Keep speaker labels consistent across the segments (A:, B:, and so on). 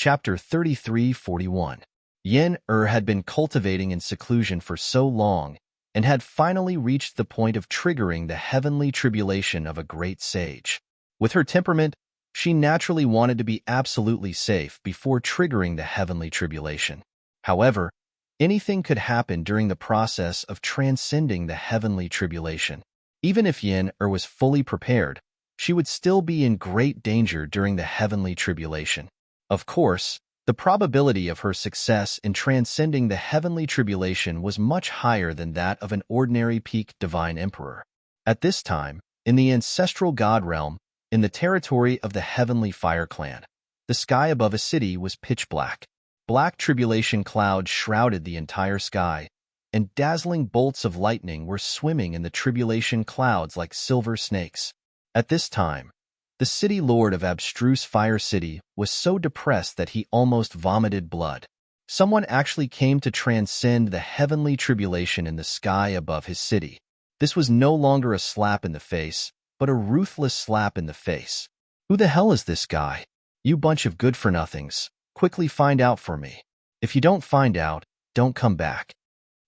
A: Chapter 33:41. Yen-Er had been cultivating in seclusion for so long and had finally reached the point of triggering the heavenly tribulation of a great sage. With her temperament, she naturally wanted to be absolutely safe before triggering the heavenly tribulation. However, anything could happen during the process of transcending the heavenly tribulation. Even if Yen-Er was fully prepared, she would still be in great danger during the heavenly tribulation. Of course, the probability of her success in transcending the heavenly tribulation was much higher than that of an ordinary peak divine emperor. At this time, in the ancestral god realm, in the territory of the heavenly fire clan, the sky above a city was pitch black. Black tribulation clouds shrouded the entire sky, and dazzling bolts of lightning were swimming in the tribulation clouds like silver snakes. At this time, the city lord of Abstruse Fire City was so depressed that he almost vomited blood. Someone actually came to transcend the heavenly tribulation in the sky above his city. This was no longer a slap in the face, but a ruthless slap in the face. Who the hell is this guy? You bunch of good-for-nothings. Quickly find out for me. If you don't find out, don't come back.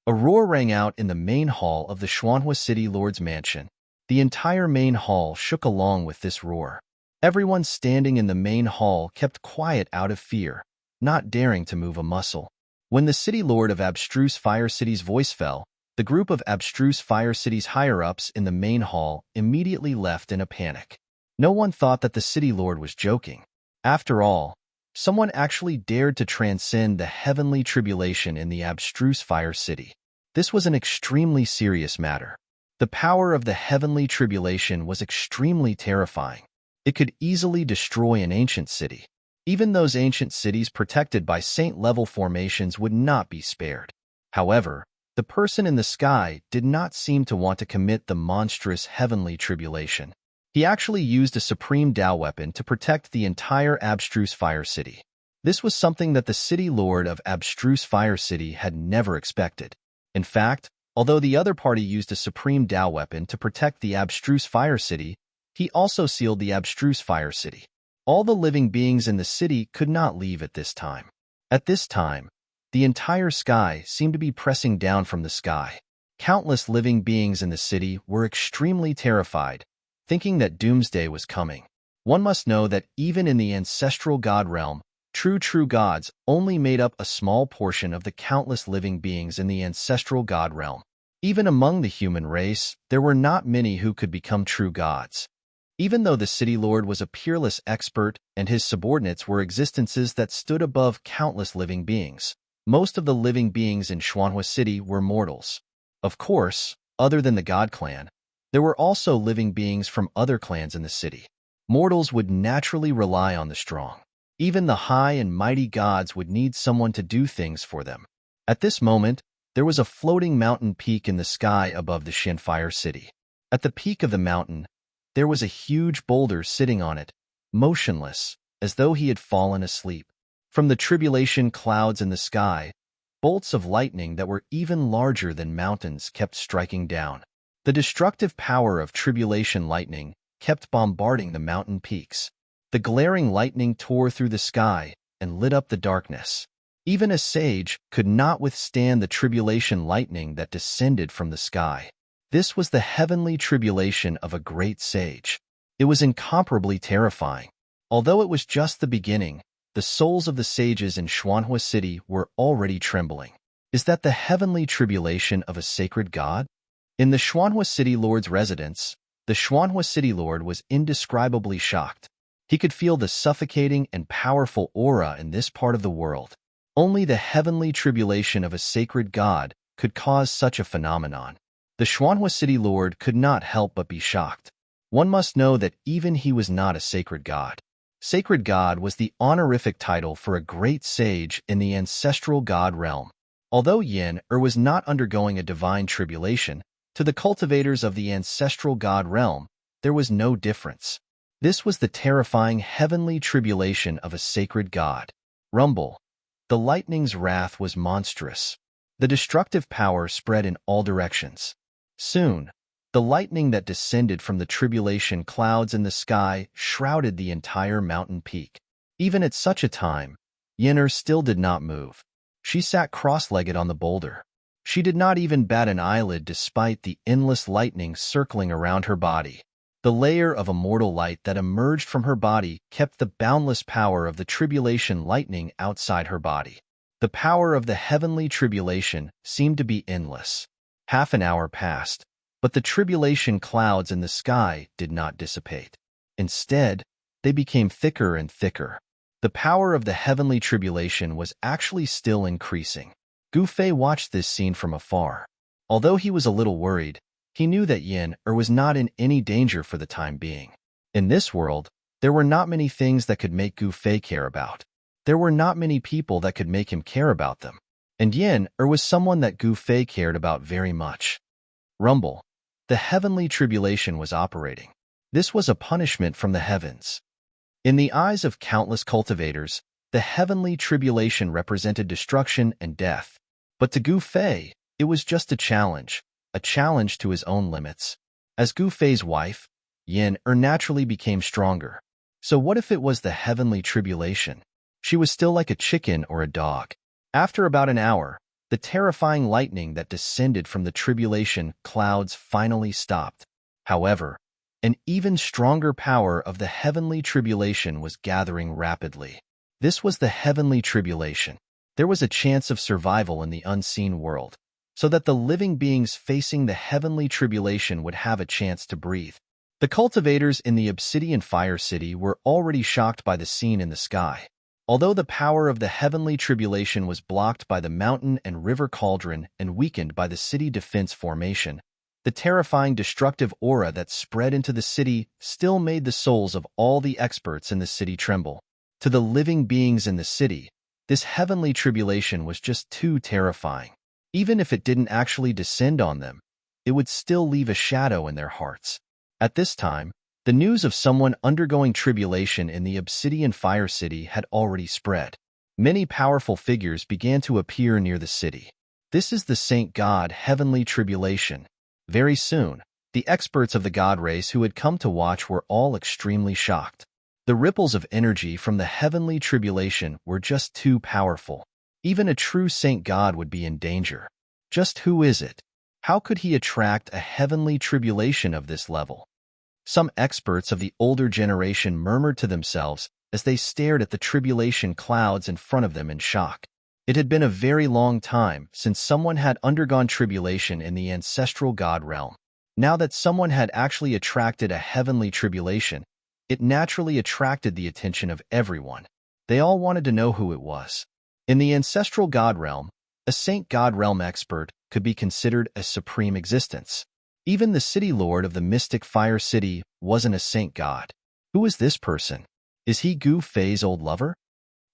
A: A roar rang out in the main hall of the Xuanhua City Lord's mansion. The entire main hall shook along with this roar. Everyone standing in the main hall kept quiet out of fear, not daring to move a muscle. When the city lord of Abstruse Fire City's voice fell, the group of Abstruse Fire City's higher-ups in the main hall immediately left in a panic. No one thought that the city lord was joking. After all, someone actually dared to transcend the heavenly tribulation in the Abstruse Fire City. This was an extremely serious matter. The power of the heavenly tribulation was extremely terrifying. It could easily destroy an ancient city. Even those ancient cities protected by saint-level formations would not be spared. However, the person in the sky did not seem to want to commit the monstrous heavenly tribulation. He actually used a supreme Tao weapon to protect the entire Abstruse Fire City. This was something that the city lord of Abstruse Fire City had never expected. In fact, although the other party used a supreme Tao weapon to protect the Abstruse Fire City, he also sealed the Abstruse Fire City. All the living beings in the city could not leave at this time. At this time, the entire sky seemed to be pressing down from the sky. Countless living beings in the city were extremely terrified, thinking that doomsday was coming. One must know that even in the ancestral god realm, true gods only made up a small portion of the countless living beings in the ancestral god realm. Even among the human race, there were not many who could become true gods. Even though the city lord was a peerless expert and his subordinates were existences that stood above countless living beings, most of the living beings in Xuanhua City were mortals. Of course, other than the god clan, there were also living beings from other clans in the city. Mortals would naturally rely on the strong. Even the high and mighty gods would need someone to do things for them. At this moment, there was a floating mountain peak in the sky above the Shinfire City. At the peak of the mountain, there was a huge boulder sitting on it, motionless, as though he had fallen asleep. From the tribulation clouds in the sky, bolts of lightning that were even larger than mountains kept striking down. The destructive power of tribulation lightning kept bombarding the mountain peaks. The glaring lightning tore through the sky and lit up the darkness. Even a sage could not withstand the tribulation lightning that descended from the sky. This was the heavenly tribulation of a great sage. It was incomparably terrifying. Although it was just the beginning, the souls of the sages in Xuanhua City were already trembling. Is that the heavenly tribulation of a sacred god? In the Xuanhua City Lord's residence, the Xuanhua City Lord was indescribably shocked. He could feel the suffocating and powerful aura in this part of the world. Only the heavenly tribulation of a sacred god could cause such a phenomenon. The Xuanhua City Lord could not help but be shocked. One must know that even he was not a sacred god. Sacred god was the honorific title for a great sage in the ancestral god realm. Although Yen-Er was not undergoing a divine tribulation, to the cultivators of the ancestral god realm, there was no difference. This was the terrifying heavenly tribulation of a sacred god. Rumble. The lightning's wrath was monstrous. The destructive power spread in all directions. Soon, the lightning that descended from the tribulation clouds in the sky shrouded the entire mountain peak. Even at such a time, Yen'er still did not move. She sat cross-legged on the boulder. She did not even bat an eyelid despite the endless lightning circling around her body. The layer of immortal light that emerged from her body kept the boundless power of the tribulation lightning outside her body. The power of the heavenly tribulation seemed to be endless. Half an hour passed, but the tribulation clouds in the sky did not dissipate. Instead, they became thicker and thicker. The power of the heavenly tribulation was actually still increasing. Gu Fei watched this scene from afar. Although he was a little worried, he knew that Yen'er was not in any danger for the time being. In this world, there were not many things that could make Gu Fei care about. There were not many people that could make him care about them. And Yen'er was someone that Gu Fei cared about very much. Rumble. The heavenly tribulation was operating. This was a punishment from the heavens. In the eyes of countless cultivators, the heavenly tribulation represented destruction and death. But to Gu Fei, it was just a challenge to his own limits. As Gu Fei's wife, Yen'er naturally became stronger. So what if it was the heavenly tribulation? She was still like a chicken or a dog. After about an hour, the terrifying lightning that descended from the tribulation clouds finally stopped. However, an even stronger power of the heavenly tribulation was gathering rapidly. This was the heavenly tribulation. There was a chance of survival in the unseen world, so that the living beings facing the heavenly tribulation would have a chance to breathe. The cultivators in the Obsidian Fire City were already shocked by the scene in the sky. Although the power of the heavenly tribulation was blocked by the mountain and river cauldron and weakened by the city defense formation, the terrifying destructive aura that spread into the city still made the souls of all the experts in the city tremble. To the living beings in the city, this heavenly tribulation was just too terrifying. Even if it didn't actually descend on them, it would still leave a shadow in their hearts. At this time, the news of someone undergoing tribulation in the Obsidian Fire City had already spread. Many powerful figures began to appear near the city. This is the Saint God Heavenly Tribulation. Very soon, the experts of the God race who had come to watch were all extremely shocked. The ripples of energy from the heavenly tribulation were just too powerful. Even a true saint god would be in danger. Just who is it? How could he attract a heavenly tribulation of this level? Some experts of the older generation murmured to themselves as they stared at the tribulation clouds in front of them in shock. It had been a very long time since someone had undergone tribulation in the ancestral god realm. Now that someone had actually attracted a heavenly tribulation, it naturally attracted the attention of everyone. They all wanted to know who it was. In the ancestral god realm, a saint god realm expert could be considered a supreme existence. Even the city lord of the mystic fire city wasn't a saint god. Who is this person? Is he Gu Fei's old lover?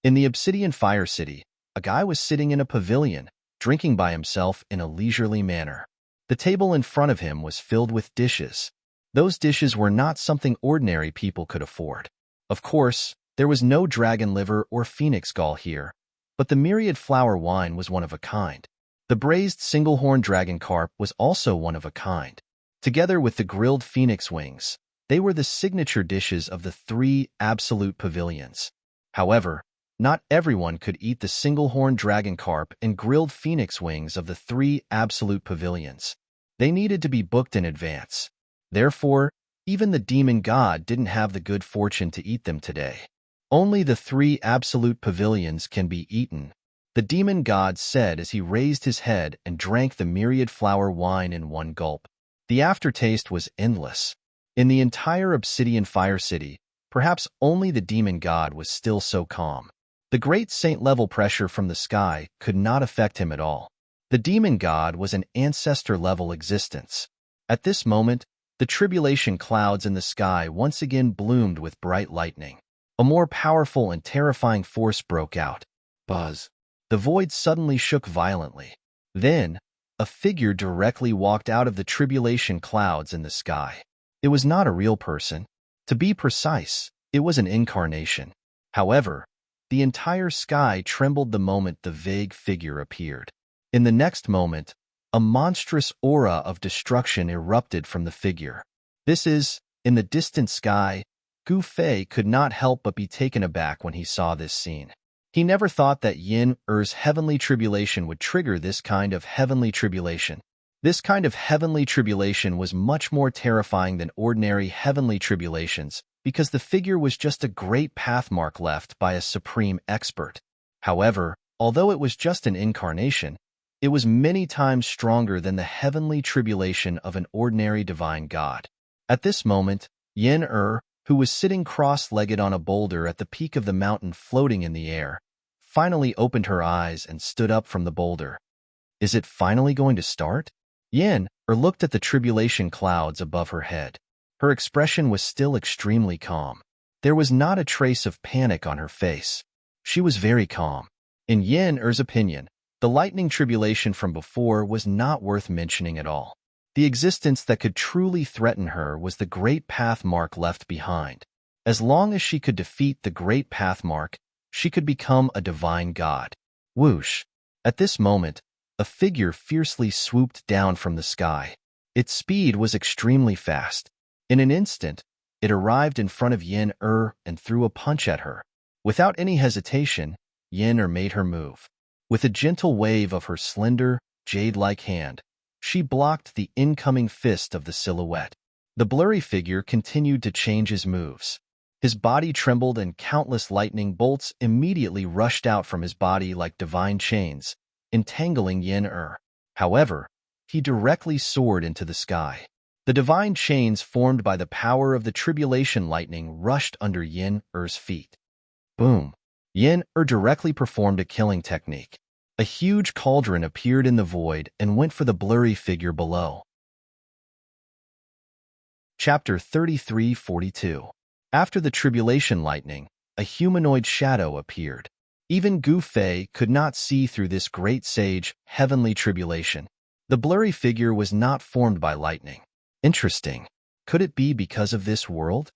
A: In the Obsidian Fire City, a guy was sitting in a pavilion, drinking by himself in a leisurely manner. The table in front of him was filled with dishes. Those dishes were not something ordinary people could afford. Of course, there was no dragon liver or phoenix gall here, but the myriad flower wine was one of a kind. The braised single-horn dragon carp was also one of a kind. Together with the grilled phoenix wings, they were the signature dishes of the 3 absolute pavilions. However, not everyone could eat the single-horn dragon carp and grilled phoenix wings of the 3 absolute pavilions. They needed to be booked in advance. Therefore, even the demon god didn't have the good fortune to eat them today. Only the 3 absolute pavilions can be eaten, the demon god said as he raised his head and drank the myriad flower wine in one gulp. The aftertaste was endless. In the entire Obsidian Fire City, perhaps only the demon god was still so calm. The great saint-level pressure from the sky could not affect him at all. The demon god was an ancestor-level existence. At this moment, the tribulation clouds in the sky once again bloomed with bright lightning. A more powerful and terrifying force broke out. Buzz. The void suddenly shook violently. Then, a figure directly walked out of the tribulation clouds in the sky. It was not a real person. To be precise, it was an incarnation. However, the entire sky trembled the moment the vague figure appeared. In the next moment, a monstrous aura of destruction erupted from the figure. This is, in the distant sky, Gu Fei could not help but be taken aback when he saw this scene. He never thought that Yin-Er's heavenly tribulation would trigger this kind of heavenly tribulation. This kind of heavenly tribulation was much more terrifying than ordinary heavenly tribulations because the figure was just a great pathmark left by a supreme expert. However, although it was just an incarnation, it was many times stronger than the heavenly tribulation of an ordinary divine god. At this moment, Yin-Er, who was sitting cross-legged on a boulder at the peak of the mountain floating in the air, finally opened her eyes and stood up from the boulder. Is it finally going to start? Yin-Er looked at the tribulation clouds above her head. Her expression was still extremely calm. There was not a trace of panic on her face. She was very calm. In Yin-Er's opinion, the lightning tribulation from before was not worth mentioning at all. The existence that could truly threaten her was the great pathmark left behind. As long as she could defeat the great pathmark, she could become a divine god. Whoosh! At this moment, a figure fiercely swooped down from the sky. Its speed was extremely fast. In an instant, it arrived in front of Yin-Er and threw a punch at her. Without any hesitation, Yin-Er made her move. With a gentle wave of her slender, jade-like hand, she blocked the incoming fist of the silhouette. The blurry figure continued to change his moves. His body trembled and countless lightning bolts immediately rushed out from his body like divine chains, entangling Yin-Er. However, he directly soared into the sky. The divine chains formed by the power of the tribulation lightning rushed under Yin-Er's feet. Boom! Yin-Er directly performed a killing technique. A huge cauldron appeared in the void and went for the blurry figure below. Chapter 33:42. After the tribulation lightning, a humanoid shadow appeared. Even Gu Fei could not see through this great sage, heavenly tribulation. The blurry figure was not formed by lightning. Interesting. Could it be because of this world?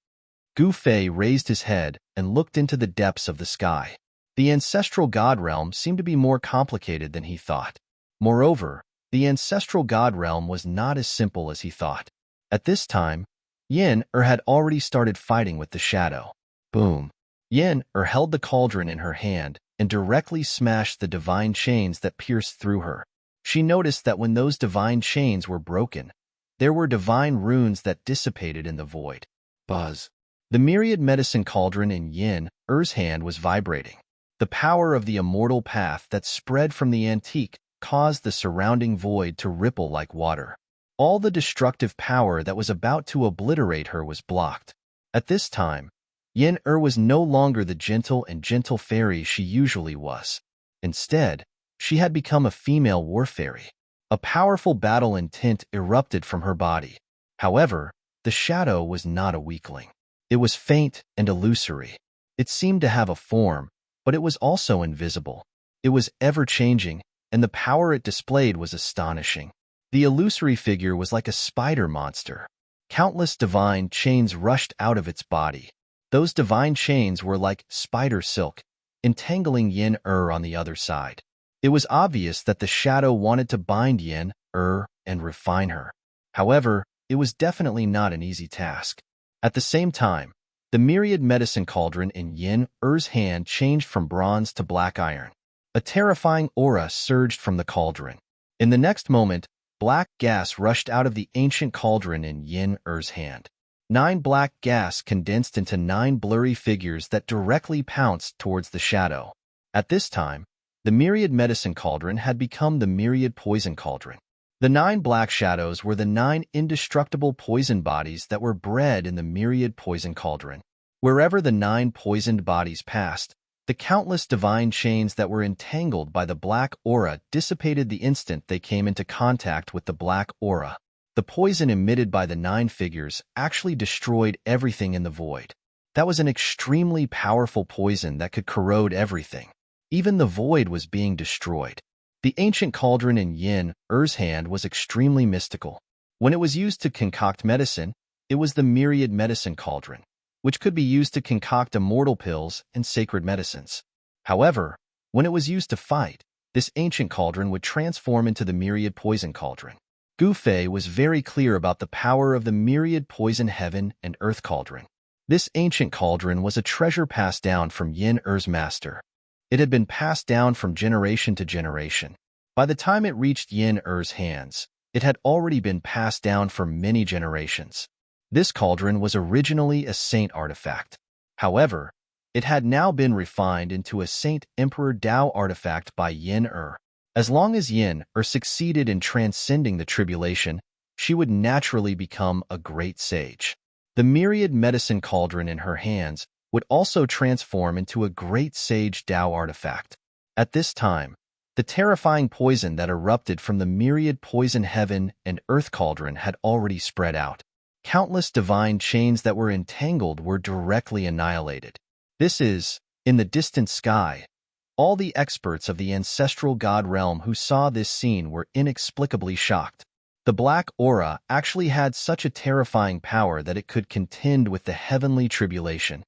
A: Gu Fei raised his head and looked into the depths of the sky. The ancestral god realm seemed to be more complicated than he thought. Moreover, the ancestral god realm was not as simple as he thought. At this time, Yin-Er had already started fighting with the shadow. Boom! Yin-Er held the cauldron in her hand and directly smashed the divine chains that pierced through her. She noticed that when those divine chains were broken, there were divine runes that dissipated in the void. Buzz! The myriad medicine cauldron in Yin-Er's hand was vibrating. The power of the immortal path that spread from the antique caused the surrounding void to ripple like water. All the destructive power that was about to obliterate her was blocked. At this time, Yin-Er was no longer the gentle fairy she usually was. Instead, she had become a female war fairy. A powerful battle intent erupted from her body. However, the shadow was not a weakling. It was faint and illusory. It seemed to have a form, but it was also invisible. It was ever-changing, and the power it displayed was astonishing. The illusory figure was like a spider monster. Countless divine chains rushed out of its body. Those divine chains were like spider silk, entangling Yin-Er on the other side. It was obvious that the shadow wanted to bind Yin-Er and refine her. However, it was definitely not an easy task. At the same time, the myriad medicine cauldron in Yin-Er's hand changed from bronze to black iron. A terrifying aura surged from the cauldron. In the next moment, black gas rushed out of the ancient cauldron in Yin-Er's hand. 9 black gas condensed into 9 blurry figures that directly pounced towards the shadow. At this time, the myriad medicine cauldron had become the myriad poison cauldron. The 9 black shadows were the 9 indestructible poison bodies that were bred in the myriad poison cauldron. Wherever the 9 poisoned bodies passed, the countless divine chains that were entangled by the black aura dissipated the instant they came into contact with the black aura. The poison emitted by the 9 figures actually destroyed everything in the void. That was an extremely powerful poison that could corrode everything. Even the void was being destroyed. The ancient cauldron in Yin-Er's hand was extremely mystical. When it was used to concoct medicine, it was the myriad medicine cauldron, which could be used to concoct immortal pills and sacred medicines. However, when it was used to fight, this ancient cauldron would transform into the myriad poison cauldron. Gu Fei was very clear about the power of the myriad poison heaven and earth cauldron. This ancient cauldron was a treasure passed down from Yin-Er's master. It had been passed down from generation to generation. By the time it reached Yin Er's hands, it had already been passed down for many generations. This cauldron was originally a saint artifact. However, it had now been refined into a Saint Emperor Tao artifact by Yin Er. As long as Yin Er succeeded in transcending the tribulation, she would naturally become a great sage. The myriad medicine cauldron in her hands would also transform into a great sage Tao artifact. At this time, the terrifying poison that erupted from the myriad poison heaven and earth cauldron had already spread out. Countless divine chains that were entangled were directly annihilated. This is, in the distant sky, all the experts of the ancestral god realm who saw this scene were inexplicably shocked. The black aura actually had such a terrifying power that it could contend with the heavenly tribulation.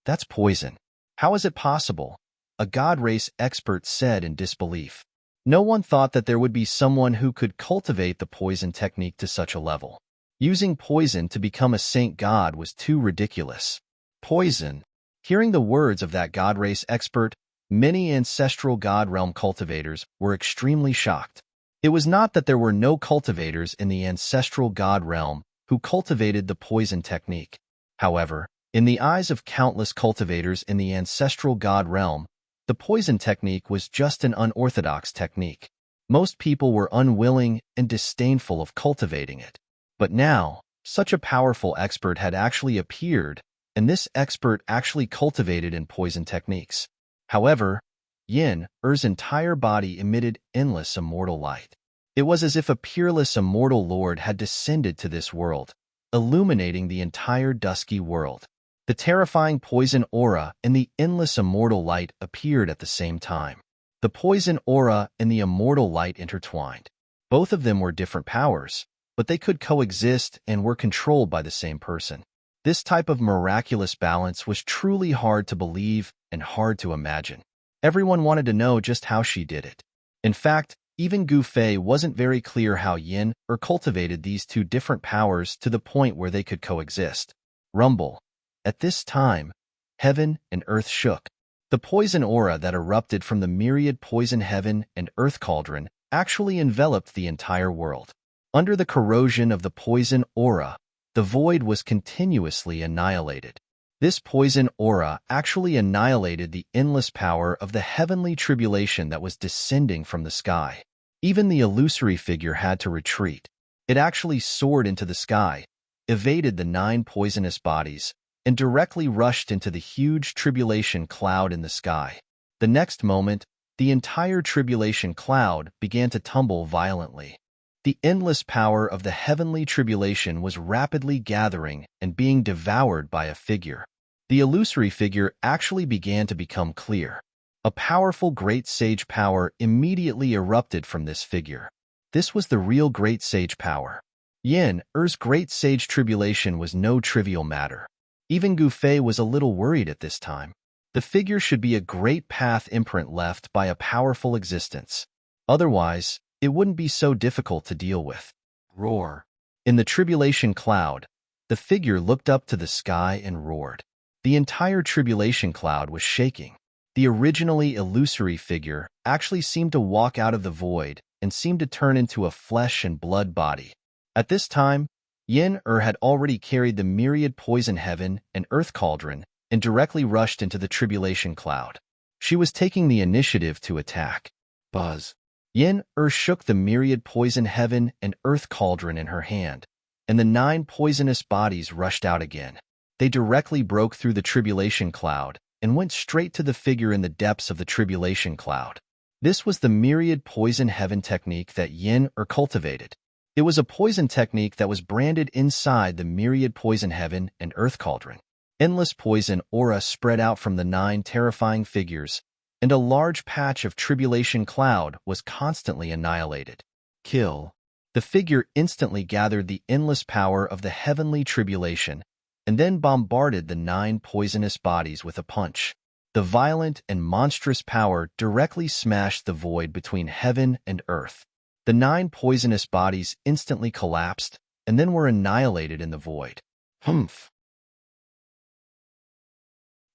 A: That's poison. How is it possible? A god race expert said in disbelief. No one thought that there would be someone who could cultivate the poison technique to such a level. Using poison to become a saint god was too ridiculous. Poison. Hearing the words of that god race expert, many ancestral god realm cultivators were extremely shocked. It was not that there were no cultivators in the ancestral god realm who cultivated the poison technique. However, in the eyes of countless cultivators in the ancestral god realm, the poison technique was just an unorthodox technique. Most people were unwilling and disdainful of cultivating it. But now, such a powerful expert had actually appeared, and this expert actually cultivated in poison techniques. However, Yin Er's entire body emitted endless immortal light. It was as if a peerless immortal lord had descended to this world, illuminating the entire dusky world. The terrifying poison aura and the endless immortal light appeared at the same time. The poison aura and the immortal light intertwined. Both of them were different powers, but they could coexist and were controlled by the same person. This type of miraculous balance was truly hard to believe and hard to imagine. Everyone wanted to know just how she did it. In fact, even Gu Fei wasn't very clear how Yin Er cultivated these two different powers to the point where they could coexist. Rumble. At this time, heaven and earth shook. The poison aura that erupted from the myriad poison heaven and earth cauldron actually enveloped the entire world. Under the corrosion of the poison aura, the void was continuously annihilated. This poison aura actually annihilated the endless power of the heavenly tribulation that was descending from the sky. Even the illusory figure had to retreat. It actually soared into the sky, evaded the 9 poisonous bodies, and directly rushed into the huge tribulation cloud in the sky. The next moment, the entire tribulation cloud began to tumble violently. The endless power of the heavenly tribulation was rapidly gathering and being devoured by a figure. The illusory figure actually began to become clear. A powerful great sage power immediately erupted from this figure. This was the real great sage power. Yin Er's great sage tribulation was no trivial matter. Even Gu Fei was a little worried at this time. The figure should be a great path imprint left by a powerful existence. Otherwise, it wouldn't be so difficult to deal with. Roar. In the tribulation cloud, the figure looked up to the sky and roared. The entire tribulation cloud was shaking. The originally illusory figure actually seemed to walk out of the void and seemed to turn into a flesh and blood body. At this time, Yin Er had already carried the myriad poison heaven and earth cauldron and directly rushed into the tribulation cloud. She was taking the initiative to attack. Buzz. Yin Er shook the myriad poison heaven and earth cauldron in her hand, and the 9 poisonous bodies rushed out again. They directly broke through the tribulation cloud and went straight to the figure in the depths of the tribulation cloud. This was the myriad poison heaven technique that Yin Er cultivated. It was a poison technique that was branded inside the myriad poison heaven and earth cauldron. Endless poison aura spread out from the 9 terrifying figures, and a large patch of tribulation cloud was constantly annihilated. Kill. The figure instantly gathered the endless power of the heavenly tribulation and then bombarded the 9 poisonous bodies with a punch. The violent and monstrous power directly smashed the void between heaven and earth. The 9 poisonous bodies instantly collapsed and then were annihilated in the void. Humph.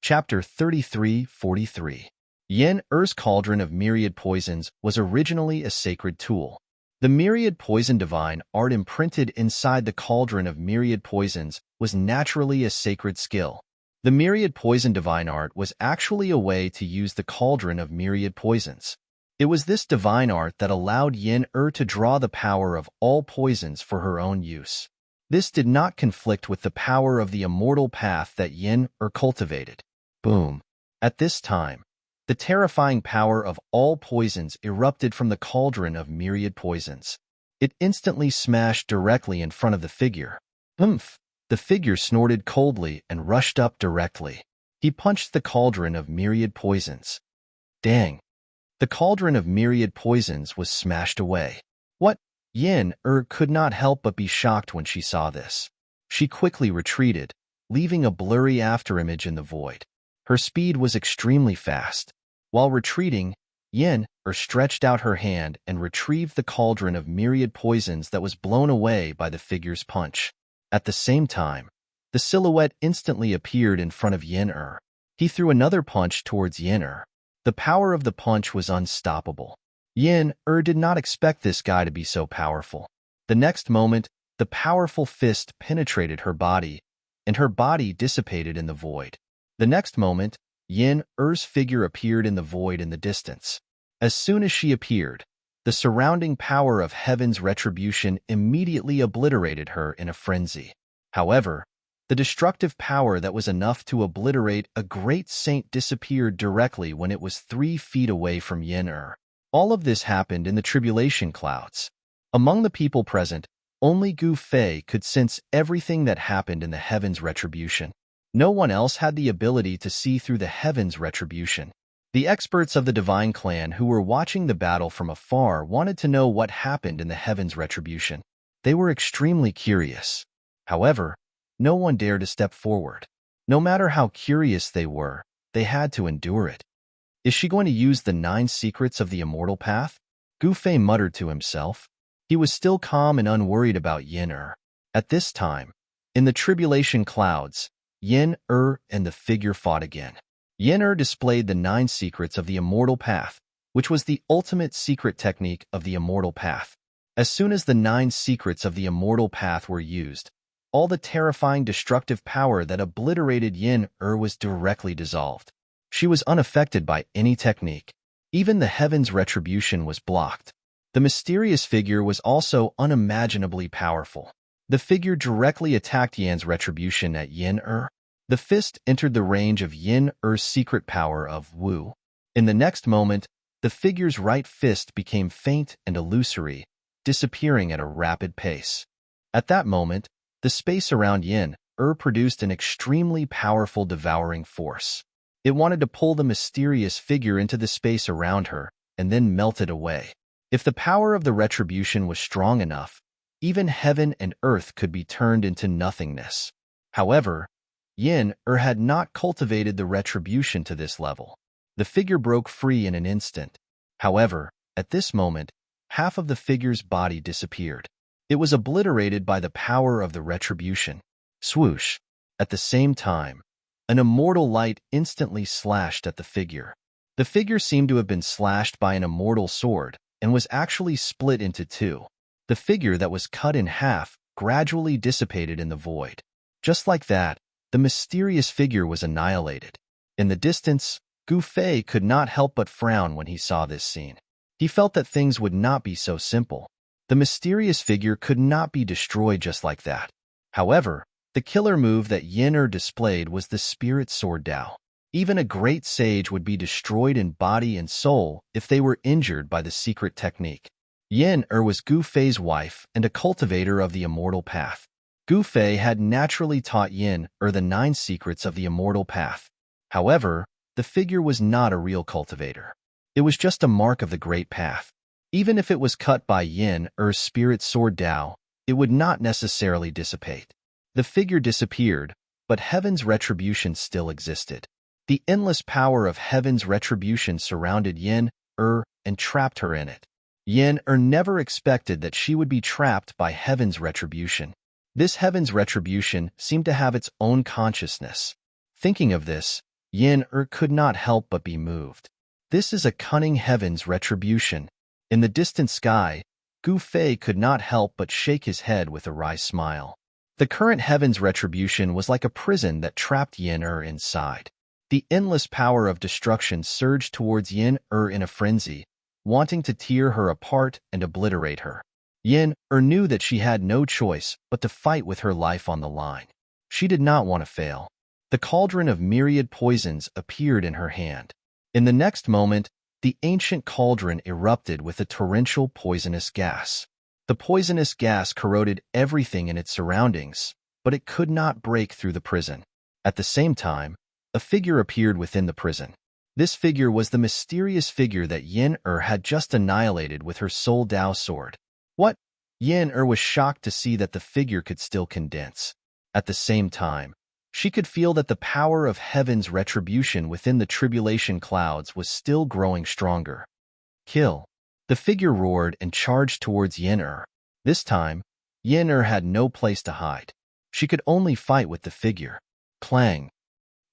A: Chapter 33:43. Yen-Er's cauldron of myriad poisons was originally a sacred tool. The myriad poison divine art imprinted inside the cauldron of myriad poisons was naturally a sacred skill. The myriad poison divine art was actually a way to use the cauldron of myriad poisons. It was this divine art that allowed Yen-Er to draw the power of all poisons for her own use. This did not conflict with the power of the immortal path that Yen-Er cultivated. Boom. At this time, the terrifying power of all poisons erupted from the cauldron of myriad poisons. It instantly smashed directly in front of the figure. Oomph! The figure snorted coldly and rushed up directly. He punched the cauldron of myriad poisons. Dang! The cauldron of myriad poisons was smashed away. What? Yen-Er could not help but be shocked when she saw this. She quickly retreated, leaving a blurry afterimage in the void. Her speed was extremely fast. While retreating, Yen-Er stretched out her hand and retrieved the cauldron of myriad poisons that was blown away by the figure's punch. At the same time, the silhouette instantly appeared in front of Yen-Er. He threw another punch towards Yen-Er. The power of the punch was unstoppable. Yen-Er did not expect this guy to be so powerful. The next moment, the powerful fist penetrated her body, and her body dissipated in the void. The next moment, Yen-Er's figure appeared in the void in the distance. As soon as she appeared, the surrounding power of heaven's retribution immediately obliterated her in a frenzy. However, the destructive power that was enough to obliterate a great saint disappeared directly when it was 3 feet away from Yen-Er. All of this happened in the tribulation clouds. Among the people present, only Gu Fei could sense everything that happened in the heaven's retribution. No one else had the ability to see through the heaven's retribution. The experts of the divine clan who were watching the battle from afar wanted to know what happened in the heaven's retribution. They were extremely curious. However, no one dared to step forward. No matter how curious they were, they had to endure it. Is she going to use the 9 secrets of the immortal path? Gu Fei muttered to himself. He was still calm and unworried about Yen-Er. At this time, in the tribulation clouds, Yen-Er and the figure fought again. Yen-Er displayed the 9 secrets of the immortal path, which was the ultimate secret technique of the immortal path. As soon as the 9 secrets of the immortal path were used, all the terrifying destructive power that obliterated Yen-Er was directly dissolved. She was unaffected by any technique. Even the heaven's retribution was blocked. The mysterious figure was also unimaginably powerful. The figure directly attacked Yan's retribution at Yen-Er. The fist entered the range of Yen-Er's secret power of Wu. In the next moment, the figure's right fist became faint and illusory, disappearing at a rapid pace. At that moment, the space around Yen-Er produced an extremely powerful devouring force. It wanted to pull the mysterious figure into the space around her and then melt it away. If the power of the retribution was strong enough, even heaven and earth could be turned into nothingness. However, Yen-Er had not cultivated the retribution to this level. The figure broke free in an instant. However, at this moment, half of the figure's body disappeared. It was obliterated by the power of the retribution. Swoosh! At the same time, an immortal light instantly slashed at the figure. The figure seemed to have been slashed by an immortal sword and was actually split into 2. The figure that was cut in half gradually dissipated in the void. Just like that, the mysterious figure was annihilated. In the distance, Gu Fei could not help but frown when he saw this scene. He felt that things would not be so simple. The mysterious figure could not be destroyed just like that. However, the killer move that Yen-Er displayed was the Spirit Sword Dao. Even a great sage would be destroyed in body and soul if they were injured by the secret technique. Yen-Er was Gu Fei's wife and a cultivator of the immortal path. Gu Fei had naturally taught Yen-Er the 9 secrets of the immortal path. However, the figure was not a real cultivator. It was just a mark of the great path. Even if it was cut by Yen-Er's Spirit Sword Dao, it would not necessarily dissipate. The figure disappeared, but heaven's retribution still existed. The endless power of heaven's retribution surrounded Yen-Er and trapped her in it. Yen-Er never expected that she would be trapped by heaven's retribution. This heaven's retribution seemed to have its own consciousness. Thinking of this, Yen-Er could not help but be moved. This is a cunning heaven's retribution. In the distant sky, Gu Fei could not help but shake his head with a wry smile. The current heaven's retribution was like a prison that trapped Yen inside. The endless power of destruction surged towards Yen in a frenzy, wanting to tear her apart and obliterate her. Yen knew that she had no choice but to fight with her life on the line. She did not want to fail. The cauldron of myriad poisons appeared in her hand. In the next moment, the ancient cauldron erupted with a torrential poisonous gas. The poisonous gas corroded everything in its surroundings, but it could not break through the prison. At the same time, a figure appeared within the prison. This figure was the mysterious figure that Yen had just annihilated with her Soul Dao sword. What? Yen was shocked to see that the figure could still condense. At the same time, she could feel that the power of heaven's retribution within the tribulation clouds was still growing stronger. Kill! The figure roared and charged towards Yen. This time, Yen had no place to hide. She could only fight with the figure. Clang!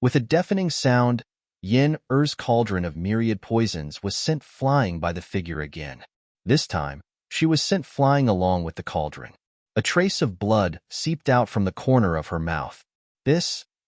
A: With a deafening sound, Yen-er's cauldron of myriad poisons was sent flying by the figure again. This time, she was sent flying along with the cauldron. A trace of blood seeped out from the corner of her mouth.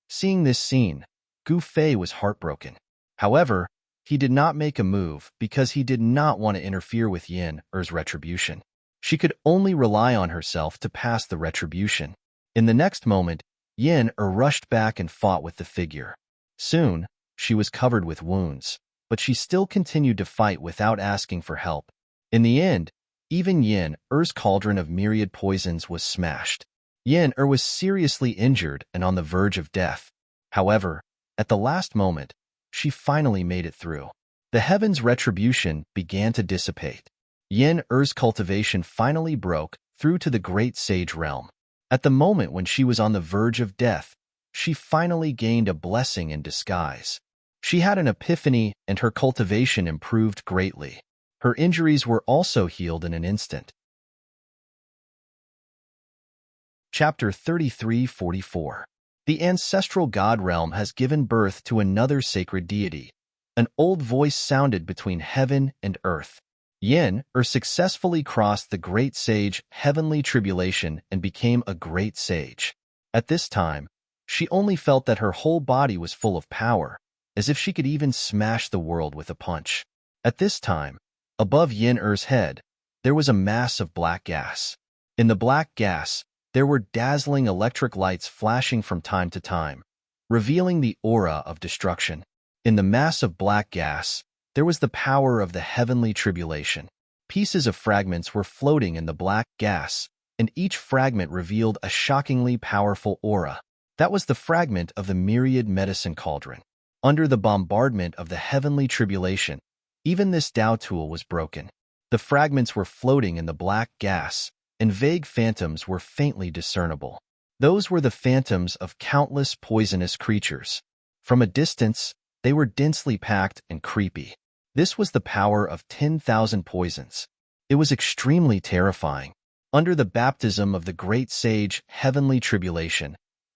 A: Seeing this scene, Gu Fei was heartbroken. However, he did not make a move because he did not want to interfere with Yen-er's retribution. She could only rely on herself to pass the retribution. In the next moment, Yen-er rushed back and fought with the figure. Soon, she was covered with wounds, but she still continued to fight without asking for help. In the end, even Yen-er's cauldron of myriad poisons was smashed. Yen-er was seriously injured and on the verge of death. However, at the last moment, she finally made it through. The heaven's retribution began to dissipate. Yen-er's cultivation finally broke through to the great sage realm. At the moment when she was on the verge of death, she finally gained a blessing in disguise. She had an epiphany and her cultivation improved greatly. Her injuries were also healed in an instant. Chapter 33-44. The ancestral god realm has given birth to another sacred deity. An old voice sounded between heaven and earth. Yen-er successfully crossed the great sage heavenly tribulation and became a great sage. At this time, she only felt that her whole body was full of power, as if she could even smash the world with a punch. At this time, above Yen-er's head, there was a mass of black gas. In the black gas, there were dazzling electric lights flashing from time to time, revealing the aura of destruction. In the mass of black gas, there was the power of the heavenly tribulation. Pieces of fragments were floating in the black gas, and each fragment revealed a shockingly powerful aura. That was the fragment of the myriad medicine cauldron. Under the bombardment of the heavenly tribulation, even this Tao tool was broken. The fragments were floating in the black gas, and vague phantoms were faintly discernible. Those were the phantoms of countless poisonous creatures. From a distance, they were densely packed and creepy. This was the power of 10,000 poisons. It was extremely terrifying. Under the baptism of the great sage heavenly tribulation,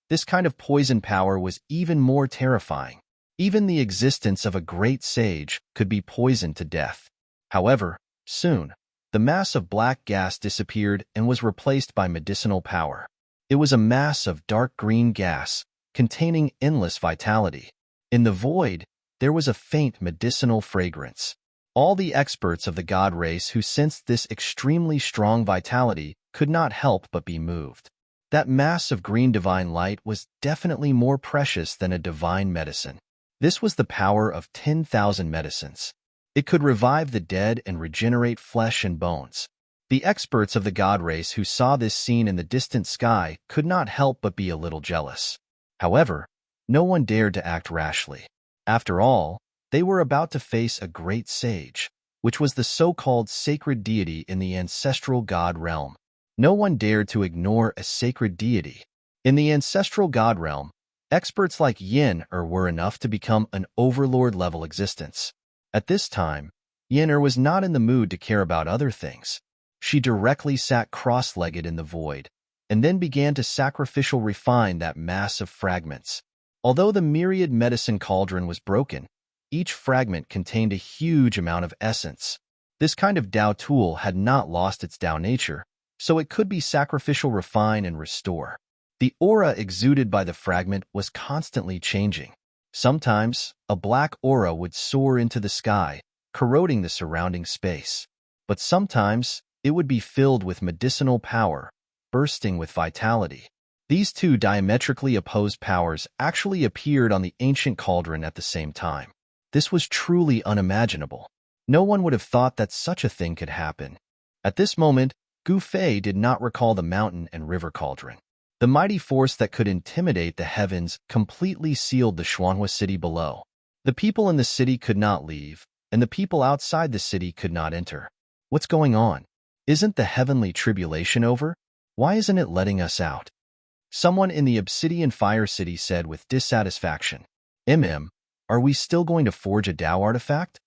A: this kind of poison power was even more terrifying. Even the existence of a great sage could be poisoned to death. However, soon, the mass of black gas disappeared and was replaced by medicinal power. It was a mass of dark green gas, containing endless vitality. In the void, there was a faint medicinal fragrance. All the experts of the god race who sensed this extremely strong vitality could not help but be moved. That mass of green divine light was definitely more precious than a divine medicine. This was the power of 10,000 medicines. It could revive the dead and regenerate flesh and bones. The experts of the god race who saw this scene in the distant sky could not help but be a little jealous. However, no one dared to act rashly. After all, they were about to face a great sage, which was the so-called sacred deity in the ancestral god realm. No one dared to ignore a sacred deity. In the ancestral god realm, experts like Yen-er were enough to become an overlord-level existence. At this time, Yen-er was not in the mood to care about other things. She directly sat cross-legged in the void, and then began to sacrificial refine that mass of fragments. Although the myriad medicine cauldron was broken, Each fragment contained a huge amount of essence. This kind of Tao tool had not lost its Tao nature, so it could be sacrificial, refine, and restore. The aura exuded by the fragment was constantly changing. Sometimes, a black aura would soar into the sky, corroding the surrounding space. But sometimes, it would be filled with medicinal power, bursting with vitality. These two diametrically opposed powers actually appeared on the ancient cauldron at the same time. This was truly unimaginable. No one would have thought that such a thing could happen. At this moment, Gu Fei did not recall the mountain and river cauldron. The mighty force that could intimidate the heavens completely sealed the Xuanhua city below. The people in the city could not leave, and the people outside the city could not enter. What's going on? Isn't the heavenly tribulation over? Why isn't it letting us out? Someone in the Obsidian Fire City said with dissatisfaction. Are we still going to forge a Tao artifact?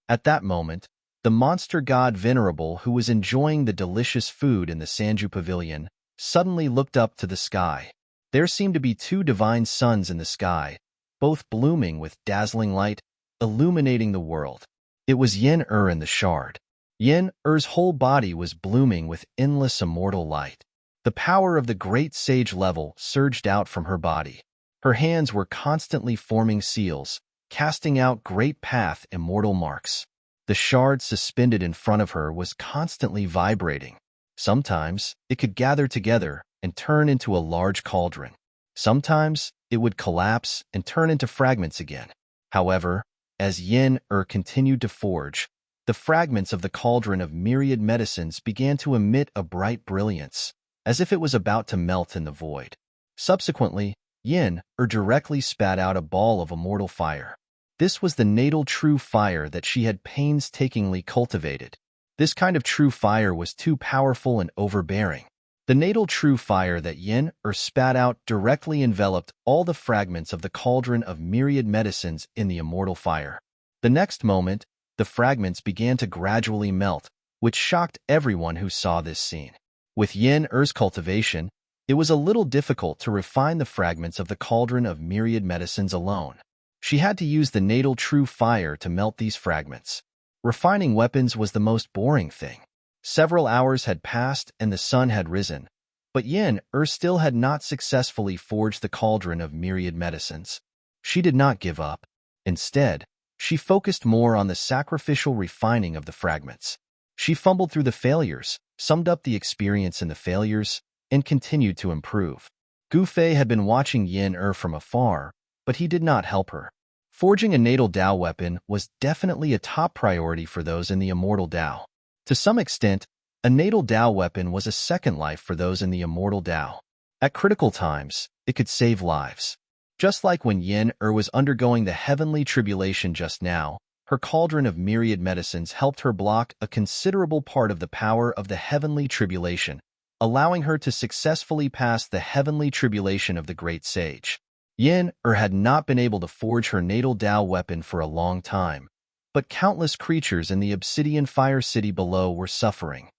A: At that moment, the monster god Venerable, who was enjoying the delicious food in the Sanju Pavilion, suddenly looked up to the sky. There seemed to be two divine suns in the sky, both blooming with dazzling light, illuminating the world. It was Yen in the shard. Yen whole body was blooming with endless immortal light. The power of the great sage level surged out from her body. Her hands were constantly forming seals, casting out great path immortal marks. The shard suspended in front of her was constantly vibrating. Sometimes, it could gather together and turn into a large cauldron. Sometimes, it would collapse and turn into fragments again. However, as Yen continued to forge, the fragments of the cauldron of myriad medicines began to emit a bright brilliance, as if it was about to melt in the void. Subsequently, Yen directly spat out a ball of immortal fire. This was the natal true fire that she had painstakingly cultivated. This kind of true fire was too powerful and overbearing. The natal true fire that Yen spat out directly enveloped all the fragments of the cauldron of myriad medicines in the immortal fire. The next moment, the fragments began to gradually melt, which shocked everyone who saw this scene. With Yen cultivation, it was a little difficult to refine the fragments of the cauldron of myriad medicines alone. She had to use the natal true fire to melt these fragments. Refining weapons was the most boring thing. Several hours had passed and the sun had risen, but Yen still had not successfully forged the cauldron of myriad medicines. She did not give up. Instead, she focused more on the sacrificial refining of the fragments. She fumbled through the failures, summed up the experience in the failures, and continued to improve. Gu Fei had been watching Yen from afar, but he did not help her. Forging a natal Tao weapon was definitely a top priority for those in the immortal Tao. To some extent, a natal Tao weapon was a second life for those in the immortal Tao. At critical times, it could save lives. Just like when Yen was undergoing the heavenly tribulation just now, her cauldron of myriad medicines helped her block a considerable part of the power of the heavenly tribulation, allowing her to successfully pass the heavenly tribulation of the great sage. Yen had not been able to forge her natal Tao weapon for a long time, but countless creatures in the Obsidian Fire City below were suffering.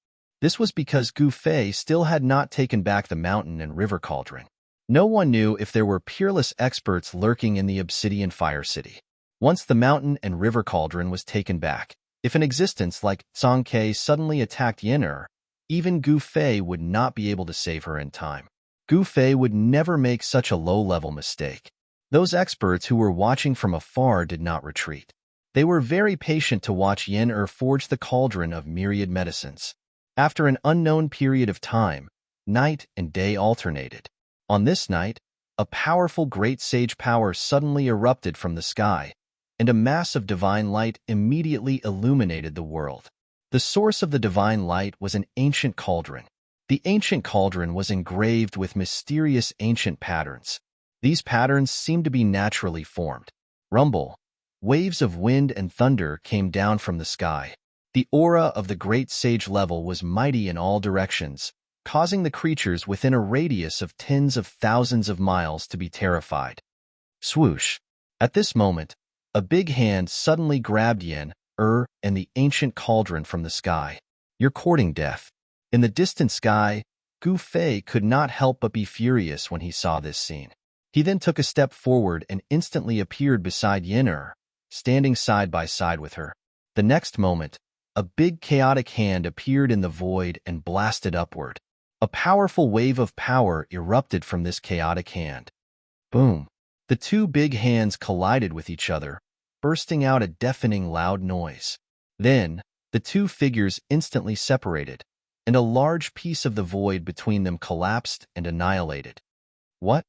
A: This was because Gu Fei still had not taken back the mountain and river cauldron. No one knew if there were peerless experts lurking in the Obsidian Fire City. Once the mountain and river cauldron was taken back, if an existence like Song Ke suddenly attacked Yen, even Gu Fei would not be able to save her in time. Gu Fei would never make such a low-level mistake. Those experts who were watching from afar did not retreat. They were very patient to watch Yen forge the cauldron of myriad medicines. After an unknown period of time, night and day alternated. On this night, a powerful great sage power suddenly erupted from the sky, and a mass of divine light immediately illuminated the world. The source of the divine light was an ancient cauldron. The ancient cauldron was engraved with mysterious ancient patterns. These patterns seemed to be naturally formed. Rumble. Waves of wind and thunder came down from the sky. The aura of the great sage level was mighty in all directions, causing the creatures within a radius of tens of thousands of miles to be terrified. Swoosh. At this moment, a big hand suddenly grabbed Yen and the ancient cauldron from the sky. You're courting death. In the distant sky, Gu Fei could not help but be furious when he saw this scene. He then took a step forward and instantly appeared beside Yen, standing side by side with her. The next moment, a big chaotic hand appeared in the void and blasted upward. A powerful wave of power erupted from this chaotic hand. Boom! The two big hands collided with each other, bursting out a deafening loud noise. Then, the two figures instantly separated, and a large piece of the void between them collapsed and annihilated. What?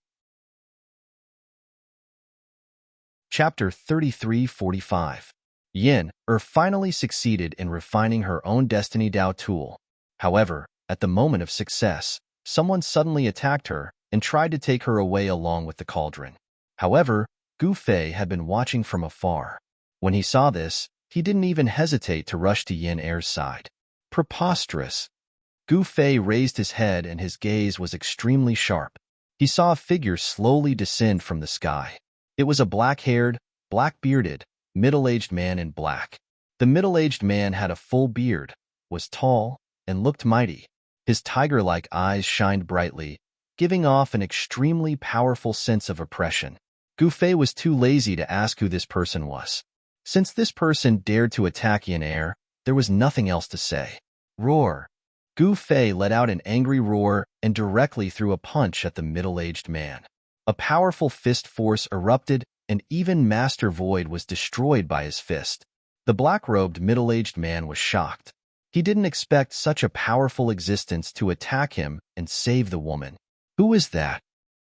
A: Chapter 33:45. Yin finally succeeded in refining her own Destiny Dao tool. However, at the moment of success, someone suddenly attacked her and tried to take her away along with the cauldron. However, Gu Fei had been watching from afar. When he saw this, he didn't even hesitate to rush to Yin Er's side. Preposterous! Gu Fei raised his head and his gaze was extremely sharp. He saw a figure slowly descend from the sky. It was a black-haired, black-bearded, middle-aged man in black. The middle-aged man had a full beard, was tall, and looked mighty. His tiger-like eyes shined brightly, giving off an extremely powerful sense of oppression. Gu Fei was too lazy to ask who this person was. Since this person dared to attack Yin Er, there was nothing else to say. Roar! Gu Fei let out an angry roar and directly threw a punch at the middle-aged man. A powerful fist force erupted, and even Master Void was destroyed by his fist. The black-robed middle-aged man was shocked. He didn't expect such a powerful existence to attack him and save the woman. Who is that?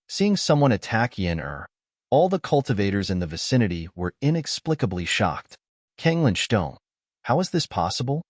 A: Seeing someone attack Yin Er, all the cultivators in the vicinity were inexplicably shocked. Kanglin Stone, how is this possible?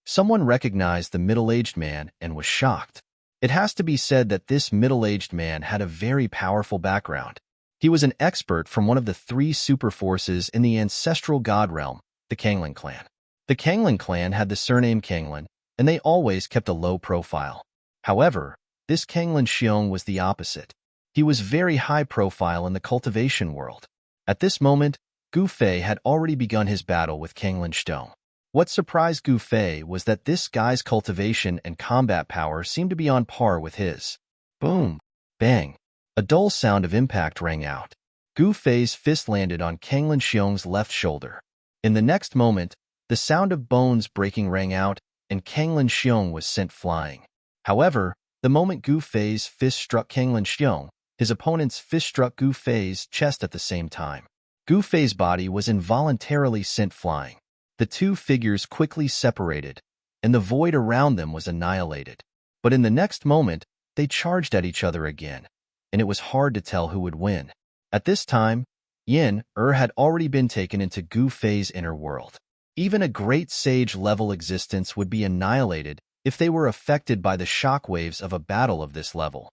A: Someone recognized the middle-aged man and was shocked. It has to be said that this middle-aged man had a very powerful background. He was an expert from one of the three super forces in the ancestral god realm, the Kanglin clan. The Kanglin clan had the surname Kanglin, and they always kept a low profile. However, this Kanglin Xiong was the opposite. He was very high profile in the cultivation world. At this moment, Gu Fei had already begun his battle with Kanglin Stone. What surprised Gu Fei was that this guy's cultivation and combat power seemed to be on par with his. Boom! Bang! A dull sound of impact rang out. Gu Fei's fist landed on Kanglin Xiong's left shoulder. In the next moment, the sound of bones breaking rang out, and Kanglin Xiong was sent flying. However, the moment Gu Fei's fist struck Kanglin Xiong, his opponent's fist struck Gu Fei's chest at the same time. Gu Fei's body was involuntarily sent flying. The two figures quickly separated, and the void around them was annihilated. But in the next moment, they charged at each other again, and it was hard to tell who would win. At this time, Yin Er had already been taken into Gu Fei's inner world. Even a great sage-level existence would be annihilated if they were affected by the shockwaves of a battle of this level.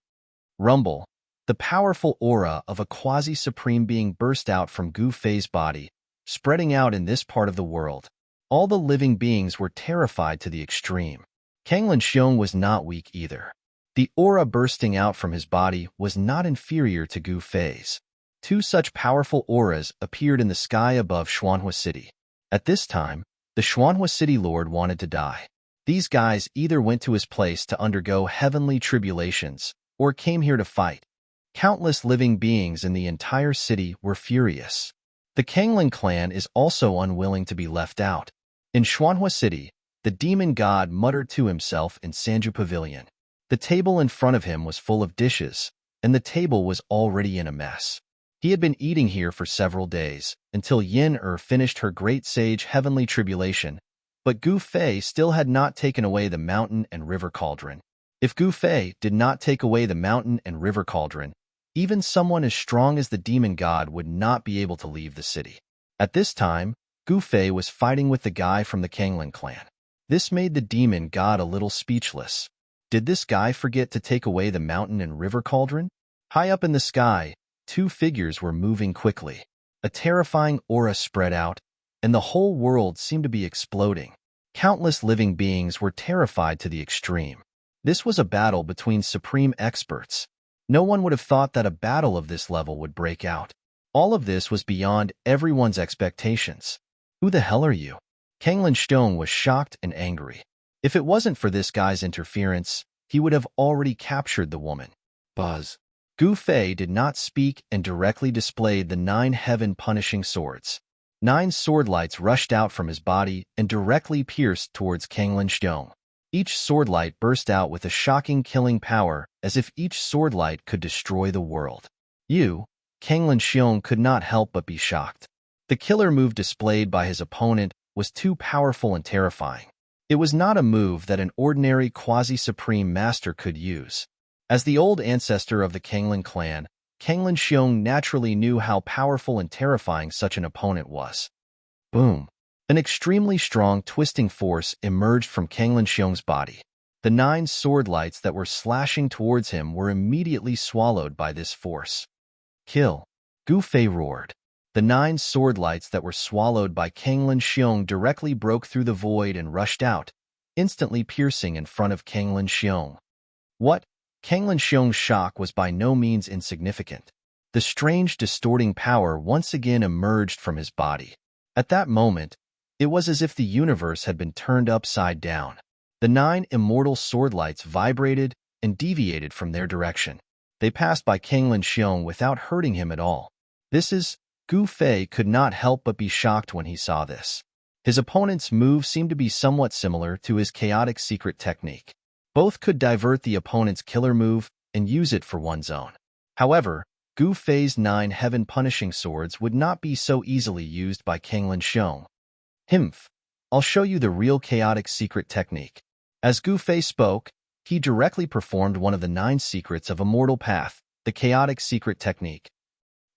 A: Rumble! The powerful aura of a quasi-supreme being burst out from Gu Fei's body, spreading out in this part of the world. All the living beings were terrified to the extreme. Kanglin Xiong was not weak either. The aura bursting out from his body was not inferior to Gu Fei's. Two such powerful auras appeared in the sky above Xuanhua City. At this time, the Xuanhua City Lord wanted to die. These guys either went to his place to undergo heavenly tribulations or came here to fight. Countless living beings in the entire city were furious. The Kanglin clan is also unwilling to be left out. In Xuanhua City, the demon god muttered to himself in Sanju Pavilion. The table in front of him was full of dishes, and the table was already in a mess. He had been eating here for several days, until Yin Er finished her great sage heavenly tribulation, but Gu Fei still had not taken away the mountain and river cauldron. If Gu Fei did not take away the mountain and river cauldron, even someone as strong as the demon god would not be able to leave the city. At this time, Gu Fei was fighting with the guy from the Kanglin clan. This made the demon god a little speechless. Did this guy forget to take away the mountain and river cauldron? High up in the sky, two figures were moving quickly. A terrifying aura spread out, and the whole world seemed to be exploding. Countless living beings were terrified to the extreme. This was a battle between supreme experts. No one would have thought that a battle of this level would break out. All of this was beyond everyone's expectations. Who the hell are you? Kanglin Stone was shocked and angry. If it wasn't for this guy's interference, he would have already captured the woman. Buzz. Gu Fei did not speak and directly displayed the 9 heaven punishing swords. 9 sword lights rushed out from his body and directly pierced towards Kanglin Xiong. Each sword light burst out with a shocking killing power, as if each sword light could destroy the world. Kanglin Xiong could not help but be shocked. The killer move displayed by his opponent was too powerful and terrifying. It was not a move that an ordinary quasi-supreme master could use. As the old ancestor of the Kanglin clan, Kanglin Xiong naturally knew how powerful and terrifying such an opponent was. Boom! An extremely strong twisting force emerged from Kanglin Xiong's body. The 9 sword lights that were slashing towards him were immediately swallowed by this force. Kill! Gu Fei roared. The 9 sword lights that were swallowed by Kanglin Xiong directly broke through the void and rushed out, instantly piercing in front of Kanglin Xiong. What? Kanglin Xiong's shock was by no means insignificant. The strange, distorting power once again emerged from his body. At that moment, it was as if the universe had been turned upside down. The 9 immortal sword lights vibrated and deviated from their direction. They passed by Kanglin Xiong without hurting him at all. Gu Fei could not help but be shocked when he saw this. His opponent's move seemed to be somewhat similar to his chaotic secret technique. Both could divert the opponent's killer move and use it for one's own. However, Gu Fei's 9 heaven-punishing swords would not be so easily used by Kanglin Xiong. I'll show you the real chaotic secret technique. As Gu Fei spoke, he directly performed one of the 9 secrets of Immortal Path, the chaotic secret technique.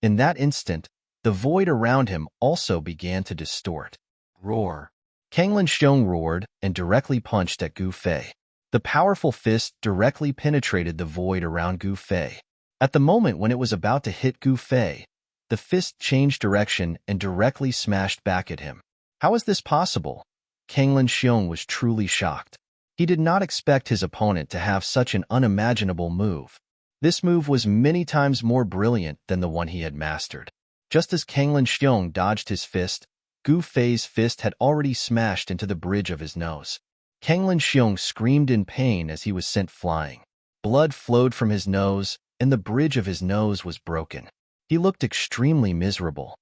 A: In that instant, the void around him also began to distort. Roar! Kanglin Xiong roared and directly punched at Gu Fei. The powerful fist directly penetrated the void around Gu Fei. At the moment when it was about to hit Gu Fei, the fist changed direction and directly smashed back at him. How is this possible? Kanglin Xiong was truly shocked. He did not expect his opponent to have such an unimaginable move. This move was many times more brilliant than the one he had mastered. Just as Kanglin Xiong dodged his fist, Gu Fei's fist had already smashed into the bridge of his nose. Kanglin Xiong screamed in pain as he was sent flying. Blood flowed from his nose, and the bridge of his nose was broken. He looked extremely miserable.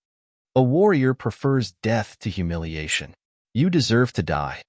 A: A warrior prefers death to humiliation. You deserve to die.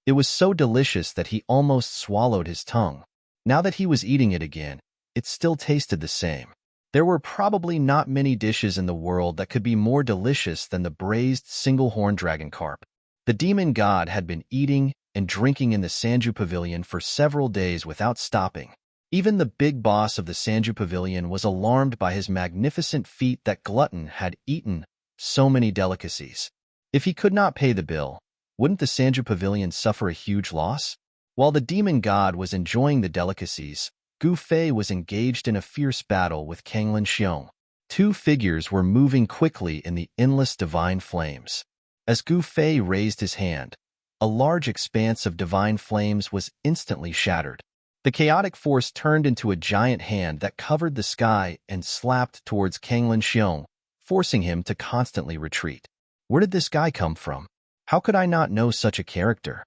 A: It was so delicious that he almost swallowed his tongue. Now that he was eating it again, it still tasted the same. There were probably not many dishes in the world that could be more delicious than the braised single-horned dragon carp. The demon god had been eating and drinking in the Sanju Pavilion for several days without stopping. Even the big boss of the Sanju Pavilion was alarmed by his magnificent feat that glutton had eaten so many delicacies. If he could not pay the bill, wouldn't the Sanju Pavilion suffer a huge loss? While the demon god was enjoying the delicacies, Gu Fei was engaged in a fierce battle with Kanglin Xiong. 2 figures were moving quickly in the endless divine flames. As Gu Fei raised his hand, a large expanse of divine flames was instantly shattered. The chaotic force turned into a giant hand that covered the sky and slapped towards Kanglin Xiong, forcing him to constantly retreat. Where did this guy come from? How could I not know such a character?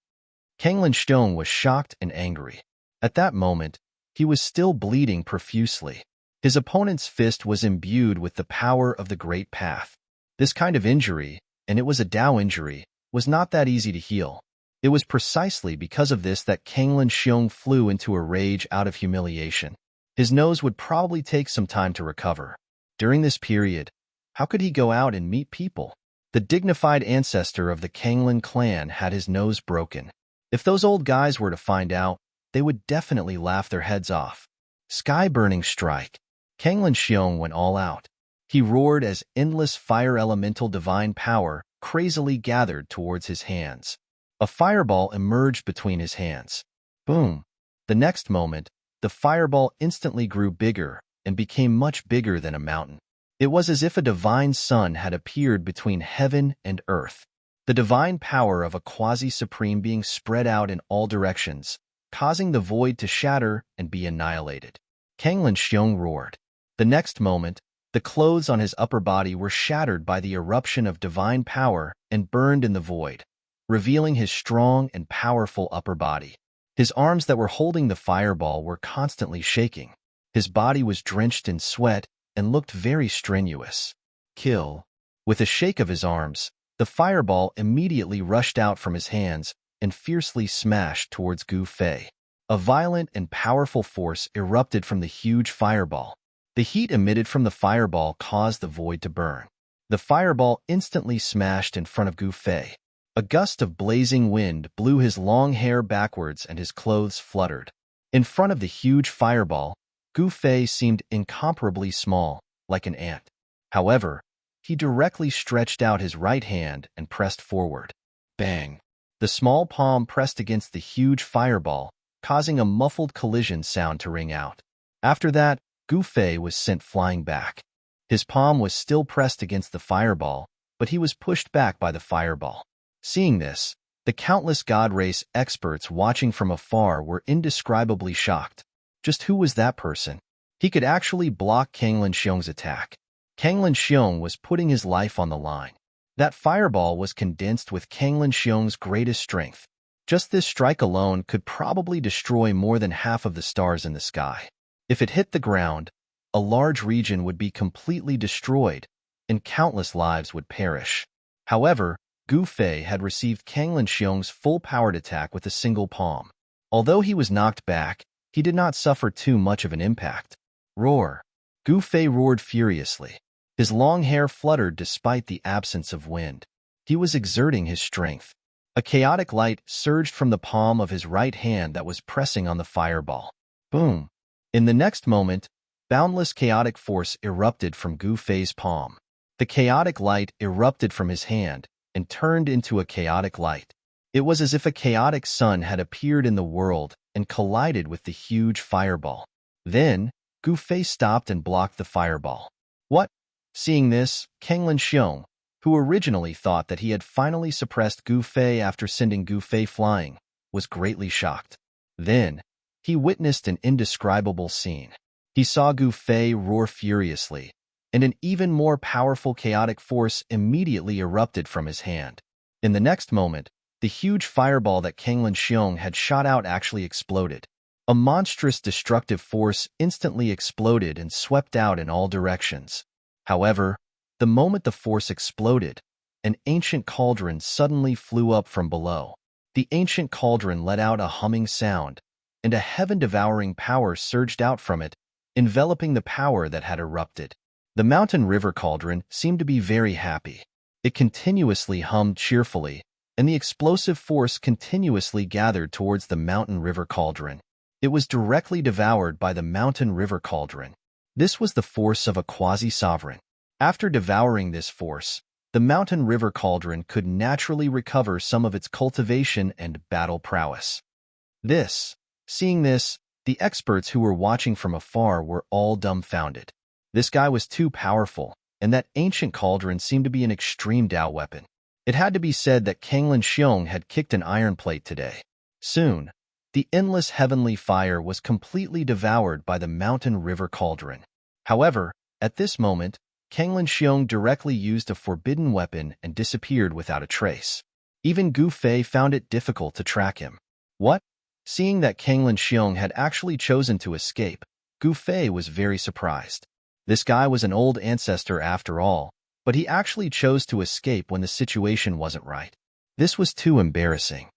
A: Kanglin Xiong was shocked and angry. At that moment, he was still bleeding profusely. His opponent's fist was imbued with the power of the Great Path. This kind of injury, and it was a Dao injury, was not that easy to heal. It was precisely because of this that Kanglin Xiong flew into a rage out of humiliation. His nose would probably take some time to recover. During this period, how could he go out and meet people? The dignified ancestor of the Kanglin clan had his nose broken. If those old guys were to find out, they would definitely laugh their heads off. Sky-burning strike. Kanglin Xiong went all out. He roared as endless fire elemental divine power crazily gathered towards his hands. A fireball emerged between his hands. Boom! The next moment, the fireball instantly grew bigger and became much bigger than a mountain. It was as if a divine sun had appeared between heaven and earth. The divine power of a quasi-supreme being spread out in all directions, causing the void to shatter and be annihilated. Kanglin Xiong roared. The next moment, the clothes on his upper body were shattered by the eruption of divine power and burned in the void, revealing his strong and powerful upper body. His arms that were holding the fireball were constantly shaking. His body was drenched in sweat, and looked very strenuous. Kill. With a shake of his arms, the fireball immediately rushed out from his hands and fiercely smashed towards Gu Fei. A violent and powerful force erupted from the huge fireball. The heat emitted from the fireball caused the void to burn. The fireball instantly smashed in front of Gu Fei. A gust of blazing wind blew his long hair backwards and his clothes fluttered. In front of the huge fireball, Gu Fei seemed incomparably small, like an ant. However, he directly stretched out his right hand and pressed forward. Bang! The small palm pressed against the huge fireball, causing a muffled collision sound to ring out. After that, Gu Fei was sent flying back. His palm was still pressed against the fireball, but he was pushed back by the fireball. Seeing this, the countless God Race experts watching from afar were indescribably shocked. Just who was that person? He could actually block Kanglin Xiong's attack. Kanglin Xiong was putting his life on the line. That fireball was condensed with Kanglin Xiong's greatest strength. Just this strike alone could probably destroy more than half of the stars in the sky. If it hit the ground, a large region would be completely destroyed, and countless lives would perish. However, Gu Fei had received Kanglin Xiong's full-powered attack with a single palm. Although he was knocked back, he did not suffer too much of an impact. Roar! Gu Fei roared furiously. His long hair fluttered despite the absence of wind. He was exerting his strength. A chaotic light surged from the palm of his right hand that was pressing on the fireball. Boom! In the next moment, boundless chaotic force erupted from Gu Fei's palm. The chaotic light erupted from his hand and turned into a chaotic light. It was as if a chaotic sun had appeared in the world and collided with the huge fireball. Then, Gu Fei stopped and blocked the fireball. What? Seeing this, Kanglin Xiong, who originally thought that he had finally suppressed Gu Fei after sending Gu Fei flying, was greatly shocked. Then, he witnessed an indescribable scene. He saw Gu Fei roar furiously, and an even more powerful chaotic force immediately erupted from his hand. In the next moment, the huge fireball that Kanglin Xiong had shot out actually exploded. A monstrous destructive force instantly exploded and swept out in all directions. However, the moment the force exploded, an ancient cauldron suddenly flew up from below. The ancient cauldron let out a humming sound, and a heaven-devouring power surged out from it, enveloping the power that had erupted. The mountain river cauldron seemed to be very happy. It continuously hummed cheerfully, and the explosive force continuously gathered towards the mountain river cauldron. It was directly devoured by the mountain river cauldron. This was the force of a quasi-sovereign. After devouring this force, the mountain river cauldron could naturally recover some of its cultivation and battle prowess. Seeing this, the experts who were watching from afar were all dumbfounded. This guy was too powerful, and that ancient cauldron seemed to be an extreme Dao weapon. It had to be said that Kanglin Xiong had kicked an iron plate today. Soon, the endless heavenly fire was completely devoured by the mountain river cauldron. However, at this moment, Kanglin Xiong directly used a forbidden weapon and disappeared without a trace. Even Gu Fei found it difficult to track him. What? Seeing that Kanglin Xiong had actually chosen to escape, Gu Fei was very surprised. This guy was an old ancestor after all, but he actually chose to escape when the situation wasn't right. This was too embarrassing.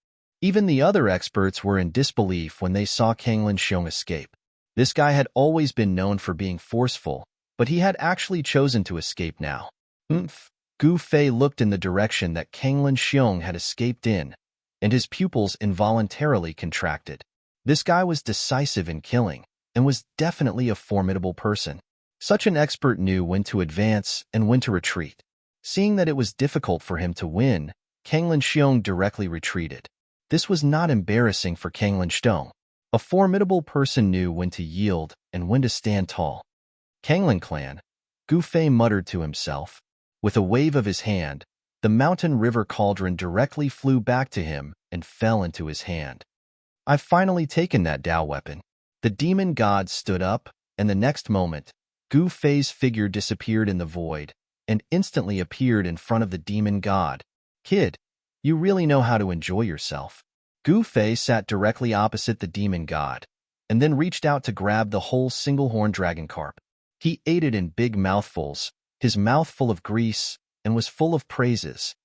A: Even the other experts were in disbelief when they saw Kanglin Xiong escape. This guy had always been known for being forceful, but he had actually chosen to escape now. Gu Fei looked in the direction that Kanglin Xiong had escaped in, and his pupils involuntarily contracted. This guy was decisive in killing, and was definitely a formidable person. Such an expert knew when to advance and when to retreat. Seeing that it was difficult for him to win, Kanglin Xiong directly retreated. This was not embarrassing for Kanglin Xiong. A formidable person knew when to yield and when to stand tall. Kanglin clan, Gu Fei muttered to himself. With a wave of his hand, the mountain river cauldron directly flew back to him and fell into his hand. I've finally taken that Dao weapon. The demon god stood up, and the next moment, Gu Fei's figure disappeared in the void and instantly appeared in front of the demon god. Kid, you really know how to enjoy yourself. Gu Fei sat directly opposite the demon god, and then reached out to grab the whole single-horned dragon carp. He ate it in big mouthfuls, his mouth full of grease, and was full of praises.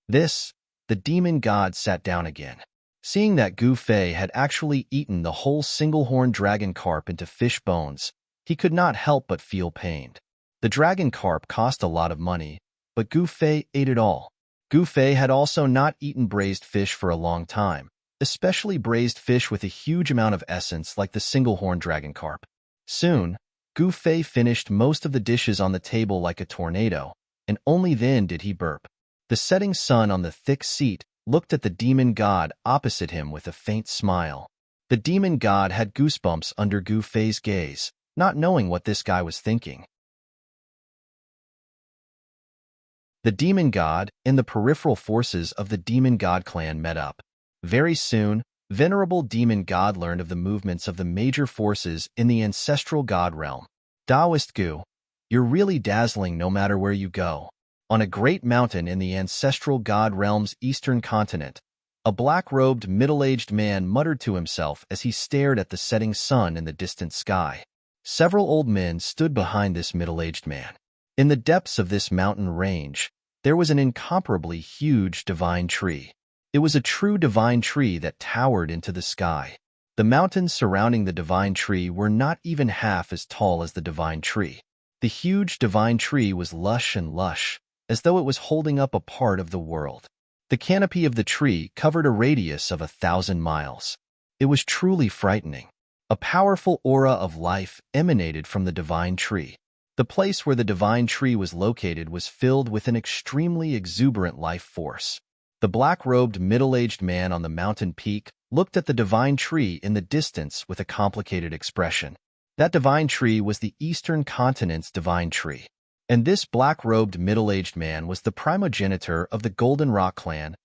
A: The demon god sat down again. Seeing that Gu Fei had actually eaten the whole single-horned dragon carp into fish bones, he could not help but feel pained. The dragon carp cost a lot of money, but Gu Fei ate it all. Gu Fei had also not eaten braised fish for a long time, especially braised fish with a huge amount of essence like the single-horned dragon carp. Soon, Gu Fei finished most of the dishes on the table like a tornado, and only then did he burp. The setting sun on the thick seat looked at the demon god opposite him with a faint smile. The demon god had goosebumps under Gu Fei's gaze, not knowing what this guy was thinking. The demon god and the peripheral forces of the demon god clan met up. Very soon, Venerable demon god learned of the movements of the major forces in the ancestral god realm. Taoist Gu, you're really dazzling no matter where you go. On a great mountain in the ancestral god realm's eastern continent, a black-robed, middle-aged man muttered to himself as he stared at the setting sun in the distant sky. Several old men stood behind this middle-aged man. In the depths of this mountain range, there was an incomparably huge divine tree. It was a true divine tree that towered into the sky. The mountains surrounding the divine tree were not even half as tall as the divine tree. The huge divine tree was lush and lush, as though it was holding up a part of the world. The canopy of the tree covered a radius of 1,000 miles. It was truly frightening. A powerful aura of life emanated from the divine tree. The place where the divine tree was located was filled with an extremely exuberant life force. The black-robed, middle-aged man on the mountain peak looked at the divine tree in the distance with a complicated expression. That divine tree was the Eastern Continent's divine tree. And this black-robed, middle-aged man was the primogenitor of the Golden Rock clan,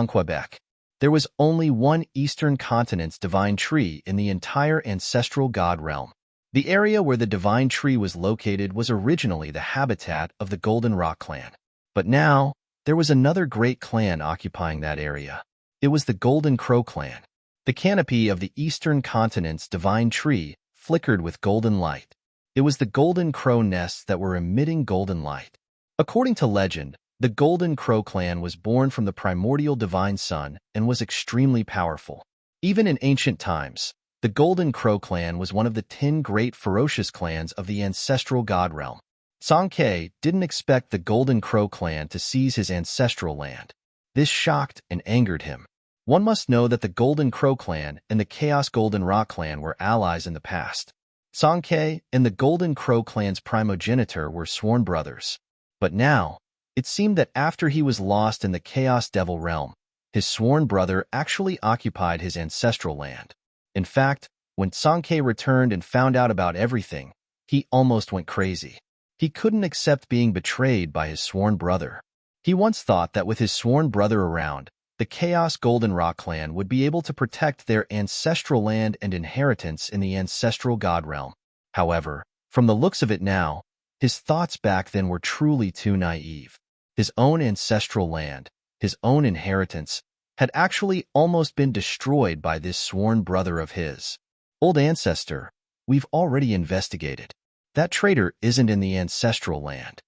A: Quebec. There was only one Eastern Continent's divine tree in the entire ancestral god realm. The area where the divine tree was located was originally the habitat of the Golden Rock clan. But now, there was another great clan occupying that area. It was the Golden Crow clan. The canopy of the Eastern Continent's divine tree flickered with golden light. It was the Golden Crow nests that were emitting golden light. According to legend, the Golden Crow clan was born from the primordial divine sun and was extremely powerful. Even in ancient times, the Golden Crow clan was one of the 10 great ferocious clans of the ancestral god realm. Song Ke didn't expect the Golden Crow clan to seize his ancestral land. This shocked and angered him. One must know that the Golden Crow clan and the Chaos Golden Rock clan were allies in the past. Song Ke and the Golden Crow clan's primogenitor were sworn brothers. But now, it seemed that after he was lost in the Chaos Devil realm, his sworn brother actually occupied his ancestral land. In fact, when Song Ke returned and found out about everything, he almost went crazy. He couldn't accept being betrayed by his sworn brother. He once thought that with his sworn brother around, the Chaos Golden Rock clan would be able to protect their ancestral land and inheritance in the ancestral god realm. However, from the looks of it now, his thoughts back then were truly too naive. His own ancestral land, his own inheritance, had actually almost been destroyed by this sworn brother of his. Old ancestor, we've already investigated. That traitor isn't in the ancestral land.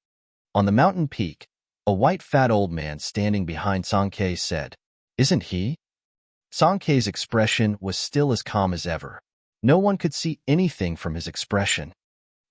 A: On the mountain peak, a white fat old man standing behind Song Ke said, "Isn't he?" Song Ke's expression was still as calm as ever. No one could see anything from his expression.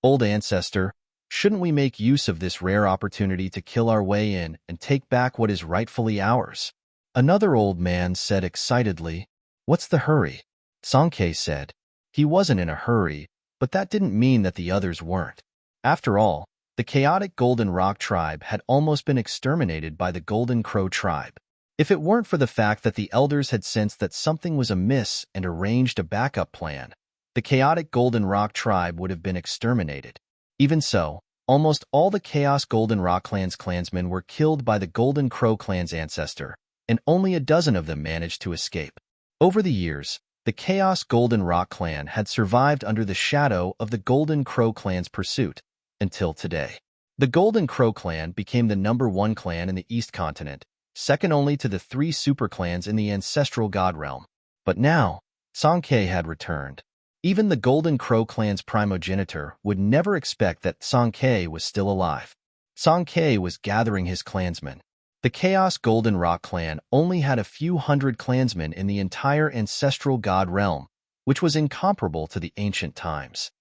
A: Old ancestor, shouldn't we make use of this rare opportunity to kill our way in and take back what is rightfully ours? Another old man said excitedly, "What's the hurry?" Song Ke said, he wasn't in a hurry, but that didn't mean that the others weren't. After all, the chaotic Golden Rock tribe had almost been exterminated by the Golden Crow tribe. If it weren't for the fact that the elders had sensed that something was amiss and arranged a backup plan, the chaotic Golden Rock tribe would have been exterminated. Even so, almost all the Chaos Golden Rock clan's clansmen were killed by the Golden Crow clan's ancestor, and only a dozen of them managed to escape. Over the years, the Chaos Golden Rock clan had survived under the shadow of the Golden Crow clan's pursuit, until today. The Golden Crow clan became the #1 clan in the East Continent, second only to the 3 super clans in the ancestral god realm. But now, Song Ke had returned. Even the Golden Crow clan's primogenitor would never expect that Song-K was still alive. Song-K was gathering his clansmen. The Chaos Golden Rock clan only had a few hundred clansmen in the entire ancestral god realm, which was incomparable to the ancient times.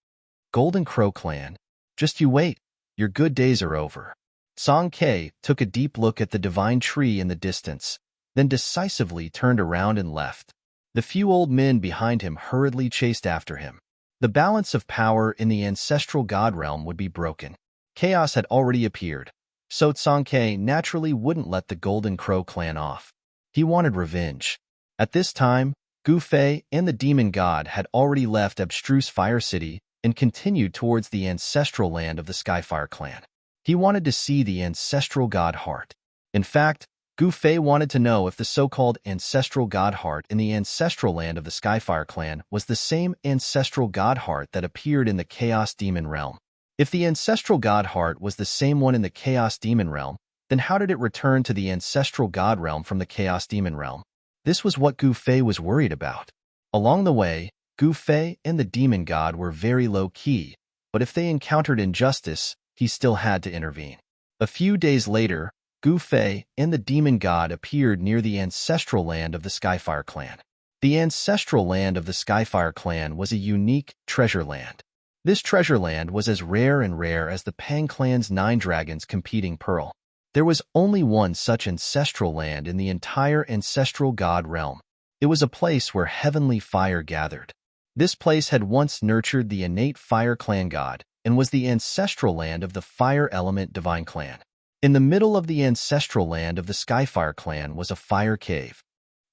A: Golden Crow clan, just you wait, your good days are over. Song-K took a deep look at the divine tree in the distance, then decisively turned around and left. The few old men behind him hurriedly chased after him. The balance of power in the ancestral god realm would be broken. Chaos had already appeared, so Song-K naturally wouldn't let the Golden Crow clan off. He wanted revenge. At this time, Gu Fei and the demon god had already left Abstruse Fire City and continued towards the ancestral land of the Skyfire clan. He wanted to see the ancestral god heart. In fact, Gu Fei wanted to know if the so-called ancestral god heart in the ancestral land of the Skyfire clan was the same ancestral god heart that appeared in the Chaos Demon realm. If the ancestral god heart was the same one in the Chaos Demon realm, then how did it return to the ancestral god realm from the Chaos Demon realm? This was what Gu Fei was worried about. Along the way, Gu Fei and the demon god were very low-key, but if they encountered injustice, he still had to intervene. A few days later, Gu Fei and the demon god appeared near the ancestral land of the Skyfire clan. The ancestral land of the Skyfire clan was a unique treasure land. This treasure land was as rare as the Pang clan's 9 dragons competing pearl. There was only one such ancestral land in the entire ancestral god realm. It was a place where heavenly fire gathered. This place had once nurtured the innate fire clan god and was the ancestral land of the fire element divine clan. In the middle of the ancestral land of the Skyfire clan was a fire cave.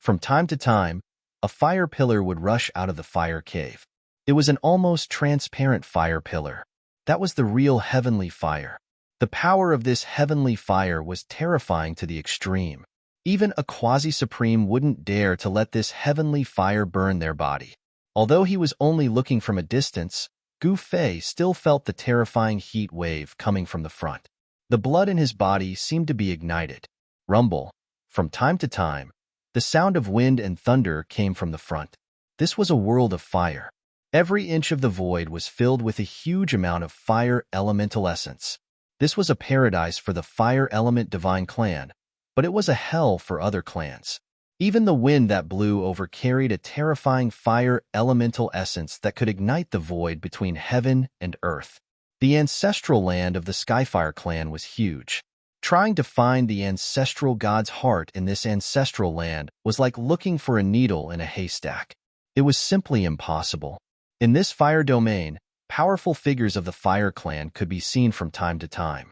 A: From time to time, a fire pillar would rush out of the fire cave. It was an almost transparent fire pillar. That was the real heavenly fire. The power of this heavenly fire was terrifying to the extreme. Even a quasi-supreme wouldn't dare to let this heavenly fire burn their body. Although he was only looking from a distance, Gu Fei still felt the terrifying heat wave coming from the front. The blood in his body seemed to be ignited. Rumble. From time to time, the sound of wind and thunder came from the front. This was a world of fire. Every inch of the void was filled with a huge amount of fire elemental essence. This was a paradise for the fire element divine clan, but it was a hell for other clans. Even the wind that blew over carried a terrifying fire elemental essence that could ignite the void between heaven and earth. The ancestral land of the Skyfire clan was huge. Trying to find the ancestral god's heart in this ancestral land was like looking for a needle in a haystack. It was simply impossible. In this fire domain, powerful figures of the Fire clan could be seen from time to time.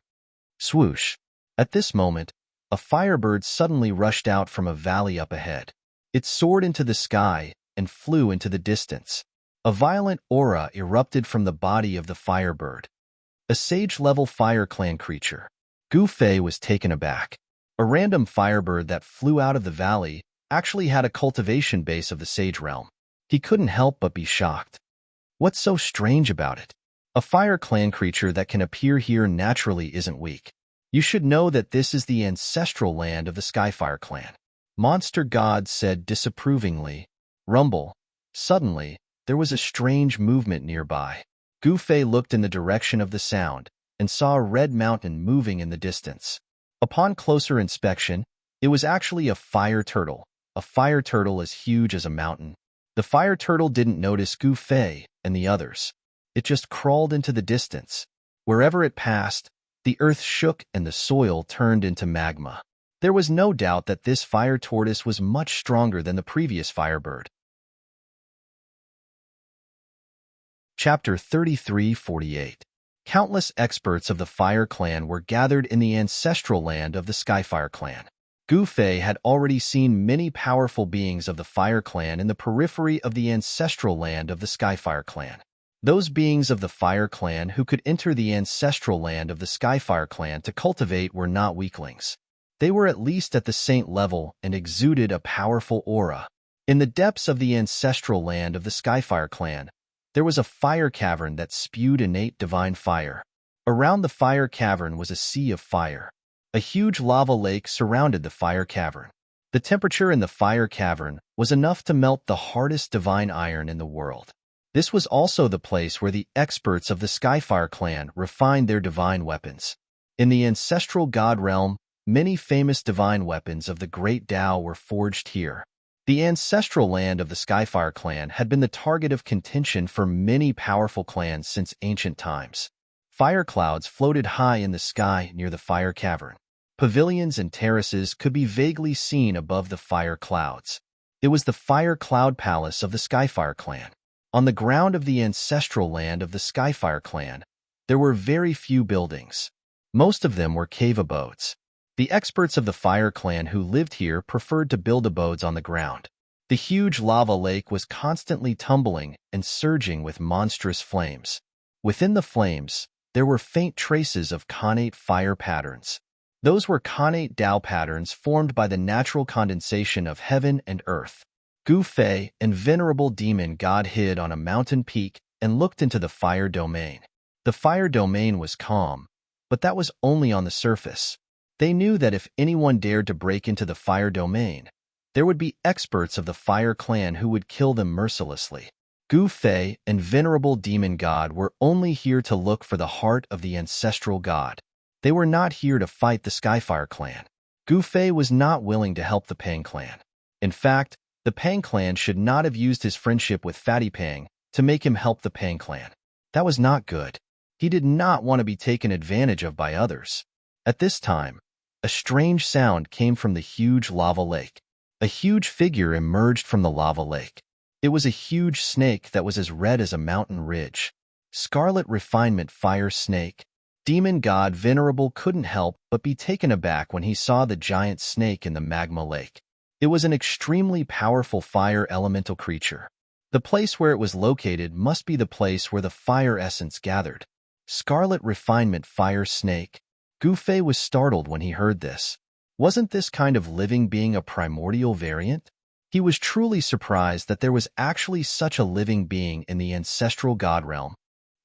A: Swoosh! At this moment, a firebird suddenly rushed out from a valley up ahead. It soared into the sky and flew into the distance. A violent aura erupted from the body of the firebird. A sage-level Fire clan creature. Gu Fei was taken aback. A random firebird that flew out of the valley actually had a cultivation base of the sage realm. He couldn't help but be shocked. What's so strange about it? A Fire clan creature that can appear here naturally isn't weak. You should know that this is the ancestral land of the Skyfire clan. Monster God said disapprovingly. Rumble. Suddenly, there was a strange movement nearby. Gu Fei looked in the direction of the sound and saw a red mountain moving in the distance. Upon closer inspection, it was actually a fire turtle as huge as a mountain. The fire turtle didn't notice Gu Fei and the others. It just crawled into the distance. Wherever it passed, the earth shook and the soil turned into magma. There was no doubt that this fire tortoise was much stronger than the previous firebird. Chapter 33:48. Countless experts of the Fire clan were gathered in the ancestral land of the Skyfire clan. Gu Fei had already seen many powerful beings of the Fire clan in the periphery of the ancestral land of the Skyfire clan. Those beings of the Fire clan who could enter the ancestral land of the Skyfire clan to cultivate were not weaklings. They were at least at the saint level and exuded a powerful aura. In the depths of the ancestral land of the Skyfire clan, there was a fire cavern that spewed innate divine fire. Around the fire cavern was a sea of fire. A huge lava lake surrounded the fire cavern. The temperature in the fire cavern was enough to melt the hardest divine iron in the world. This was also the place where the experts of the Skyfire clan refined their divine weapons. In the ancestral god realm, many famous divine weapons of the great Tao were forged here. The ancestral land of the Skyfire clan had been the target of contention for many powerful clans since ancient times. Fire clouds floated high in the sky near the fire cavern. Pavilions and terraces could be vaguely seen above the fire clouds. It was the Fire Cloud Palace of the Skyfire clan. On the ground of the ancestral land of the Skyfire clan, there were very few buildings. Most of them were cave abodes. The experts of the Fire clan who lived here preferred to build abodes on the ground. The huge lava lake was constantly tumbling and surging with monstrous flames. Within the flames, there were faint traces of connate fire patterns. Those were connate Tao patterns formed by the natural condensation of heaven and earth. Gu Fei and Venerable demon god hid on a mountain peak and looked into the fire domain. The fire domain was calm, but that was only on the surface. They knew that if anyone dared to break into the fire domain, there would be experts of the Fire clan who would kill them mercilessly. Gu Fei and Venerable demon god were only here to look for the heart of the ancestral god. They were not here to fight the Skyfire clan. Gu Fei was not willing to help the Pang clan. In fact, the Pang clan should not have used his friendship with Fatty Pang to make him help the Pang clan. That was not good. He did not want to be taken advantage of by others. At this time, a strange sound came from the huge lava lake. A huge figure emerged from the lava lake. It was a huge snake that was as red as a mountain ridge. Scarlet Refinement Fire Snake. Demon god Venerable couldn't help but be taken aback when he saw the giant snake in the magma lake. It was an extremely powerful fire elemental creature. The place where it was located must be the place where the fire essence gathered. Scarlet Refinement Fire Snake. Gu Fei was startled when he heard this. Wasn't this kind of living being a primordial variant? He was truly surprised that there was actually such a living being in the ancestral god realm.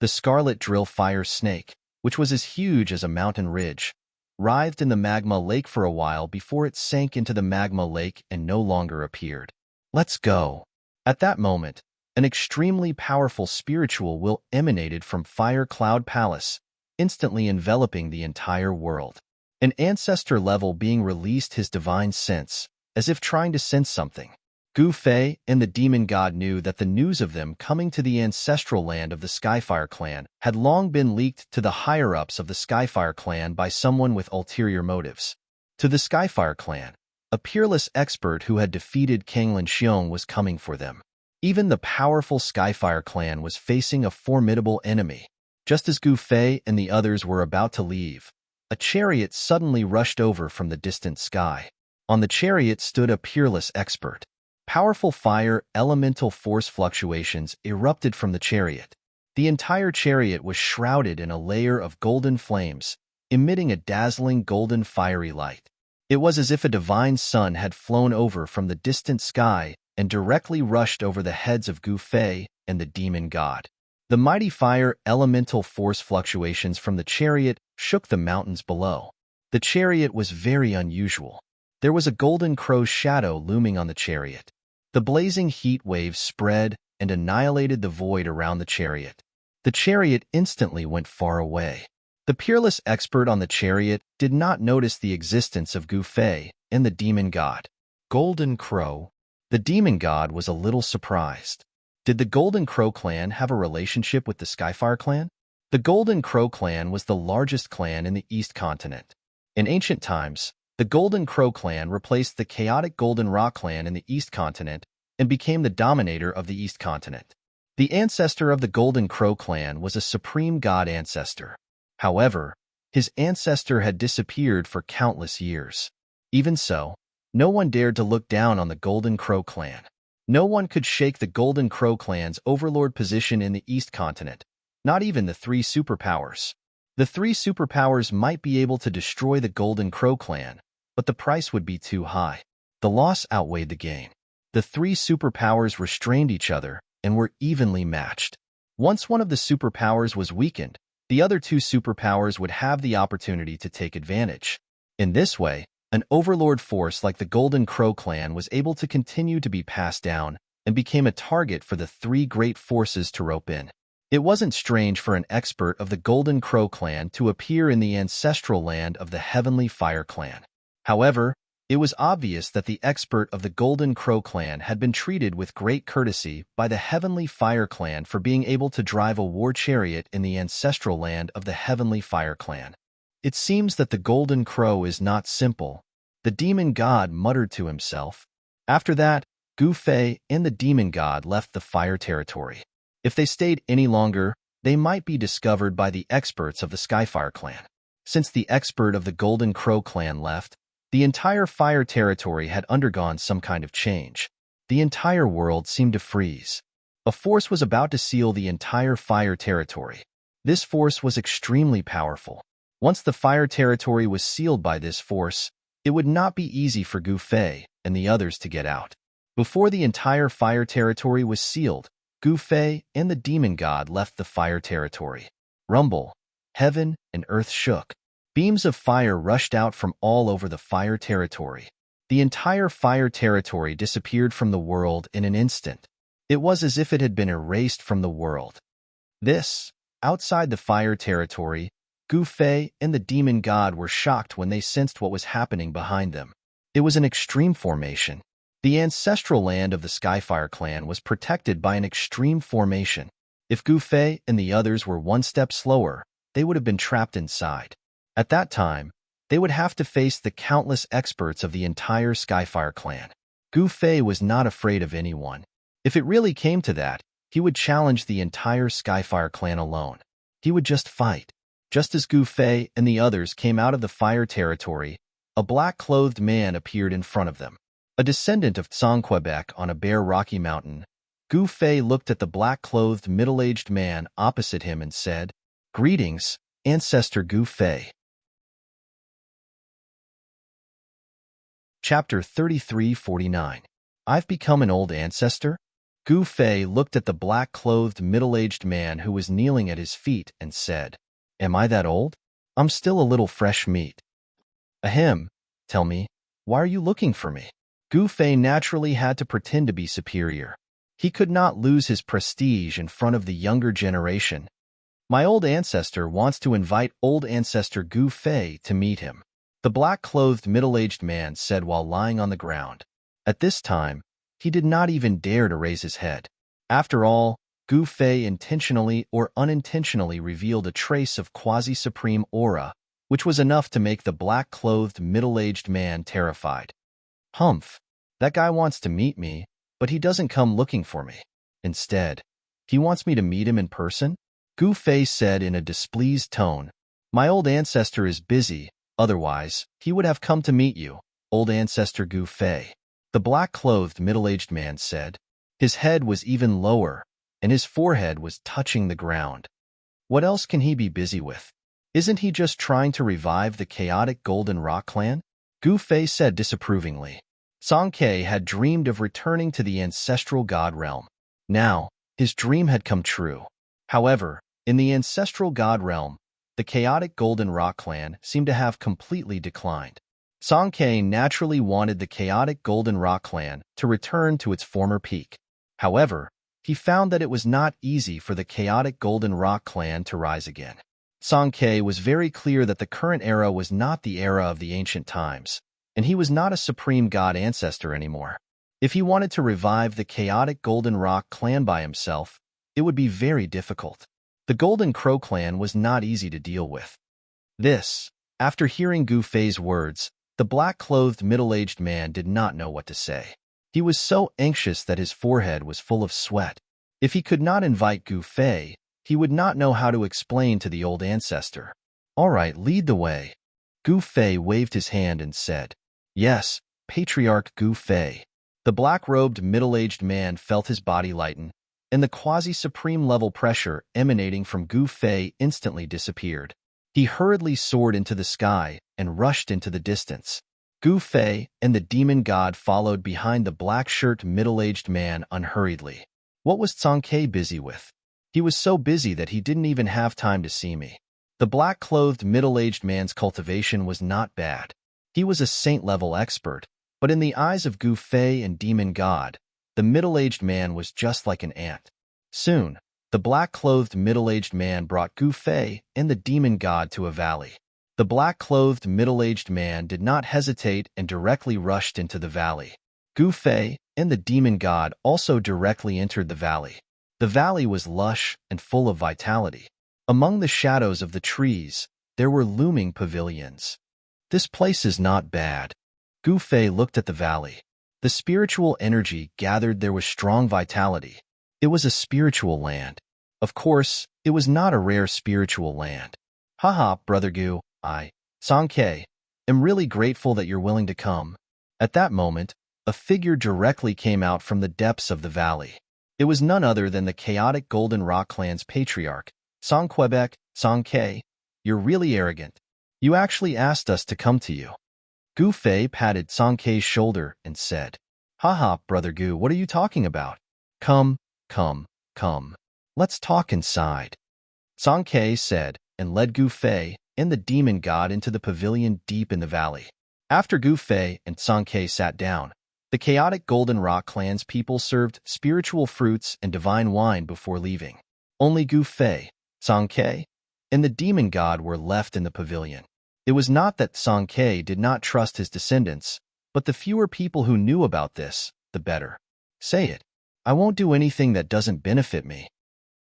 A: The Scarlet Drill Fire Snake, which was as huge as a mountain ridge, writhed in the magma lake for a while before it sank into the magma lake and no longer appeared. Let's go. At that moment, an extremely powerful spiritual will emanated from Fire Cloud Palace, instantly enveloping the entire world. An ancestor level being released his divine sense, as if trying to sense something. Gu Fei and the demon god knew that the news of them coming to the ancestral land of the Skyfire clan had long been leaked to the higher-ups of the Skyfire clan by someone with ulterior motives. To the Skyfire clan, a peerless expert who had defeated Kanglin Xiong was coming for them. Even the powerful Skyfire clan was facing a formidable enemy. Just as Gu Fei and the others were about to leave, a chariot suddenly rushed over from the distant sky. On the chariot stood a peerless expert. Powerful fire elemental force fluctuations erupted from the chariot. The entire chariot was shrouded in a layer of golden flames, emitting a dazzling golden fiery light. It was as if a divine sun had flown over from the distant sky and directly rushed over the heads of Gu Fei and the demon god. The mighty fire elemental force fluctuations from the chariot shook the mountains below. The chariot was very unusual. There was a golden crow's shadow looming on the chariot. The blazing heat waves spread and annihilated the void around the chariot. The chariot instantly went far away. The peerless expert on the chariot did not notice the existence of Gu Fei and the demon god. Golden Crow. The demon god was a little surprised. Did the Golden Crow clan have a relationship with the Skyfire clan? The Golden Crow clan was the largest clan in the East Continent. In ancient times, the Golden Crow clan replaced the chaotic Golden Rock clan in the East Continent and became the dominator of the East Continent. The ancestor of the Golden Crow clan was a supreme god ancestor. However, his ancestor had disappeared for countless years. Even so, no one dared to look down on the Golden Crow clan. No one could shake the Golden Crow clan's overlord position in the East Continent, not even the three superpowers. The three superpowers might be able to destroy the Golden Crow clan, but the price would be too high. The loss outweighed the gain. The three superpowers restrained each other and were evenly matched. Once one of the superpowers was weakened, the other two superpowers would have the opportunity to take advantage. In this way, an overlord force like the Golden Crow clan was able to continue to be passed down and became a target for the three great forces to rope in. It wasn't strange for an expert of the Golden Crow clan to appear in the ancestral land of the Heavenly Fire clan. However, it was obvious that the expert of the Golden Crow clan had been treated with great courtesy by the Heavenly Fire clan for being able to drive a war chariot in the ancestral land of the Heavenly Fire clan. It seems that the Golden Crow is not simple, the demon god muttered to himself. After that, Gu Fei and the demon god left the fire territory. If they stayed any longer, they might be discovered by the experts of the Skyfire clan. Since the expert of the Golden Crow clan left, the entire fire territory had undergone some kind of change. The entire world seemed to freeze. A force was about to seal the entire fire territory. This force was extremely powerful. Once the fire territory was sealed by this force, it would not be easy for Gu Fei and the others to get out. Before the entire fire territory was sealed, Gu Fei and the demon god left the fire territory. Rumble, heaven and earth shook. Beams of fire rushed out from all over the fire territory. The entire fire territory disappeared from the world in an instant. It was as if it had been erased from the world. Outside the fire territory, Gu Fei and the demon god were shocked when they sensed what was happening behind them. It was an extreme formation. The ancestral land of the Skyfire clan was protected by an extreme formation. If Gu Fei and the others were one step slower, they would have been trapped inside. At that time, they would have to face the countless experts of the entire Skyfire clan. Gu Fei was not afraid of anyone. If it really came to that, he would challenge the entire Skyfire clan alone. He would just fight. Just as Gu Fei and the others came out of the fire territory, a black-clothed man appeared in front of them. A descendant of Tsongquebec on a bare rocky mountain, Gu Fei looked at the black-clothed middle-aged man opposite him and said, "Greetings, Ancestor Gu Fei." Chapter 3349. I've become an old ancestor? Gu Fei looked at the black-clothed middle-aged man who was kneeling at his feet and said, "Am I that old? I'm still a little fresh meat." "Ahem, tell me, why are you looking for me?" Gu Fei naturally had to pretend to be superior. He could not lose his prestige in front of the younger generation. "My old ancestor wants to invite old ancestor Gu Fei to meet him," the black-clothed middle-aged man said while lying on the ground. At this time, he did not even dare to raise his head. After all, Gu Fei intentionally or unintentionally revealed a trace of quasi-supreme aura, which was enough to make the black-clothed middle-aged man terrified. "Humph, that guy wants to meet me, but he doesn't come looking for me. Instead, he wants me to meet him in person?" Gu Fei said in a displeased tone. "My old ancestor is busy, otherwise, he would have come to meet you, old ancestor Gu Fei," the black-clothed middle-aged man said. His head was even lower, and his forehead was touching the ground. What else can he be busy with? Isn't he just trying to revive the chaotic Golden Rock clan? Gu Fei said disapprovingly. Song Ke had dreamed of returning to the ancestral god realm. Now, his dream had come true. However, in the ancestral god realm, the chaotic Golden Rock clan seemed to have completely declined. Song Ke naturally wanted the chaotic Golden Rock clan to return to its former peak. However, he found that it was not easy for the chaotic Golden Rock clan to rise again. Song Ke was very clear that the current era was not the era of the ancient times, and he was not a supreme god ancestor anymore. If he wanted to revive the chaotic Golden Rock clan by himself, it would be very difficult. The Golden Crow clan was not easy to deal with. After hearing Gu Fei's words, the black-clothed middle-aged man did not know what to say. He was so anxious that his forehead was full of sweat. If he could not invite Gu Fei, he would not know how to explain to the old ancestor. "All right, lead the way." Gu Fei waved his hand and said, "Yes, Patriarch Gu Fei." The black-robed middle-aged man felt his body lighten, and the quasi-supreme level pressure emanating from Gu Fei instantly disappeared. He hurriedly soared into the sky and rushed into the distance. Gu Fei and the demon god followed behind the black-shirt middle-aged man unhurriedly. What was Song Ke busy with? He was so busy that he didn't even have time to see me. The black-clothed middle-aged man's cultivation was not bad. He was a saint-level expert, but in the eyes of Gu Fei and demon god, The middle-aged man was just like an ant. Soon, the black-clothed middle-aged man brought Gu Fei and the demon god to a valley. The black-clothed middle-aged man did not hesitate and directly rushed into the valley. Gu Fei and the demon god also directly entered the valley. The valley was lush and full of vitality. Among the shadows of the trees, there were looming pavilions. This place is not bad. Gu Fei looked at the valley. The spiritual energy gathered there was strong vitality. It was a spiritual land. Of course, it was not a rare spiritual land. Haha, Brother Gu, Song-Kei, am really grateful that you're willing to come. At that moment, a figure directly came out from the depths of the valley. It was none other than the chaotic Golden Rock clan's patriarch, Song-Quebec, Song-Kei. You're really arrogant. You actually asked us to come to you. Gu Fei patted Song-Kei's shoulder and said, Haha, Brother Gu, what are you talking about? Come. Let's talk inside. Song-Kei said, and led Gu Fei and the demon god into the pavilion deep in the valley. After Gu Fei and Song-Kei sat down, the chaotic Golden Rock clan's people served spiritual fruits and divine wine before leaving. Only Gu Fei, Song-Kei, and the demon god were left in the pavilion. It was not that Song-Kei did not trust his descendants, but the fewer people who knew about this, the better. Say it. I won't do anything that doesn't benefit me.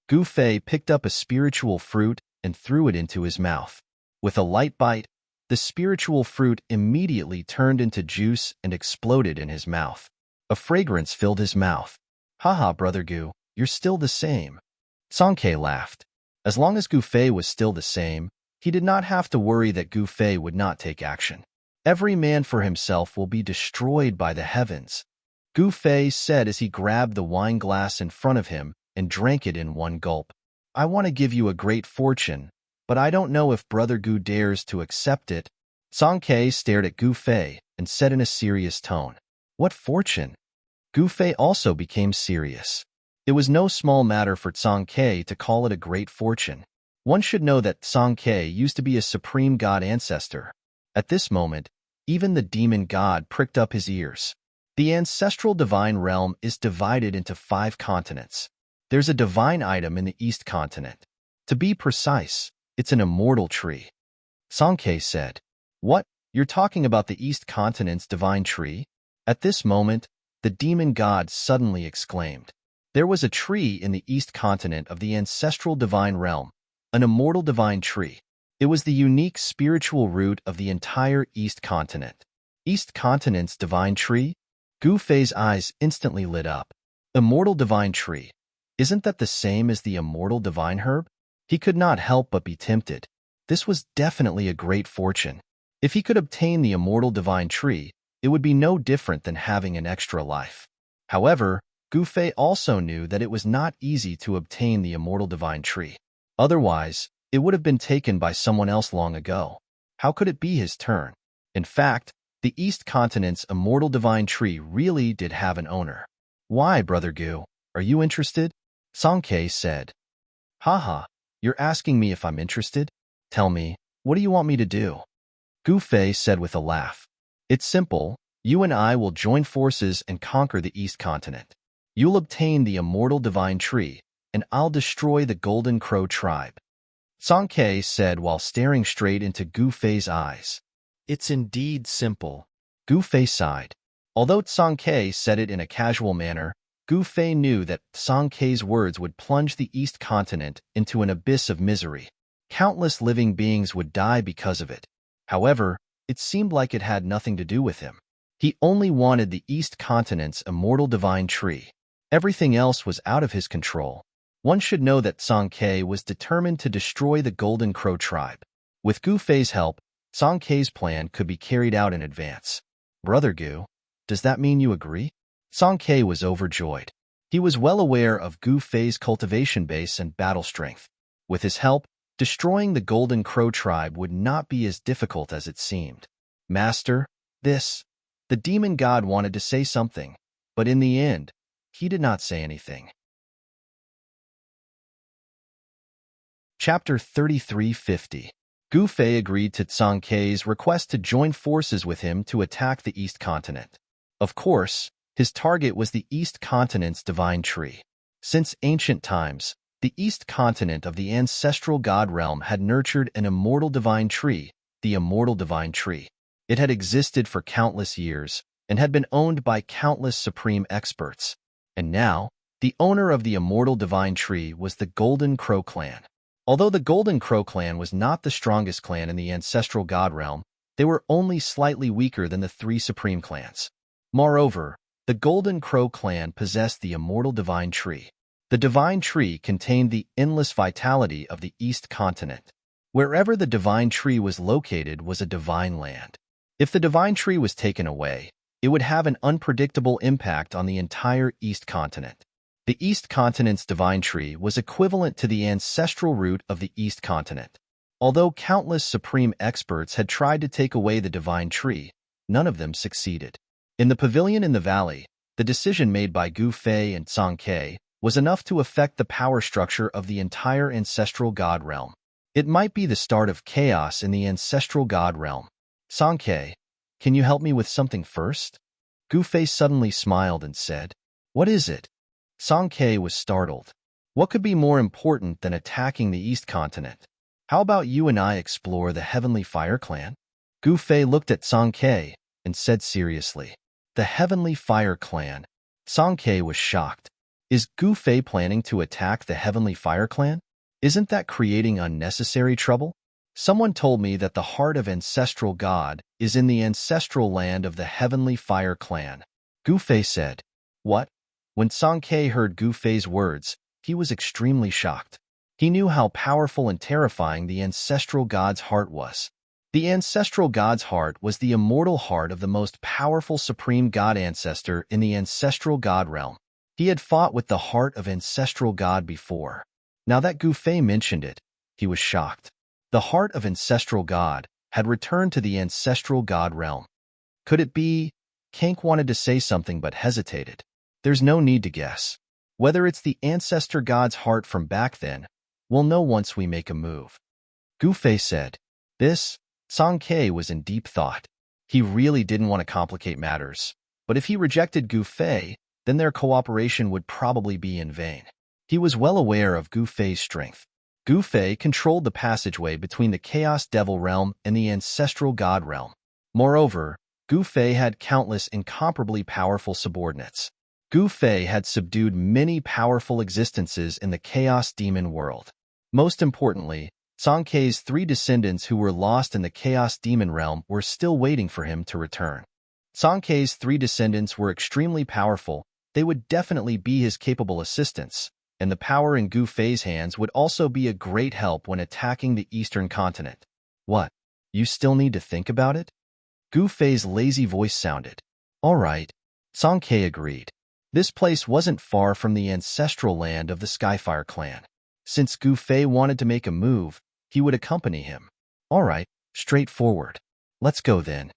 A: Gu Fei picked up a spiritual fruit and threw it into his mouth. With a light bite, the spiritual fruit immediately turned into juice and exploded in his mouth. A fragrance filled his mouth. Haha, Brother Gu, you're still the same. Song-Kei laughed. As long as Gu Fei was still the same, he did not have to worry that Gu Fei would not take action. Every man for himself will be destroyed by the heavens, Gu Fei said as he grabbed the wine glass in front of him and drank it in one gulp. I want to give you a great fortune, but I don't know if Brother Gu dares to accept it. Song-Kei stared at Gu Fei and said in a serious tone, What fortune? Gu Fei also became serious. It was no small matter for Song-Kei to call it a great fortune. One should know that Song-Kei used to be a supreme god ancestor. At this moment, even the demon god pricked up his ears. The ancestral divine realm is divided into 5 continents. There's a divine item in the East continent. To be precise, it's an immortal tree. Song-Kei said, What? You're talking about the East continent's divine tree? At this moment, the demon god suddenly exclaimed. There was a tree in the East continent of the ancestral divine realm, an immortal divine tree. It was the unique spiritual root of the entire East continent. East continent's divine tree? Gu Fei's eyes instantly lit up. Immortal divine tree. Isn't that the same as the immortal divine herb? He could not help but be tempted. This was definitely a great fortune. If he could obtain the immortal divine tree, it would be no different than having an extra life. However, Gu Fei also knew that it was not easy to obtain the immortal divine tree. Otherwise, it would have been taken by someone else long ago. How could it be his turn? In fact, the East continent's immortal divine tree really did have an owner. Why, Brother Gu? Are you interested? Song-Kei said. Haha, you're asking me if I'm interested? Tell me, what do you want me to do? Gu Fei said with a laugh. It's simple. You and I will join forces and conquer the East continent. You'll obtain the immortal divine tree, and I'll destroy the Golden Crow tribe. Song-Kei said while staring straight into Gu Fei's eyes. It's indeed simple. Gu Fei sighed. Although Song-Kei said it in a casual manner, Gu Fei knew that Song-Kei's words would plunge the East continent into an abyss of misery. Countless living beings would die because of it. However, it seemed like it had nothing to do with him. He only wanted the East continent's immortal divine tree. Everything else was out of his control. One should know that Song-Kei was determined to destroy the Golden Crow tribe. With Gu Fei's help, Song-Kei's plan could be carried out in advance. Brother Gu, does that mean you agree? Song-Kei was overjoyed. He was well aware of Gu Fei's cultivation base and battle strength. With his help, destroying the Golden Crow tribe would not be as difficult as it seemed. Master, the demon god wanted to say something, but in the end, he did not say anything. Chapter 3350. Gu Fei agreed to Song-Kei's request to join forces with him to attack the East continent. Of course, His target was the East Continent's divine tree. Since ancient times, the East Continent of the ancestral god realm had nurtured an immortal divine tree, the immortal divine tree. It had existed for countless years and had been owned by countless supreme experts. And now, the owner of the immortal divine tree was the Golden Crow clan. Although the Golden Crow clan was not the strongest clan in the ancestral god realm, they were only slightly weaker than the three supreme clans. Moreover, the Golden Crow clan possessed the immortal divine tree. The divine tree contained the endless vitality of the East Continent. Wherever the divine tree was located was a divine land. If the divine tree was taken away, it would have an unpredictable impact on the entire East Continent. The East Continent's divine tree was equivalent to the ancestral root of the East Continent. Although countless supreme experts had tried to take away the divine tree, none of them succeeded. In the pavilion in the valley, the decision made by Gu Fei and Song Ke was enough to affect the power structure of the entire ancestral god realm. It might be the start of chaos in the ancestral god realm. Song Ke, can you help me with something first? Gu Fei suddenly smiled and said, "What is it?" Song Ke was startled. What could be more important than attacking the East Continent? How about you and I explore the Heavenly Fire Clan? Gu Fei looked at Song Ke and said seriously, "The Heavenly Fire Clan." Song Ke was shocked. Is Gu Fei planning to attack the Heavenly Fire Clan? Isn't that creating unnecessary trouble? Someone told me that the heart of ancestral God is in the ancestral land of the Heavenly Fire Clan. Gu Fei said, "What?" When Song Ke heard Gu Fei's words, he was extremely shocked. He knew how powerful and terrifying the ancestral god's heart was. The ancestral god's heart was the immortal heart of the most powerful supreme god ancestor in the ancestral god realm. He had fought with the heart of ancestral god before. Now that Gu Fei mentioned it, he was shocked. The heart of ancestral god had returned to the ancestral god realm. Could it be? Kank wanted to say something but hesitated. There's no need to guess. Whether it's the ancestor god's heart from back then, we'll know once we make a move. Gu Fei said. This, Song Ke was in deep thought. He really didn't want to complicate matters, but if he rejected Gu Fei, then their cooperation would probably be in vain. He was well aware of Gu Fei's strength. Gu Fei controlled the passageway between the Chaos Devil realm and the ancestral god realm. Moreover, Gu Fei had countless incomparably powerful subordinates. Gu Fei had subdued many powerful existences in the Chaos Demon world. Most importantly, Song Ke's three descendants who were lost in the Chaos Demon realm were still waiting for him to return. Song Ke's three descendants were extremely powerful. They would definitely be his capable assistants, and the power in Gu Fei's hands would also be a great help when attacking the Eastern Continent. What? You still need to think about it? Gu Fei's lazy voice sounded. All right. Song Ke agreed. This place wasn't far from the ancestral land of the Skyfire clan. Since Gu Fei wanted to make a move, he would accompany him. All right, straightforward. Let's go then.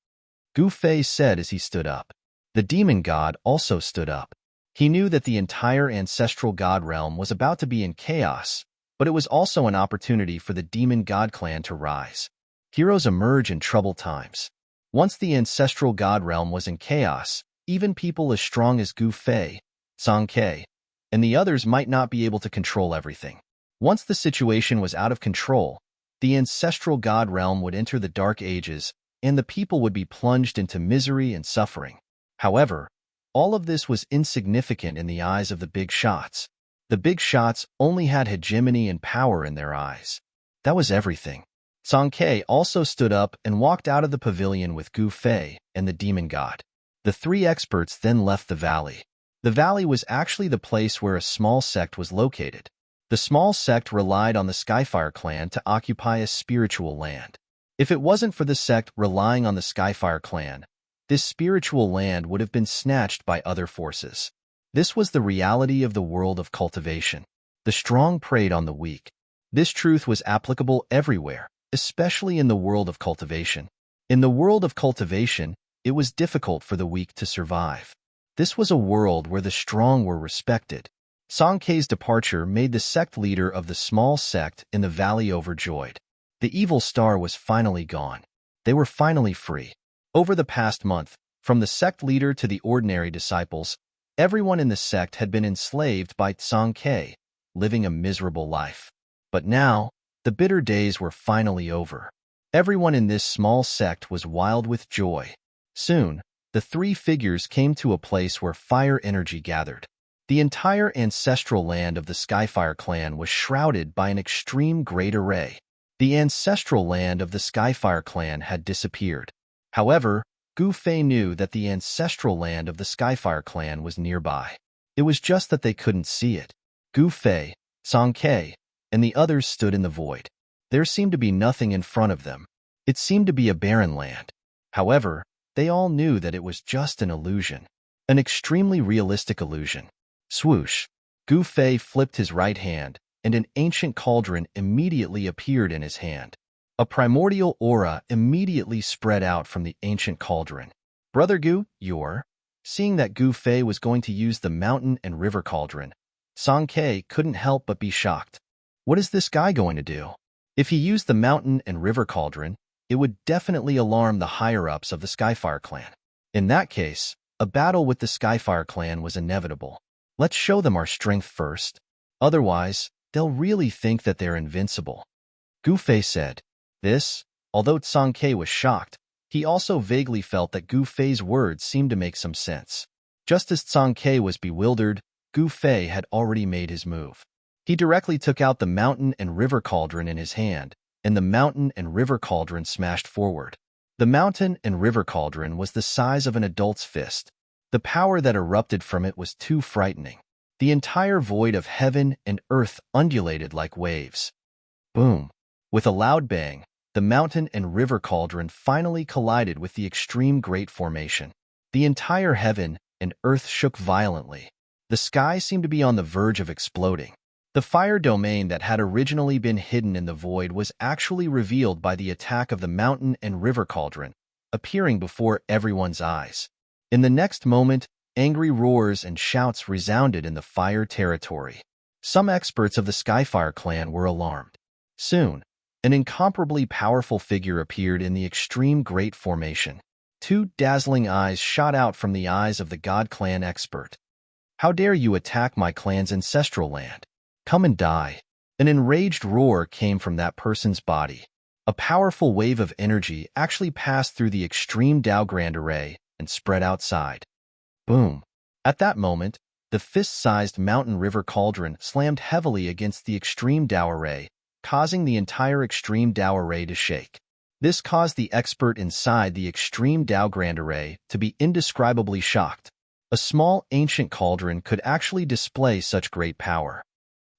A: Gu Fei said as he stood up. The demon god also stood up. He knew that the entire ancestral god realm was about to be in chaos, but it was also an opportunity for the demon god clan to rise. Heroes emerge in troubled times. Once the ancestral god realm was in chaos, even people as strong as Gu Fei, Song Ke, and the others might not be able to control everything. Once the situation was out of control, the ancestral god realm would enter the Dark Ages, and the people would be plunged into misery and suffering. However, all of this was insignificant in the eyes of the big shots. The big shots only had hegemony and power in their eyes. That was everything. Song Ke also stood up and walked out of the pavilion with Gu Fei and the demon god. The three experts then left the valley. The valley was actually the place where a small sect was located. The small sect relied on the Skyfire clan to occupy a spiritual land. If it wasn't for the sect relying on the Skyfire clan, this spiritual land would have been snatched by other forces. This was the reality of the world of cultivation. The strong preyed on the weak. This truth was applicable everywhere, especially in the world of cultivation. In the world of cultivation, it was difficult for the weak to survive. This was a world where the strong were respected. Song Ke's departure made the sect leader of the small sect in the valley overjoyed. The evil star was finally gone. They were finally free. Over the past month, From the sect leader to the ordinary disciples, everyone in the sect had been enslaved by Tsang-Ke, living a miserable life. But now, the bitter days were finally over. Everyone in this small sect was wild with joy. Soon, the three figures came to a place where fire energy gathered. The entire ancestral land of the Skyfire clan was shrouded by an extreme great array. The ancestral land of the Skyfire clan had disappeared. However, Gu Fei knew that the ancestral land of the Skyfire clan was nearby. It was just that they couldn't see it. Gu Fei, Tsang-Ke, and the others stood in the void. There seemed to be nothing in front of them. It seemed to be a barren land. However, they all knew that it was just an illusion. An extremely realistic illusion. Swoosh! Gu Fei flipped his right hand, and an ancient cauldron immediately appeared in his hand. A primordial aura immediately spread out from the ancient cauldron. Brother Gu, you're... Seeing that Gu Fei was going to use the mountain and river cauldron, Tsang-Ke couldn't help but be shocked. What is this guy going to do? If he used the mountain and river cauldron, it would definitely alarm the higher-ups of the Skyfire clan. In that case, a battle with the Skyfire clan was inevitable. Let's show them our strength first. Otherwise, they'll really think that they're invincible. Gu Fei said. This, although Tsang-Ke was shocked, he also vaguely felt that Gu Fei's words seemed to make some sense. Just as Tsang-Ke was bewildered, Gu Fei had already made his move. He directly took out the mountain and river cauldron in his hand, and the mountain and river cauldron smashed forward. The mountain and river cauldron was the size of an adult's fist. The power that erupted from it was too frightening. The entire void of heaven and earth undulated like waves. Boom! With a loud bang, the mountain and river cauldron finally collided with the extreme great formation. The entire heaven and earth shook violently. The sky seemed to be on the verge of exploding. The fire domain that had originally been hidden in the void was actually revealed by the attack of the mountain and river cauldron, appearing before everyone's eyes. In the next moment, angry roars and shouts resounded in the fire territory. Some experts of the Skyfire clan were alarmed. Soon, an incomparably powerful figure appeared in the extreme great formation. Two dazzling eyes shot out from the eyes of the God Clan expert. How dare you attack my clan's ancestral land? Come and die. An enraged roar came from that person's body. A powerful wave of energy actually passed through the extreme Dao Grand Array and spread outside. Boom! At that moment, the fist-sized mountain river cauldron slammed heavily against the extreme Dao Array, causing the entire extreme Dao Array to shake. This caused the expert inside the extreme Dao Grand Array to be indescribably shocked. A small ancient cauldron could actually display such great power.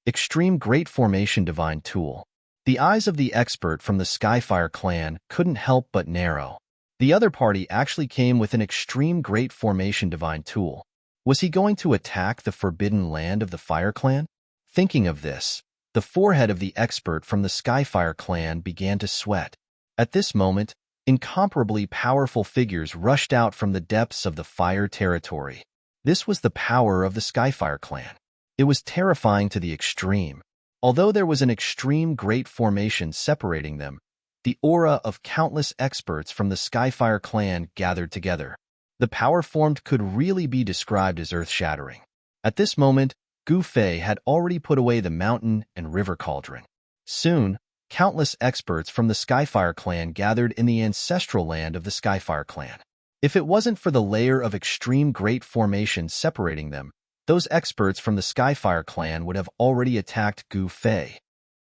A: Extreme Great Formation Divine Tool. The eyes of the expert from the Skyfire clan couldn't help but narrow. The other party actually came with an Extreme Great Formation Divine Tool. Was he going to attack the forbidden land of the Fire clan? Thinking of this, the forehead of the expert from the Skyfire clan began to sweat. At this moment, incomparably powerful figures rushed out from the depths of the fire territory. This was the power of the Skyfire clan. It was terrifying to the extreme. Although there was an extreme great formation separating them, the aura of countless experts from the Skyfire clan gathered together. The power formed could really be described as earth-shattering. At this moment, Gu Fei had already put away the mountain and river cauldron. Soon, countless experts from the Skyfire clan gathered in the ancestral land of the Skyfire clan. If it wasn't for the layer of extreme great formation separating them, those experts from the Skyfire clan would have already attacked Gu Fei.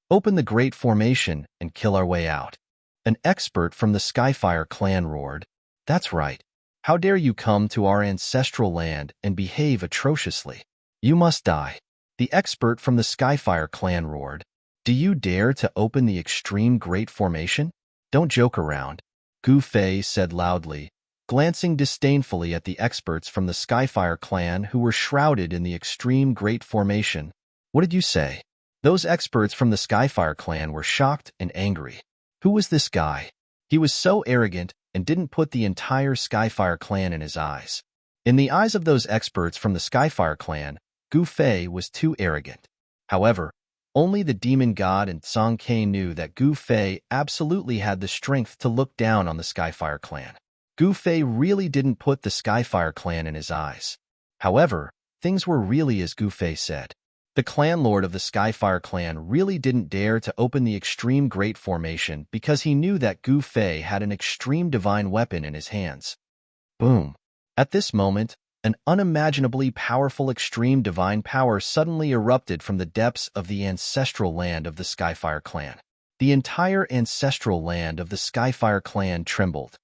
A: Open the great formation and kill our way out. An expert from the Skyfire clan roared. That's right. How dare you come to our ancestral land and behave atrociously? You must die. The expert from the Skyfire clan roared. Do you dare to open the extreme great formation? Don't joke around, Gu Fei said loudly, glancing disdainfully at the experts from the Skyfire clan who were shrouded in the extreme great formation. What did you say? Those experts from the Skyfire clan were shocked and angry. Who was this guy? He was so arrogant and didn't put the entire Skyfire clan in his eyes. In the eyes of those experts from the Skyfire clan, Gu Fei was too arrogant. However, only the demon god and Tsang-Ke knew that Gu Fei absolutely had the strength to look down on the Skyfire clan. Gu Fei really didn't put the Skyfire clan in his eyes. However, things were really as Gu Fei said. The clan lord of the Skyfire clan really didn't dare to open the extreme great formation because he knew that Gu Fei had an extreme divine weapon in his hands. Boom. At this moment, an unimaginably powerful extreme divine power suddenly erupted from the depths of the ancestral land of the Skyfire clan. The entire ancestral land of the Skyfire clan trembled.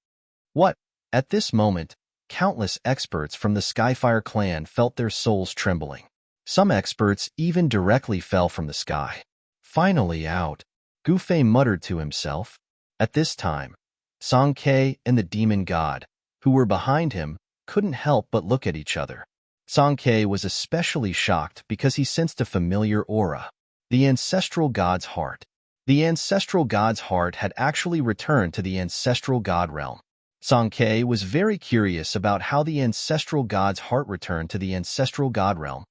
A: What? At this moment, countless experts from the Skyfire clan felt their souls trembling. Some experts even directly fell from the sky. Finally out, Gu Fei muttered to himself. At this time, Song Ke and the demon god, who were behind him, couldn't help but look at each other. Song Ke was especially shocked because he sensed a familiar aura. The ancestral god's heart. The ancestral god's heart had actually returned to the ancestral god realm. Song Ke was very curious about how the ancestral god's heart returned to the ancestral god realm.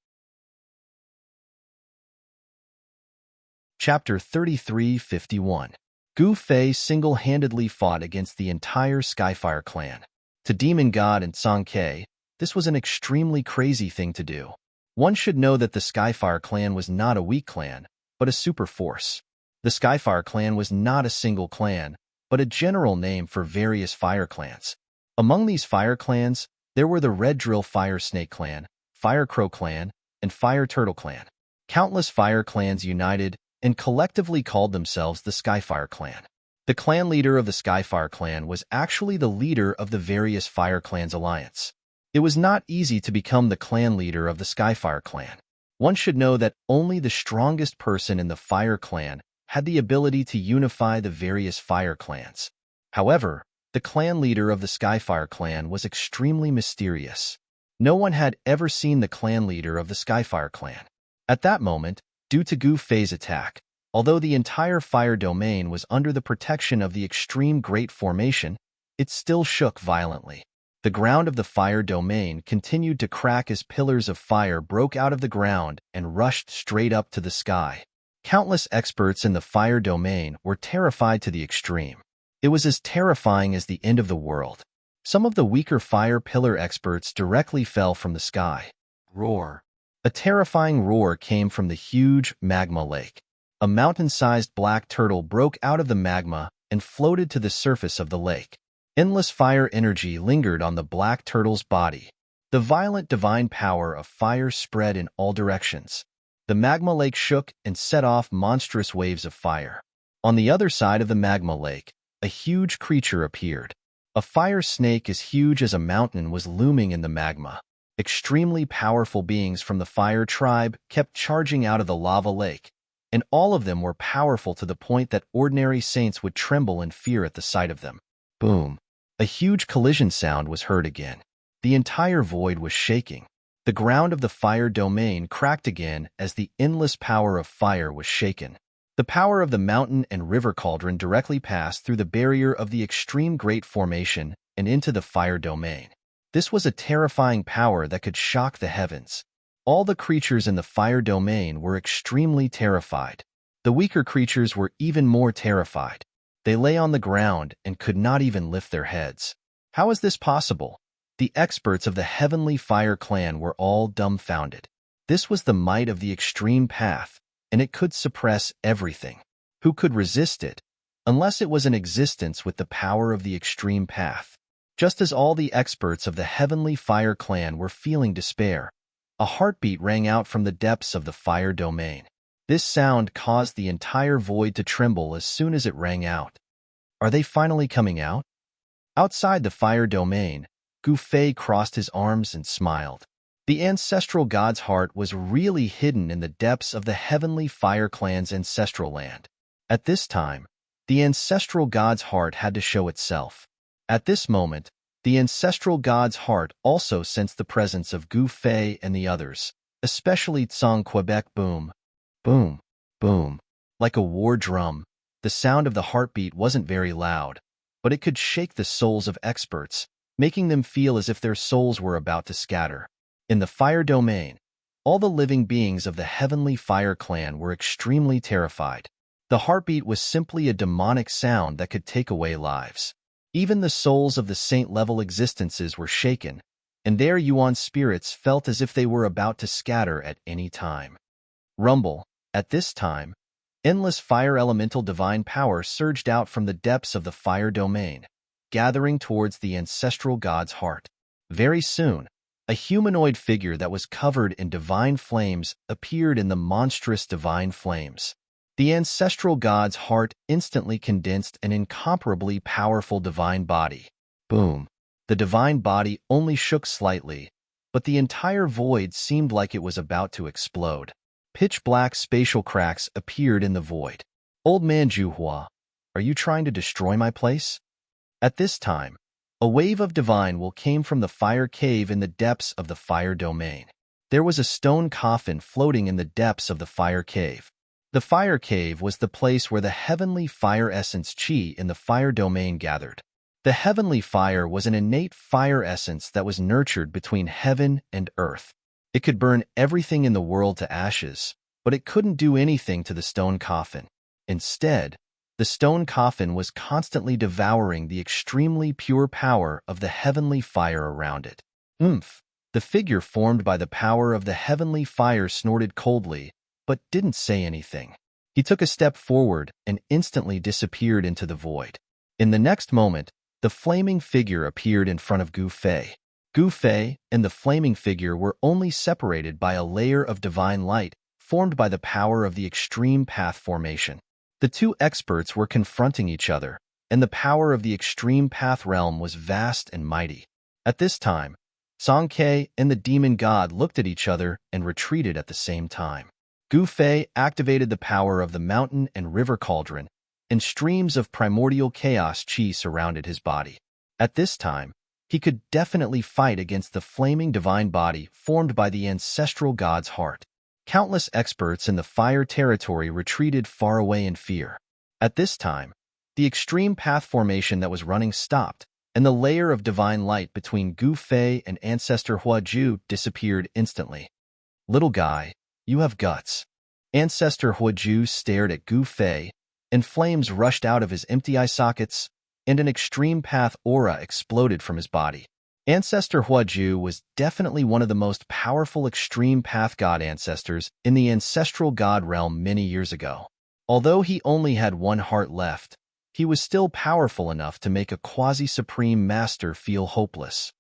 A: Chapter 33:51. Gu Fei single-handedly fought against the entire Skyfire clan. To Demon God and Song Ke, this was an extremely crazy thing to do. One should know that the Skyfire clan was not a weak clan, but a super force. The Skyfire clan was not a single clan, but a general name for various fire clans. Among these fire clans, there were the Red Drill Fire Snake clan, Fire Crow clan, and Fire Turtle clan. Countless fire clans united and collectively called themselves the Skyfire clan. The clan leader of the Skyfire clan was actually the leader of the various fire clans alliance. It was not easy to become the clan leader of the Skyfire clan. One should know that only the strongest person in the fire clan had the ability to unify the various fire clans. However, the clan leader of the Skyfire clan was extremely mysterious. No one had ever seen the clan leader of the Skyfire clan. At that moment, due to Gu Fei's attack, although the entire fire domain was under the protection of the extreme great formation, it still shook violently. The ground of the fire domain continued to crack as pillars of fire broke out of the ground and rushed straight up to the sky. Countless experts in the fire domain were terrified to the extreme. It was as terrifying as the end of the world. Some of the weaker fire pillar experts directly fell from the sky. Roar. A terrifying roar came from the huge magma lake. A mountain-sized black turtle broke out of the magma and floated to the surface of the lake. Endless fire energy lingered on the black turtle's body. The violent divine power of fire spread in all directions. The magma lake shook and set off monstrous waves of fire. On the other side of the magma lake, a huge creature appeared. A fire snake as huge as a mountain was looming in the magma. Extremely powerful beings from the fire tribe kept charging out of the lava lake, and all of them were powerful to the point that ordinary saints would tremble in fear at the sight of them. Boom! A huge collision sound was heard again. The entire void was shaking. The ground of the fire domain cracked again as the endless power of fire was shaken. The power of the mountain and river cauldron directly passed through the barrier of the extreme great formation and into the fire domain. This was a terrifying power that could shock the heavens. All the creatures in the fire domain were extremely terrified. The weaker creatures were even more terrified. They lay on the ground and could not even lift their heads. How is this possible? The experts of the Heavenly Fire Clan were all dumbfounded. This was the might of the extreme path, and it could suppress everything. Who could resist it? Unless it was in existence with the power of the extreme path. Just as all the experts of the Heavenly Fire Clan were feeling despair, a heartbeat rang out from the depths of the fire domain. This sound caused the entire void to tremble as soon as it rang out. Are they finally coming out? Outside the fire domain, Gu Fei crossed his arms and smiled. The ancestral god's heart was really hidden in the depths of the Heavenly Fire Clan's ancestral land. At this time, the ancestral god's heart had to show itself. At this moment, the ancestral god's heart also sensed the presence of Gu Fei and the others, especially Tsang Quebec. Boom, boom, boom. Like a war drum, the sound of the heartbeat wasn't very loud, but it could shake the souls of experts, making them feel as if their souls were about to scatter. In the fire domain, all the living beings of the Heavenly Fire Clan were extremely terrified. The heartbeat was simply a demonic sound that could take away lives. Even the souls of the saint-level existences were shaken, and their Yuan spirits felt as if they were about to scatter at any time. Rumble. At this time, endless fire elemental divine power surged out from the depths of the fire domain, gathering towards the ancestral god's heart. Very soon, a humanoid figure that was covered in divine flames appeared in the monstrous divine flames. The ancestral god's heart instantly condensed an incomparably powerful divine body. Boom. The divine body only shook slightly, but the entire void seemed like it was about to explode. Pitch-black spatial cracks appeared in the void. Old man Juhua, are you trying to destroy my place? At this time, a wave of divine will came from the fire cave in the depths of the fire domain. There was a stone coffin floating in the depths of the fire cave. The fire cave was the place where the heavenly fire essence chi in the fire domain gathered. The heavenly fire was an innate fire essence that was nurtured between heaven and earth. It could burn everything in the world to ashes, but it couldn't do anything to the stone coffin. Instead, the stone coffin was constantly devouring the extremely pure power of the heavenly fire around it. Oomph! The figure formed by the power of the heavenly fire snorted coldly, but didn't say anything. He took a step forward and instantly disappeared into the void. In the next moment, the flaming figure appeared in front of Gu Fei. Gu Fei and the flaming figure were only separated by a layer of divine light formed by the power of the extreme path formation. The two experts were confronting each other, and the power of the extreme path realm was vast and mighty. At this time, Song Ke and the demon god looked at each other and retreated at the same time. Gu Fei activated the power of the mountain and river cauldron, and streams of primordial chaos chi surrounded his body. At this time, he could definitely fight against the flaming divine body formed by the ancestral god's heart. Countless experts in the fire territory retreated far away in fear. At this time, the extreme path formation that was running stopped, and the layer of divine light between Gu Fei and Ancestor Huaju disappeared instantly. Little guy, you have guts. Ancestor Huaju stared at Gu Fei, and flames rushed out of his empty eye sockets, and an extreme path aura exploded from his body. Ancestor Huaju was definitely one of the most powerful extreme path god ancestors in the ancestral god realm many years ago. Although he only had one heart left, he was still powerful enough to make a quasi-supreme master feel hopeless.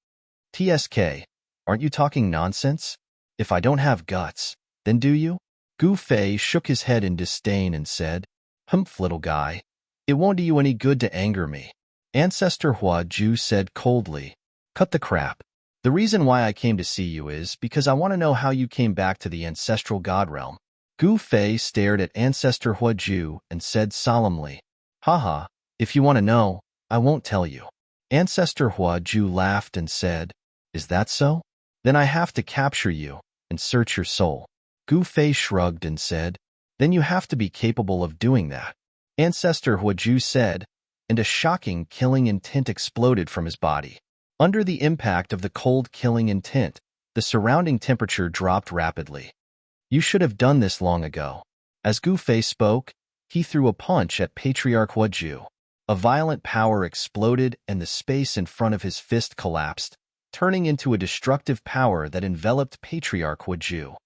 A: TSK, aren't you talking nonsense? If I don't have guts, then do you? Gu Fei shook his head in disdain and said, Humph, little guy. It won't do you any good to anger me. Ancestor Huaju said coldly, Cut the crap. The reason why I came to see you is because I want to know how you came back to the ancestral god realm. Gu Fei stared at Ancestor Huaju and said solemnly, Haha, if you want to know, I won't tell you. Ancestor Huaju laughed and said, Is that so? Then I have to capture you and search your soul. Gu Fei shrugged and said, Then you have to be capable of doing that. Ancestor Huaju said, and a shocking killing intent exploded from his body. Under the impact of the cold killing intent, the surrounding temperature dropped rapidly. You should have done this long ago. As Gu Fei spoke, he threw a punch at Patriarch Huaju. A violent power exploded and the space in front of his fist collapsed, turning into a destructive power that enveloped Patriarch Huaju.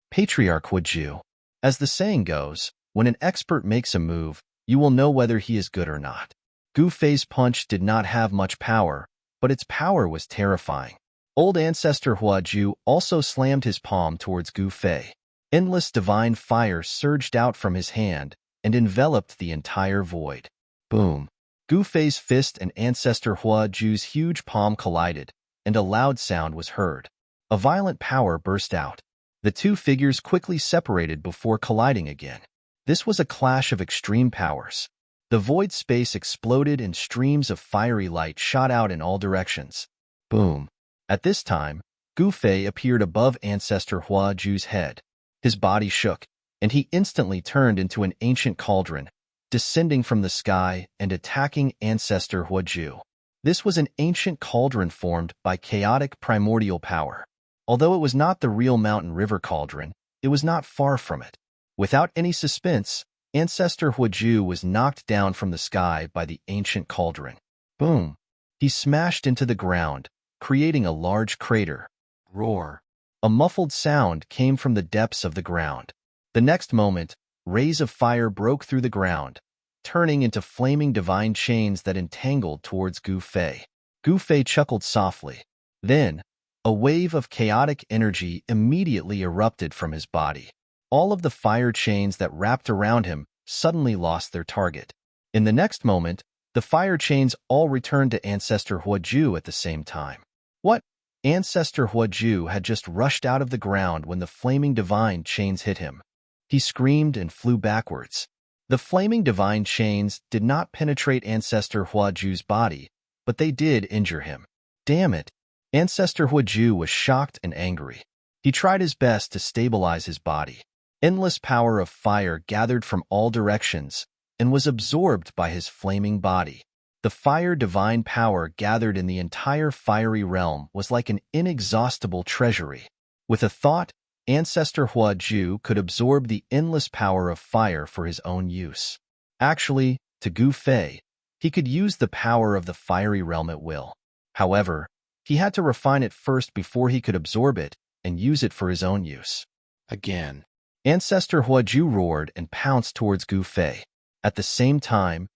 A: Patriarch Huaju. As the saying goes, when an expert makes a move, you will know whether he is good or not. Gu Fei's punch did not have much power, but its power was terrifying. Old Ancestor Huaju also slammed his palm towards Gu Fei. Endless divine fire surged out from his hand and enveloped the entire void. Boom! Gu Fei's fist and Ancestor Huaju's huge palm collided, and a loud sound was heard. A violent power burst out. The two figures quickly separated before colliding again. This was a clash of extreme powers. The void space exploded and streams of fiery light shot out in all directions. Boom! At this time, Gu Fei appeared above Ancestor Huaju's head. His body shook, and he instantly turned into an ancient cauldron, descending from the sky and attacking Ancestor Huaju. This was an ancient cauldron formed by chaotic primordial power. Although it was not the real mountain river cauldron, it was not far from it. Without any suspense, Ancestor Huaju was knocked down from the sky by the ancient cauldron. Boom! He smashed into the ground, creating a large crater. Roar! A muffled sound came from the depths of the ground. The next moment, rays of fire broke through the ground, turning into flaming divine chains that entangled towards Gu Fei. Gu Fei chuckled softly. Then, a wave of chaotic energy immediately erupted from his body. All of the fire chains that wrapped around him suddenly lost their target. In the next moment, the fire chains all returned to Ancestor Huaju at the same time. What? Ancestor Huaju had just rushed out of the ground when the flaming divine chains hit him. He screamed and flew backwards. The flaming divine chains did not penetrate Ancestor Huaju's body, but they did injure him. Damn it! Ancestor Huaju was shocked and angry. He tried his best to stabilize his body. Endless power of fire gathered from all directions and was absorbed by his flaming body. The fire divine power gathered in the entire fiery realm was like an inexhaustible treasury. With a thought, Ancestor Huaju could absorb the endless power of fire for his own use. Actually, to Gu Fei, he could use the power of the fiery realm at will. However, he had to refine it first before he could absorb it and use it for his own use. Again, Ancestor Huaju roared and pounced towards Gu Fei. At the same time,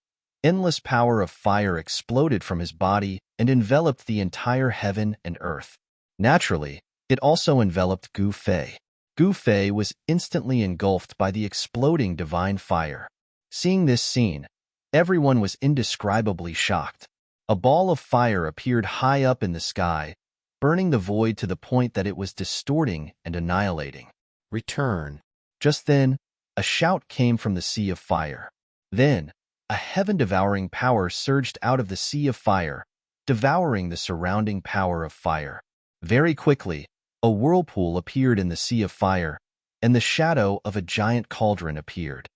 A: endless power of fire exploded from his body and enveloped the entire heaven and earth. Naturally, it also enveloped Gu Fei. Gu Fei was instantly engulfed by the exploding divine fire. Seeing this scene, everyone was indescribably shocked. A ball of fire appeared high up in the sky, burning the void to the point that it was distorting and annihilating. Return. Just then, a shout came from the sea of fire. Then, a heaven-devouring power surged out of the sea of fire, devouring the surrounding power of fire. Very quickly, a whirlpool appeared in the sea of fire, and the shadow of a giant cauldron appeared.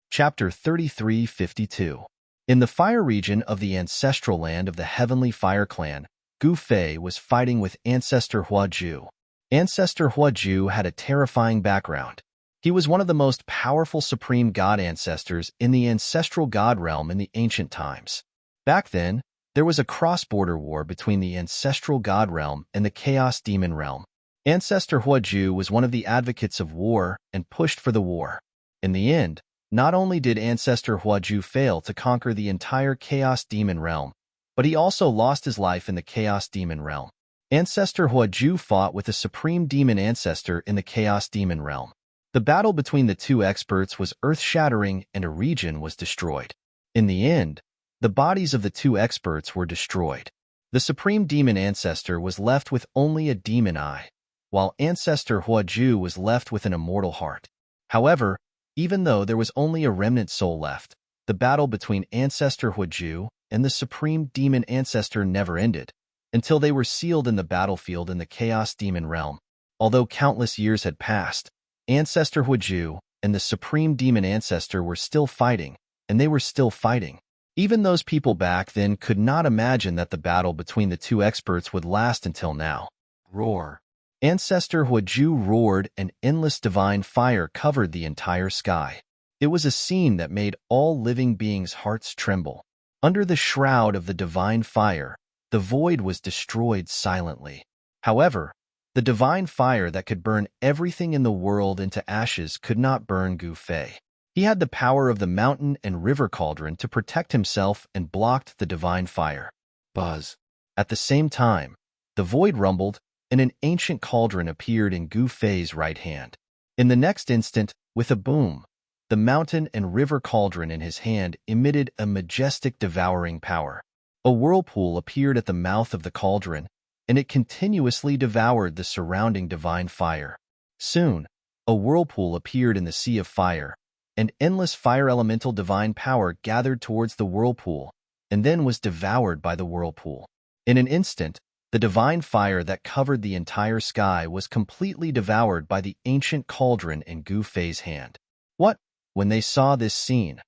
A: Chapter 3352. In the fire region of the ancestral land of the Heavenly Fire Clan, Gu Fei was fighting with Ancestor Huaju. Ancestor Huaju had a terrifying background. He was one of the most powerful supreme god ancestors in the ancestral god realm in the ancient times. Back then, there was a cross-border war between the ancestral god realm and the chaos demon realm. Ancestor Huaju was one of the advocates of war and pushed for the war. In the end, not only did Ancestor Huaju fail to conquer the entire chaos demon realm, but he also lost his life in the chaos demon realm. Ancestor Huaju fought with a supreme demon ancestor in the chaos demon realm. The battle between the two experts was earth-shattering and a region was destroyed. In the end, the bodies of the two experts were destroyed. The supreme demon ancestor was left with only a demon eye, while Ancestor Huaju was left with an immortal heart. However, even though there was only a remnant soul left, the battle between Ancestor Huaju and the supreme demon ancestor never ended, until they were sealed in the battlefield in the chaos demon realm. Although countless years had passed, Ancestor Huaju and the supreme demon ancestor were still fighting, and they were still fighting. Even those people back then could not imagine that the battle between the two experts would last until now. Roar. Ancestor Huaju roared and endless divine fire covered the entire sky. It was a scene that made all living beings' hearts tremble. Under the shroud of the divine fire, the void was destroyed silently. However, the divine fire that could burn everything in the world into ashes could not burn Gu Fei. He had the power of the mountain and river cauldron to protect himself and blocked the divine fire. Buzz. At the same time, the void rumbled, and an ancient cauldron appeared in Gu Fei's right hand. In the next instant, with a boom, the mountain and river cauldron in his hand emitted a majestic devouring power. A whirlpool appeared at the mouth of the cauldron, and it continuously devoured the surrounding divine fire. Soon, a whirlpool appeared in the sea of fire, and endless fire elemental divine power gathered towards the whirlpool, and then was devoured by the whirlpool. In an instant, the divine fire that covered the entire sky was completely devoured by the ancient cauldron in Gu Fei's hand. What? When they saw this scene,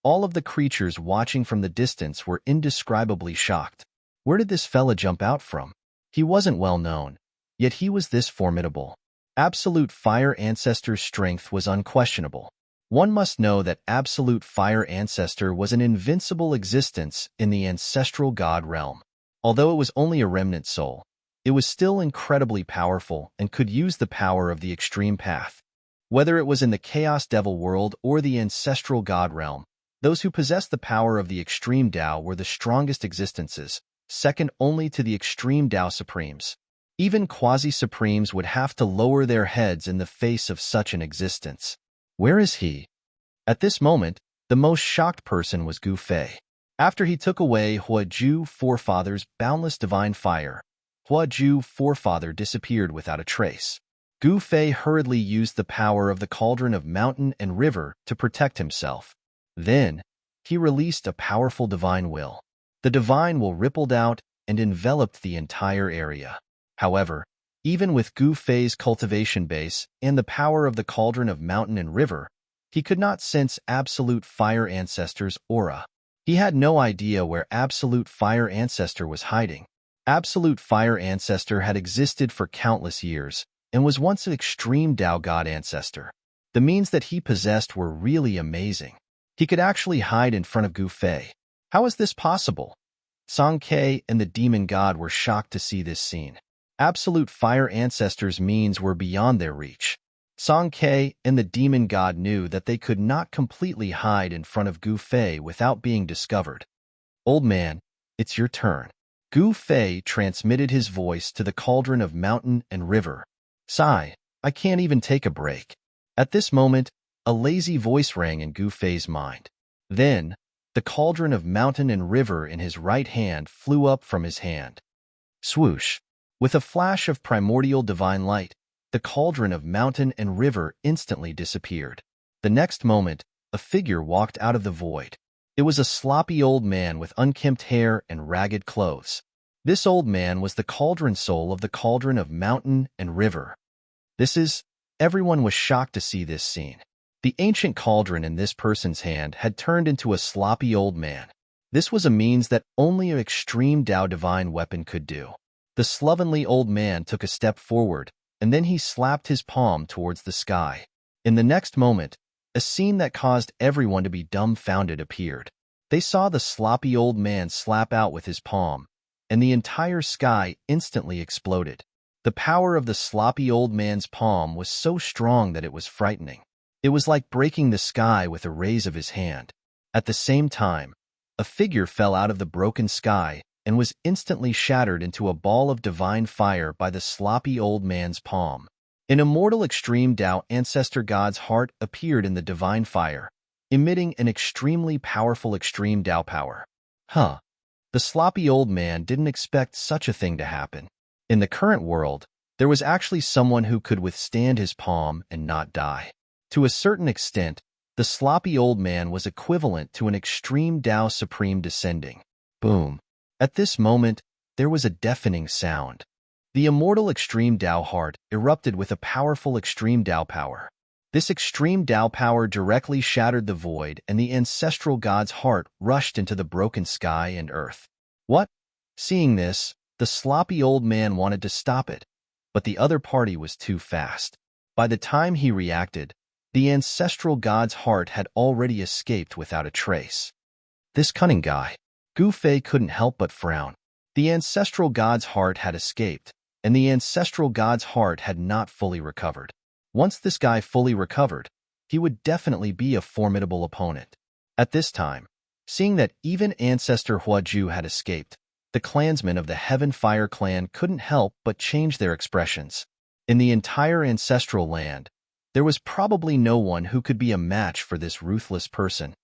A: all of the creatures watching from the distance were indescribably shocked. Where did this fella jump out from? He wasn't well known, yet he was this formidable. Absolute fire ancestor's strength was unquestionable. One must know that Absolute Fire Ancestor was an invincible existence in the ancestral god realm. Although it was only a remnant soul, it was still incredibly powerful and could use the power of the extreme path. Whether it was in the Chaos Devil world or the ancestral god realm, those who possessed the power of the extreme Tao were the strongest existences, second only to the extreme Tao Supremes. Even quasi-supremes would have to lower their heads in the face of such an existence. Where is he? At this moment, the most shocked person was Gu Fei. After he took away Huaju Forefather's boundless divine fire, Huaju Forefather disappeared without a trace. Gu Fei hurriedly used the power of the cauldron of mountain and river to protect himself. Then, he released a powerful divine will. The divine will rippled out and enveloped the entire area. However, even with Gu Fei's cultivation base and the power of the cauldron of mountain and river, he could not sense Absolute Fire Ancestor's aura. He had no idea where Absolute Fire Ancestor was hiding. Absolute Fire Ancestor had existed for countless years and was once an extreme Tao God Ancestor. The means that he possessed were really amazing. He could actually hide in front of Gu Fei. How is this possible? Song Ke and the demon god were shocked to see this scene. Absolute Fire Ancestor's means were beyond their reach. Song Ke and the demon god knew that they could not completely hide in front of Gu Fei without being discovered. Old man, it's your turn. Gu Fei transmitted his voice to the cauldron of mountain and river. Sigh, I can't even take a break. At this moment, a lazy voice rang in Gu Fei's mind. Then, the cauldron of mountain and river in his right hand flew up from his hand. Swoosh! With a flash of primordial divine light, the cauldron of mountain and river instantly disappeared. The next moment, a figure walked out of the void. It was a sloppy old man with unkempt hair and ragged clothes. This old man was the cauldron soul of the cauldron of mountain and river. Everyone was shocked to see this scene. The ancient cauldron in this person's hand had turned into a sloppy old man. This was a means that only an extreme Tao divine weapon could do. The slovenly old man took a step forward, and then he slapped his palm towards the sky. In the next moment, a scene that caused everyone to be dumbfounded appeared. They saw the sloppy old man slap out with his palm, and the entire sky instantly exploded. The power of the sloppy old man's palm was so strong that it was frightening. It was like breaking the sky with a raise of his hand. At the same time, a figure fell out of the broken sky and was instantly shattered into a ball of divine fire by the sloppy old man's palm. An immortal extreme Tao ancestor god's heart appeared in the divine fire, emitting an extremely powerful extreme Tao power. The sloppy old man didn't expect such a thing to happen. In the current world, there was actually someone who could withstand his palm and not die. To a certain extent, the sloppy old man was equivalent to an extreme Tao Supreme descending. Boom. At this moment, there was a deafening sound. The immortal extreme Tao heart erupted with a powerful extreme Tao power. This extreme Tao power directly shattered the void, and the ancestral god's heart rushed into the broken sky and earth. What? Seeing this, the sloppy old man wanted to stop it, but the other party was too fast. By the time he reacted, the ancestral god's heart had already escaped without a trace. This cunning guy. Gu Fei couldn't help but frown. The ancestral god's heart had escaped, and the ancestral god's heart had not fully recovered. Once this guy fully recovered, he would definitely be a formidable opponent. At this time, seeing that even Ancestor Huaju had escaped, the clansmen of the Heaven Fire clan couldn't help but change their expressions. In the entire ancestral land, there was probably no one who could be a match for this ruthless person.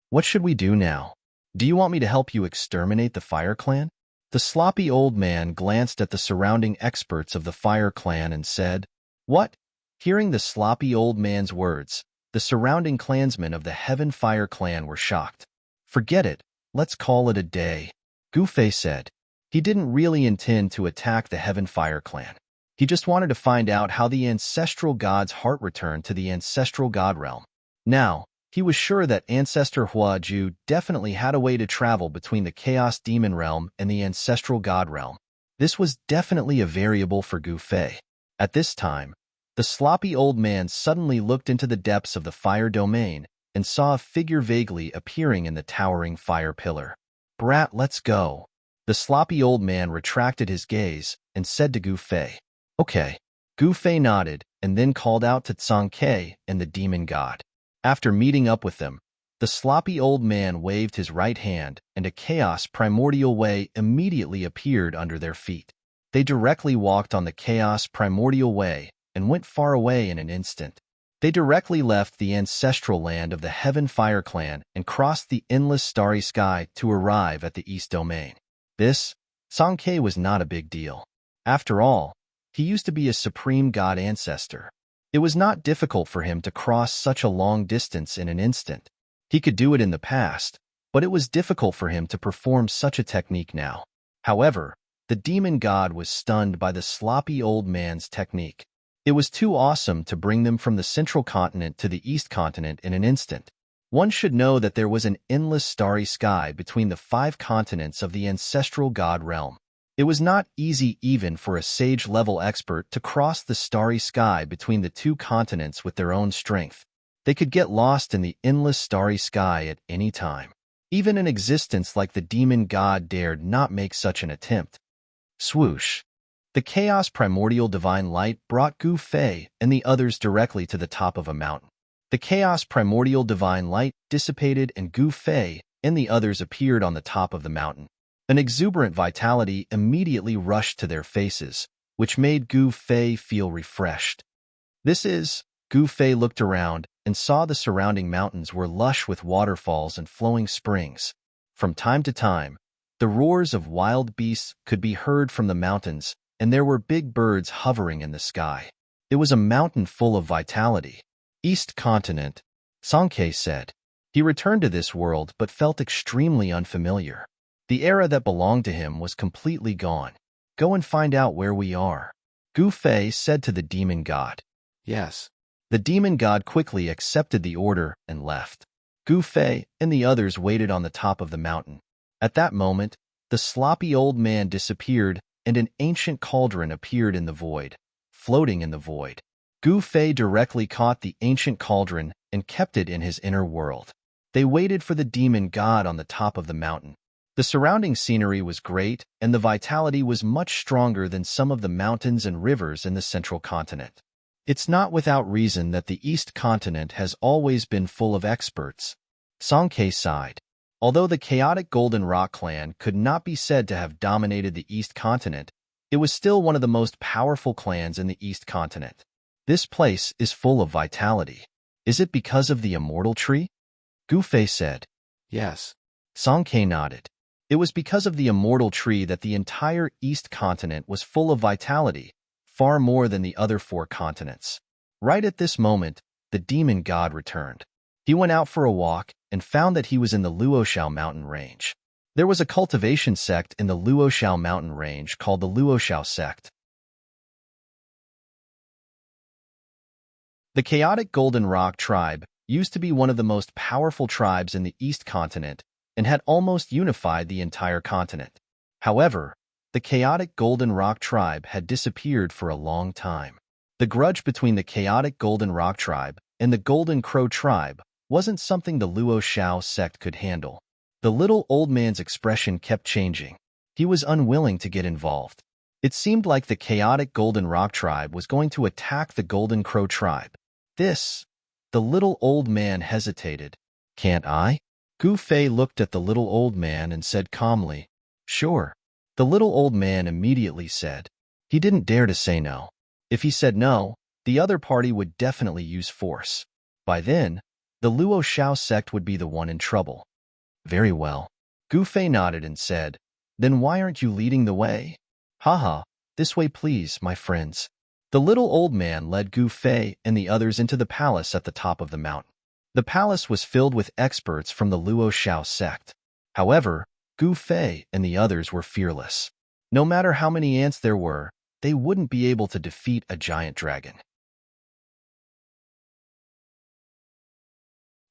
A: What should we do now? Do you want me to help you exterminate the Fire Clan? The sloppy old man glanced at the surrounding experts of the Fire Clan and said, What? Hearing the sloppy old man's words, the surrounding clansmen of the Heaven Fire Clan were shocked. Forget it, let's call it a day, Gu Fei said. He didn't really intend to attack the Heaven Fire Clan. He just wanted to find out how the ancestral god's heart returned to the ancestral god realm. Now, he was sure that Ancestor Huaju definitely had a way to travel between the Chaos Demon realm and the ancestral god realm. This was definitely a variable for Gu Fei. At this time, The sloppy old man suddenly looked into the depths of the fire domain and saw a figure vaguely appearing in the towering fire pillar. "Brat, let's go." The sloppy old man retracted his gaze and said to Gu Fei, "Okay." Gu Fei nodded and then called out to Tsang Ke and the demon god. After meeting up with them, the sloppy old man waved his right hand and a chaos primordial way immediately appeared under their feet. They directly walked on the chaos primordial way and went far away in an instant. They directly left the ancestral land of the Heaven Fire Clan and crossed the endless starry sky to arrive at the East Domain. This, Tsang Ke, was not a big deal. After all, he used to be a supreme god ancestor. It was not difficult for him to cross such a long distance in an instant. He could do it in the past, but it was difficult for him to perform such a technique now. However, the demon god was stunned by the sloppy old man's technique. It was too awesome to bring them from the central continent to the east continent in an instant. One should know that there was an endless starry sky between the 5 continents of the ancestral god realm. It was not easy even for a sage-level expert to cross the starry sky between the 2 continents with their own strength. They could get lost in the endless starry sky at any time. Even an existence like the demon god dared not make such an attempt. Swoosh! The chaos primordial divine light brought Gu Fei and the others directly to the top of a mountain. The chaos primordial divine light dissipated and Gu Fei and the others appeared on the top of the mountain. An exuberant vitality immediately rushed to their faces, which made Gu Fei feel refreshed. Gu Fei looked around and saw the surrounding mountains were lush with waterfalls and flowing springs. From time to time, the roars of wild beasts could be heard from the mountains, and there were big birds hovering in the sky. It was a mountain full of vitality. East Continent, Tsang Ke said. He returned to this world but felt extremely unfamiliar. The era that belonged to him was completely gone. "Go and find out where we are," Gu Fei said to the demon god.
B: Yes.
A: The demon god quickly accepted the order and left. Gu Fei and the others waited on the top of the mountain. At that moment, the sloppy old man disappeared and an ancient cauldron appeared in the void, floating in the void. Gu Fei directly caught the ancient cauldron and kept it in his inner world. They waited for the demon god on the top of the mountain. The surrounding scenery was great, and the vitality was much stronger than some of the mountains and rivers in the central continent. It's not without reason that the East Continent has always been full of experts. Tsang Ke sighed. Although the chaotic Golden Rock clan could not be said to have dominated the East Continent, it was still one of the most powerful clans in the East Continent. This place is full of vitality. Is it because of the immortal tree? Gu Fei said.
B: Yes.
A: Tsang Ke nodded. It was because of the immortal tree that the entire East Continent was full of vitality, far more than the other 4 continents. Right at this moment, the demon god returned. He went out for a walk and found that he was in the Luoshao mountain range. There was a cultivation sect in the Luoshao mountain range called the Luoshao sect. The chaotic Golden Rock tribe used to be one of the most powerful tribes in the East Continent and had almost unified the entire continent. However, the chaotic Golden Rock tribe had disappeared for a long time. The grudge between the chaotic Golden Rock tribe and the Golden Crow tribe wasn't something the Luoshao sect could handle. The little old man's expression kept changing. He was unwilling to get involved. It seemed like the chaotic Golden Rock tribe was going to attack the Golden Crow tribe. The little old man hesitated. "Can't I?" Gu Fei looked at the little old man and said calmly, "Sure." The little old man immediately said. He didn't dare to say no. If he said no, the other party would definitely use force. By then, the Luoshao sect would be the one in trouble. "Very well." Gu Fei nodded and said, "Then why aren't you leading the way?" "Haha, this way please, my friends." The little old man led Gu Fei and the others into the palace at the top of the mountain. The palace was filled with experts from the Luoshao sect. However, Gu Fei and the others were fearless. No matter how many ants there were, they wouldn't be able to defeat a giant dragon.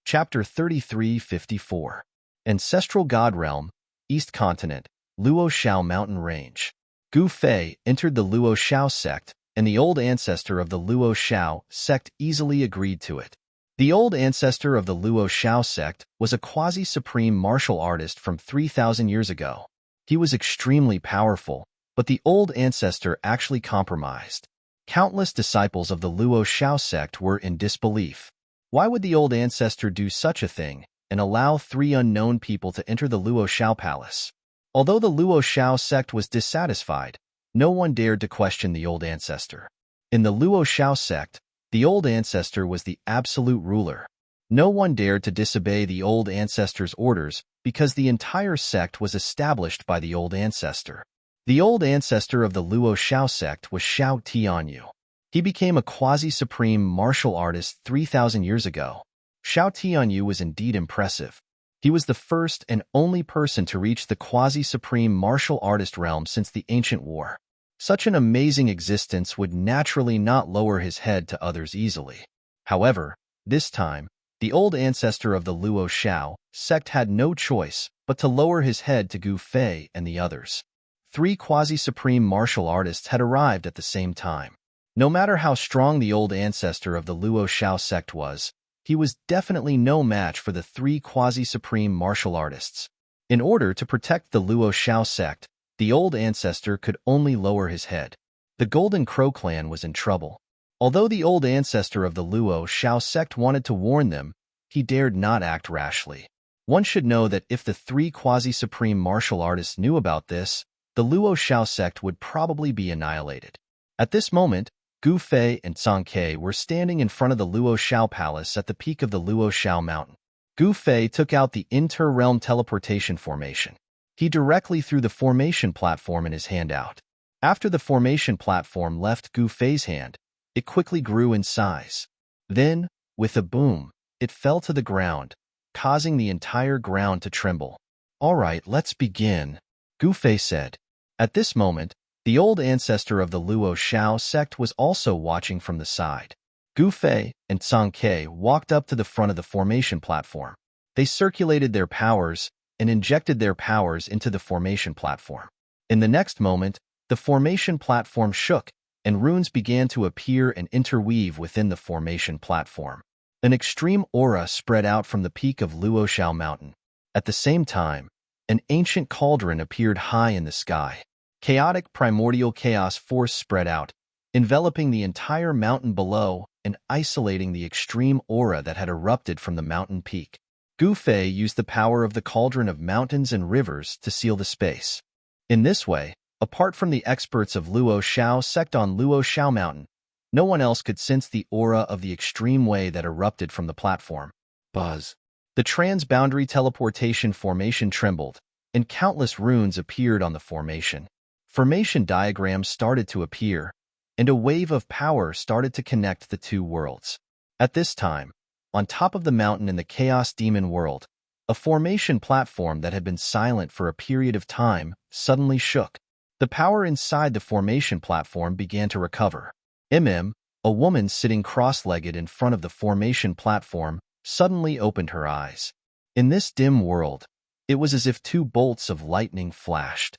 A: Chapter 3354. Ancestral God Realm, East Continent, Luoshao Mountain Range. Gu Fei entered the Luoshao sect and the old ancestor of the Luo Shao sect easily agreed to it. The old ancestor of the Luo Shao sect was a quasi-supreme martial artist from 3,000 years ago. He was extremely powerful, but the old ancestor actually compromised. Countless disciples of the Luo Shao sect were in disbelief. Why would the old ancestor do such a thing and allow 3 unknown people to enter the Luo Shao palace? Although the Luo Shao sect was dissatisfied, no one dared to question the old ancestor. In the Luo Shao sect, the old ancestor was the absolute ruler. No one dared to disobey the old ancestor's orders because the entire sect was established by the old ancestor. The old ancestor of the Luo Shao sect was Shao Tianyu. He became a quasi-supreme martial artist 3,000 years ago. Shao Tianyu was indeed impressive. He was the first and only person to reach the quasi-supreme martial artist realm since the ancient war. Such an amazing existence would naturally not lower his head to others easily. However, this time, the old ancestor of the Luo Shao sect had no choice but to lower his head to Gu Fei and the others. 3 quasi-supreme martial artists had arrived at the same time. No matter how strong the old ancestor of the Luo Shao sect was, he was definitely no match for the 3 quasi-supreme martial artists. In order to protect the Luo Shao sect, the old ancestor could only lower his head. The Golden Crow clan was in trouble. Although the old ancestor of the Luo Shao sect wanted to warn them, he dared not act rashly. One should know that if the 3 quasi-supreme martial artists knew about this, the Luo Shao sect would probably be annihilated. At this moment, Gu Fei and Song Ke were standing in front of the Luo Shao palace at the peak of the Luo Shao mountain. Gu Fei took out the inter-realm teleportation formation. He directly threw the formation platform in his hand out. After the formation platform left Gu Fei's hand, it quickly grew in size. Then, with a boom, it fell to the ground, causing the entire ground to tremble. "All right, let's begin," Gu Fei said. At this moment, the old ancestor of the Luo Shao sect was also watching from the side. Gu Fei and Song Ke walked up to the front of the formation platform. They circulated their powers and injected their powers into the formation platform. In the next moment, the formation platform shook, and runes began to appear and interweave within the formation platform. An extreme aura spread out from the peak of Luo Shao mountain. At the same time, an ancient cauldron appeared high in the sky. Chaotic primordial chaos force spread out, enveloping the entire mountain below and isolating the extreme aura that had erupted from the mountain peak. Gu Fei used the power of the cauldron of mountains and rivers to seal the space. In this way, apart from the experts of Luo Shao sect on Luo Shao mountain, no one else could sense the aura of the extreme way that erupted from the platform. Buzz. The transboundary teleportation formation trembled, and countless runes appeared on the formation. Formation diagrams started to appear, and a wave of power started to connect the 2 worlds. At this time, on top of the mountain in the Chaos Demon world, a formation platform that had been silent for a period of time suddenly shook. The power inside the formation platform began to recover. A woman sitting cross-legged in front of the formation platform, suddenly opened her eyes. In this dim world, it was as if 2 bolts of lightning flashed.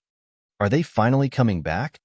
A: Are they finally coming back?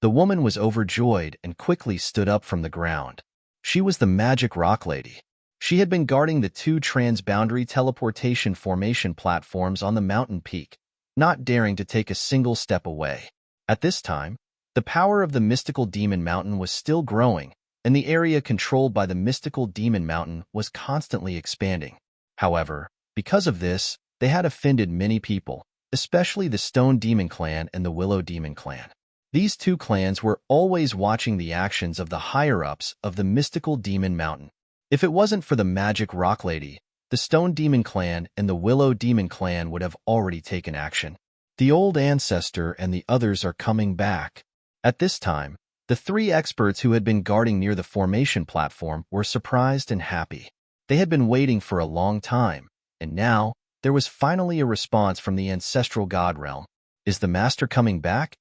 A: The woman was overjoyed and quickly stood up from the ground. She was the Magic Rock Lady. She had been guarding the 2 transboundary teleportation formation platforms on the mountain peak, not daring to take a single step away. At this time, the power of the mystical demon mountain was still growing, and the area controlled by the mystical demon mountain was constantly expanding. However, because of this, they had offended many people, especially the Stone Demon Clan and the Willow Demon Clan. These 2 clans were always watching the actions of the higher-ups of the mystical demon mountain. If it wasn't for the Magic Rock Lady, the Stone Demon Clan and the Willow Demon Clan would have already taken action. The old ancestor and the others are coming back. At this time, the 3 experts who had been guarding near the formation platform were surprised and happy. They had been waiting for a long time, and now there was finally a response from the ancestral god realm. Is the master coming back?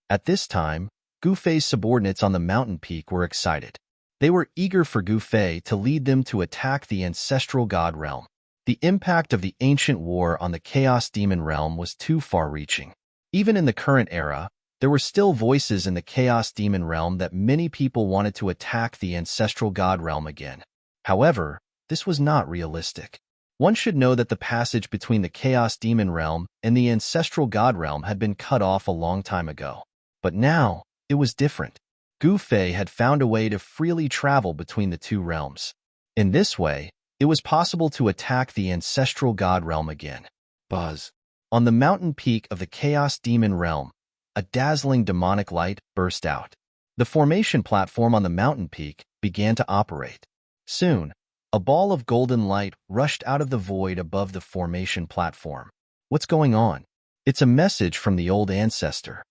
A: At this time, Gu Fei's subordinates on the mountain peak were excited. They were eager for Gu Fei to lead them to attack the ancestral god realm. The impact of the ancient war on the Chaos Demon realm was too far-reaching. Even in the current era, There were still voices in the Chaos Demon realm that many people wanted to attack the ancestral god realm again. However, this was not realistic. One should know that the passage between the Chaos Demon realm and the ancestral god realm had been cut off a long time ago. But now, it was different. Gu Fei had found a way to freely travel between the two realms. In this way, it was possible to attack the ancestral god realm again. Buzz. On the mountain peak of the Chaos Demon realm, a dazzling demonic light burst out. The formation platform on the mountain peak began to operate. Soon, a ball of golden light rushed out of the void above the formation platform. What's going on? It's a message from the old ancestor.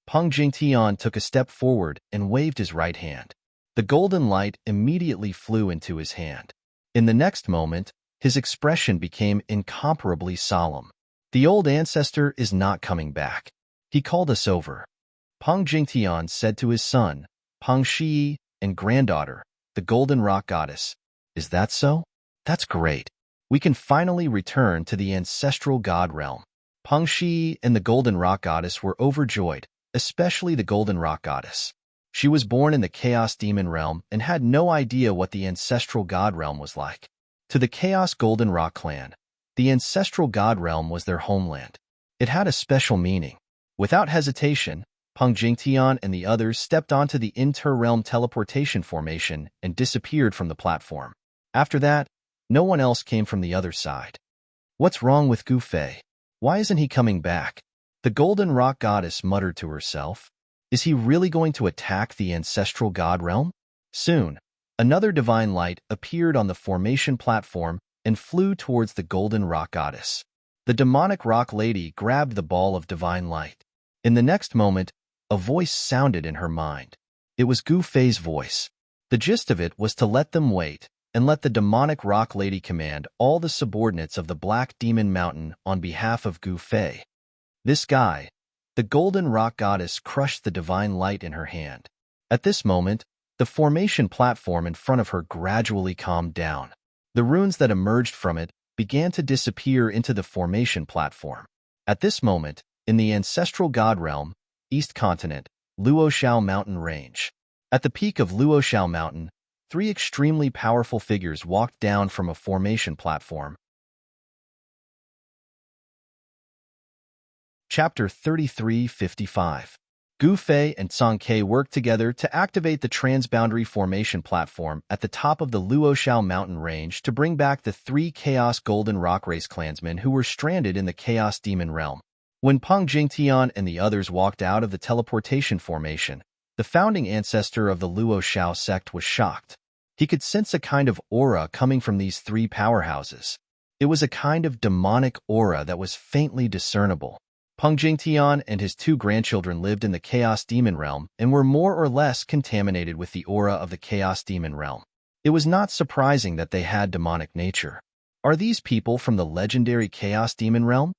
A: Peng Jingtian took a step forward and waved his right hand. The golden light immediately flew into his hand. In the next moment, his expression became incomparably solemn. The old ancestor is not coming back. He called us over. Peng Jingtian said to his son, Peng Shi, and granddaughter, the Golden Rock Goddess. Is that so? That's great. We can finally return to the ancestral god realm. Peng Shi and the Golden Rock Goddess were overjoyed, especially the Golden Rock Goddess. She was born in the Chaos Demon realm and had no idea what the ancestral god realm was like. To the Chaos Golden Rock clan, the ancestral god realm was their homeland. It had a special meaning. Without hesitation, Peng Jingtian and the others stepped onto the inter-realm teleportation formation and disappeared from the platform. After that, no one else came from the other side. What's wrong with Gu Fei? Why isn't he coming back? The Golden Rock Goddess muttered to herself. Is he really going to attack the ancestral god realm? Soon, another divine light appeared on the formation platform and flew towards the Golden Rock Goddess. The demonic rock lady grabbed the ball of divine light. In the next moment, a voice sounded in her mind. It was Gu Fei's voice. The gist of it was to let them wait and let the demonic rock lady command all the subordinates of the Black Demon Mountain on behalf of Gu Fei. This guy, the Golden Rock Goddess, crushed the divine light in her hand. At this moment, the formation platform in front of her gradually calmed down. The runes that emerged from it began to disappear into the formation platform. At this moment, in the ancestral god realm, East Continent, Luoshao Mountain Range. At the peak of Luoshao Mountain, three extremely powerful figures walked down from a formation platform. Chapter 3355. Gu Fei and Song Ke worked together to activate the transboundary formation platform at the top of the Luoshao mountain range to bring back the three Chaos Golden Rock Race clansmen who were stranded in the Chaos Demon realm. When Peng Jingtian and the others walked out of the teleportation formation, the founding ancestor of the Luoshao sect was shocked. He could sense a kind of aura coming from these three powerhouses. It was a kind of demonic aura that was faintly discernible. Peng Jingtian and his two grandchildren lived in the Chaos Demon realm and were more or less contaminated with the aura of the Chaos Demon realm. It was not surprising that they had demonic nature. Are these people from the legendary Chaos Demon realm?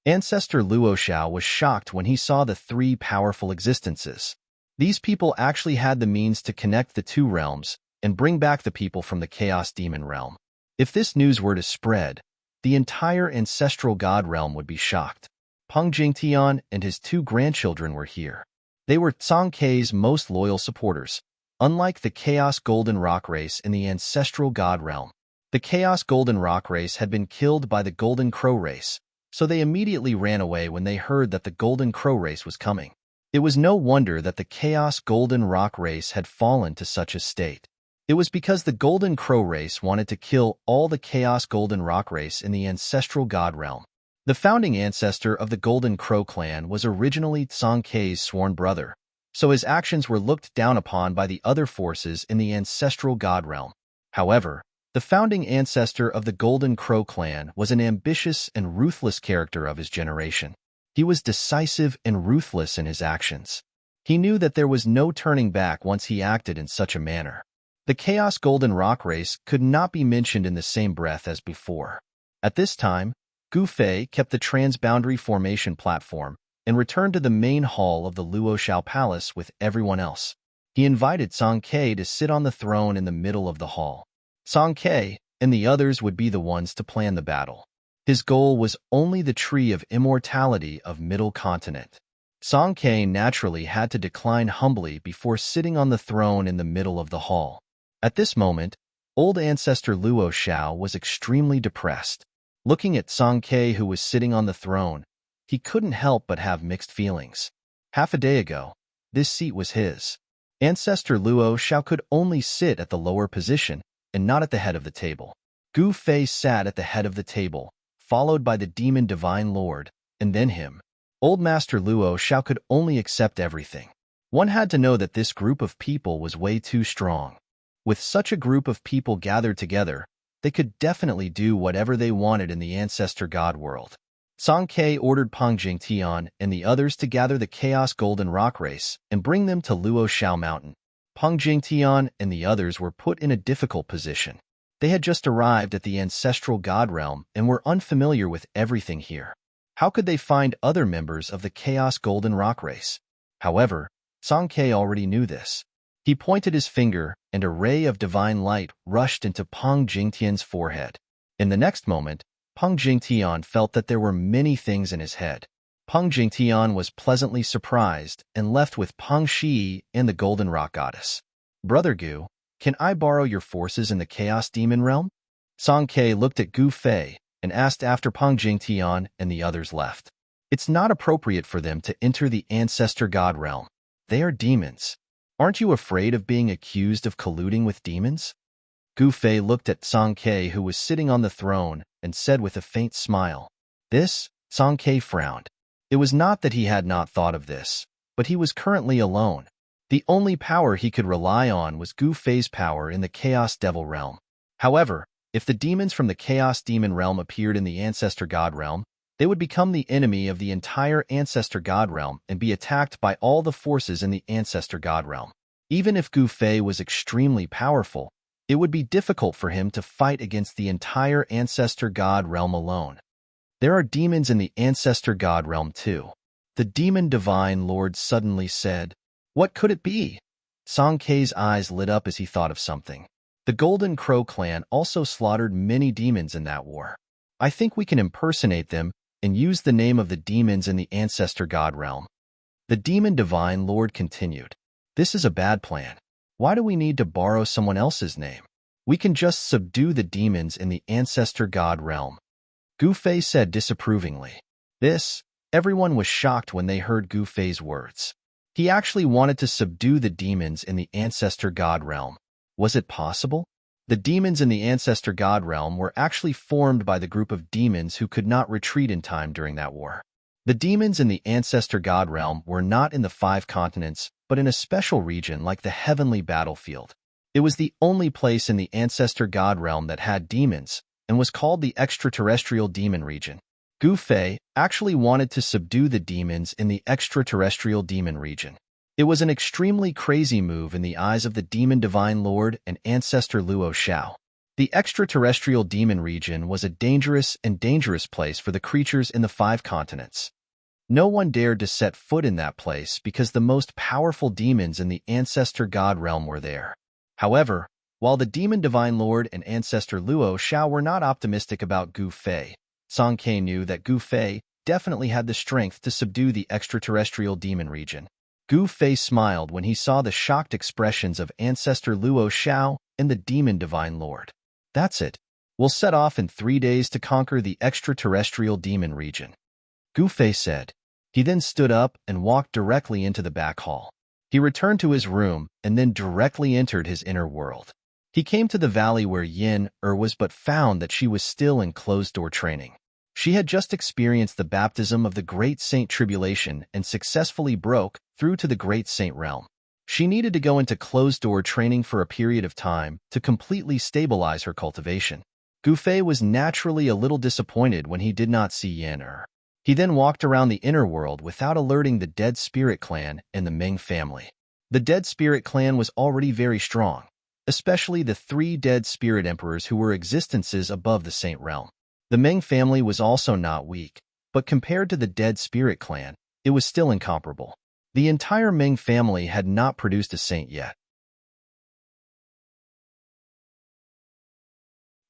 A: Ancestor Luoshao was shocked when he saw the three powerful existences. These people actually had the means to connect the two realms and bring back the people from the Chaos Demon realm. If this news were to spread, the entire ancestral god realm would be shocked. Peng Jingtian and his two grandchildren were here. They were Song Ke's most loyal supporters, unlike the Chaos Golden Rock Race in the ancestral god realm. The Chaos Golden Rock Race had been killed by the Golden Crow Race, so they immediately ran away when they heard that the Golden Crow Race was coming. It was no wonder that the Chaos Golden Rock Race had fallen to such a state. It was because the Golden Crow Race wanted to kill all the Chaos Golden Rock Race in the ancestral god realm. The founding ancestor of the Golden Crow clan was originally Song Ke's sworn brother, so his actions were looked down upon by the other forces in the ancestral god realm. However, the founding ancestor of the Golden Crow clan was an ambitious and ruthless character of his generation. He was decisive and ruthless in his actions. He knew that there was no turning back once he acted in such a manner. The Chaos Golden Rock Race could not be mentioned in the same breath as before. At this time, Gu Fei kept the transboundary formation platform and returned to the main hall of the Luoshao Palace with everyone else. He invited Song Ke to sit on the throne in the middle of the hall. Song Ke and the others would be the ones to plan the battle. His goal was only the Tree of Immortality of Middle Continent. Song Ke naturally had to decline humbly before sitting on the throne in the middle of the hall. At this moment, old ancestor Luo Xiao was extremely depressed. Looking at Song Ke, who was sitting on the throne, he couldn't help but have mixed feelings. Half a day ago, this seat was his. Ancestor Luo Xiao could only sit at the lower position and not at the head of the table. Gu Fei sat at the head of the table, followed by the demon divine lord, and then him. Old Master Luo Xiao could only accept everything. One had to know that this group of people was way too strong. With such a group of people gathered together, they could definitely do whatever they wanted in the ancestor god world. Song Ke ordered Peng Jingtian and the others to gather the Chaos Golden Rock Race and bring them to Luo Xiao Mountain. Peng Jingtian and the others were put in a difficult position. They had just arrived at the ancestral god realm and were unfamiliar with everything here. How could they find other members of the Chaos Golden Rock Race? However, Song Ke already knew this. He pointed his finger, and a ray of divine light rushed into Peng Jingtian's forehead. In the next moment, Peng Jingtian felt that there were many things in his head. Peng Jingtian was pleasantly surprised and left with Peng Shi and the Golden Rock Goddess. Brother Gu, can I borrow your forces in the Chaos Demon Realm? Song Ke looked at Gu Fei and asked after Peng Jingtian and the others left. It's not appropriate for them to enter the Ancestor God Realm. They are demons. Aren't you afraid of being accused of colluding with demons? Gu Fei looked at Song Ke, who was sitting on the throne, and said with a faint smile. This? Song Ke frowned. It was not that he had not thought of this, but he was currently alone. The only power he could rely on was Gu Fei's power in the Chaos Devil Realm. However, if the demons from the Chaos Demon Realm appeared in the Ancestor God Realm, they would become the enemy of the entire Ancestor God Realm and be attacked by all the forces in the Ancestor God Realm. Even if Gu Fei was extremely powerful, it would be difficult for him to fight against the entire Ancestor God Realm alone. There are demons in the Ancestor God Realm too. The Demon Divine Lord suddenly said, "What could it be?" Song Ke's eyes lit up as he thought of something. The Golden Crow clan also slaughtered many demons in that war. I think we can impersonate them and use the name of the demons in the Ancestor God Realm. The Demon Divine Lord continued. This is a bad plan. Why do we need to borrow someone else's name? We can just subdue the demons in the Ancestor God Realm. Gu Fei said disapprovingly. Everyone was shocked when they heard Gu Fei's words. He actually wanted to subdue the demons in the Ancestor God Realm. Was it possible? The demons in the Ancestor God Realm were actually formed by the group of demons who could not retreat in time during that war. The demons in the Ancestor God Realm were not in the 5 continents, but in a special region like the Heavenly Battlefield. It was the only place in the Ancestor God Realm that had demons, and was called the Extraterrestrial Demon Region. Gu Fei actually wanted to subdue the demons in the Extraterrestrial Demon Region. It was an extremely crazy move in the eyes of the Demon Divine Lord and Ancestor Luo Xiao. The Extraterrestrial Demon Region was a dangerous place for the creatures in the 5 continents. No one dared to set foot in that place because the most powerful demons in the Ancestor God Realm were there. However, while the Demon Divine Lord and Ancestor Luo Xiao were not optimistic about Gu Fei, Song Ke knew that Gu Fei definitely had the strength to subdue the Extraterrestrial Demon Region. Gu Fei smiled when he saw the shocked expressions of Ancestor Luo Xiao and the Demon Divine Lord. That's it. We'll set off in 3 days to conquer the Extraterrestrial Demon Region. Gu Fei said. He then stood up and walked directly into the back hall. He returned to his room and then directly entered his inner world. He came to the valley where Yin was but found that she was still in closed-door training. She had just experienced the baptism of the Great Saint Tribulation and successfully broke through to the Great Saint realm. She needed to go into closed-door training for a period of time to completely stabilize her cultivation. Gu Fei was naturally a little disappointed when he did not see Yin. He then walked around the inner world without alerting the Dead Spirit clan and the Ming family. The Dead Spirit clan was already very strong, especially the 3 Dead Spirit Emperors who were existences above the Saint realm. The Ming family was also not weak, but compared to the Dead Spirit clan, it was still incomparable. The entire Ming family had not produced a saint yet.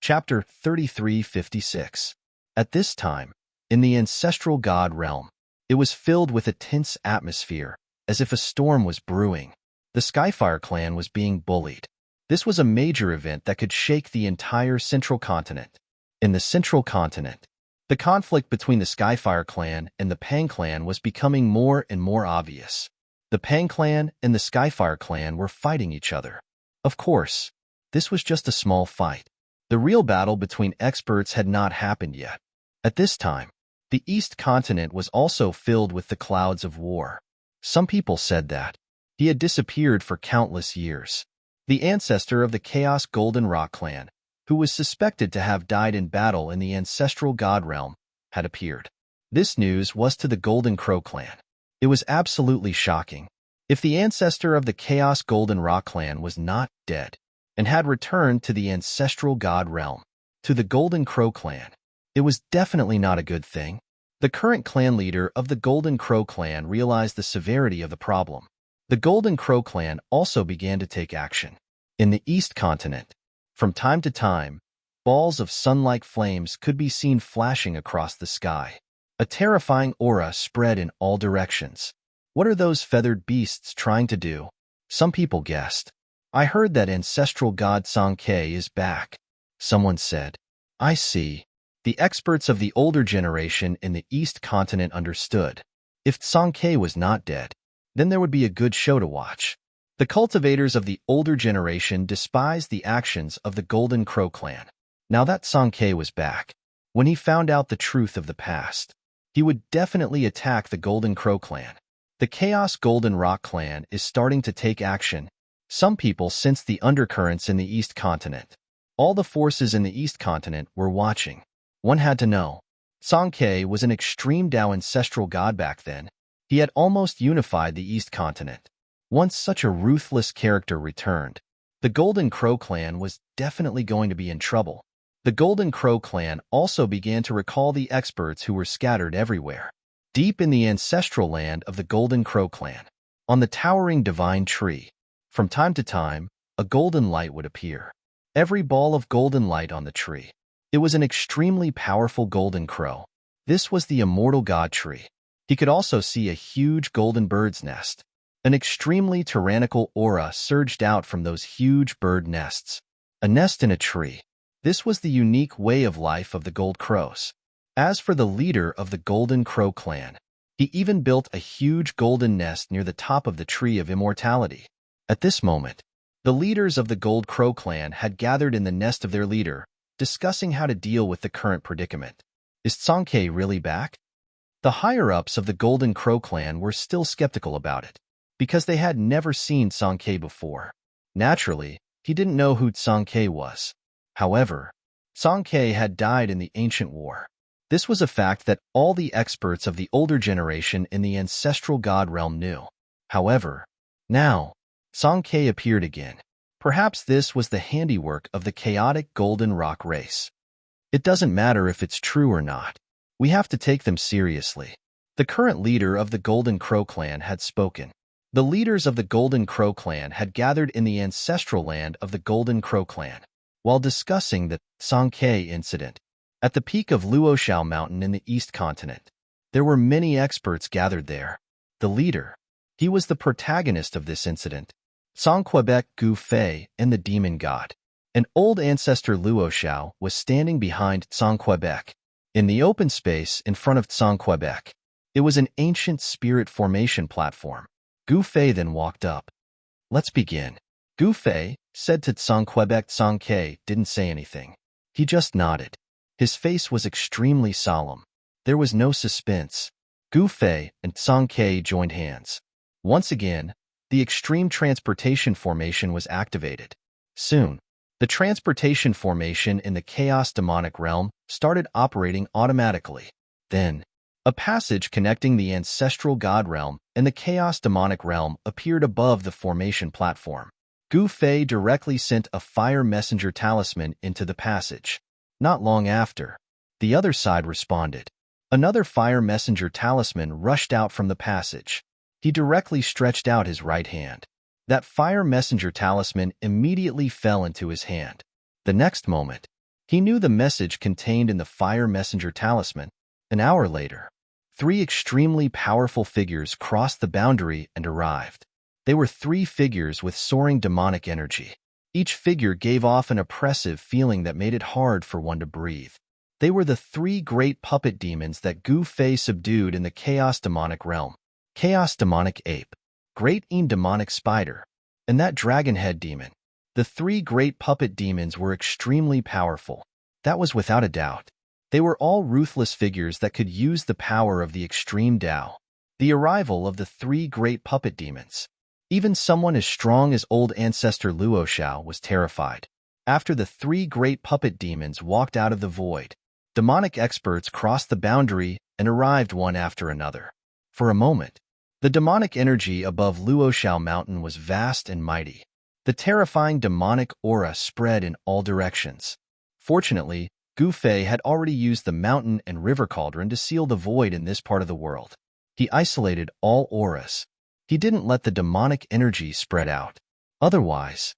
A: Chapter 3356. At this time, in the ancestral god realm, It was filled with a tense atmosphere, as if a storm was brewing. The Skyfire clan was being bullied. This was a major event that could shake the entire Central Continent. In the Central Continent, the conflict between the Skyfire clan and the Pang clan was becoming more and more obvious. The Pang clan and the Skyfire clan were fighting each other. Of course, this was just a small fight. The real battle between experts had not happened yet. At this time, the East Continent was also filled with the clouds of war. Some people said that he had disappeared for countless years. The ancestor of the Chaos Golden Rock clan, who was suspected to have died in battle in the ancestral god realm, had appeared. This news was to the Golden Crow clan. It was absolutely shocking. If the ancestor of the Chaos Golden Rock clan was not dead and had returned to the ancestral god realm, to the Golden Crow clan, it was definitely not a good thing. The current clan leader of the Golden Crow clan realized the severity of the problem. The Golden Crow clan also began to take action. In the East Continent, from time to time, balls of sun-like flames could be seen flashing across the sky. A terrifying aura spread in all directions. What are those feathered beasts trying to do? Some people guessed. I heard that ancestral god Sankei is back. Someone said. I see. The experts of the older generation in the East Continent understood. If Sankei was not dead, then there would be a good show to watch. The cultivators of the older generation despised the actions of the Golden Crow clan. Now that Sankei was back, when he found out the truth of the past, he would definitely attack the Golden Crow clan. The Chaos Golden Rock clan is starting to take action. Some people sensed the undercurrents in the East Continent. All the forces in the East Continent were watching. One had to know. Sankei was an extreme Tao ancestral god back then. He had almost unified the East Continent. Once such a ruthless character returned, the Golden Crow clan was definitely going to be in trouble. The Golden Crow clan also began to recall the experts who were scattered everywhere. Deep in the ancestral land of the Golden Crow clan, on the towering divine tree, from time to time, a golden light would appear. Every ball of golden light on the tree. It was an extremely powerful golden crow. This was the immortal god tree. He could also see a huge golden bird's nest. An extremely tyrannical aura surged out from those huge bird nests. A nest in a tree. This was the unique way of life of the Gold Crows. As for the leader of the Golden Crow clan, he even built a huge golden nest near the top of the Tree of Immortality. At this moment, the leaders of the Gold Crow clan had gathered in the nest of their leader, discussing how to deal with the current predicament. Is Sankei really back? The higher-ups of the Golden Crow clan were still skeptical about it, because they had never seen Sankei before. Naturally, he didn't know who Sankei was. However, Sankei had died in the ancient war. This was a fact that all the experts of the older generation in the ancestral god realm knew. However, now, Sankei appeared again. Perhaps this was the handiwork of the chaotic Golden Rock race. It doesn't matter if it's true or not. We have to take them seriously. The current leader of the Golden Crow clan had spoken. The leaders of the Golden Crow clan had gathered in the ancestral land of the Golden Crow clan, while discussing the Sankei incident. At the peak of Luoshao Mountain in the East Continent, there were many experts gathered there. The leader, he was the protagonist of this incident, Songquebec Gu Fei and the demon god. An old ancestor Luoshao was standing behind Songquebec. In the open space in front of Songquebec, it was an ancient spirit formation platform. Gu Fei then walked up. Let's begin. Gu Fei said to Songquebec. Sankei didn't say anything. He just nodded. His face was extremely solemn. There was no suspense. Gu Fei and Sankei joined hands. Once again, the extreme transportation formation was activated. Soon, the transportation formation in the Chaos Demonic Realm started operating automatically. Then, a passage connecting the Ancestral God Realm and the Chaos Demonic Realm appeared above the formation platform. Gu Fei directly sent a fire messenger talisman into the passage. Not long after, the other side responded. Another fire messenger talisman rushed out from the passage. He directly stretched out his right hand. That fire messenger talisman immediately fell into his hand. The next moment, he knew the message contained in the fire messenger talisman. An hour later, Three extremely powerful figures crossed the boundary and arrived. They were three figures with soaring demonic energy. Each figure gave off an oppressive feeling that made it hard for one to breathe. They were the three great puppet demons that Gu Fei subdued in the Chaos Demonic realm. Chaos Demonic Ape, Great Een Demonic Spider, and that Dragon Head Demon. The three great puppet demons were extremely powerful. That was without a doubt. They were all ruthless figures that could use the power of the extreme Tao. The arrival of the three great puppet demons. Even someone as strong as old ancestor Luo Xiao was terrified. After the three great puppet demons walked out of the void, demonic experts crossed the boundary and arrived one after another. For a moment, the demonic energy above Luo Xiao Mountain was vast and mighty. The terrifying demonic aura spread in all directions. Fortunately, Gu Fei had already used the mountain and river cauldron to seal the void in this part of the world. He isolated all auras. He didn't let the demonic energy spread out. Otherwise,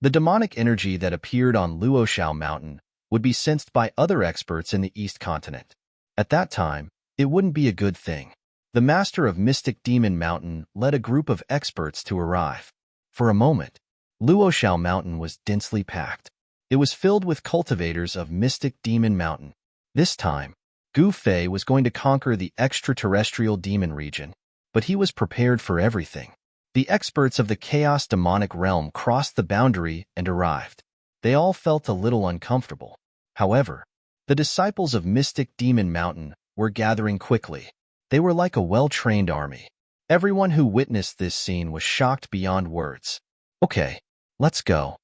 A: the demonic energy that appeared on Luo Xiao Mountain would be sensed by other experts in the East Continent. At that time, it wouldn't be a good thing. The master of Mystic Demon Mountain led a group of experts to arrive. For a moment, Luo Xiao Mountain was densely packed. It was filled with cultivators of Mystic Demon Mountain. This time, Gu Fei was going to conquer the extraterrestrial demon region, but he was prepared for everything. The experts of the Chaos Demonic realm crossed the boundary and arrived. They all felt a little uncomfortable. However, the disciples of Mystic Demon Mountain were gathering quickly. They were like a well-trained army. Everyone who witnessed this scene was shocked beyond words. "Okay, let's go,"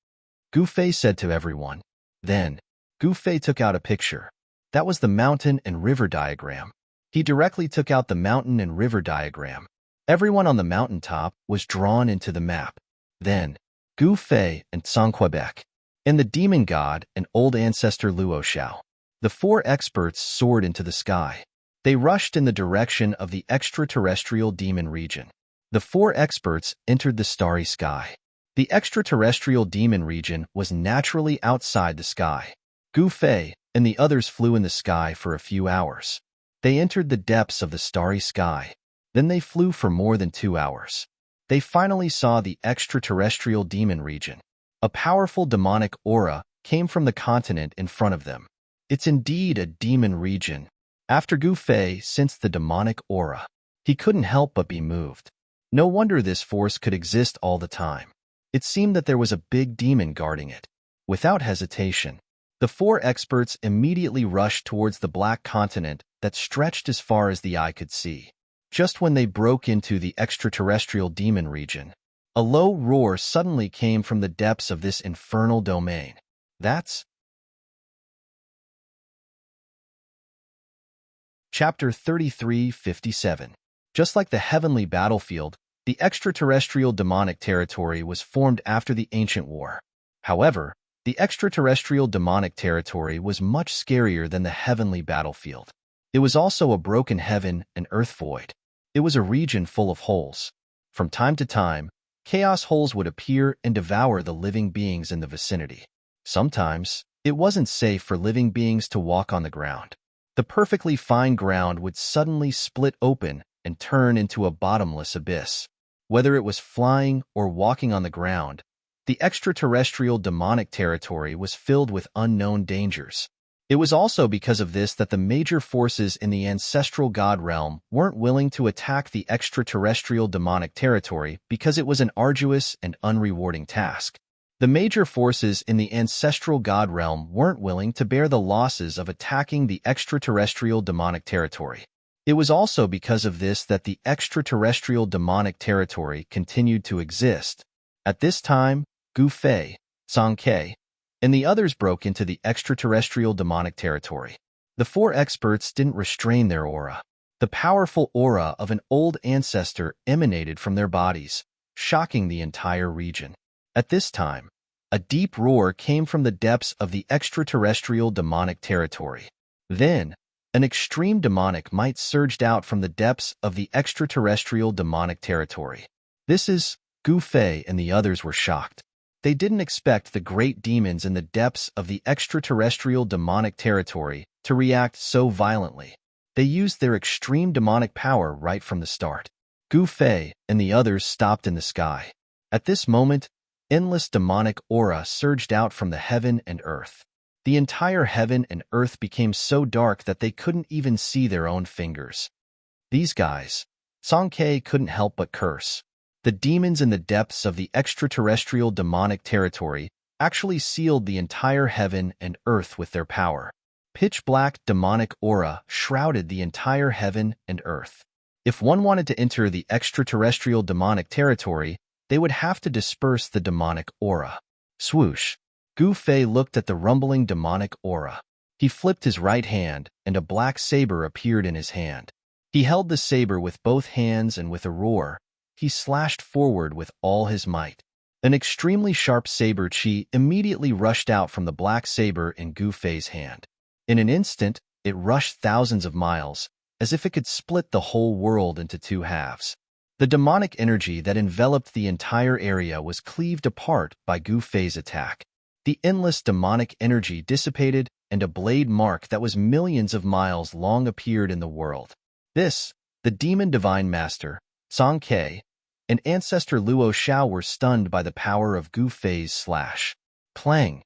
A: Gu Fei said to everyone. Then, Gu Fei took out a picture. That was the mountain and river diagram. He directly took out the mountain and river diagram. Everyone on the mountaintop was drawn into the map. Then, Gu Fei and Quebec, and the demon god and old ancestor Luo Xiao. The four experts soared into the sky. They rushed in the direction of the extraterrestrial demon region. The four experts entered the starry sky. The extraterrestrial demon region was naturally outside the sky. Gu Fei and the others flew in the sky for a few hours. They entered the depths of the starry sky. Then they flew for more than 2 hours. They finally saw the extraterrestrial demon region. A powerful demonic aura came from the continent in front of them. It's indeed a demon region. After Gu Fei sensed the demonic aura, he couldn't help but be moved. No wonder this force could exist all the time. It seemed that there was a big demon guarding it. Without hesitation, the four experts immediately rushed towards the black continent that stretched as far as the eye could see. Just when they broke into the extraterrestrial demon region, a low roar suddenly came from the depths of this infernal domain. That's Chapter 3357. Just like the heavenly battlefield, the extraterrestrial demonic territory was formed after the ancient war. However, the extraterrestrial demonic territory was much scarier than the heavenly battlefield. It was also a broken heaven and earth void. It was a region full of holes. From time to time, chaos holes would appear and devour the living beings in the vicinity. Sometimes, it wasn't safe for living beings to walk on the ground. The perfectly fine ground would suddenly split open and turn into a bottomless abyss. Whether it was flying or walking on the ground, the extraterrestrial demonic territory was filled with unknown dangers. It was also because of this that the major forces in the ancestral god realm weren't willing to attack the extraterrestrial demonic territory because it was an arduous and unrewarding task. The major forces in the ancestral god realm weren't willing to bear the losses of attacking the extraterrestrial demonic territory. It was also because of this that the extraterrestrial demonic territory continued to exist. At this time, Gu Fei, Song Ke, and the others broke into the extraterrestrial demonic territory. The four experts didn't restrain their aura. The powerful aura of an old ancestor emanated from their bodies, shocking the entire region. At this time, a deep roar came from the depths of the extraterrestrial demonic territory. Then, an extreme demonic might surged out from the depths of the extraterrestrial demonic territory. This is, Gu Fei and the others were shocked. They didn't expect the great demons in the depths of the extraterrestrial demonic territory to react so violently. They used their extreme demonic power right from the start. Gu Fei and the others stopped in the sky. At this moment, endless demonic aura surged out from the heaven and earth. The entire heaven and earth became so dark that they couldn't even see their own fingers. These guys. Song Ke couldn't help but curse. The demons in the depths of the extraterrestrial demonic territory actually sealed the entire heaven and earth with their power. Pitch-black demonic aura shrouded the entire heaven and earth. If one wanted to enter the extraterrestrial demonic territory, they would have to disperse the demonic aura. Swoosh! Gu Fei looked at the rumbling demonic aura. He flipped his right hand, and a black saber appeared in his hand. He held the saber with both hands, and with a roar, he slashed forward with all his might. An extremely sharp saber chi immediately rushed out from the black saber in Gu Fei's hand. In an instant, it rushed thousands of miles, as if it could split the whole world into two halves. The demonic energy that enveloped the entire area was cleaved apart by Gu Fei's attack. The endless demonic energy dissipated, and a blade mark that was millions of miles long appeared in the world. This, the demon divine master, Song Ke, and ancestor Luo Xiao were stunned by the power of Gu Fei's slash. Clang!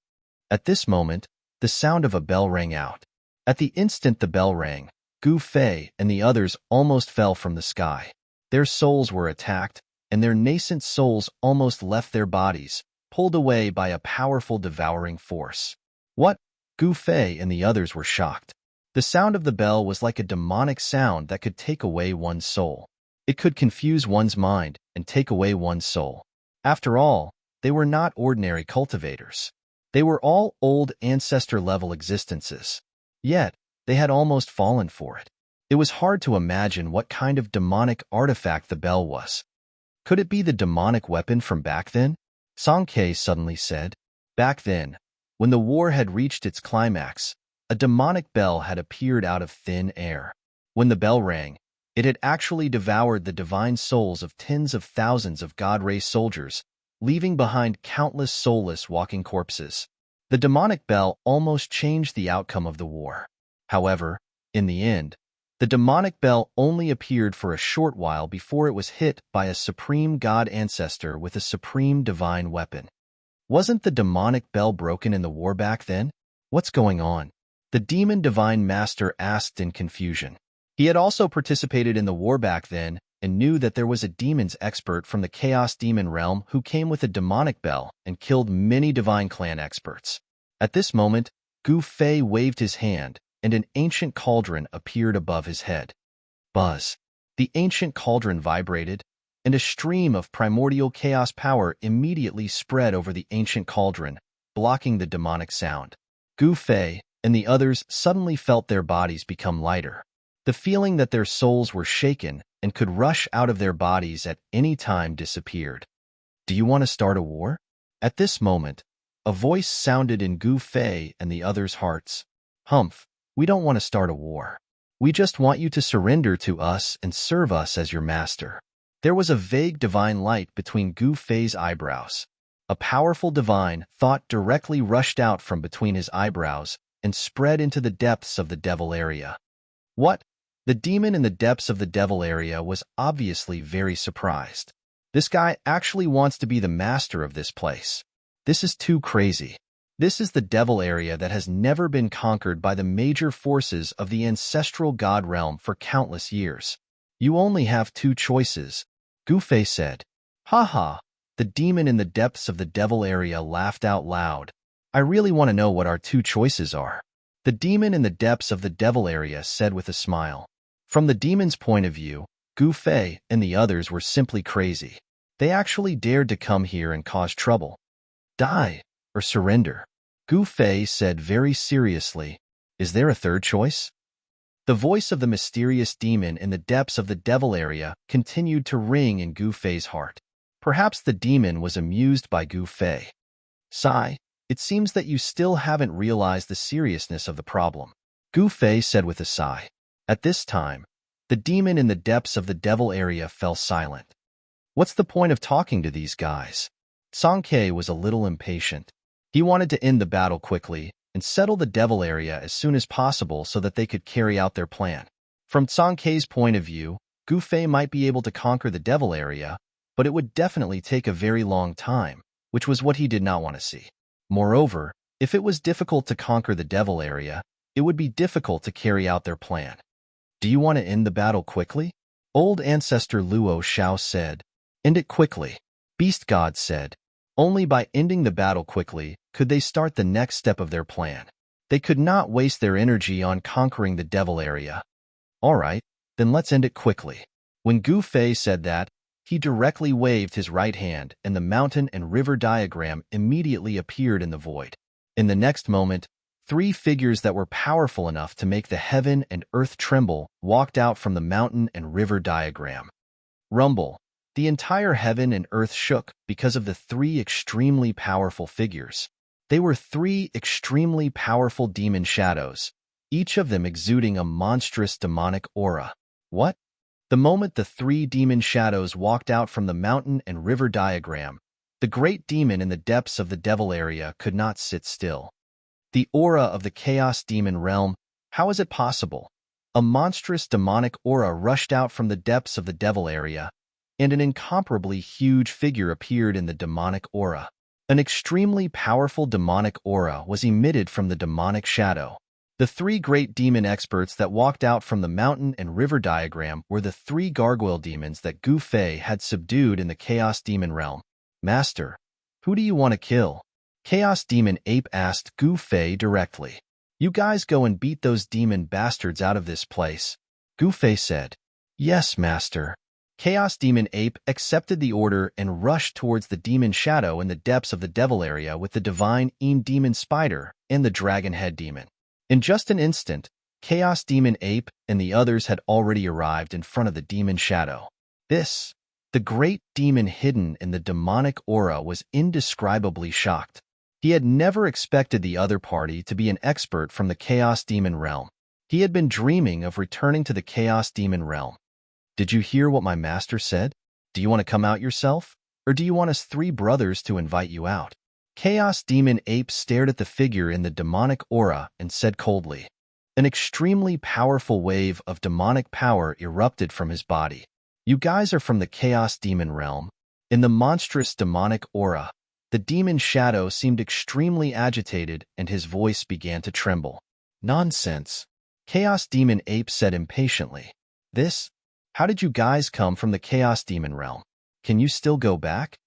A: At this moment, the sound of a bell rang out. At the instant the bell rang, Gu Fei and the others almost fell from the sky. Their souls were attacked, and their nascent souls almost left their bodies, pulled away by a powerful devouring force. What? Gu Fei and the others were shocked. The sound of the bell was like a demonic sound that could take away one's soul. It could confuse one's mind and take away one's soul. After all, they were not ordinary cultivators. They were all old ancestor-level existences. Yet, they had almost fallen for it. It was hard to imagine what kind of demonic artifact the bell was. Could it be the demonic weapon from back then? Song Ke suddenly said. Back then, when the war had reached its climax, a demonic bell had appeared out of thin air. When the bell rang, it had actually devoured the divine souls of tens of thousands of God-race soldiers, leaving behind countless soulless walking corpses. The demonic bell almost changed the outcome of the war. However, in the end, the demonic bell only appeared for a short while before it was hit by a supreme god ancestor with a supreme divine weapon. Wasn't the demonic bell broken in the war back then? What's going on? The demon divine master asked in confusion. He had also participated in the war back then and knew that there was a demons expert from the Chaos Demon realm who came with a demonic bell and killed many divine clan experts. At this moment, Gu Fei waved his hand, and an ancient cauldron appeared above his head. Buzz! The ancient cauldron vibrated, and a stream of primordial chaos power immediately spread over the ancient cauldron, blocking the demonic sound. Gu Fei and the others suddenly felt their bodies become lighter. The feeling that their souls were shaken and could rush out of their bodies at any time disappeared. Do you want to start a war? At this moment, a voice sounded in Gu Fei and the others' hearts. Humph, we don't want to start a war. We just want you to surrender to us and serve us as your master. There was a vague divine light between Gu Fei's eyebrows. A powerful divine thought directly rushed out from between his eyebrows and spread into the depths of the devil area. What? The demon in the depths of the devil area was obviously very surprised. This guy actually wants to be the master of this place. This is too crazy. This is the devil area that has never been conquered by the major forces of the ancestral god realm for countless years. You only have two choices, Gu Fei said. Ha ha, the demon in the depths of the devil area laughed out loud. I really want to know what our two choices are. The demon in the depths of the devil area said with a smile. From the demon's point of view, Gu Fei and the others were simply crazy. They actually dared to come here and cause trouble. Die or surrender. Gu Fei said very seriously, is there a third choice? The voice of the mysterious demon in the depths of the devil area continued to ring in Gu Fei's heart. Perhaps the demon was amused by Gu Fei. Sigh, it seems that you still haven't realized the seriousness of the problem, Gu Fei said with a sigh. At this time, the demon in the depths of the devil area fell silent. What's the point of talking to these guys? Song Ke was a little impatient. He wanted to end the battle quickly and settle the devil area as soon as possible so that they could carry out their plan. From Tsonkei's point of view, Gu Fei might be able to conquer the devil area, but it would definitely take a very long time, which was what he did not want to see. Moreover, if it was difficult to conquer the devil area, it would be difficult to carry out their plan. Do you want to end the battle quickly? Old Ancestor Luo Xiao said. End it quickly. Beast God said. Only by ending the battle quickly could they start the next step of their plan. They could not waste their energy on conquering the devil area. All right, then let's end it quickly. When Gu Fei said that, he directly waved his right hand and the mountain and river diagram immediately appeared in the void. In the next moment, 3 figures that were powerful enough to make the heaven and earth tremble walked out from the mountain and river diagram. Rumble. The entire heaven and earth shook because of the 3 extremely powerful figures. They were 3 extremely powerful demon shadows, each of them exuding a monstrous demonic aura. What? The moment the 3 demon shadows walked out from the mountain and river diagram, the great demon in the depths of the devil area could not sit still. The aura of the chaos demon realm, how is it possible? A monstrous demonic aura rushed out from the depths of the devil area, and an incomparably huge figure appeared in the demonic aura. An extremely powerful demonic aura was emitted from the demonic shadow. The 3 great demon experts that walked out from the mountain and river diagram were the 3 gargoyle demons that Gu Fei had subdued in the chaos demon realm. Master, who do you want to kill? Chaos Demon Ape asked Gu Fei directly. You guys go and beat those demon bastards out of this place. Gu Fei said. Yes, Master. Chaos Demon Ape accepted the order and rushed towards the demon shadow in the depths of the devil area with the divine demon spider and the dragon head demon. In just an instant, Chaos Demon Ape and the others had already arrived in front of the demon shadow. The great demon hidden in the demonic aura was indescribably shocked. He had never expected the other party to be an expert from the Chaos Demon realm. He had been dreaming of returning to the Chaos Demon realm. Did you hear what my master said? Do you want to come out yourself? Or do you want us 3 brothers to invite you out? Chaos Demon Ape stared at the figure in the demonic aura and said coldly. An extremely powerful wave of demonic power erupted from his body. You guys are from the Chaos Demon realm. In the monstrous demonic aura, the demon shadow seemed extremely agitated and his voice began to tremble. Nonsense. Chaos Demon Ape said impatiently. How did you guys come from the Chaos Demon realm? Can you still go back?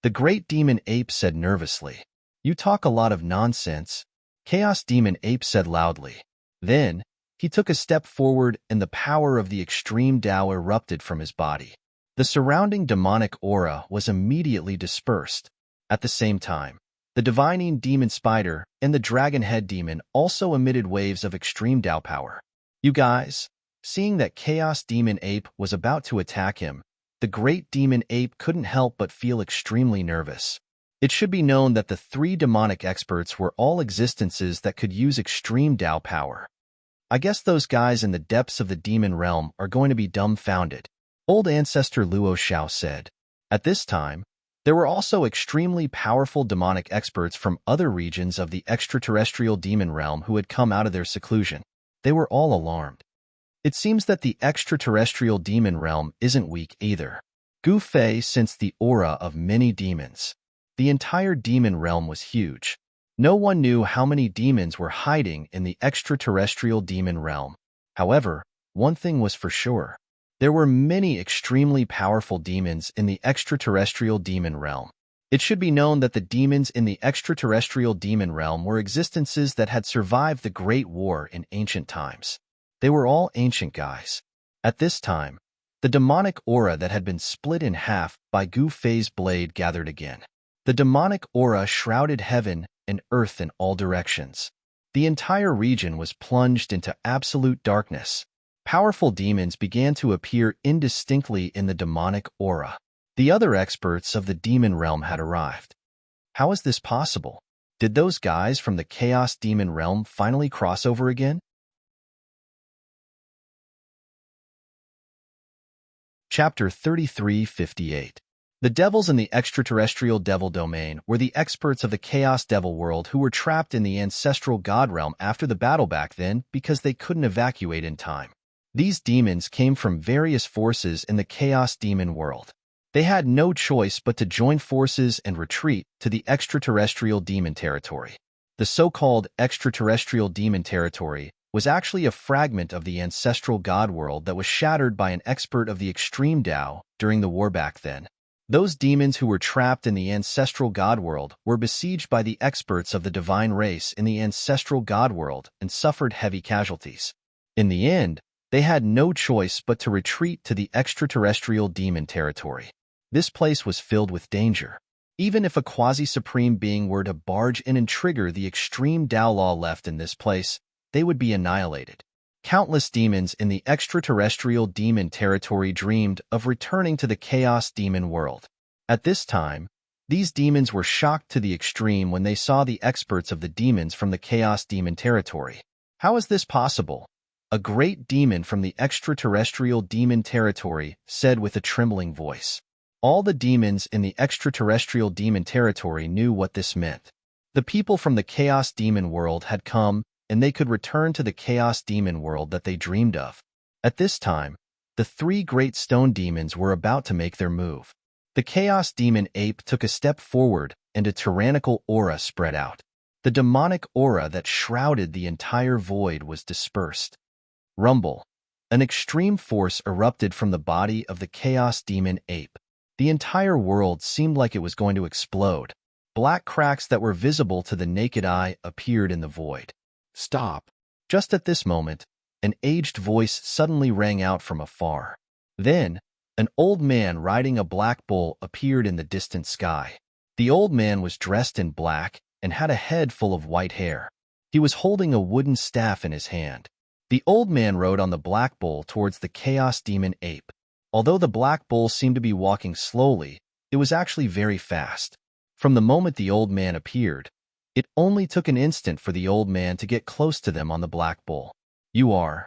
A: The great demon ape said nervously. You talk a lot of nonsense. Chaos Demon Ape said loudly. Then, he took a step forward and the power of the extreme Tao erupted from his body. The surrounding demonic aura was immediately dispersed. At the same time, the divining demon spider and the dragon head demon also emitted waves of extreme Tao power. You guys, seeing that Chaos Demon Ape was about to attack him, the great demon ape couldn't help but feel extremely nervous. It should be known that the 3 demonic experts were all existences that could use extreme Tao power. I guess those guys in the depths of the demon realm are going to be dumbfounded, Old Ancestor Luo Xiao said. At this time, there were also extremely powerful demonic experts from other regions of the extraterrestrial demon realm who had come out of their seclusion. They were all alarmed. It seems that the extraterrestrial demon realm isn't weak either. Gu Fei sensed the aura of many demons. The entire demon realm was huge. No one knew how many demons were hiding in the extraterrestrial demon realm. However, one thing was for sure. There were many extremely powerful demons in the extraterrestrial demon realm. It should be known that the demons in the extraterrestrial demon realm were existences that had survived the Great War in ancient times. They were all ancient guys. At this time, the demonic aura that had been split in half by Gu Fei's blade gathered again. The demonic aura shrouded heaven and earth in all directions. The entire region was plunged into absolute darkness. Powerful demons began to appear indistinctly in the demonic aura. The other experts of the demon realm had arrived. How is this possible? Did those guys from the Chaos Demon realm finally cross over again? Chapter 3358. The devils in the extraterrestrial devil domain were the experts of the Chaos Devil world who were trapped in the ancestral god realm after the battle back then because they couldn't evacuate in time. These demons came from various forces in the Chaos Demon world. They had no choice but to join forces and retreat to the extraterrestrial demon territory. The so-called extraterrestrial demon territory was actually a fragment of the ancestral god world that was shattered by an expert of the extreme Tao during the war back then. Those demons who were trapped in the ancestral god world were besieged by the experts of the divine race in the ancestral god world and suffered heavy casualties. In the end, they had no choice but to retreat to the extraterrestrial demon territory. This place was filled with danger. Even if a quasi-supreme being were to barge in and trigger the extreme Tao law left in this place, they would be annihilated. Countless demons in the extraterrestrial demon territory dreamed of returning to the Chaos Demon world. At this time, these demons were shocked to the extreme when they saw the experts of the demons from the Chaos Demon territory. How is this possible? A great demon from the extraterrestrial demon territory said with a trembling voice. All the demons in the extraterrestrial demon territory knew what this meant. The people from the Chaos Demon world had come, and they could return to the Chaos Demon world that they dreamed of. At this time, the three great stone demons were about to make their move. The Chaos Demon ape took a step forward, and a tyrannical aura spread out. The demonic aura that shrouded the entire void was dispersed. Rumble. An extreme force erupted from the body of the Chaos Demon ape. The entire world seemed like it was going to explode. Black cracks that were visible to the naked eye appeared in the void. Stop. Just at this moment, an aged voice suddenly rang out from afar. Then, an old man riding a black bull appeared in the distant sky. The old man was dressed in black and had a head full of white hair. He was holding a wooden staff in his hand. The old man rode on the black bull towards the Chaos Demon ape. Although the black bull seemed to be walking slowly, it was actually very fast. From the moment the old man appeared, it only took an instant for the old man to get close to them on the black bull. You are.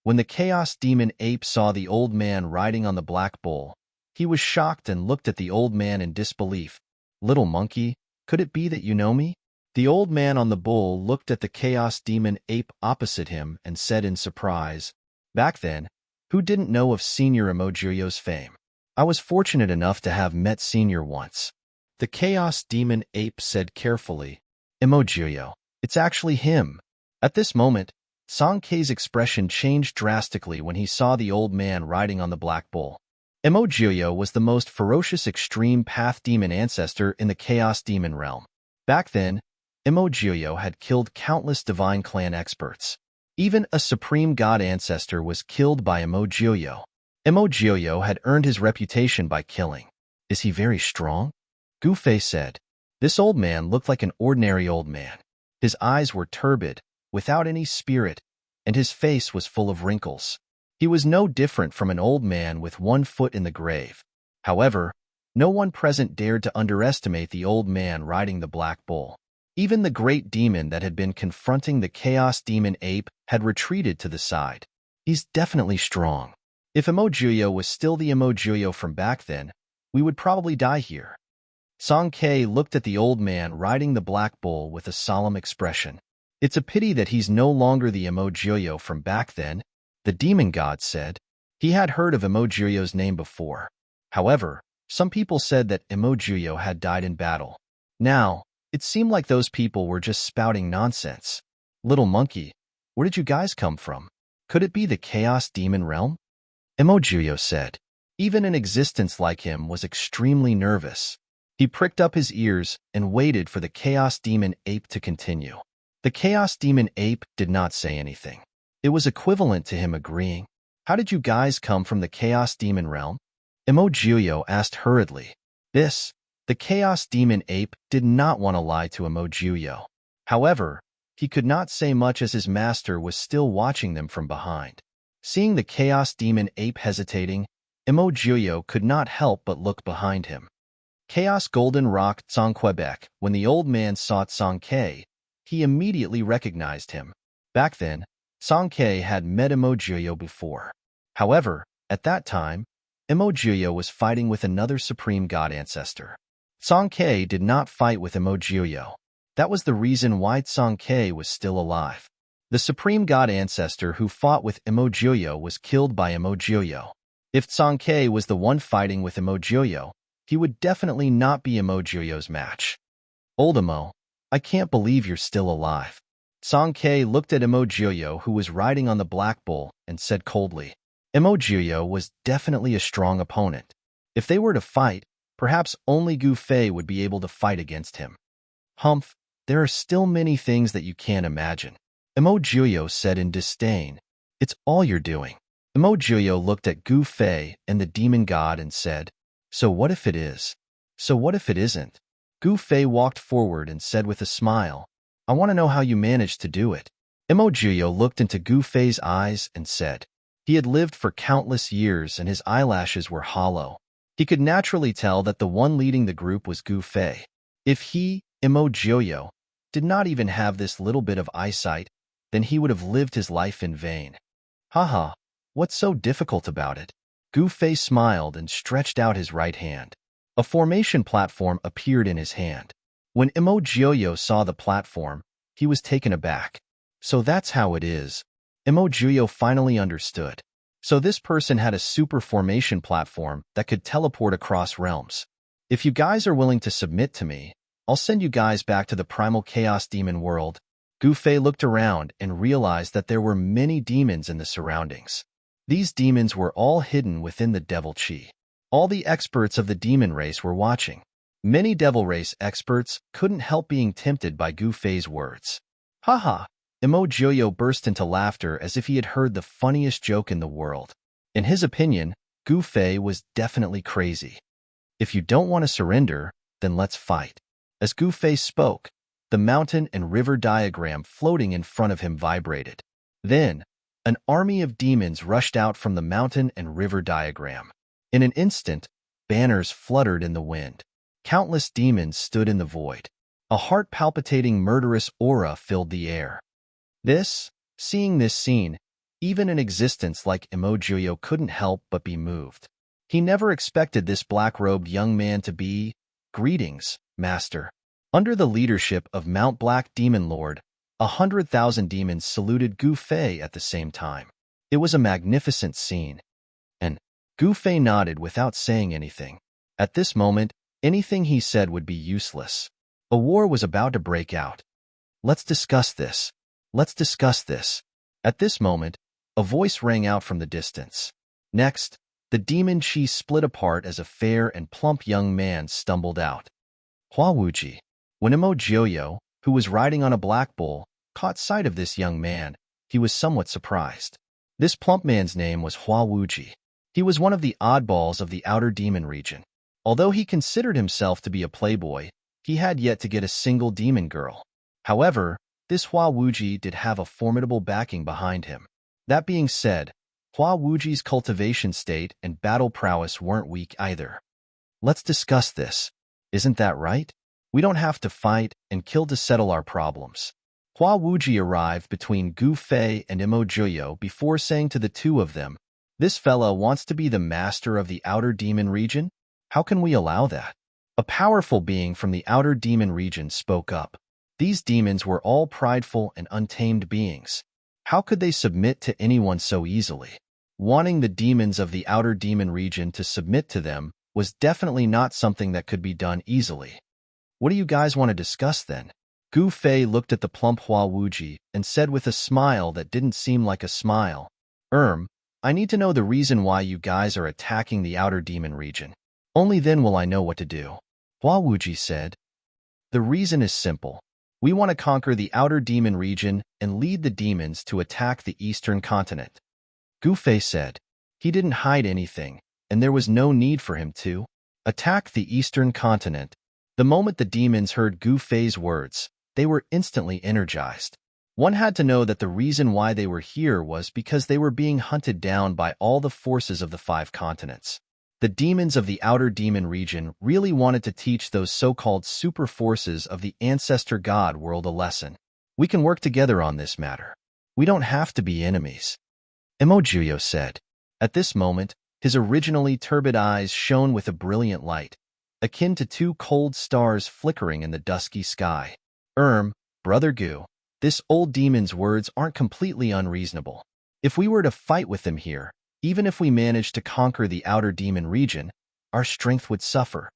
A: When the Chaos Demon ape saw the old man riding on the black bull, he was shocked and looked at the old man in disbelief. Little monkey, could it be that you know me? The old man on the bull looked at the Chaos Demon ape opposite him and said in surprise, back then, who didn't know of Senior Emojio's fame? I was fortunate enough to have met Senior once. The Chaos Demon ape said carefully, Emojio, it's actually him. At this moment, Song-Kei's expression changed drastically when he saw the old man riding on the black bull. Emojio was the most ferocious extreme path demon ancestor in the Chaos Demon realm. Back then, Emojio had killed countless divine clan experts. Even a supreme god ancestor was killed by Emojio. Emojio had earned his reputation by killing. Is he very strong? Gufei said. This old man looked like an ordinary old man. His eyes were turbid, without any spirit, and his face was full of wrinkles. He was no different from an old man with one foot in the grave. However, no one present dared to underestimate the old man riding the black bull. Even the great demon that had been confronting the Chaos Demon ape had retreated to the side. He's definitely strong. If Emojio was still the Emojio from back then, we would probably die here. Song-Kei looked at the old man riding the black bull with a solemn expression. It's a pity that he's no longer the Emojio from back then, the demon god said. He had heard of Emojio's name before. However, some people said that Emojio had died in battle. Now, it seemed like those people were just spouting nonsense. Little monkey, where did you guys come from? Could it be the Chaos Demon realm? Emojio said. Even an existence like him was extremely nervous. He pricked up his ears and waited for the Chaos Demon ape to continue. The Chaos Demon ape did not say anything. It was equivalent to him agreeing. How did you guys come from the Chaos Demon realm? Emojio asked hurriedly. The Chaos Demon ape did not want to lie to Emojio. However, he could not say much as his master was still watching them from behind. Seeing the Chaos Demon ape hesitating, Emojio could not help but look behind him. Chaos Golden rocked Song-Quebec. When the old man saw Song-Kei, he immediately recognized him. Back then, Song-Kei had met Emojio before. However, at that time, Emojio was fighting with another supreme god ancestor. Song-Kei did not fight with Emojio. That was the reason why Song-Kei was still alive. The supreme god ancestor who fought with Emojoyo was killed by Emojoyo. If Tsankei was the one fighting with Emojoyo, he would definitely not be Emojoyo's match. Oldemo, I can't believe you're still alive. Tsankei looked at Emojoyo, who was riding on the black bull, and said coldly. Emojoyo was definitely a strong opponent. If they were to fight, perhaps only Gu Fei would be able to fight against him. Humph, there are still many things that you can't imagine. Emojoyo said in disdain. It's all you're doing. Emojoyo looked at Gu Fei and the demon god and said, So what if it is? So what if it isn't? Gu Fei walked forward and said with a smile, I want to know how you managed to do it. Emojoyo looked into Gu Fei's eyes and said, He had lived for countless years and his eyelashes were hollow. He could naturally tell that the one leading the group was Gu Fei. If he, Emojoyo, did not even have this little bit of eyesight, then he would have lived his life in vain. Haha, what's so difficult about it? Gu Fei smiled and stretched out his right hand. A formation platform appeared in his hand. When Emojoyo saw the platform, he was taken aback. So that's how it is. Emojoyo finally understood. So this person had a super formation platform that could teleport across realms. If you guys are willing to submit to me, I'll send you guys back to the primal chaos demon world. Gu Fei looked around and realized that there were many demons in the surroundings. These demons were all hidden within the devil chi. All the experts of the demon race were watching. Many devil race experts couldn't help being tempted by Gu Fei's words. Haha! Emojoyo burst into laughter as if he had heard the funniest joke in the world. In his opinion, Gu Fei was definitely crazy. If you don't want to surrender, then let's fight. As Gu Fei spoke, the mountain and river diagram floating in front of him vibrated. Then, an army of demons rushed out from the mountain and river diagram. In an instant, banners fluttered in the wind. Countless demons stood in the void. A heart-palpitating murderous aura filled the air. Seeing this scene, even an existence like Emojoyo couldn't help but be moved. He never expected this black-robed young man to be, Greetings, Master. Under the leadership of Mount Black Demon Lord, 100,000 demons saluted Gu Fei at the same time. It was a magnificent scene. And Gu Fei nodded without saying anything. At this moment, anything he said would be useless. A war was about to break out. Let's discuss this. Let's discuss this. At this moment, a voice rang out from the distance. Next, the demon chi split apart as a fair and plump young man stumbled out. Hua Wuji. When Emojoyo, who was riding on a black bull, caught sight of this young man, he was somewhat surprised. This plump man's name was Hua Wuji. He was one of the oddballs of the outer demon region. Although he considered himself to be a playboy, he had yet to get a single demon girl. However, this Hua Wuji did have a formidable backing behind him. That being said, Hua Wuji's cultivation state and battle prowess weren't weak either. Let's discuss this. Isn't that right? We don't have to fight and kill to settle our problems. Hua Wuji arrived between Gu Fei and Emojoyo before saying to the two of them, This fella wants to be the master of the outer demon region? How can we allow that? A powerful being from the outer demon region spoke up. These demons were all prideful and untamed beings. How could they submit to anyone so easily? Wanting the demons of the outer demon region to submit to them was definitely not something that could be done easily. What do you guys want to discuss then? Gu Fei looked at the plump Hua Wuji and said with a smile that didn't seem like a smile, I need to know the reason why you guys are attacking the outer demon region. Only then will I know what to do. Hua Wuji said, The reason is simple. We want to conquer the outer demon region and lead the demons to attack the eastern continent. Gu Fei said, He didn't hide anything, and there was no need for him to attack the eastern continent. The moment the demons heard Gu Fei's words, they were instantly energized. One had to know that the reason why they were here was because they were being hunted down by all the forces of the 5 continents. The demons of the outer demon region really wanted to teach those so-called super forces of the ancestor god world a lesson. We can work together on this matter. We don't have to be enemies. Emojoyo said. At this moment, his originally turbid eyes shone with a brilliant light, akin to 2 cold stars flickering in the dusky sky. Brother Gu, This old demon's words aren't completely unreasonable. If we were to fight with him here, even if we managed to conquer the outer demon region, our strength would suffer.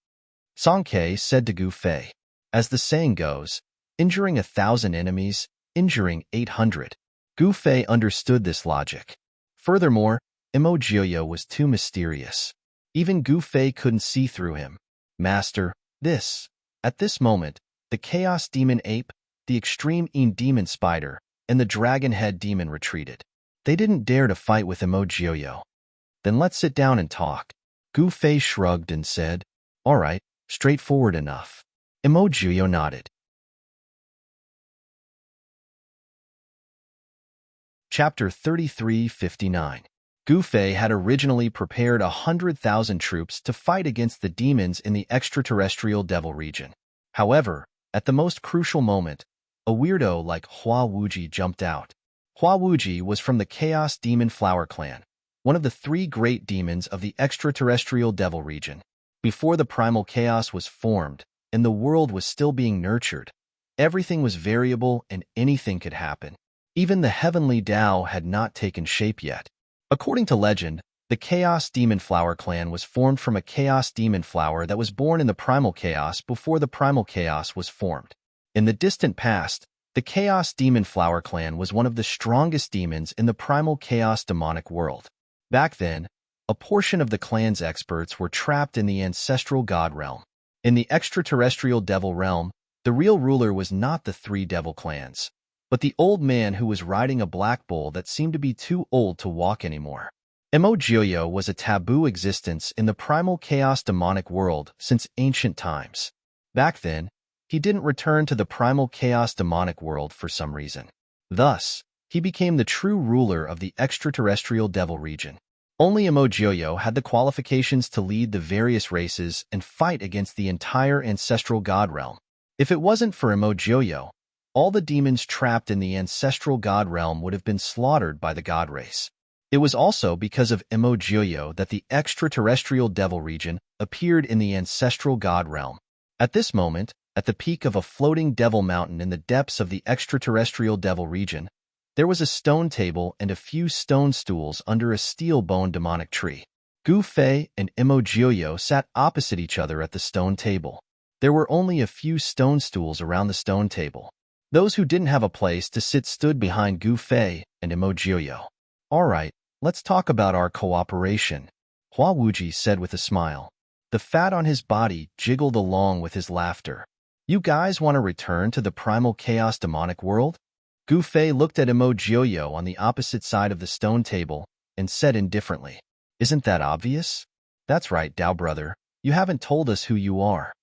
A: Song Ke said to Gu Fei. As the saying goes, injuring 1,000 enemies, injuring 800. Gu Fei understood this logic. Furthermore, Emojioyo was too mysterious. Even Gu Fei couldn't see through him. Master, At this moment, the Chaos Demon Ape, the Extreme Een Demon Spider, and the Dragon Head Demon retreated. They didn't dare to fight with Emojioyo. Then let's sit down and talk. Gu Fei shrugged and said, all right, straightforward enough. Emojioyo nodded. Chapter 3359. Gu Fei had originally prepared 100,000 troops to fight against the demons in the extraterrestrial devil region. However, at the most crucial moment, a weirdo like Hua Wuji jumped out. Hua Wuji was from the Chaos Demon Flower Clan, one of the 3 great demons of the extraterrestrial devil region. Before the primal chaos was formed and the world was still being nurtured, everything was variable and anything could happen. Even the heavenly Tao had not taken shape yet. According to legend, the Chaos Demon Flower Clan was formed from a Chaos Demon Flower that was born in the Primal Chaos before the Primal Chaos was formed. In the distant past, the Chaos Demon Flower Clan was one of the strongest demons in the Primal Chaos demonic world. Back then, a portion of the clan's experts were trapped in the ancestral god realm. In the extraterrestrial devil realm, the real ruler was not the 3 devil clans, but the old man who was riding a black bull that seemed to be too old to walk anymore. Emojioyo was a taboo existence in the primal chaos demonic world since ancient times. Back then, he didn't return to the primal chaos demonic world for some reason. Thus, he became the true ruler of the extraterrestrial devil region. Only Emojioyo had the qualifications to lead the various races and fight against the entire ancestral god realm. If it wasn't for Emojioyo, all the demons trapped in the ancestral god realm would have been slaughtered by the god race. It was also because of Emojioyo that the extraterrestrial devil region appeared in the ancestral god realm. At this moment, at the peak of a floating devil mountain in the depths of the extraterrestrial devil region, there was a stone table and a few stone stools under a steel-boned demonic tree. Gu Fei and Emojioyo sat opposite each other at the stone table. There were only a few stone stools around the stone table. Those who didn't have a place to sit stood behind Gu Fei and Emojioyo. All right, let's talk about our cooperation, Hua Wuji said with a smile. The fat on his body jiggled along with his laughter. You guys want to return to the primal chaos demonic world? Gu Fei looked at Emojioyo on the opposite side of the stone table and said indifferently, isn't that obvious? That's right, Dao brother, you haven't told us who you are.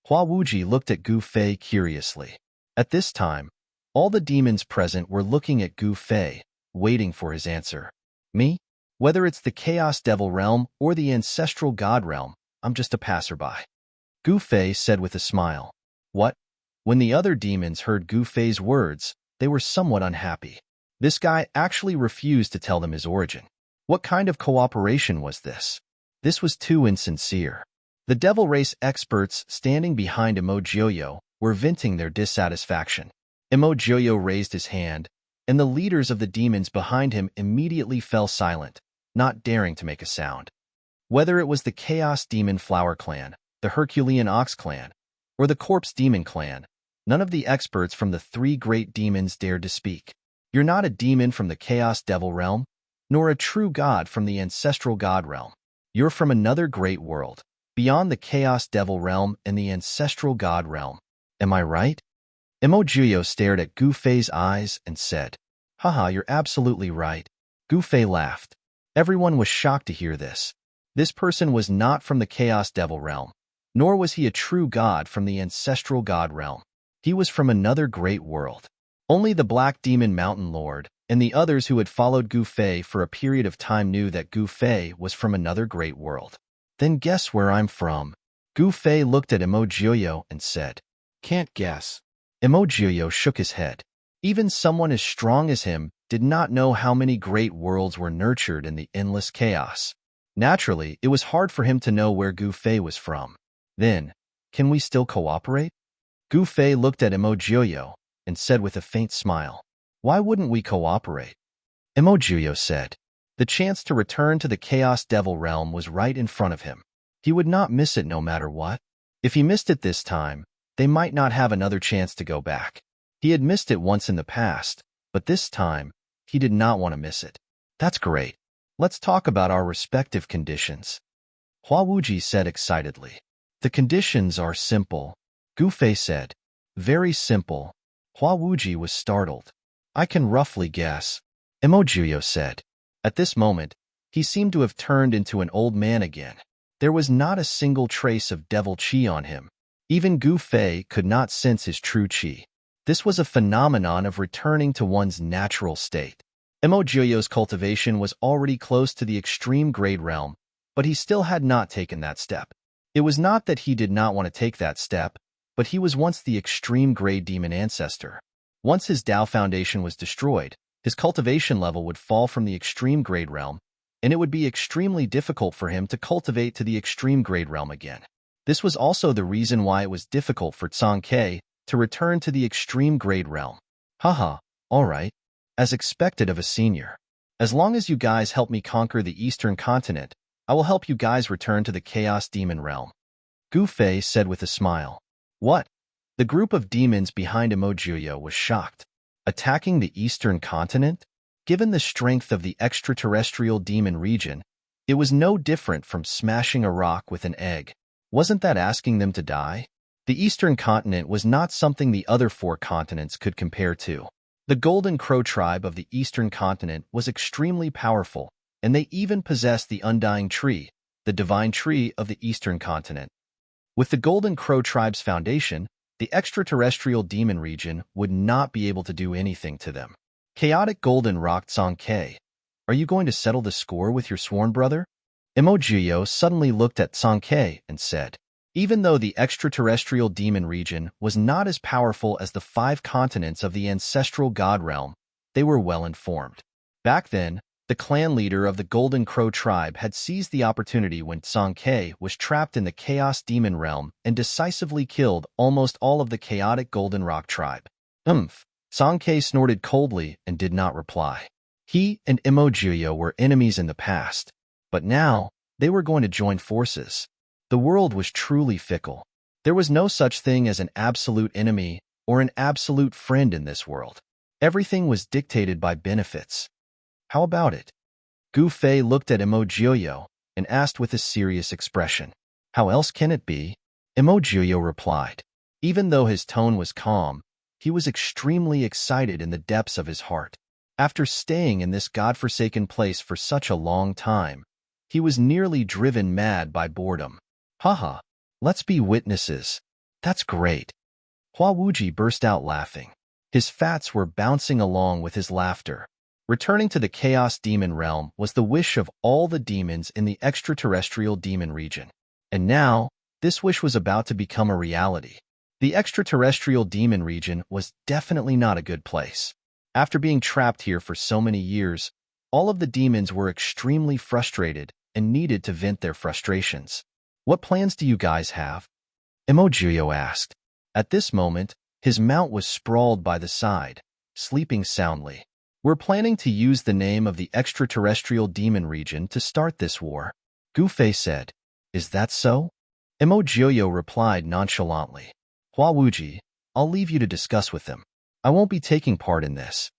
A: Hua Wuji looked at Gu Fei curiously. At this time, all the demons present were looking at Gu Fei, waiting for his answer. Me? Whether it's the Chaos Devil realm or the Ancestral God realm, I'm just a passerby. Gu Fei said with a smile. What? When the other demons heard Gu Fei's words, they were somewhat unhappy. This guy actually refused to tell them his origin. What kind of cooperation was this? This was too insincere. The devil race experts standing behind Emojioyo were venting their dissatisfaction. Emojioyo raised his hand, and the leaders of the demons behind him immediately fell silent, not daring to make a sound. Whether it was the Chaos Demon Flower Clan, the Herculean Ox Clan, or the Corpse Demon Clan, none of the experts from the 3 great demons dared to speak. You're not a demon from the Chaos Devil realm, nor a true god from the Ancestral God realm. You're from another great world, beyond the Chaos Devil realm and the Ancestral God realm. Am I right? Emojioyo stared at Gu Fei's eyes and said, Haha, you're absolutely right. Gu Fei laughed. Everyone was shocked to hear this. This person was not from the Chaos Devil realm, nor was he a true god from the Ancestral God realm. He was from another great world. Only the Black Demon Mountain Lord and the others who had followed Gu Fei for a period of time knew that Gu Fei was from another great world. Then guess where I'm from? Gu Fei looked at Emojioyo and said, Can't guess. Emojioyo shook his head. Even someone as strong as him did not know how many great worlds were nurtured in the endless chaos. Naturally, it was hard for him to know where Gu Fei was from. Then, can we still cooperate? Gu Fei looked at Emojioyo, and said with a faint smile, "Why wouldn't we cooperate?" Emojuyo said. The chance to return to the Chaos Devil realm was right in front of him. He would not miss it no matter what. If he missed it this time, they might not have another chance to go back. He had missed it once in the past, but this time, he did not want to miss it. That's great. Let's talk about our respective conditions, Hua Wuji said excitedly. The conditions are simple, Gu Fei said. Very simple. Hua Wuji was startled. I can roughly guess, Emojuyo said. At this moment, he seemed to have turned into an old man again. There was not a single trace of devil chi on him. Even Gu Fei could not sense his true chi. This was a phenomenon of returning to one's natural state. Emojuyo's cultivation was already close to the extreme grade realm, but he still had not taken that step. It was not that he did not want to take that step, but he was once the extreme grade demon ancestor. Once his Tao foundation was destroyed, his cultivation level would fall from the extreme grade realm, and it would be extremely difficult for him to cultivate to the extreme grade realm again. This was also the reason why it was difficult for Tsang Ke to return to the extreme grade realm. Haha, alright. As expected of a senior. As long as you guys help me conquer the eastern continent, I will help you guys return to the Chaos Demon realm, Gu Fei said with a smile. What? The group of demons behind Emojuyo was shocked. Attacking the eastern continent? Given the strength of the extraterrestrial demon region, it was no different from smashing a rock with an egg. Wasn't that asking them to die? The eastern continent was not something the other 4 continents could compare to. The Golden Crow tribe of the eastern continent was extremely powerful, and they even possessed the Undying Tree, the divine tree of the eastern continent. With the Golden Crow tribe's foundation, the extraterrestrial demon region would not be able to do anything to them. Chaotic Golden rocked Tsang Ke. Are you going to settle the score with your sworn brother? Emojuyo suddenly looked at Tsang Ke and said. Even though the extraterrestrial demon region was not as powerful as the 5 continents of the ancestral god realm, they were well informed. Back then, the clan leader of the Golden Crow tribe had seized the opportunity when Tsang Ke was trapped in the Chaos Demon realm and decisively killed almost all of the chaotic Golden Rock tribe. Tsang Ke snorted coldly and did not reply. He and Emojuyo were enemies in the past, but now they were going to join forces. The world was truly fickle. There was no such thing as an absolute enemy or an absolute friend in this world. Everything was dictated by benefits. How about it? Gu Fei looked at Emojuyo and asked with a serious expression. How else can it be? Emojuyo replied. Even though his tone was calm, he was extremely excited in the depths of his heart. After staying in this godforsaken place for such a long time, he was nearly driven mad by boredom. Haha, let's be witnesses. That's great. Hua Wuji burst out laughing. His fats were bouncing along with his laughter. Returning to the Chaos Demon realm was the wish of all the demons in the extraterrestrial demon region. And now, this wish was about to become a reality. The extraterrestrial demon region was definitely not a good place. After being trapped here for so many years, all of the demons were extremely frustrated and needed to vent their frustrations. What plans do you guys have? Emojuyo asked. At this moment, his mount was sprawled by the side, sleeping soundly. We're planning to use the name of the extraterrestrial demon region to start this war, Gu Fei said. Is that so? Emojuyo replied nonchalantly. Hua Wuji, I'll leave you to discuss with them. I won't be taking part in this.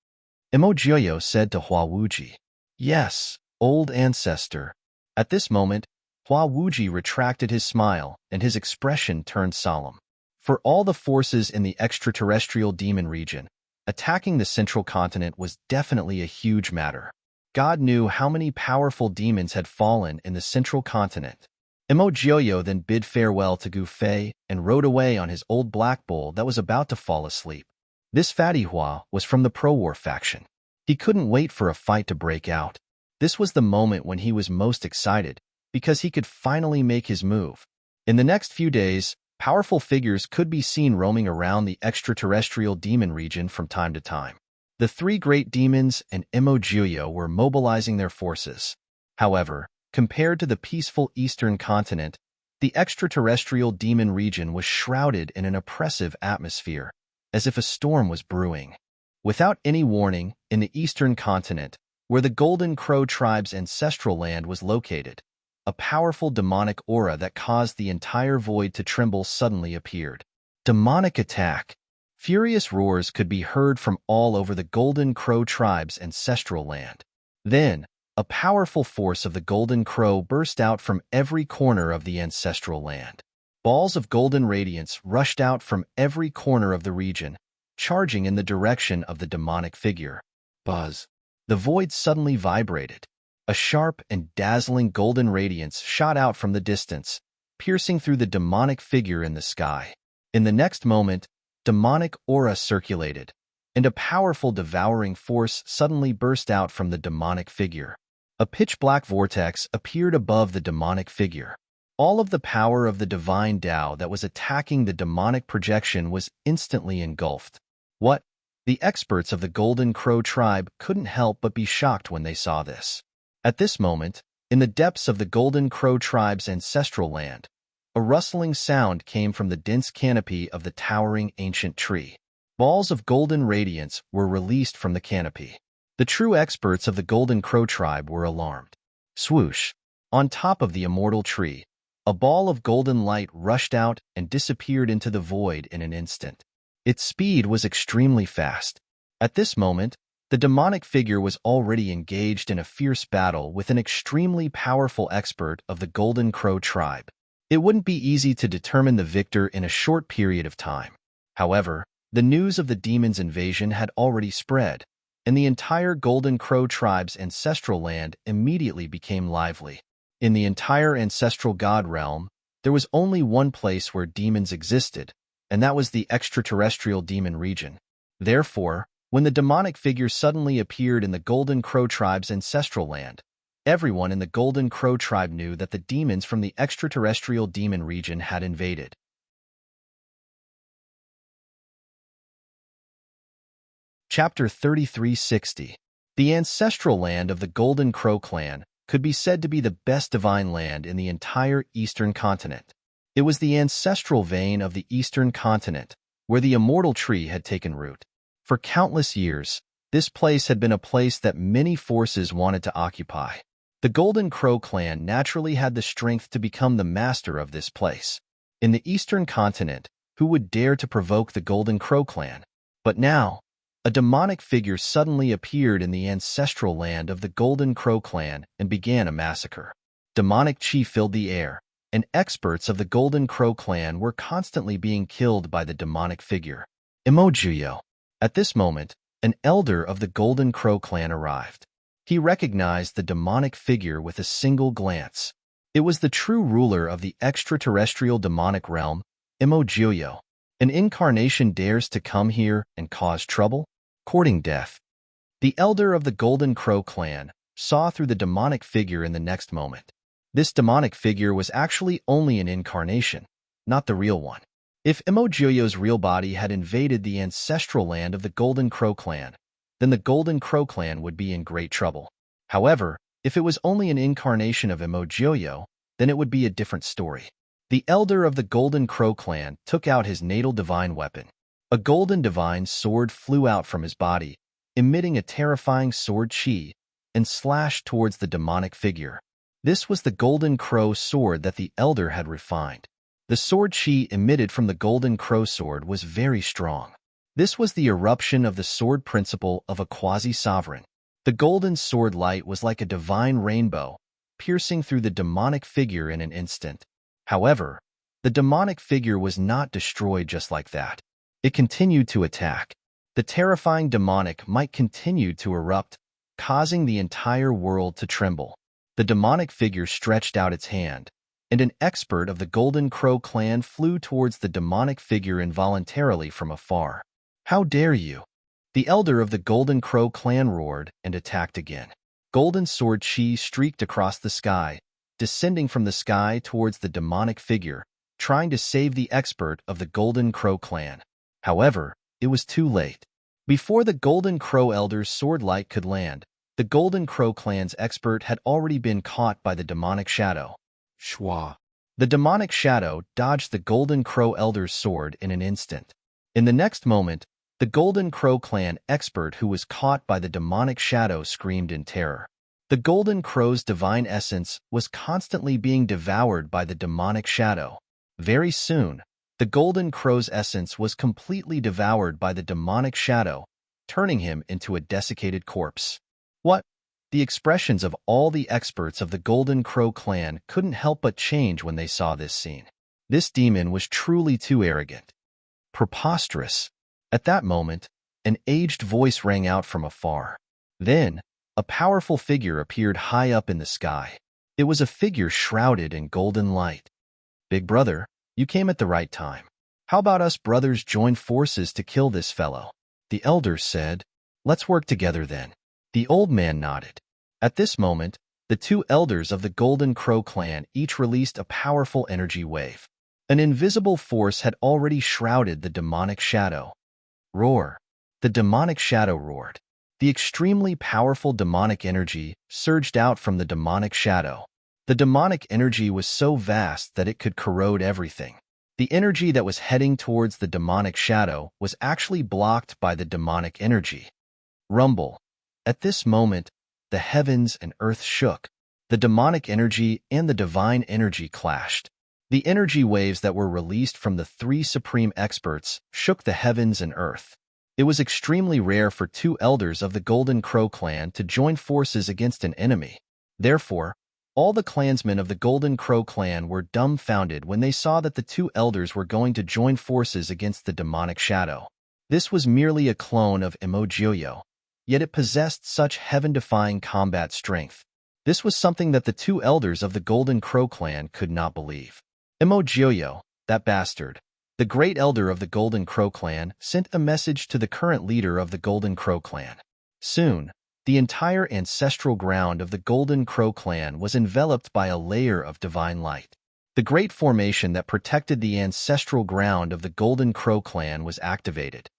A: Emojuyo said to Hua Wuji. Yes, old ancestor. At this moment, Hua Wuji retracted his smile and his expression turned solemn. For all the forces in the extraterrestrial demon region, attacking the central continent was definitely a huge matter. God knew how many powerful demons had fallen in the central continent. Emojuyo then bid farewell to Gu Fei and rode away on his old black bull that was about to fall asleep. This fatty Hua was from the pro-war faction. He couldn't wait for a fight to break out. This was the moment when he was most excited, because he could finally make his move. In the next few days, powerful figures could be seen roaming around the extraterrestrial demon region from time to time. The 3 great demons and Emojuyo were mobilizing their forces. However, compared to the peaceful eastern continent, the extraterrestrial demon region was shrouded in an oppressive atmosphere. as if a storm was brewing. Without any warning, in the eastern continent, where the Golden Crow tribe's ancestral land was located, a powerful demonic aura that caused the entire void to tremble suddenly appeared. Demonic attack. Furious roars could be heard from all over the Golden Crow tribe's ancestral land. Then, a powerful force of the Golden Crow burst out from every corner of the ancestral land. Balls of golden radiance rushed out from every corner of the region, charging in the direction of the demonic figure. Buzz. The void suddenly vibrated. A sharp and dazzling golden radiance shot out from the distance, piercing through the demonic figure in the sky. In the next moment, demonic aura circulated, and a powerful devouring force suddenly burst out from the demonic figure. A pitch-black vortex appeared above the demonic figure. All of the power of the divine Tao that was attacking the demonic projection was instantly engulfed. What? The experts of the Golden Crow tribe couldn't help but be shocked when they saw this. At this moment, in the depths of the Golden Crow tribe's ancestral land, a rustling sound came from the dense canopy of the towering ancient tree. Balls of golden radiance were released from the canopy. The true experts of the Golden Crow tribe were alarmed. Swoosh! On top of the immortal tree, a ball of golden light rushed out and disappeared into the void in an instant. Its speed was extremely fast. At this moment, the demonic figure was already engaged in a fierce battle with an extremely powerful expert of the Golden Crow tribe. It wouldn't be easy to determine the victor in a short period of time. However, the news of the demon's invasion had already spread, and the entire Golden Crow tribe's ancestral land immediately became lively. In the entire ancestral god realm, there was only one place where demons existed, and that was the extraterrestrial demon region. Therefore, when the demonic figure suddenly appeared in the Golden Crow tribe's ancestral land, everyone in the Golden Crow tribe knew that the demons from the extraterrestrial demon region had invaded. Chapter 3360. The ancestral land of the Golden Crow clan could be said to be the best divine land in the entire eastern continent. It was the ancestral vein of the eastern continent, where the immortal tree had taken root. For countless years, this place had been a place that many forces wanted to occupy. The Golden Crow clan naturally had the strength to become the master of this place. In the eastern continent, who would dare to provoke the Golden Crow clan? But now, a demonic figure suddenly appeared in the ancestral land of the Golden Crow clan and began a massacre. Demonic chi filled the air, and experts of the Golden Crow clan were constantly being killed by the demonic figure. Emojuyo. At this moment, an elder of the Golden Crow clan arrived. He recognized the demonic figure with a single glance. It was the true ruler of the extraterrestrial demonic realm, Emojuyo. An incarnation dares to come here and cause trouble? Courting death. The elder of the Golden Crow clan saw through the demonic figure in the next moment. This demonic figure was actually only an incarnation, not the real one. If Emojuyo's real body had invaded the ancestral land of the Golden Crow clan, then the Golden Crow clan would be in great trouble. However, if it was only an incarnation of Emojuyo, then it would be a different story. The elder of the Golden Crow clan took out his natal divine weapon. A golden divine sword flew out from his body, emitting a terrifying sword chi, and slashed towards the demonic figure. This was the Golden Crow sword that the elder had refined. The sword chi emitted from the Golden Crow sword was very strong. This was the eruption of the sword principle of a quasi-sovereign. The golden sword light was like a divine rainbow, piercing through the demonic figure in an instant. However, the demonic figure was not destroyed just like that. It continued to attack. The terrifying demonic might continue to erupt, causing the entire world to tremble. The demonic figure stretched out its hand, and an expert of the Golden Crow clan flew towards the demonic figure involuntarily from afar. How dare you? The elder of the Golden Crow clan roared and attacked again. Golden sword chi streaked across the sky, descending from the sky towards the demonic figure, trying to save the expert of the Golden Crow clan. However, it was too late. Before the Golden Crow elder's sword light could land, the Golden Crow clan's expert had already been caught by the demonic shadow. Shwa. The demonic shadow dodged the Golden Crow elder's sword in an instant. In the next moment, the Golden Crow clan expert who was caught by the demonic shadow screamed in terror. The Golden Crow's divine essence was constantly being devoured by the demonic shadow. Very soon, the Golden Crow's essence was completely devoured by the demonic shadow, turning him into a desiccated corpse. What? The expressions of all the experts of the Golden Crow clan couldn't help but change when they saw this scene. This demon was truly too arrogant. Preposterous. At that moment, an aged voice rang out from afar. Then, a powerful figure appeared high up in the sky. It was a figure shrouded in golden light. Big brother, you came at the right time. How about us brothers join forces to kill this fellow? The elders said. Let's work together then. The old man nodded. At this moment, the two elders of the Golden Crow clan each released a powerful energy wave. An invisible force had already shrouded the demonic shadow. Roar. The demonic shadow roared. The extremely powerful demonic energy surged out from the demonic shadow. The demonic energy was so vast that it could corrode everything. The energy that was heading towards the demonic shadow was actually blocked by the demonic energy. Rumble. At this moment, the heavens and earth shook. The demonic energy and the divine energy clashed. The energy waves that were released from the three supreme experts shook the heavens and earth. It was extremely rare for two elders of the Golden Crow clan to join forces against an enemy. Therefore, all the clansmen of the Golden Crow clan were dumbfounded when they saw that the two elders were going to join forces against the demonic shadow. This was merely a clone of Emogyoyo, yet it possessed such heaven-defying combat strength. This was something that the two elders of the Golden Crow clan could not believe. Emogyoyo, that bastard, the great elder of the Golden Crow clan, sent a message to the current leader of the Golden Crow clan. Soon, the entire ancestral ground of the Golden Crow clan was enveloped by a layer of divine light. The great formation that protected the ancestral ground of the Golden Crow clan was activated.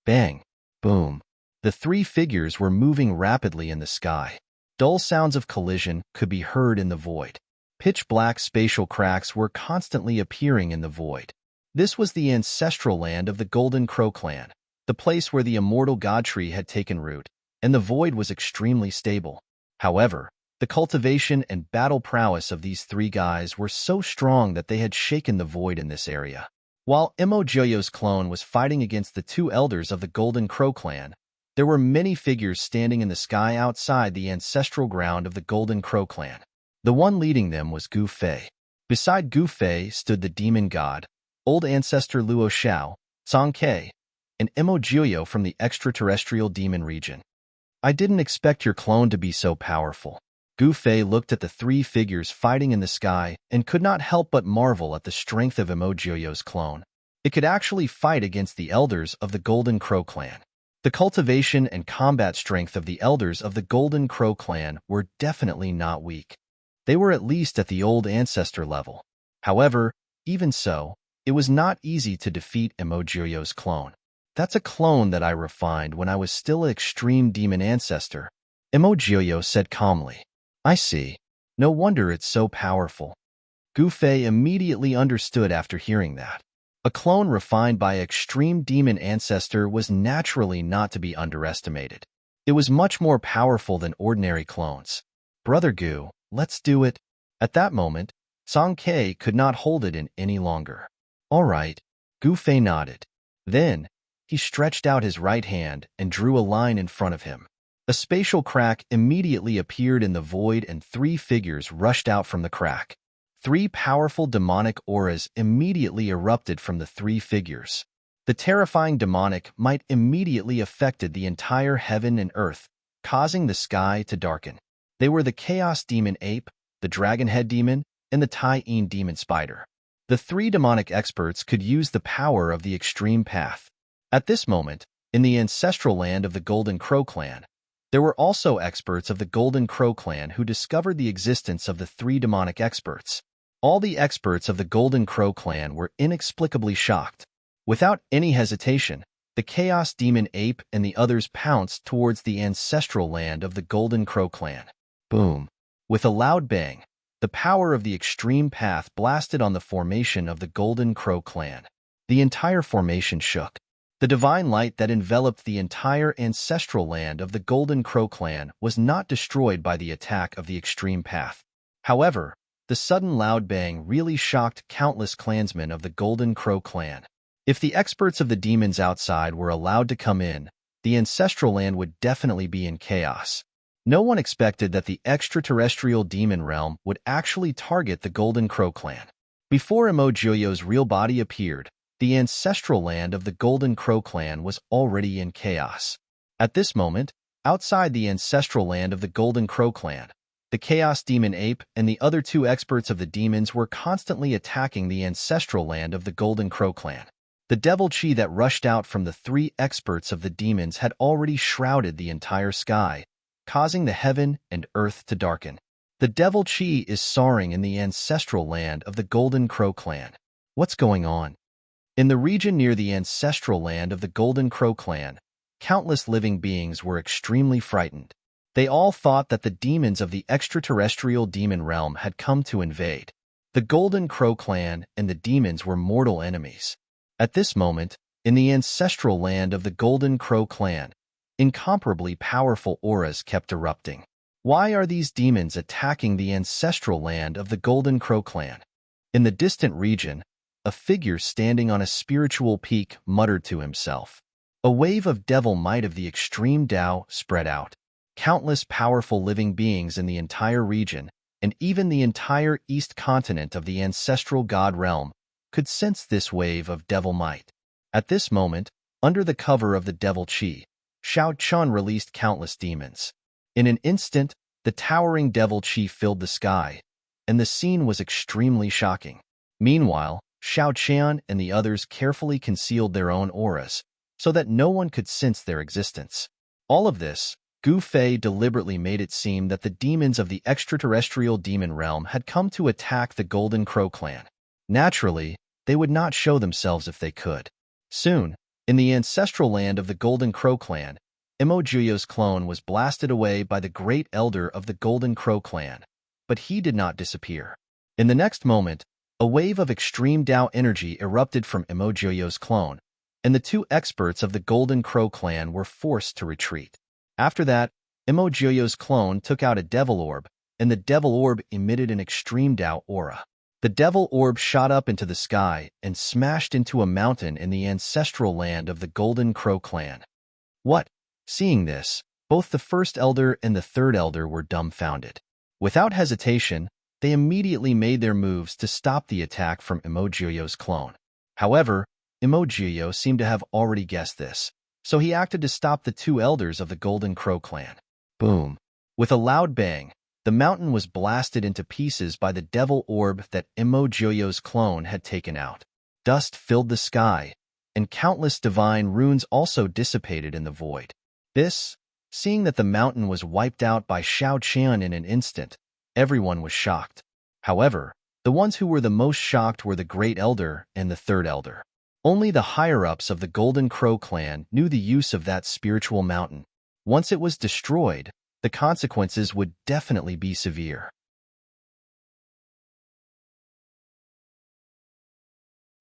A: Bang! Boom! The three figures were moving rapidly in the sky. Dull sounds of collision could be heard in the void. Pitch-black spatial cracks were constantly appearing in the void. This was the ancestral land of the Golden Crow clan, the place where the immortal god tree had taken root, and the void was extremely stable. However, the cultivation and battle prowess of these three guys were so strong that they had shaken the void in this area. While Emogyoyo's clone was fighting against the two elders of the Golden Crow clan, there were many figures standing in the sky outside the ancestral ground of the Golden Crow clan. The one leading them was Gu Fei. Beside Gu Fei stood the demon god, old ancestor Luo Xiao, Song Ke, and Emogyoyo from the extraterrestrial demon region. I didn't expect your clone to be so powerful. Gu Fei looked at the three figures fighting in the sky and could not help but marvel at the strength of Emogyoyo's clone. It could actually fight against the elders of the Golden Crow clan. The cultivation and combat strength of the elders of the Golden Crow clan were definitely not weak. They were at least at the old ancestor level. However, even so, it was not easy to defeat Emogyoyo's clone. That's a clone that I refined when I was still an extreme demon ancestor, Emogyoyo said calmly. I see. No wonder it's so powerful. Gu Fei immediately understood after hearing that. A clone refined by extreme demon ancestor was naturally not to be underestimated. It was much more powerful than ordinary clones. Brother Gu, let's do it. At that moment, Song Ke could not hold it in any longer. All right, Gu Fei nodded. Then, he stretched out his right hand and drew a line in front of him. A spatial crack immediately appeared in the void and three figures rushed out from the crack. Three powerful demonic auras immediately erupted from the three figures. The terrifying demonic might immediately affected the entire heaven and earth, causing the sky to darken. They were the Chaos Demon Ape, the Dragon Head Demon, and the Tai-Yin Demon Spider. The three demonic experts could use the power of the extreme path. At this moment, in the ancestral land of the Golden Crow clan, there were also experts of the Golden Crow clan who discovered the existence of the three demonic experts. All the experts of the Golden Crow clan were inexplicably shocked. Without any hesitation, the Chaos Demon Ape and the others pounced towards the ancestral land of the Golden Crow clan. Boom! With a loud bang, the power of the extreme path blasted on the formation of the Golden Crow clan. The entire formation shook. The divine light that enveloped the entire ancestral land of the Golden Crow clan was not destroyed by the attack of the extreme path. However, the sudden loud bang really shocked countless clansmen of the Golden Crow clan. If the experts of the demons outside were allowed to come in, the ancestral land would definitely be in chaos. No one expected that the extraterrestrial demon realm would actually target the Golden Crow clan. Before Emojoyo's real body appeared, the ancestral land of the Golden Crow clan was already in chaos. At this moment, outside the ancestral land of the Golden Crow clan, the Chaos Demon Ape and the other two experts of the demons were constantly attacking the ancestral land of the Golden Crow clan. The devil chi that rushed out from the three experts of the demons had already shrouded the entire sky, causing the heaven and earth to darken. The devil chi is soaring in the ancestral land of the Golden Crow clan. What's going on? In the region near the ancestral land of the Golden Crow clan, countless living beings were extremely frightened. They all thought that the demons of the extraterrestrial demon realm had come to invade. The Golden Crow clan and the demons were mortal enemies. At this moment, in the ancestral land of the Golden Crow clan, incomparably powerful auras kept erupting. Why are these demons attacking the ancestral land of the Golden Crow clan? In the distant region, a figure standing on a spiritual peak muttered to himself. A wave of devil might of the extreme Tao spread out. Countless powerful living beings in the entire region, and even the entire east continent of the ancestral god realm, could sense this wave of devil might. At this moment, under the cover of the devil chi, Shao Chun released countless demons. In an instant, the towering devil chi filled the sky, and the scene was extremely shocking. Meanwhile, Shao Qian and the others carefully concealed their own auras, so that no one could sense their existence. All of this, Gu Fei deliberately made it seem that the demons of the extraterrestrial demon realm had come to attack the Golden Crow clan. Naturally, they would not show themselves if they could. Soon, in the ancestral land of the Golden Crow clan, Emojoyo's clone was blasted away by the great elder of the Golden Crow clan, but he did not disappear. In the next moment, a wave of extreme Tao energy erupted from Emojoyo's clone, and the two experts of the Golden Crow clan were forced to retreat. After that, Emojoyo's clone took out a devil orb, and the devil orb emitted an extreme Tao aura. The devil orb shot up into the sky and smashed into a mountain in the ancestral land of the Golden Crow clan. What? Seeing this, both the first elder and the third elder were dumbfounded. Without hesitation, they immediately made their moves to stop the attack from Emojoyo's clone. However, Emojoyo seemed to have already guessed this, so he acted to stop the two elders of the Golden Crow clan. Boom! With a loud bang, the mountain was blasted into pieces by the devil orb that Emojoyo's clone had taken out. Dust filled the sky, and countless divine runes also dissipated in the void. Seeing that the mountain was wiped out by Shao Qian in an instant, everyone was shocked. However, the ones who were the most shocked were the Great Elder and the Third Elder. Only the higher-ups of the Golden Crow clan knew the use of that spiritual mountain. Once it was destroyed, the consequences would definitely be severe.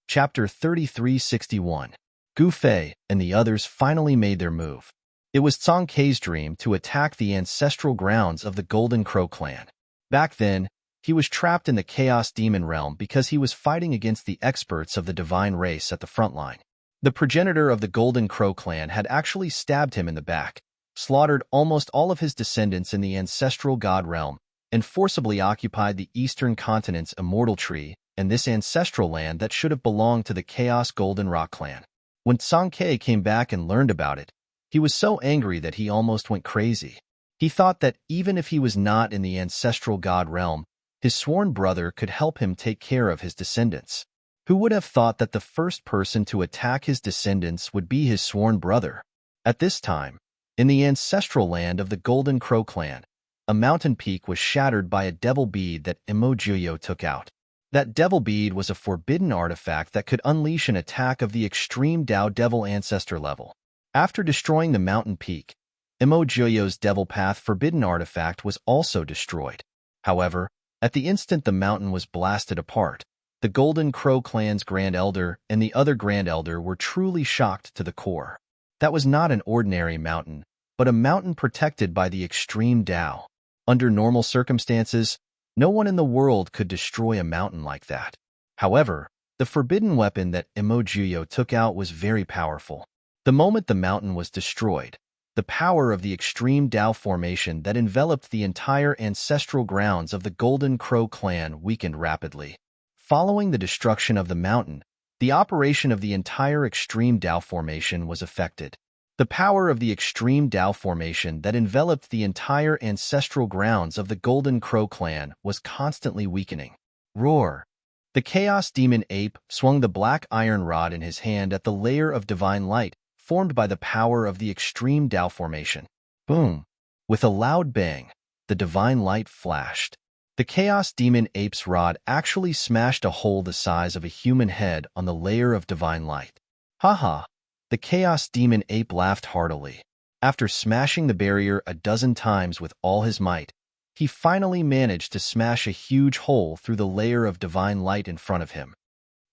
A: Chapter 3361. Gu Fei and the others finally made their move. It was Song Kei's dream to attack the ancestral grounds of the Golden Crow clan. Back then, he was trapped in the Chaos Demon realm because he was fighting against the experts of the divine race at the front line. The progenitor of the Golden Crow clan had actually stabbed him in the back, slaughtered almost all of his descendants in the ancestral god realm, and forcibly occupied the eastern continent's immortal tree and this ancestral land that should have belonged to the Chaos Golden Rock clan. When Song Kei came back and learned about it, he was so angry that he almost went crazy. He thought that even if he was not in the ancestral god realm, his sworn brother could help him take care of his descendants. Who would have thought that the first person to attack his descendants would be his sworn brother? At this time, in the ancestral land of the Golden Crow clan, a mountain peak was shattered by a devil bead that Emojoyo took out. That devil bead was a forbidden artifact that could unleash an attack of the extreme Tao Devil Ancestor level. After destroying the mountain peak, Emojoyo's Devil Path forbidden artifact was also destroyed. However, at the instant the mountain was blasted apart, The Golden Crow clan's Grand Elder and the other Grand Elder were truly shocked to the core. That was not an ordinary mountain, but a mountain protected by the extreme Tao. Under normal circumstances, no one in the world could destroy a mountain like that. However, the forbidden weapon that Emojiyo took out was very powerful. The moment the mountain was destroyed, the power of the extreme Tao formation that enveloped the entire ancestral grounds of the Golden Crow clan weakened rapidly. Following the destruction of the mountain, the operation of the entire extreme Tao formation was affected. The power of the extreme Tao formation that enveloped the entire ancestral grounds of the Golden Crow clan was constantly weakening. Roar! The Chaos Demon Ape swung the black iron rod in his hand at the layer of divine light formed by the power of the extreme Tao formation. Boom! With a loud bang, the divine light flashed. The Chaos Demon Ape's rod actually smashed a hole the size of a human head on the layer of divine light. Haha! The Chaos Demon Ape laughed heartily. After smashing the barrier a dozen times with all his might, he finally managed to smash a huge hole through the layer of divine light in front of him.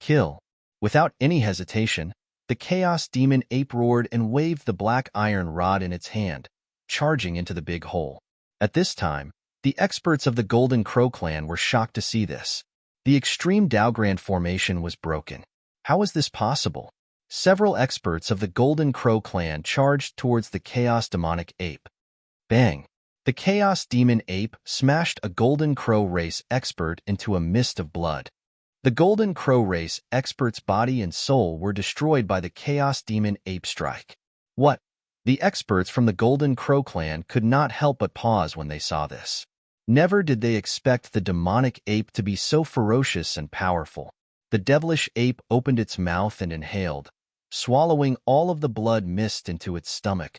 A: Kill! Without any hesitation, the Chaos Demon Ape roared and waved the black iron rod in its hand, charging into the big hole. At this time, the experts of the Golden Crow clan were shocked to see this. The extreme Tao Grand formation was broken. How was this possible? Several experts of the Golden Crow clan charged towards the Chaos Demonic Ape. Bang! The Chaos Demon Ape smashed a Golden Crow race expert into a mist of blood. The Golden Crow race expert's body and soul were destroyed by the Chaos Demon Ape strike. What? The experts from the Golden Crow clan could not help but pause when they saw this. Never did they expect the demonic ape to be so ferocious and powerful. The devilish ape opened its mouth and inhaled, swallowing all of the blood mist into its stomach.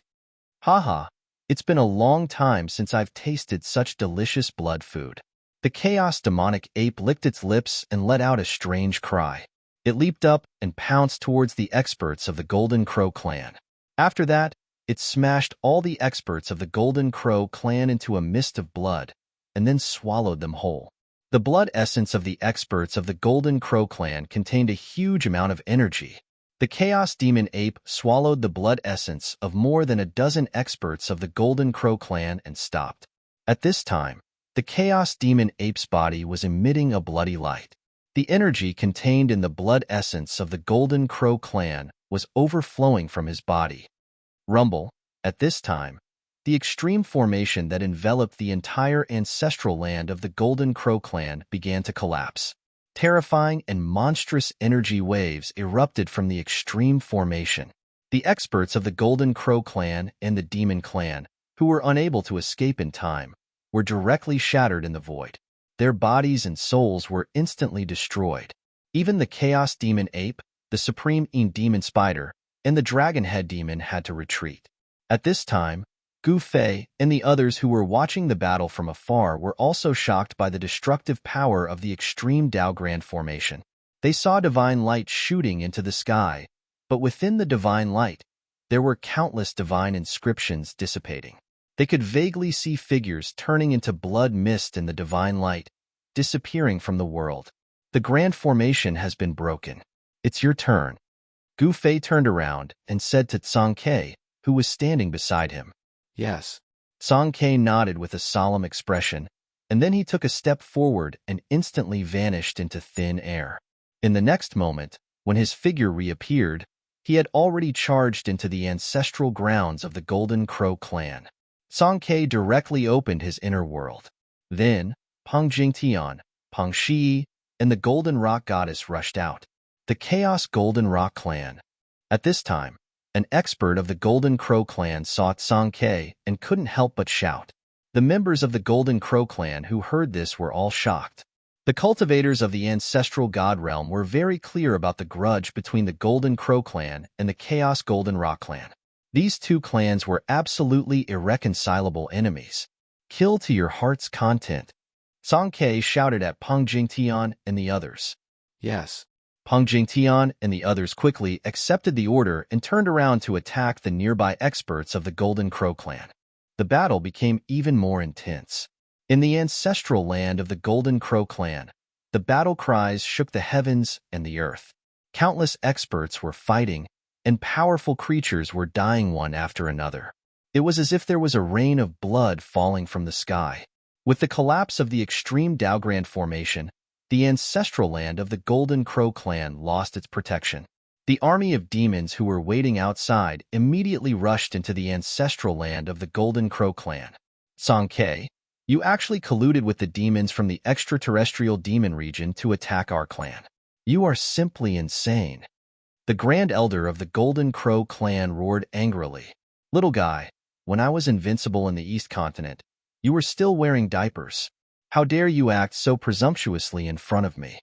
A: Haha, it's been a long time since I've tasted such delicious blood food. The Chaos Demonic Ape licked its lips and let out a strange cry. It leaped up and pounced towards the experts of the Golden Crow clan. After that, it smashed all the experts of the Golden Crow clan into a mist of blood, and then swallowed them whole. The blood essence of the experts of the Golden Crow clan contained a huge amount of energy. The Chaos Demon Ape swallowed the blood essence of more than a dozen experts of the Golden Crow clan and stopped. At this time, the Chaos Demon Ape's body was emitting a bloody light. The energy contained in the blood essence of the Golden Crow clan was overflowing from his body. Rumble! At this time, the extreme formation that enveloped the entire ancestral land of the Golden Crow clan began to collapse. Terrifying and monstrous energy waves erupted from the extreme formation. The experts of the Golden Crow clan and the Demon clan, who were unable to escape in time, were directly shattered in the void. Their bodies and souls were instantly destroyed. Even the Chaos Demon Ape, the Supreme Demon Spider, and the Dragon Head Demon had to retreat. At this time, Gu Fei and the others who were watching the battle from afar were also shocked by the destructive power of the extreme Tao Grand formation. They saw divine light shooting into the sky, but within the divine light, there were countless divine inscriptions dissipating. They could vaguely see figures turning into blood mist in the divine light, disappearing from the world. The grand formation has been broken. It's your turn. Gu Fei turned around and said to Tsang Ke, who was standing beside him.
B: Yes.
A: Tsang Ke nodded with a solemn expression, and then he took a step forward and instantly vanished into thin air. In the next moment, when his figure reappeared, he had already charged into the ancestral grounds of the Golden Crow clan. Tsang Ke directly opened his inner world. Then, Peng Jingtian, Peng Shi, and the Golden Rock Goddess rushed out. The Chaos Golden Rock clan. At this time, an expert of the Golden Crow clan saw Tsang Ke and couldn't help but shout. The members of the Golden Crow clan who heard this were all shocked. The cultivators of the ancestral god realm were very clear about the grudge between the Golden Crow clan and the Chaos Golden Rock clan. These two clans were absolutely irreconcilable enemies. Kill to your heart's content. Tsang Ke shouted at Peng Jingtian and the others.
B: Yes.
A: Peng Jingtian and the others quickly accepted the order and turned around to attack the nearby experts of the Golden Crow clan. The battle became even more intense. In the ancestral land of the Golden Crow clan, The battle cries shook the heavens and the earth. Countless experts were fighting, and powerful creatures were dying one after another. It was as if there was a rain of blood falling from the sky. With the collapse of the extreme Daogrand formation, the ancestral land of the Golden Crow clan lost its protection. The army of demons who were waiting outside immediately rushed into the ancestral land of the Golden Crow clan. Song-K, you actually colluded with the demons from the extraterrestrial demon region to attack our clan. You are simply insane. The Grand Elder of the Golden Crow clan roared angrily. Little guy, when I was invincible in the East Continent, you were still wearing diapers. How dare you act so presumptuously in front of me?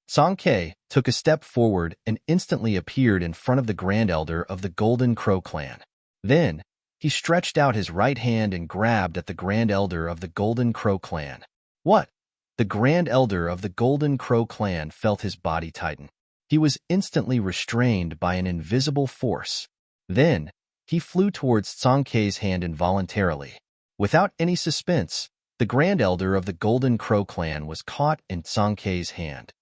A: Song-K took a step forward and instantly appeared in front of the Grand Elder of the Golden Crow clan. Then, he stretched out his right hand and grabbed at the Grand Elder of the Golden Crow clan. What? The Grand Elder of the Golden Crow clan felt his body tighten. He was instantly restrained by an invisible force. Then, he flew towards Song-K's hand involuntarily. Without any suspense, the Grand Elder of the Golden Crow clan was caught in Song-K's hand.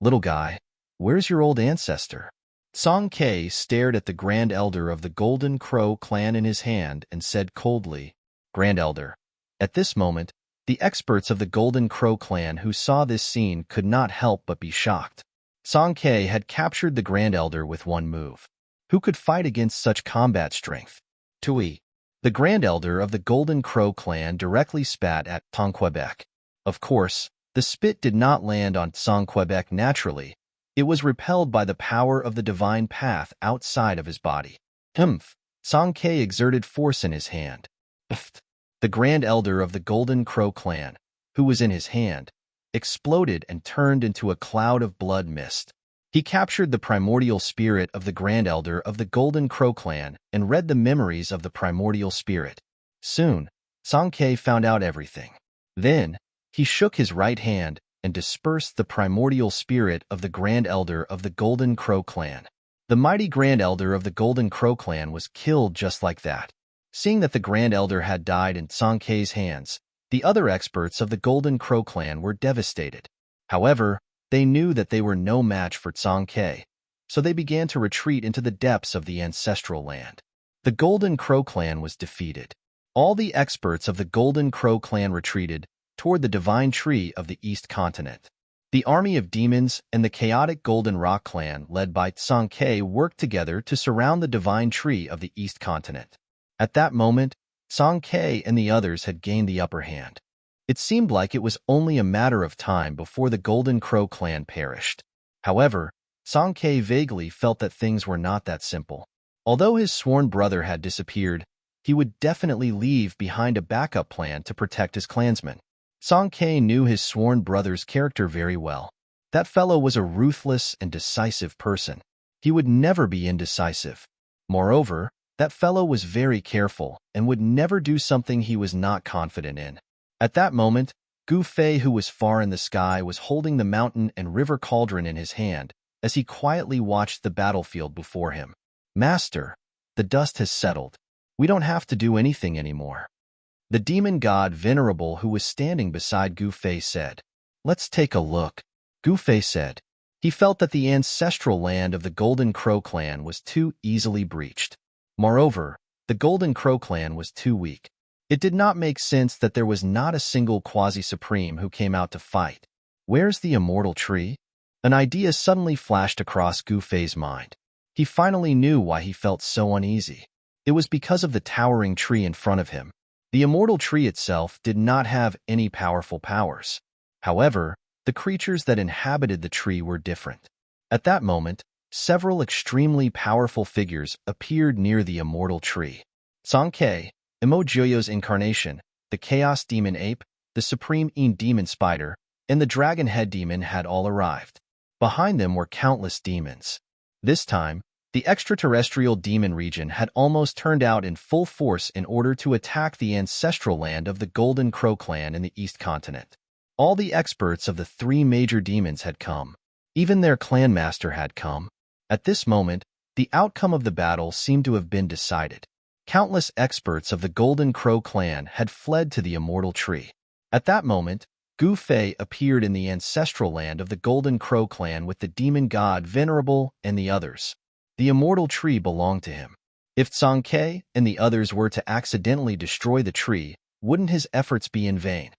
A: Little guy, where's your old ancestor? Song-K stared at the Grand Elder of the Golden Crow clan in his hand and said coldly, Grand Elder. At this moment, the experts of the Golden Crow clan who saw this scene could not help but be shocked. Song-K had captured the Grand Elder with one move. Who could fight against such combat strength? Tui. The Grand Elder of the Golden Crow clan directly spat at Song-Quebec. Of course, the spit did not land on Song-Quebec naturally. It was repelled by the power of the divine path outside of his body. Humph! Song-K exerted force in his hand. Pfft! The Grand Elder of the Golden Crow clan, who was in his hand, exploded and turned into a cloud of blood mist. He captured the primordial spirit of the Grand Elder of the Golden Crow clan and read the memories of the primordial spirit. Soon, Song-K found out everything. Then, he shook his right hand and dispersed the primordial spirit of the Grand Elder of the Golden Crow clan. The mighty Grand Elder of the Golden Crow clan was killed just like that. Seeing that the Grand Elder had died in Song-K's hands, the other experts of the Golden Crow clan were devastated. However, they knew that they were no match for Song-K, so they began to retreat into the depths of the ancestral land. The Golden Crow clan was defeated. All the experts of the Golden Crow clan retreated toward the divine tree of the East Continent. The army of demons and the chaotic Golden Rock clan led by Song-K worked together to surround the divine tree of the East Continent. At that moment, Song-K and the others had gained the upper hand. It seemed like it was only a matter of time before the Golden Crow clan perished. However, Song-K vaguely felt that things were not that simple. Although his sworn brother had disappeared, he would definitely leave behind a backup plan to protect his clansmen. Song-K knew his sworn brother's character very well. That fellow was a ruthless and decisive person. He would never be indecisive. Moreover, that fellow was very careful and would never do something he was not confident in. At that moment, Gu Fei, who was far in the sky, was holding the mountain and river cauldron in his hand as he quietly watched the battlefield before him. Master, the dust has settled. We don't have to do anything anymore. The demon god Venerable, who was standing beside Gu Fei, said, Let's take a look. Gu Fei said. He felt that the ancestral land of the Golden Crow clan was too easily breached. Moreover, the Golden Crow clan was too weak. It did not make sense that there was not a single quasi-supreme who came out to fight. Where's the immortal tree? An idea suddenly flashed across Gu Fei's mind. He finally knew why he felt so uneasy. It was because of the towering tree in front of him. The immortal tree itself did not have any powerful powers. However, the creatures that inhabited the tree were different. At that moment, several extremely powerful figures appeared near the immortal tree. Song-K, Emojoyo's incarnation, the Chaos Demon Ape, the Supreme Demon Spider, and the Dragon Head Demon had all arrived. Behind them were countless demons. This time, the extraterrestrial demon region had almost turned out in full force in order to attack the ancestral land of the Golden Crow clan in the East Continent. All the experts of the three major demons had come. Even their clan master had come. At this moment, the outcome of the battle seemed to have been decided. Countless experts of the Golden Crow clan had fled to the immortal tree. At that moment, Gu Fei appeared in the ancestral land of the Golden Crow clan with the demon god Venerable and the others. The immortal tree belonged to him. If Song Ke and the others were to accidentally destroy the tree, wouldn't his efforts be in vain?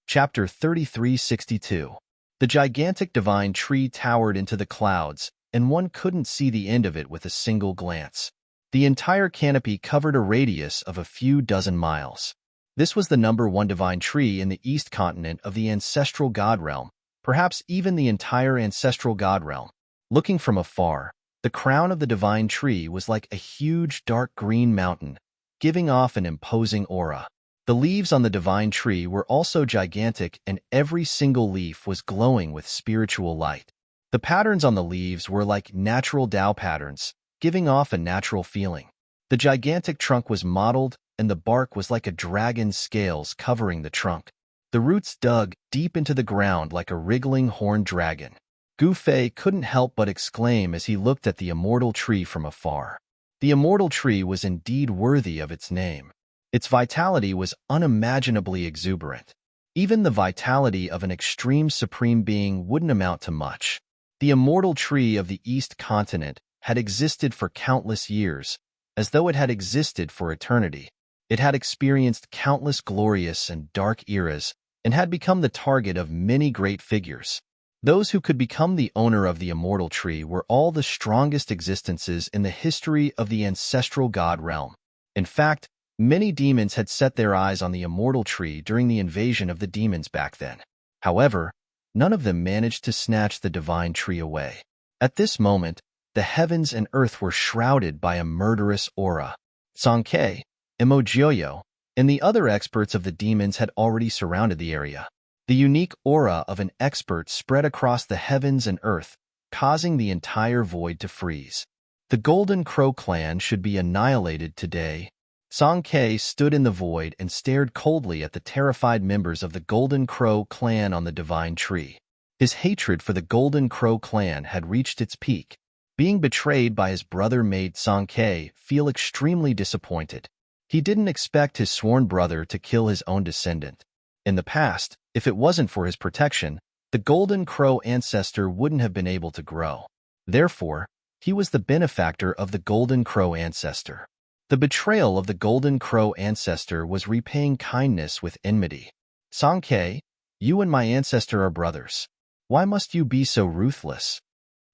A: Chapter 3362. The gigantic divine tree towered into the clouds, and one couldn't see the end of it with a single glance. The entire canopy covered a radius of a few dozen miles. This was the #1 divine tree in the east continent of the ancestral god realm, perhaps even the entire ancestral god realm. Looking from afar, the crown of the divine tree was like a huge dark green mountain, giving off an imposing aura. The leaves on the divine tree were also gigantic, and every single leaf was glowing with spiritual light. The patterns on the leaves were like natural Tao patterns, giving off a natural feeling. The gigantic trunk was mottled, and the bark was like a dragon's scales covering the trunk. The roots dug deep into the ground like a wriggling horned dragon. Gu Fei couldn't help but exclaim as he looked at the immortal tree from afar. The immortal tree was indeed worthy of its name. Its vitality was unimaginably exuberant. Even the vitality of an extreme supreme being wouldn't amount to much. The immortal tree of the East continent had existed for countless years, as though it had existed for eternity. It had experienced countless glorious and dark eras, and had become the target of many great figures. Those who could become the owner of the immortal tree were all the strongest existences in the history of the ancestral god realm. In fact, many demons had set their eyes on the immortal tree during the invasion of the demons back then. However, none of them managed to snatch the divine tree away. At this moment, the heavens and earth were shrouded by a murderous aura. Song Ke, Emojioyo, and the other experts of the demons had already surrounded the area. The unique aura of an expert spread across the heavens and earth, causing the entire void to freeze. The Golden Crow clan should be annihilated today. Song Ke stood in the void and stared coldly at the terrified members of the Golden Crow clan on the divine tree. His hatred for the Golden Crow clan had reached its peak. Being betrayed by his brother made Song Ke feel extremely disappointed. He didn't expect his sworn brother to kill his own descendant. In the past, if it wasn't for his protection, the Golden Crow ancestor wouldn't have been able to grow. Therefore, he was the benefactor of the Golden Crow ancestor. The betrayal of the Golden Crow ancestor was repaying kindness with enmity. Song Ke, you and my ancestor are brothers. Why must you be so ruthless?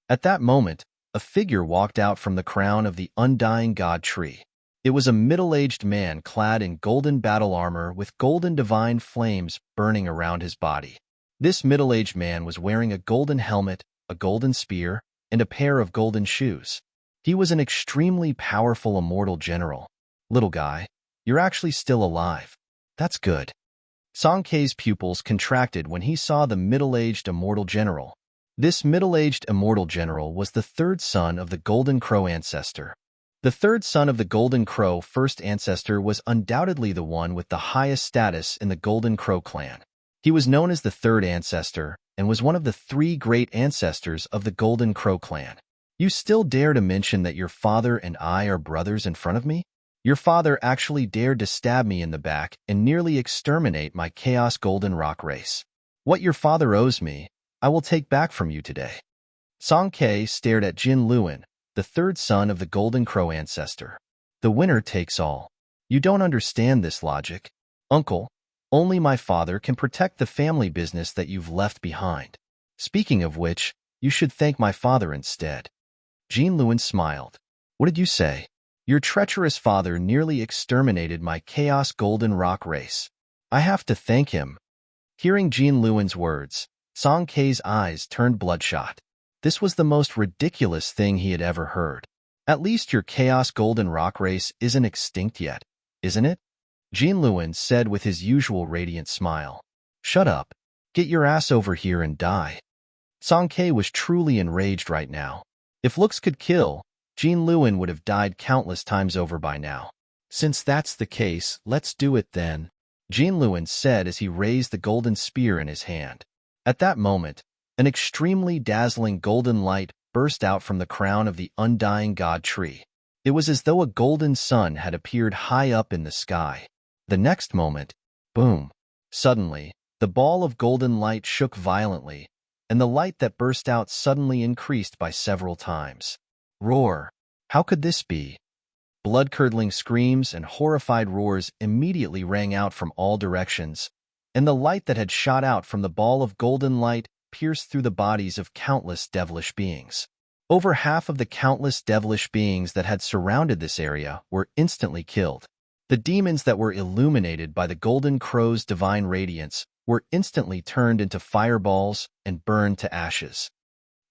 A: At that moment, a figure walked out from the crown of the undying god tree. It was a middle-aged man clad in golden battle armor with golden divine flames burning around his body. This middle-aged man was wearing a golden helmet, a golden spear, and a pair of golden shoes. He was an extremely powerful immortal general. Little guy, you're actually still alive. That's good. Song Ke's pupils contracted when he saw the middle-aged immortal general. This middle-aged immortal general was the third son of the Golden Crow ancestor. The third son of the Golden Crow first ancestor was undoubtedly the one with the highest status in the Golden Crow clan. He was known as the third ancestor and was one of the 3 great ancestors of the Golden Crow clan. You still dare to mention that your father and I are brothers in front of me? Your father actually dared to stab me in the back and nearly exterminate my Chaos Golden Rock race. What your father owes me, I will take back from you today. Song Ke stared at Jin Luan, the third son of the Golden Crow ancestor. The winner takes all. You don't understand this logic. Uncle, only my father can protect the family business that you've left behind. Speaking of which, you should thank my father instead. Jin Luan smiled. What did you say? Your treacherous father nearly exterminated my Chaos Golden Rock race. I have to thank him. Hearing Jin Luan's words, Song Ke's eyes turned bloodshot. This was the most ridiculous thing he had ever heard. At least your Chaos Golden Rock race isn't extinct yet, isn't it? Jin Luan said with his usual radiant smile. Shut up. Get your ass over here and die. Song Ke was truly enraged right now. If looks could kill, Jin Luan would have died countless times over by now. Since that's the case, let's do it then, Jin Luan said as he raised the golden spear in his hand. At that moment, an extremely dazzling golden light burst out from the crown of the undying god tree. It was as though a golden sun had appeared high up in the sky. The next moment, boom! Suddenly, the ball of golden light shook violently, and the light that burst out suddenly increased by several times. Roar! How could this be? Blood-curdling screams and horrified roars immediately rang out from all directions, and the light that had shot out from the ball of golden light pierced through the bodies of countless devilish beings. Over half of the countless devilish beings that had surrounded this area were instantly killed. The demons that were illuminated by the golden crow's divine radiance were instantly turned into fireballs and burned to ashes.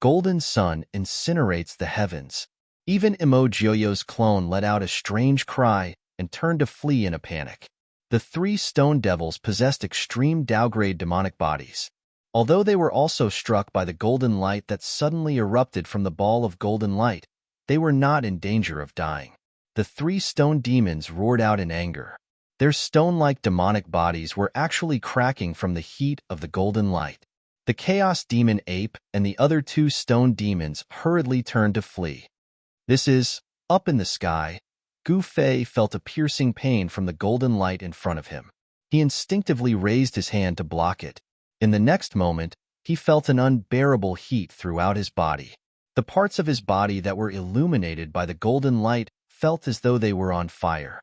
A: Golden sun incinerates the heavens. Even Emojioyo's clone let out a strange cry and turned to flee in a panic. The three stone devils possessed extreme Tao-grade demonic bodies. Although they were also struck by the golden light that suddenly erupted from the ball of golden light, they were not in danger of dying. The three stone demons roared out in anger. Their stone-like demonic bodies were actually cracking from the heat of the golden light. The chaos demon ape and the other two stone demons hurriedly turned to flee. Up in the sky, Gu Fei felt a piercing pain from the golden light in front of him. He instinctively raised his hand to block it. In the next moment, he felt an unbearable heat throughout his body. The parts of his body that were illuminated by the golden light felt as though they were on fire.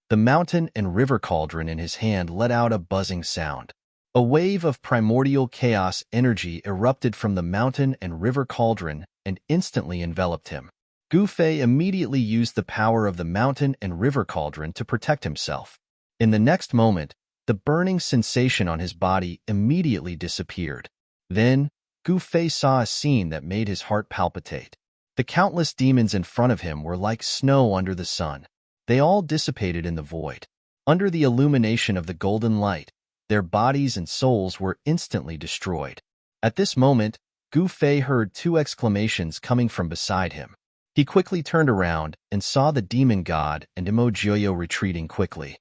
A: The mountain and river cauldron in his hand let out a buzzing sound. A wave of primordial chaos energy erupted from the mountain and river cauldron and instantly enveloped him. Gu Fei immediately used the power of the mountain and river cauldron to protect himself. In the next moment, the burning sensation on his body immediately disappeared. Then, Gu Fei saw a scene that made his heart palpitate. The countless demons in front of him were like snow under the sun. They all dissipated in the void. Under the illumination of the golden light, their bodies and souls were instantly destroyed. At this moment, Gu Fei heard two exclamations coming from beside him. He quickly turned around and saw the demon god and Emojioyo retreating quickly.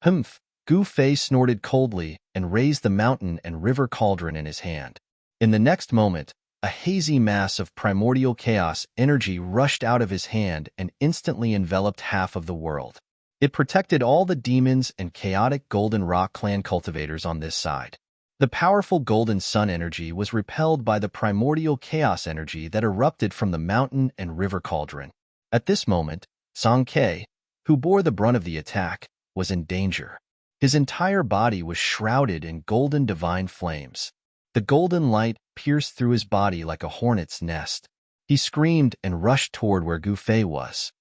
A: Humph! Gu Fei snorted coldly and raised the mountain and river cauldron in his hand. In the next moment, a hazy mass of primordial chaos energy rushed out of his hand and instantly enveloped half of the world. It protected all the demons and chaotic Golden Rock clan cultivators on this side. The powerful golden sun energy was repelled by the primordial chaos energy that erupted from the mountain and river cauldron. At this moment, Song Ke, who bore the brunt of the attack, was in danger. His entire body was shrouded in golden divine flames. The golden light pierced through his body like a hornet's nest. He screamed and rushed toward where Gu Fei was.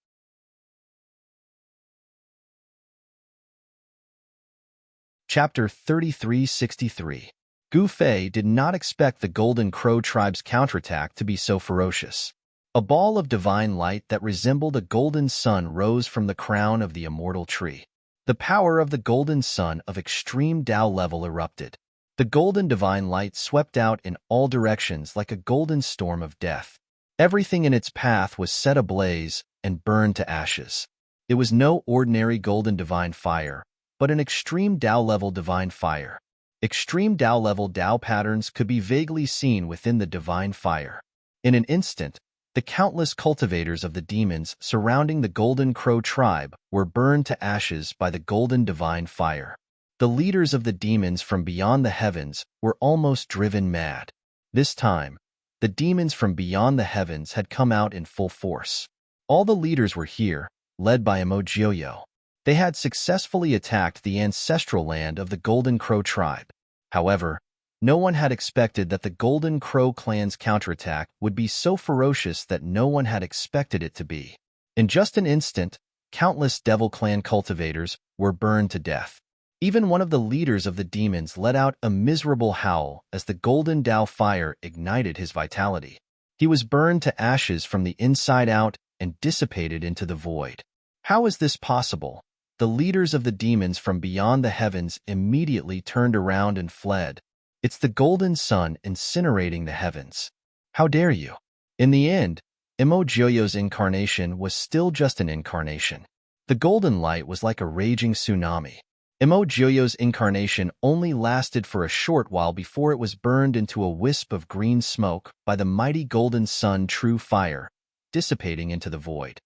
A: Chapter 3363. Gu Fei did not expect the Golden Crow tribe's counterattack to be so ferocious. A ball of divine light that resembled a golden sun rose from the crown of the immortal tree. The power of the golden sun of extreme Tao level erupted. The golden divine light swept out in all directions like a golden storm of death. Everything in its path was set ablaze and burned to ashes. It was no ordinary golden divine fire, but an extreme Tao level divine fire. Extreme Tao level Tao patterns could be vaguely seen within the divine fire. In an instant, the countless cultivators of the demons surrounding the Golden Crow tribe were burned to ashes by the golden divine fire. The leaders of the demons from beyond the heavens were almost driven mad. This time, the demons from beyond the heavens had come out in full force. All the leaders were here, led by Emojioyo. They had successfully attacked the ancestral land of the Golden Crow tribe. However, no one had expected that the Golden Crow clan's counterattack would be so ferocious that no one had expected it to be. In just an instant, countless Devil Clan cultivators were burned to death. Even one of the leaders of the demons let out a miserable howl as the golden Tao fire ignited his vitality. He was burned to ashes from the inside out and dissipated into the void. How is this possible? The leaders of the demons from beyond the heavens immediately turned around and fled. It's the golden sun incinerating the heavens. How dare you? In the end, Emojioyo's incarnation was still just an incarnation. The golden light was like a raging tsunami. Emojioyo's incarnation only lasted for a short while before it was burned into a wisp of green smoke by the mighty golden sun true fire, dissipating into the void.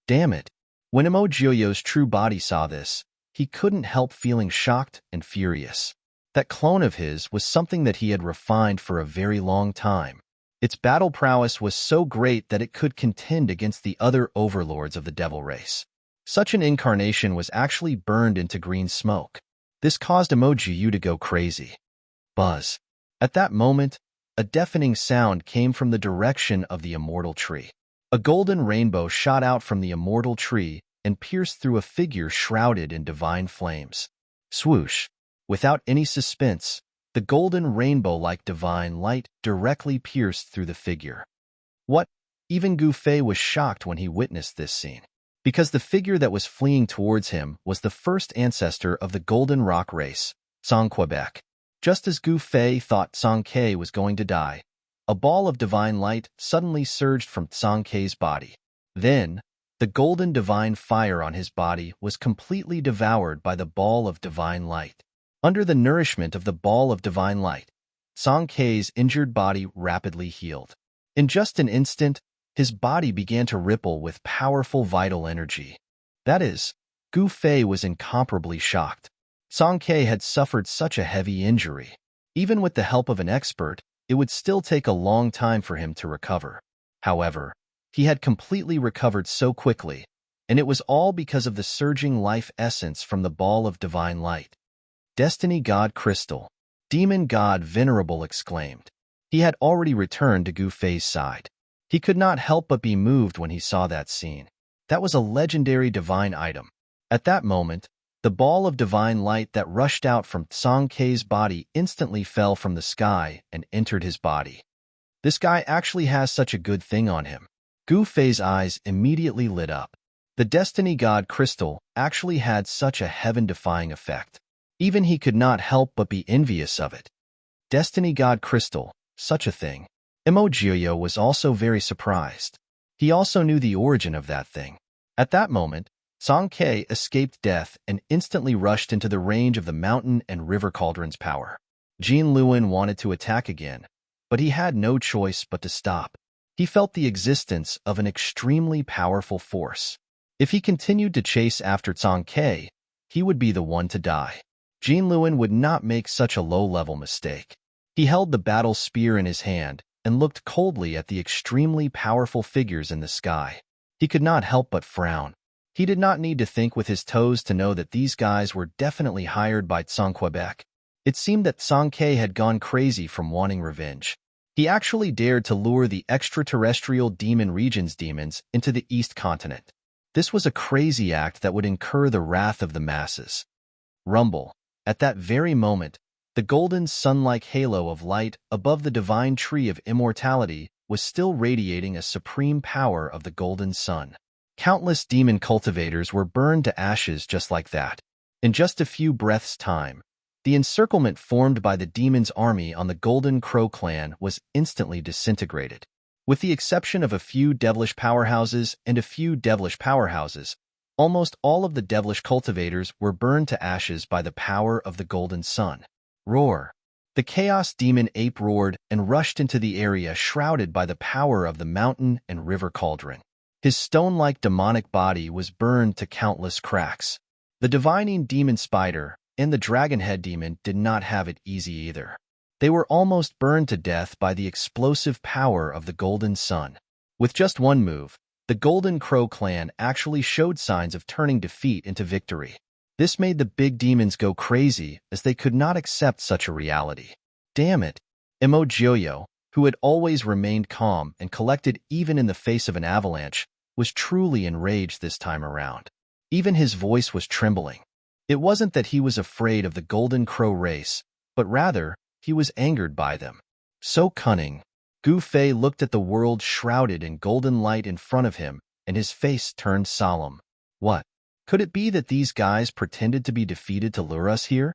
A: Damn it! When Emojioyo's true body saw this, he couldn't help feeling shocked and furious. That clone of his was something that he had refined for a very long time. Its battle prowess was so great that it could contend against the other overlords of the devil race. Such an incarnation was actually burned into green smoke. This caused Emojiyo to go crazy. Buzz. At that moment, a deafening sound came from the direction of the immortal tree. A golden rainbow shot out from the immortal tree and pierced through a figure shrouded in divine flames. Swoosh! Without any suspense, the golden rainbow-like divine light directly pierced through the figure. What? Even Gu Fei was shocked when he witnessed this scene, because the figure that was fleeing towards him was the first ancestor of the Golden Rock race, Song Quebec. Just as Gu Fei thought Song Ke was going to die, a ball of divine light suddenly surged from Song Ke's body. Then, the golden divine fire on his body was completely devoured by the ball of divine light. Under the nourishment of the ball of divine light, Song Ke's injured body rapidly healed. In just an instant, his body began to ripple with powerful vital energy. That is, Gu Fei was incomparably shocked. Song Ke had suffered such a heavy injury. Even with the help of an expert, it would still take a long time for him to recover. However, he had completely recovered so quickly, and it was all because of the surging life essence from the ball of divine light. Destiny God Crystal, Demon God Venerable exclaimed. He had already returned to Gu Fei's side. He could not help but be moved when he saw that scene. That was a legendary divine item. At that moment, the ball of divine light that rushed out from Song Ke's body instantly fell from the sky and entered his body. This guy actually has such a good thing on him. Gu Fei's eyes immediately lit up. The Destiny God Crystal actually had such a heaven-defying effect. Even he could not help but be envious of it. Destiny God Crystal, such a thing. Emojioyo was also very surprised. He also knew the origin of that thing. At that moment, Song Ke escaped death and instantly rushed into the range of the mountain and river cauldron's power. Jin Luan wanted to attack again, but he had no choice but to stop. He felt the existence of an extremely powerful force. If he continued to chase after Song Ke, he would be the one to die. Jin Luan would not make such a low-level mistake. He held the battle spear in his hand and looked coldly at the extremely powerful figures in the sky. He could not help but frown. He did not need to think with his toes to know that these guys were definitely hired by Song Quebec. It seemed that Song Ke had gone crazy from wanting revenge. He actually dared to lure the extraterrestrial demon region's demons into the East Continent. This was a crazy act that would incur the wrath of the masses. Rumble. At that very moment, the golden sun-like halo of light above the divine tree of immortality was still radiating a supreme power of the golden sun. Countless demon cultivators were burned to ashes just like that. In just a few breaths' time, the encirclement formed by the demon's army on the Golden Crow clan was instantly disintegrated. With the exception of a few devilish powerhouses, almost all of the devilish cultivators were burned to ashes by the power of the golden sun. Roar! The chaos demon ape roared and rushed into the area shrouded by the power of the mountain and river cauldron. His stone-like demonic body was burned to countless cracks. The divining demon spider and the dragonhead demon did not have it easy either. They were almost burned to death by the explosive power of the golden sun. With just one move, the Golden Crow clan actually showed signs of turning defeat into victory. This made the big demons go crazy as they could not accept such a reality. Damn it! Emojioyo, who had always remained calm and collected even in the face of an avalanche, was truly enraged this time around. Even his voice was trembling. It wasn't that he was afraid of the Golden Crow race, but rather, he was angered by them. So cunning. Gu Fei looked at the world shrouded in golden light in front of him, and his face turned solemn. What? Could it be that these guys pretended to be defeated to lure us here?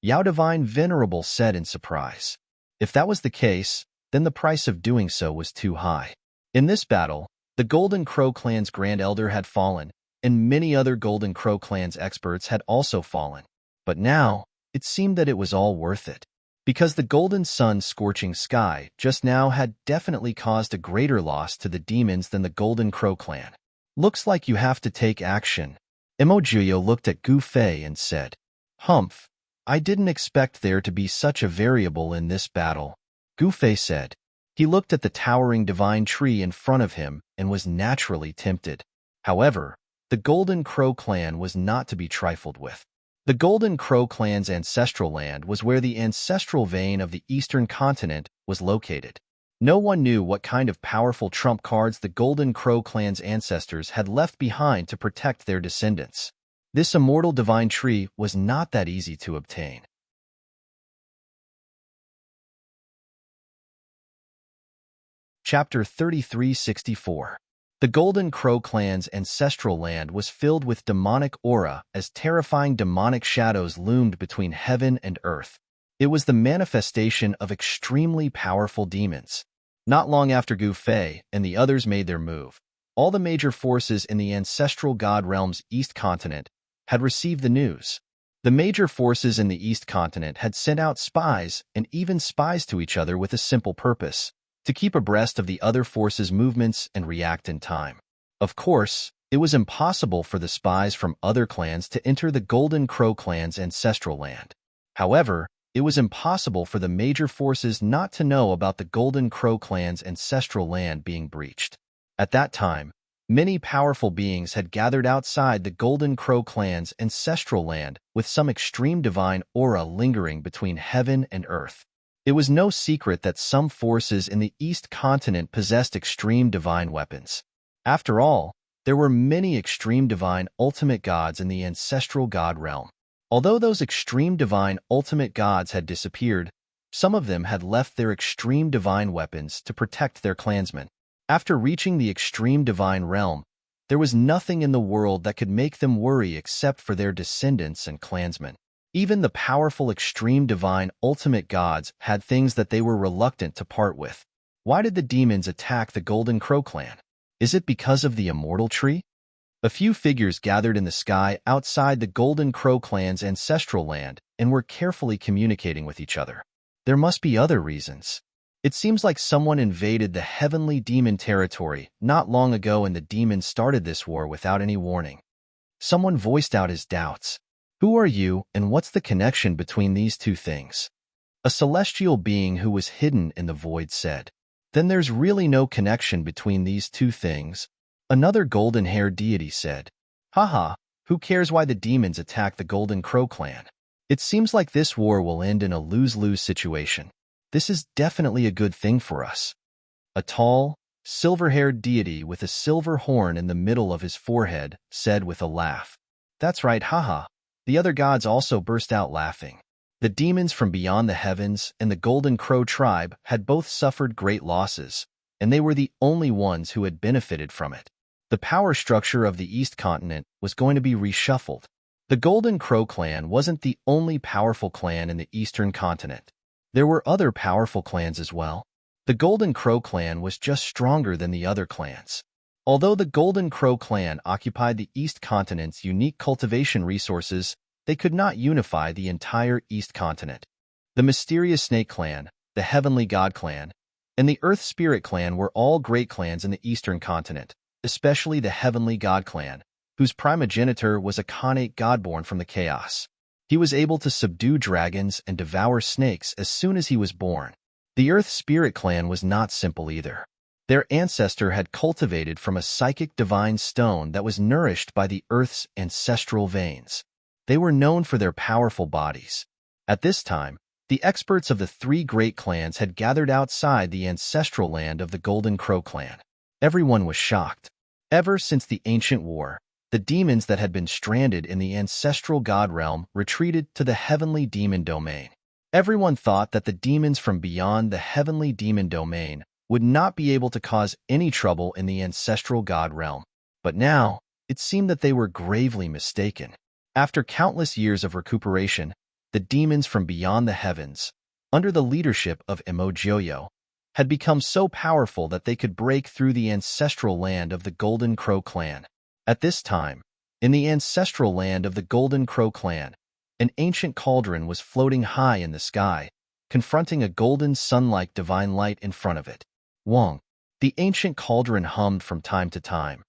A: Yao Divine Venerable said in surprise. If that was the case, then the price of doing so was too high. In this battle, the Golden Crow clan's Grand Elder had fallen, and many other Golden Crow clan's experts had also fallen. But now, it seemed that it was all worth it. because the golden sun's scorching sky just now had definitely caused a greater loss to the demons than the Golden Crow clan. Looks like you have to take action. Emojuyo looked at Gu Fei and said, Humph, I didn't expect there to be such a variable in this battle. Gu Fei said. He looked at the towering divine tree in front of him and was naturally tempted. However, the Golden Crow clan was not to be trifled with. The Golden Crow clan's ancestral land was where the ancestral vein of the eastern continent was located. No one knew what kind of powerful trump cards the Golden Crow clan's ancestors had left behind to protect their descendants. This immortal divine tree was not that easy to obtain. Chapter 3364. The Golden Crow clan's ancestral land was filled with demonic aura as terrifying demonic shadows loomed between heaven and earth. It was the manifestation of extremely powerful demons. Not long after Gu Fei and the others made their move, all the major forces in the ancestral god realm's East Continent had received the news. The major forces in the East Continent had sent out spies and even spies to each other with a simple purpose: to keep abreast of the other forces' movements and react in time. Of course, it was impossible for the spies from other clans to enter the Golden Crow clan's ancestral land. However, it was impossible for the major forces not to know about the Golden Crow clan's ancestral land being breached. At that time, many powerful beings had gathered outside the Golden Crow clan's ancestral land with some extreme divine aura lingering between heaven and earth. It was no secret that some forces in the East Continent possessed extreme divine weapons. After all, there were many extreme divine ultimate gods in the ancestral god realm. Although those extreme divine ultimate gods had disappeared, some of them had left their extreme divine weapons to protect their clansmen. After reaching the extreme divine realm, there was nothing in the world that could make them worry except for their descendants and clansmen. Even the powerful extreme divine ultimate gods had things that they were reluctant to part with. Why did the demons attack the Golden Crow clan? Is it because of the immortal tree? A few figures gathered in the sky outside the Golden Crow clan's ancestral land and were carefully communicating with each other. There must be other reasons. It seems like someone invaded the heavenly demon territory not long ago and the demons started this war without any warning. Someone voiced out his doubts. Who are you, and what's the connection between these two things? A celestial being who was hidden in the void said. Then there's really no connection between these two things. Another golden-haired deity said. Haha, who cares why the demons attack the Golden Crow clan? It seems like this war will end in a lose-lose situation. This is definitely a good thing for us. A tall, silver-haired deity with a silver horn in the middle of his forehead said with a laugh. That's right, haha. The other gods also burst out laughing. The demons from beyond the heavens and the Golden Crow tribe had both suffered great losses, and they were the only ones who had benefited from it. The power structure of the East Continent was going to be reshuffled. The Golden Crow clan wasn't the only powerful clan in the Eastern Continent. There were other powerful clans as well. The Golden Crow clan was just stronger than the other clans. Although the Golden Crow clan occupied the East Continent's unique cultivation resources, they could not unify the entire East Continent. The Mysterious Snake clan, the Heavenly God clan, and the Earth Spirit clan were all great clans in the Eastern Continent, especially the Heavenly God clan, whose primogenitor was a Khanate god born from the chaos. He was able to subdue dragons and devour snakes as soon as he was born. The Earth Spirit clan was not simple either. Their ancestor had cultivated from a psychic divine stone that was nourished by the Earth's ancestral veins. They were known for their powerful bodies. At this time, the experts of the three great clans had gathered outside the ancestral land of the Golden Crow clan. Everyone was shocked. Ever since the ancient war, the demons that had been stranded in the ancestral god realm retreated to the heavenly demon domain. Everyone thought that the demons from beyond the heavenly demon domain would not be able to cause any trouble in the ancestral god realm. But now, it seemed that they were gravely mistaken. After countless years of recuperation, the demons from beyond the heavens, under the leadership of Emojoyo, had become so powerful that they could break through the ancestral land of the Golden Crow clan. At this time, in the ancestral land of the Golden Crow clan, an ancient cauldron was floating high in the sky, confronting a golden sun-like divine light in front of it. Wong. The ancient cauldron hummed from time to time,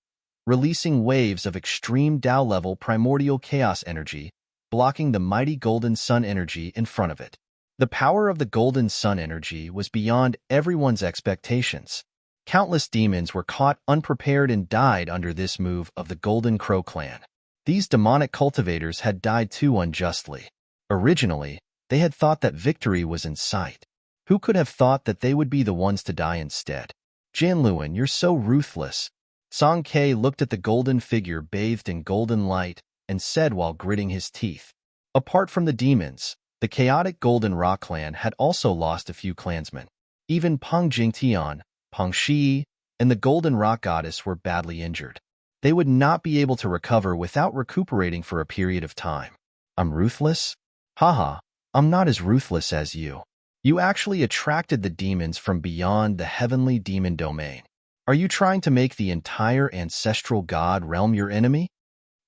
A: releasing waves of extreme Tao-level primordial chaos energy, blocking the mighty golden sun energy in front of it. The power of the golden sun energy was beyond everyone's expectations. Countless demons were caught unprepared and died under this move of the Golden Crow clan. These demonic cultivators had died too unjustly. Originally, they had thought that victory was in sight. Who could have thought that they would be the ones to die instead? Jianluan, you're so ruthless. Song Ke looked at the golden figure bathed in golden light and said while gritting his teeth. Apart from the demons, the chaotic Golden Rock clan had also lost a few clansmen. Even Peng Jingtian, Peng Shi, and the Golden Rock goddess were badly injured. They would not be able to recover without recuperating for a period of time. I'm ruthless? Haha, I'm not as ruthless as you. You actually attracted the demons from beyond the heavenly demon domain. Are you trying to make the entire ancestral god realm your enemy?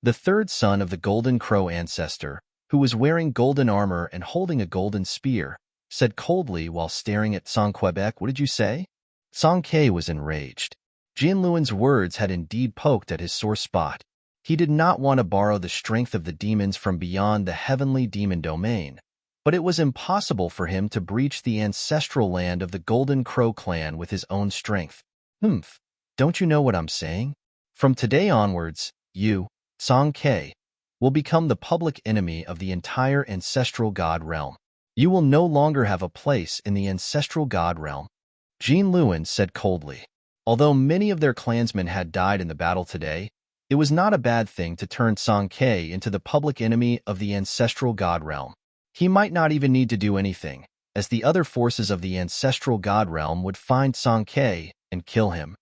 A: The third son of the Golden Crow ancestor, who was wearing golden armor and holding a golden spear, said coldly while staring at Song Quebec. What did you say? Song Ke was enraged. Jianluan's words had indeed poked at his sore spot. He did not want to borrow the strength of the demons from beyond the heavenly demon domain, but it was impossible for him to breach the ancestral land of the Golden Crow clan with his own strength. Don't you know what I'm saying? From today onwards, you, Song Ke, will become the public enemy of the entire ancestral god realm. You will no longer have a place in the ancestral god realm. Jianluan said coldly. Although many of their clansmen had died in the battle today, it was not a bad thing to turn Song Ke into the public enemy of the ancestral god realm. He might not even need to do anything, as the other forces of the ancestral god realm would find Song Ke and kill him.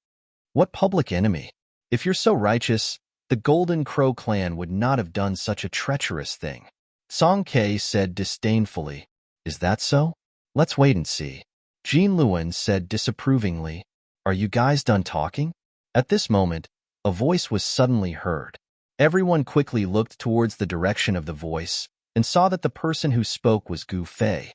A: What public enemy? If you're so righteous, the Golden Crow clan would not have done such a treacherous thing. Song Ke said disdainfully. Is that so? Let's wait and see. Jianluan said disapprovingly. Are you guys done talking? At this moment, a voice was suddenly heard. Everyone quickly looked towards the direction of the voice and saw that the person who spoke was Gu Fei.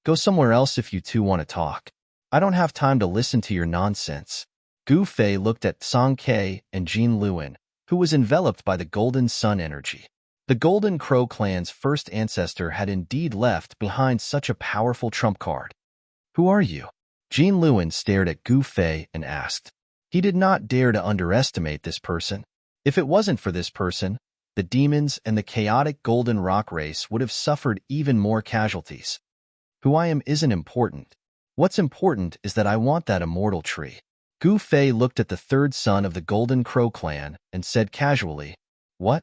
A: Go somewhere else if you two want to talk. I don't have time to listen to your nonsense. Gu Fei looked at Song Ke and Jianluan, who was enveloped by the golden sun energy. The Golden Crow clan's first ancestor had indeed left behind such a powerful trump card. Who are you? Jianluan stared at Gu Fei and asked. He did not dare to underestimate this person. If it wasn't for this person, the demons and the chaotic Golden Rock race would have suffered even more casualties. Who I am isn't important. What's important is that I want that immortal tree. Gu Fei looked at the third son of the Golden Crow clan and said casually, What?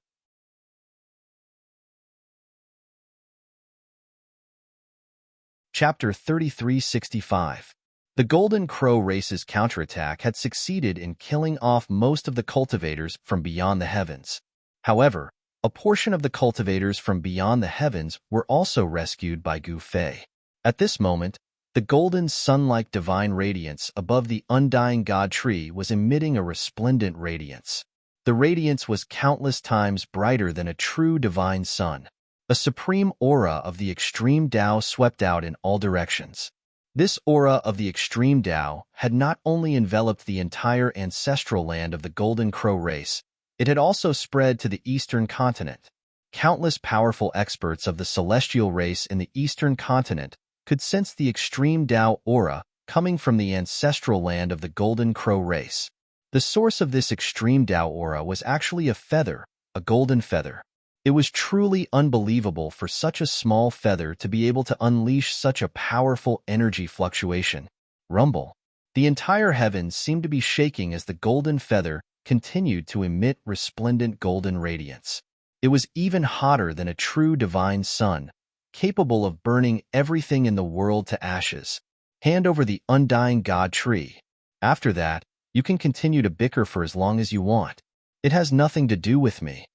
A: Chapter 3365. The Golden Crow race's counterattack had succeeded in killing off most of the cultivators from beyond the heavens. However, a portion of the cultivators from beyond the heavens were also rescued by Gu Fei. At this moment, the golden sun-like divine radiance above the undying god tree was emitting a resplendent radiance. The radiance was countless times brighter than a true divine sun. A supreme aura of the extreme Tao swept out in all directions. This aura of the extreme Tao had not only enveloped the entire ancestral land of the Golden Crow race, it had also spread to the eastern continent. Countless powerful experts of the celestial race in the eastern continent could sense the extreme Tao aura coming from the ancestral land of the Golden Crow race. The source of this extreme Tao aura was actually a feather, a golden feather. It was truly unbelievable for such a small feather to be able to unleash such a powerful energy fluctuation. Rumble. The entire heavens seemed to be shaking as the golden feather continued to emit resplendent golden radiance. It was even hotter than a true divine sun, capable of burning everything in the world to ashes. Hand over the undying god tree. After that, you can continue to bicker for as long as you want. It has nothing to do with me.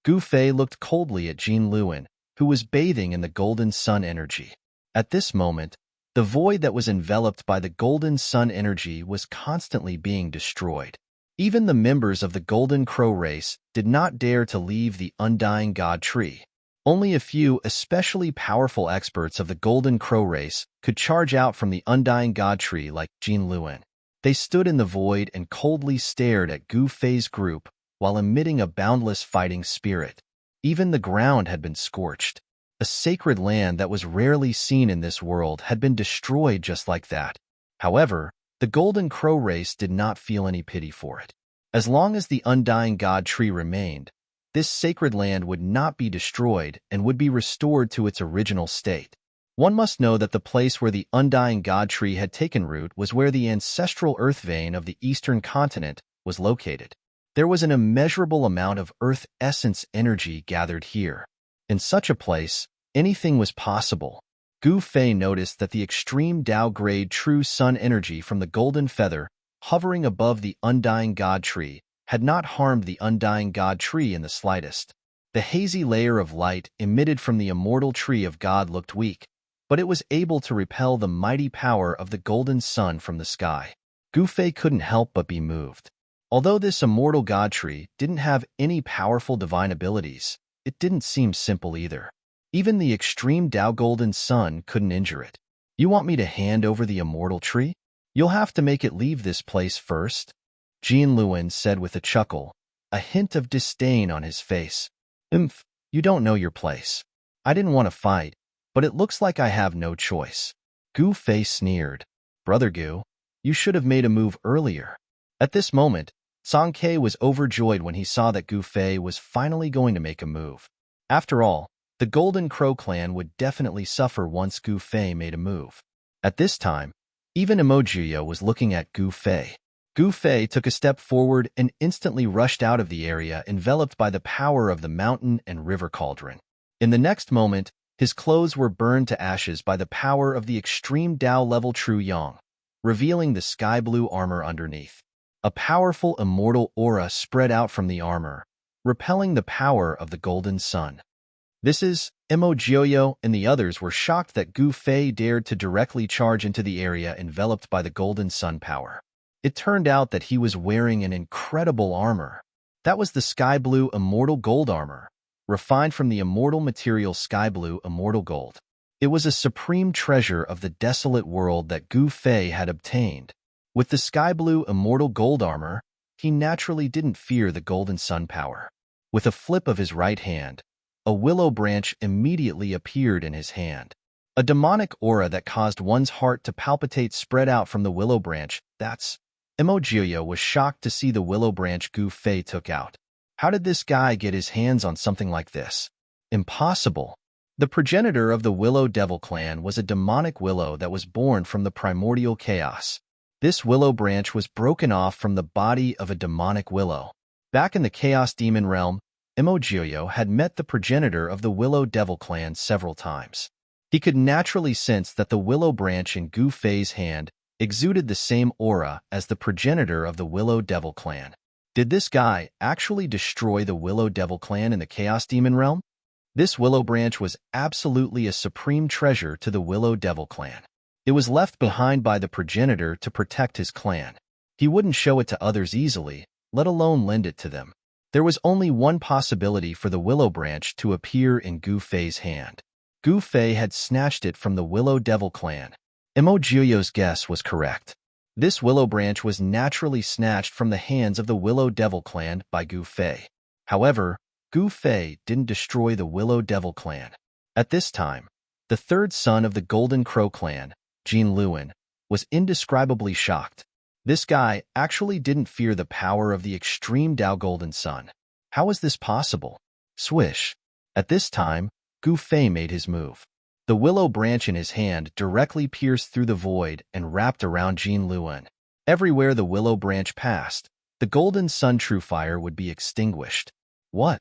A: Gu Fei looked coldly at Jianluan, who was bathing in the golden sun energy. At this moment, the void that was enveloped by the golden sun energy was constantly being destroyed. Even the members of the Golden Crow race did not dare to leave the undying god tree. Only a few especially powerful experts of the Golden Crow race could charge out from the Undying God Tree like Jin Luan. They stood in the void and coldly stared at Gu Fei's group while emitting a boundless fighting spirit. Even the ground had been scorched. A sacred land that was rarely seen in this world had been destroyed just like that. However, the Golden Crow race did not feel any pity for it. As long as the Undying God Tree remained, this sacred land would not be destroyed and would be restored to its original state. One must know that the place where the Undying God Tree had taken root was where the ancestral earth vein of the eastern continent was located. There was an immeasurable amount of earth essence energy gathered here. In such a place, anything was possible. Gu Fei noticed that the extreme Tao-grade true sun energy from the golden feather, hovering above the Undying God Tree, had not harmed the Undying God Tree in the slightest. The hazy layer of light emitted from the immortal tree of God looked weak, but it was able to repel the mighty power of the golden sun from the sky. Gu Fei couldn't help but be moved. Although this immortal God Tree didn't have any powerful divine abilities, it didn't seem simple either. Even the extreme Tao golden sun couldn't injure it. You want me to hand over the immortal tree? You'll have to make it leave this place first, Jin Luan said with a chuckle, a hint of disdain on his face. You don't know your place. I didn't want to fight, but it looks like I have no choice. Gu Fei sneered. Brother Gu, you should have made a move earlier. At this moment, Song Ke was overjoyed when he saw that Gu Fei was finally going to make a move. After all, the Golden Crow clan would definitely suffer once Gu Fei made a move. At this time, even Emojiyo was looking at Gu Fei. Gu Fei took a step forward and instantly rushed out of the area enveloped by the power of the mountain and river cauldron. In the next moment, his clothes were burned to ashes by the power of the extreme Tao-level True Yang, revealing the sky-blue armor underneath. A powerful immortal aura spread out from the armor, repelling the power of the golden sun. This is, Emojiyo and the others were shocked that Gu Fei dared to directly charge into the area enveloped by the golden sun power. It turned out that he was wearing an incredible armor. That was the sky blue immortal gold armor, refined from the immortal material sky blue immortal gold. It was a supreme treasure of the desolate world that Gu Fei had obtained. With the sky blue immortal gold armor, he naturally didn't fear the golden sun power. With a flip of his right hand, a willow branch immediately appeared in his hand. A demonic aura that caused one's heart to palpitate spread out from the willow branch. Emojiyo was shocked to see the willow branch Gu Fei took out. How did this guy get his hands on something like this? Impossible. The progenitor of the Willow Devil clan was a demonic willow that was born from the primordial chaos. This willow branch was broken off from the body of a demonic willow. Back in the Chaos Demon realm, Emojiyo had met the progenitor of the Willow Devil clan several times. He could naturally sense that the willow branch in Gu Fei's hand exuded the same aura as the progenitor of the Willow Devil clan. Did this guy actually destroy the Willow Devil clan in the Chaos Demon realm? This willow branch was absolutely a supreme treasure to the Willow Devil clan. It was left behind by the progenitor to protect his clan. He wouldn't show it to others easily, let alone lend it to them. There was only one possibility for the willow branch to appear in Gu Fei's hand. Gu Fei had snatched it from the Willow Devil clan. Emojiyo's guess was correct. This willow branch was naturally snatched from the hands of the Willow Devil clan by Gu Fei. However, Gu Fei didn't destroy the Willow Devil clan. At this time, the third son of the Golden Crow clan, Jin Luan, was indescribably shocked. This guy actually didn't fear the power of the extreme Tao Golden Sun. How was this possible? Swish. At this time, Gu Fei made his move. The willow branch in his hand directly pierced through the void and wrapped around Jin Luan. Everywhere the willow branch passed, the golden sun true fire would be extinguished. What?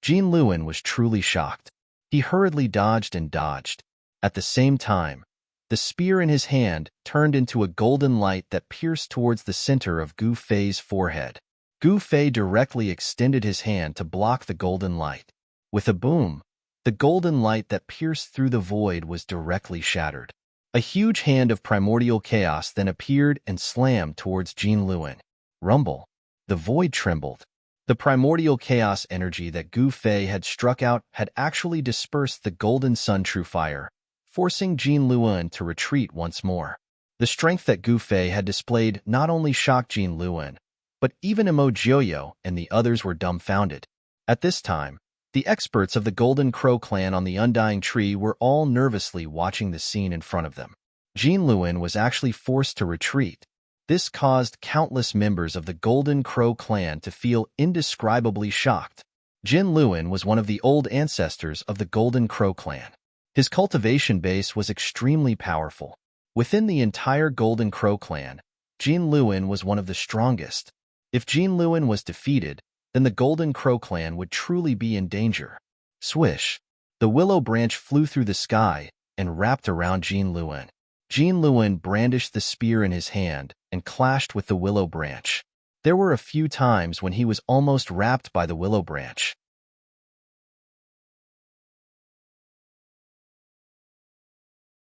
A: Jin Luan was truly shocked. He hurriedly dodged and dodged. At the same time, the spear in his hand turned into a golden light that pierced towards the center of Gu Fei's forehead. Gu Fei directly extended his hand to block the golden light. With a boom, the golden light that pierced through the void was directly shattered. A huge hand of primordial chaos then appeared and slammed towards Jin Luan. Rumble. The void trembled. The primordial chaos energy that Gu Fei had struck out had actually dispersed the golden sun true fire, forcing Jin Luan to retreat once more. The strength that Gu Fei had displayed not only shocked Jin Luan, but even Emo Jioyo and the others were dumbfounded. At this time, the experts of the Golden Crow clan on the Undying Tree were all nervously watching the scene in front of them. Jin Luan was actually forced to retreat. This caused countless members of the Golden Crow clan to feel indescribably shocked. Jin Luan was one of the old ancestors of the Golden Crow clan. His cultivation base was extremely powerful. Within the entire Golden Crow clan, Jin Luan was one of the strongest. If Jin Luan was defeated, then the Golden Crow clan would truly be in danger. Swish! The willow branch flew through the sky and wrapped around Jin Luan. Jin Luan brandished the spear in his hand and clashed with the willow branch. There were a few times when he was almost wrapped by the willow branch.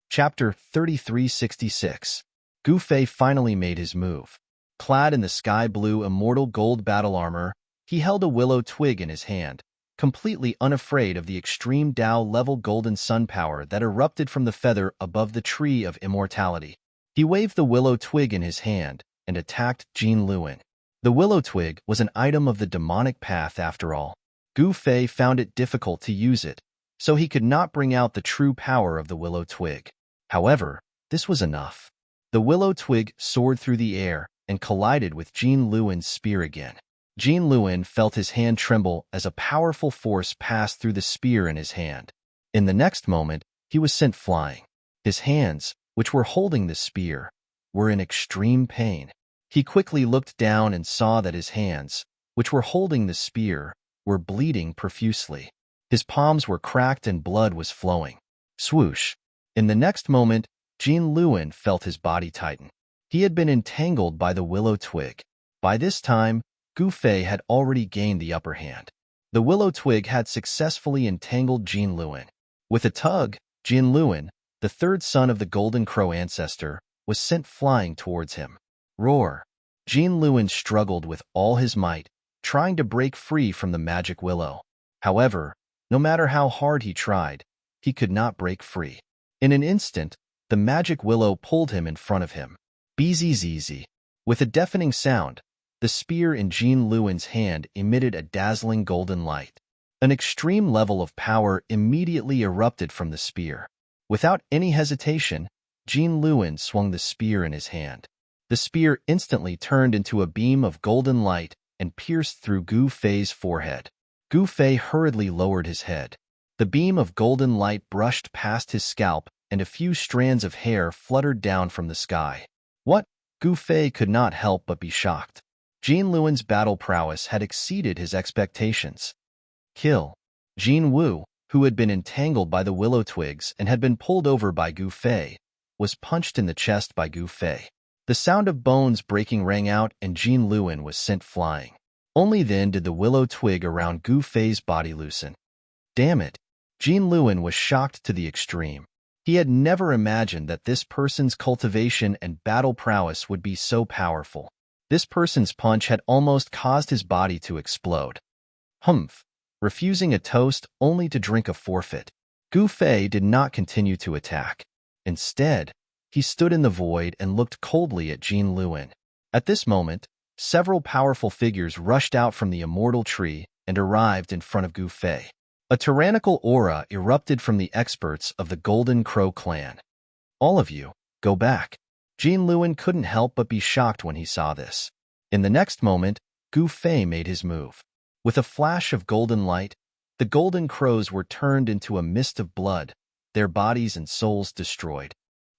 A: Chapter 3366. Gu Fei finally made his move. Clad in the sky-blue immortal gold battle armor, he held a willow twig in his hand, completely unafraid of the extreme Tao-level golden sun power that erupted from the feather above the tree of immortality. He waved the willow twig in his hand and attacked Jin Luan. The willow twig was an item of the demonic path after all. Gu Fei found it difficult to use it, so he could not bring out the true power of the willow twig. However, this was enough. The willow twig soared through the air and collided with Jin Luan's spear again. Jin Luan felt his hand tremble as a powerful force passed through the spear in his hand. In the next moment, he was sent flying. His hands, which were holding the spear, were in extreme pain. He quickly looked down and saw that his hands, which were holding the spear, were bleeding profusely. His palms were cracked and blood was flowing. Swoosh! In the next moment, Jin Luan felt his body tighten. He had been entangled by the willow twig. By this time, Gu Fei had already gained the upper hand. The willow twig had successfully entangled Jin Luan. With a tug, Jin Luan, the third son of the Golden Crow ancestor, was sent flying towards him. Roar! Jin Luan struggled with all his might, trying to break free from the magic willow. However, no matter how hard he tried, he could not break free. In an instant, the magic willow pulled him in front of him. Bzzz. With a deafening sound, the spear in Jin Luan's hand emitted a dazzling golden light. An extreme level of power immediately erupted from the spear. Without any hesitation, Jin Luan swung the spear in his hand. The spear instantly turned into a beam of golden light and pierced through Gu Fei's forehead. Gu Fei hurriedly lowered his head. The beam of golden light brushed past his scalp and a few strands of hair fluttered down from the sky. What? Gu Fei could not help but be shocked. Jin Luan's battle prowess had exceeded his expectations. Kill. Jin Wu, who had been entangled by the willow twigs and had been pulled over by Gu Fei, was punched in the chest by Gu Fei. The sound of bones breaking rang out and Jin Luan was sent flying. Only then did the willow twig around Gu Fei's body loosen. Damn it! Jin Luan was shocked to the extreme. He had never imagined that this person's cultivation and battle prowess would be so powerful. This person's punch had almost caused his body to explode. Humph! Refusing a toast only to drink a forfeit. Gu Fei did not continue to attack. Instead, he stood in the void and looked coldly at Jin Luan. At this moment, several powerful figures rushed out from the immortal tree and arrived in front of Gu Fei. A tyrannical aura erupted from the experts of the Golden Crow clan. All of you, go back. Jin Luan couldn't help but be shocked when he saw this. In the next moment, Gu Fei made his move. With a flash of golden light, the Golden Crows were turned into a mist of blood, their bodies and souls destroyed.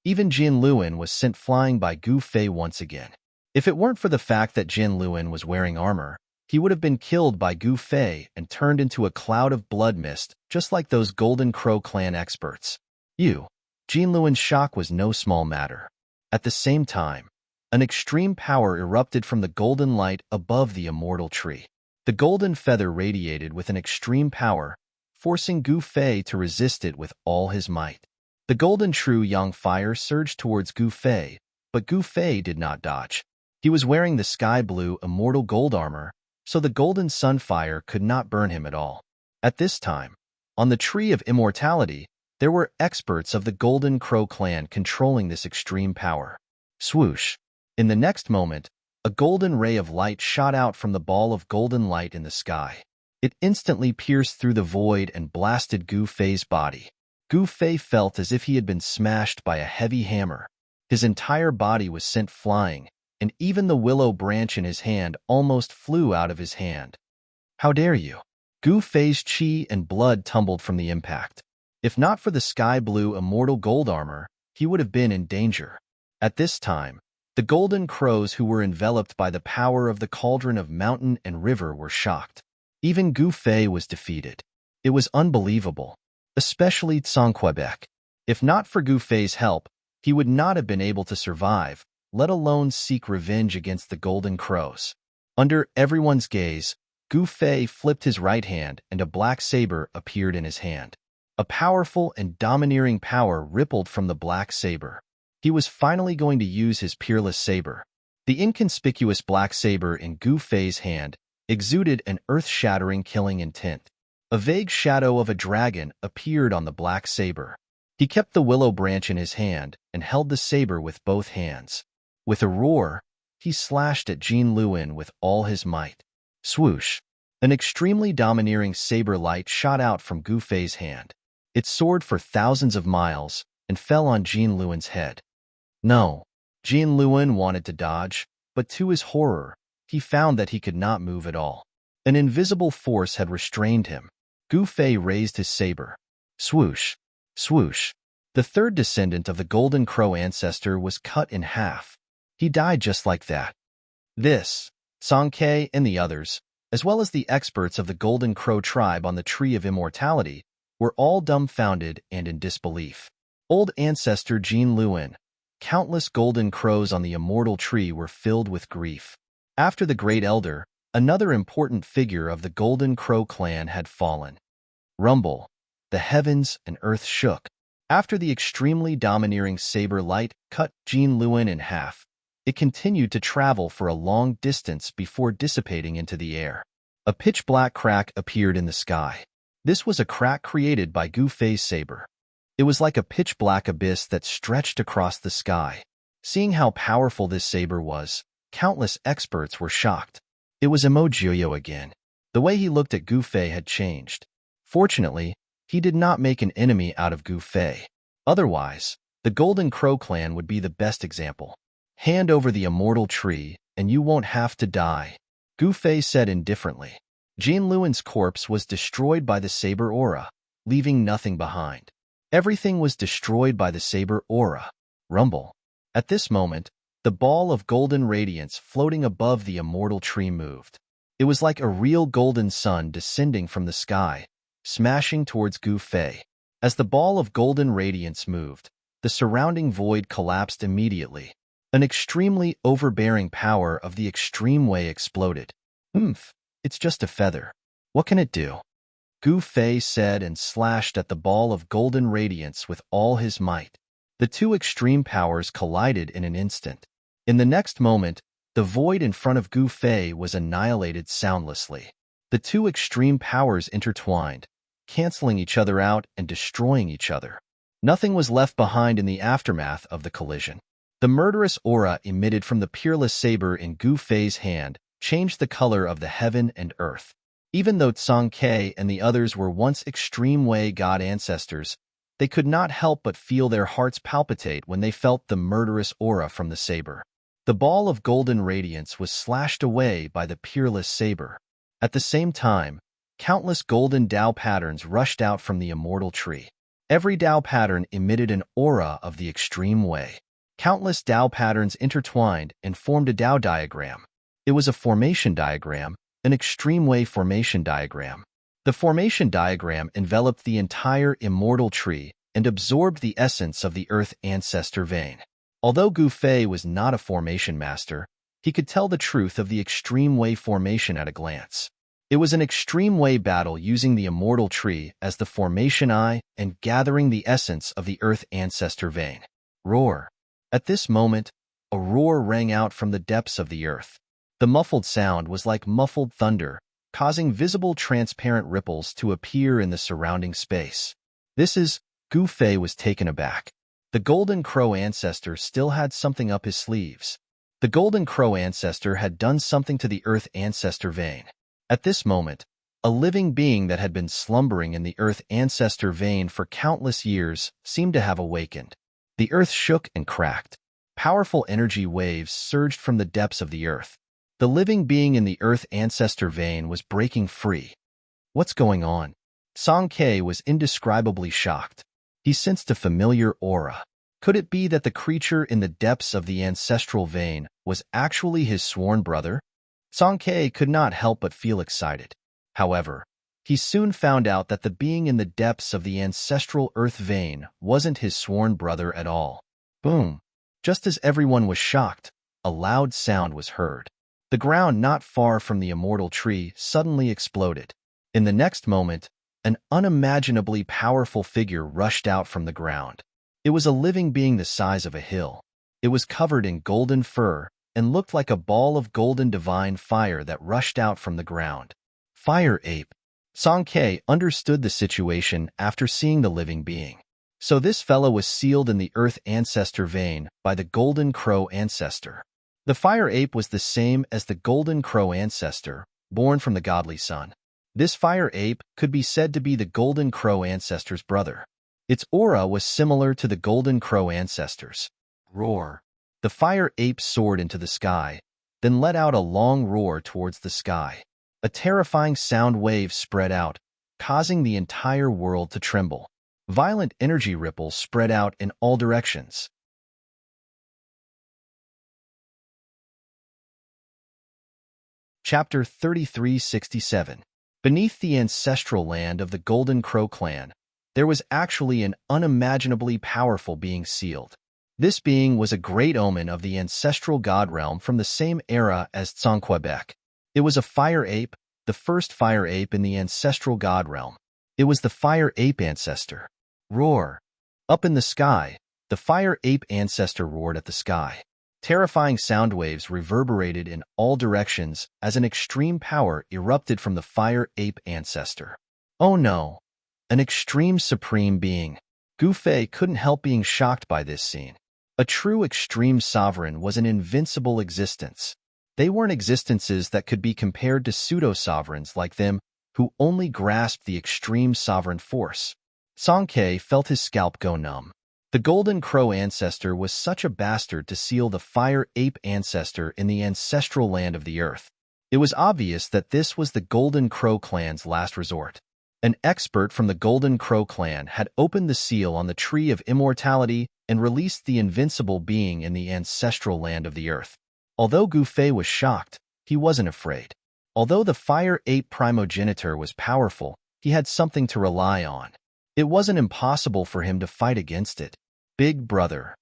A: Even Jin Luan was sent flying by Gu Fei once again. If it weren't for the fact that Jin Luan was wearing armor, he would have been killed by Gu Fei and turned into a cloud of blood mist, just like those Golden Crow clan experts. Jin Luan's shock was no small matter. At the same time, an extreme power erupted from the golden light above the immortal tree. The golden feather radiated with an extreme power, forcing Gu Fei to resist it with all his might. The golden true yang fire surged towards Gu Fei, but Gu Fei did not dodge. He was wearing the sky blue immortal gold armor, so the golden sunfire could not burn him at all. At this time, on the Tree of Immortality, there were experts of the Golden Crow clan controlling this extreme power. Swoosh! In the next moment, a golden ray of light shot out from the ball of golden light in the sky. It instantly pierced through the void and blasted Gu Fei's body. Gu Fei felt as if he had been smashed by a heavy hammer. His entire body was sent flying, and even the willow branch in his hand almost flew out of his hand. How dare you! Gu Fei's chi and blood tumbled from the impact. If not for the sky-blue immortal gold armor, he would have been in danger. At this time, the golden crows who were enveloped by the power of the cauldron of mountain and river were shocked. Even Gu Fei was defeated. It was unbelievable, especially Quebec. If not for Gu Fei's help, he would not have been able to survive, let alone seek revenge against the golden crows. Under everyone's gaze, Gu Fei flipped his right hand and a black saber appeared in his hand. A powerful and domineering power rippled from the black saber. He was finally going to use his peerless saber. The inconspicuous black saber in Gu Fei's hand exuded an earth-shattering killing intent. A vague shadow of a dragon appeared on the black saber. He kept the willow branch in his hand and held the saber with both hands. With a roar, he slashed at Jin Luin with all his might. Swoosh! An extremely domineering saber light shot out from Gu Fei's hand. It soared for thousands of miles and fell on Jin Luin's head. No, Jin Luin wanted to dodge, but to his horror, he found that he could not move at all. An invisible force had restrained him. Gu Fei raised his saber. Swoosh! Swoosh! The third descendant of the Golden Crow ancestor was cut in half. He died just like that. This, Song-Ke and the others, as well as the experts of the Golden Crow tribe on the Tree of Immortality, were all dumbfounded and in disbelief. Old ancestor Jin Luin, countless golden crows on the immortal tree were filled with grief. After the Great Elder, another important figure of the Golden Crow clan had fallen. Rumble! The heavens and earth shook. After the extremely domineering saber light cut Jin Luin in half, it continued to travel for a long distance before dissipating into the air. A pitch-black crack appeared in the sky. This was a crack created by Gu Fei's saber. It was like a pitch-black abyss that stretched across the sky. Seeing how powerful this saber was, countless experts were shocked. It was Emojiyo again. The way he looked at Gu Fei had changed. Fortunately, he did not make an enemy out of Gu Fei. Otherwise, the Golden Crow clan would be the best example. Hand over the immortal tree, and you won't have to die, Gu Fei said indifferently. Jin Luin's corpse was destroyed by the saber aura, leaving nothing behind. Everything was destroyed by the saber aura. Rumble! At this moment, the ball of golden radiance floating above the immortal tree moved. It was like a real golden sun descending from the sky, smashing towards Gu Fei. As the ball of golden radiance moved, the surrounding void collapsed immediately. An extremely overbearing power of the extreme way exploded. It's just a feather. What can it do? Gu Fei said and slashed at the ball of golden radiance with all his might. The two extreme powers collided in an instant. In the next moment, the void in front of Gu Fei was annihilated soundlessly. The two extreme powers intertwined, canceling each other out and destroying each other. Nothing was left behind in the aftermath of the collision. The murderous aura emitted from the peerless saber in Gu Fei's hand changed the color of the heaven and earth. Even though Song-Ke and the others were once extreme way god ancestors, they could not help but feel their hearts palpitate when they felt the murderous aura from the saber. The ball of golden radiance was slashed away by the peerless saber. At the same time, countless golden Tao patterns rushed out from the immortal tree. Every Tao pattern emitted an aura of the extreme way. Countless Tao patterns intertwined and formed a Tao diagram. It was a formation diagram, an extreme way formation diagram. The formation diagram enveloped the entire immortal tree and absorbed the essence of the earth ancestor vein. Although Gu Fei was not a formation master, he could tell the truth of the extreme way formation at a glance. It was an extreme way battle using the immortal tree as the formation eye and gathering the essence of the earth ancestor vein. Roar! At this moment, a roar rang out from the depths of the earth. The muffled sound was like muffled thunder, causing visible transparent ripples to appear in the surrounding space. Gu Fei was taken aback. The Golden Crow ancestor still had something up his sleeves. The Golden Crow ancestor had done something to the Earth ancestor vein. At this moment, a living being that had been slumbering in the Earth ancestor vein for countless years seemed to have awakened. The Earth shook and cracked. Powerful energy waves surged from the depths of the Earth. The living being in the Earth ancestor vein was breaking free. What's going on? Song Ke was indescribably shocked. He sensed a familiar aura. Could it be that the creature in the depths of the ancestral vein was actually his sworn brother? Song Ke could not help but feel excited. However, he soon found out that the being in the depths of the ancestral earth vein wasn't his sworn brother at all. Boom! Just as everyone was shocked, a loud sound was heard. The ground not far from the immortal tree suddenly exploded. In the next moment, an unimaginably powerful figure rushed out from the ground. It was a living being the size of a hill. It was covered in golden fur and looked like a ball of golden divine fire that rushed out from the ground. Fire ape. Song Ke understood the situation after seeing the living being. So this fellow was sealed in the Earth ancestor vein by the Golden Crow ancestor. The fire ape was the same as the Golden Crow ancestor, born from the godly sun. This fire ape could be said to be the Golden Crow ancestor's brother. Its aura was similar to the Golden Crow ancestor's. Roar. The fire ape soared into the sky, then let out a long roar towards the sky. A terrifying sound wave spread out, causing the entire world to tremble. Violent energy ripples spread out in all directions. Chapter 3367. Beneath the ancestral land of the Golden Crow clan, there was actually an unimaginably powerful being sealed. This being was a great omen of the ancestral god realm from the same era as Tsongquebec. It was a fire ape, the first fire ape in the ancestral god realm. It was the fire ape ancestor. Roar. Up in the sky, the fire ape ancestor roared at the sky. Terrifying sound waves reverberated in all directions as an extreme power erupted from the fire ape ancestor. Oh no! An extreme supreme being. Gu Fei couldn't help being shocked by this scene. A true extreme sovereign was an invincible existence. They weren't existences that could be compared to pseudo-sovereigns like them who only grasped the extreme sovereign force. Song Ke felt his scalp go numb. The Golden Crow ancestor was such a bastard to seal the fire ape ancestor in the ancestral land of the earth. It was obvious that this was the Golden Crow clan's last resort. An expert from the Golden Crow clan had opened the seal on the Tree of Immortality and released the invincible being in the ancestral land of the earth. Although Gu Fei was shocked, he wasn't afraid. Although the fire ape primogenitor was powerful, he had something to rely on. It wasn't impossible for him to fight against it. Big brother,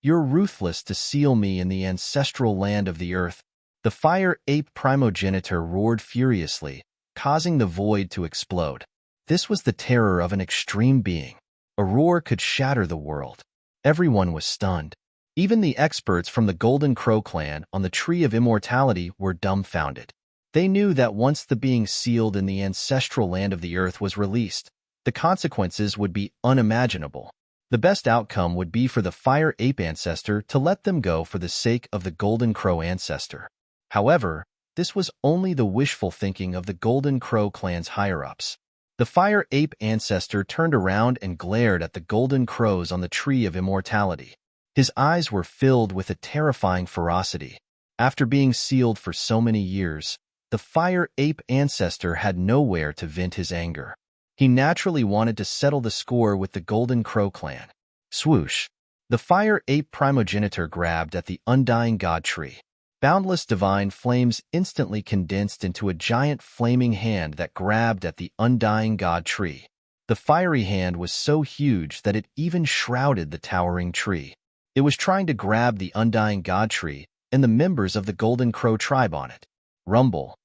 A: you're ruthless to seal me in the ancestral land of the earth. The fire ape primogenitor roared furiously, causing the void to explode. This was the terror of an extreme being. A roar could shatter the world. Everyone was stunned. Even the experts from the Golden Crow clan on the Tree of Immortality were dumbfounded. They knew that once the being sealed in the ancestral land of the earth was released, the consequences would be unimaginable. The best outcome would be for the fire ape ancestor to let them go for the sake of the Golden Crow ancestor. However, this was only the wishful thinking of the Golden Crow clan's higher-ups. The fire ape ancestor turned around and glared at the Golden Crows on the Tree of Immortality. His eyes were filled with a terrifying ferocity. After being sealed for so many years, the fire ape ancestor had nowhere to vent his anger. He naturally wanted to settle the score with the Golden Crow clan. Swoosh! The fire ape primogenitor grabbed at the undying god tree. Boundless divine flames instantly condensed into a giant flaming hand that grabbed at the undying god tree. The fiery hand was so huge that it even shrouded the towering tree. It was trying to grab the undying god tree and the members of the Golden Crow tribe on it. Rumble.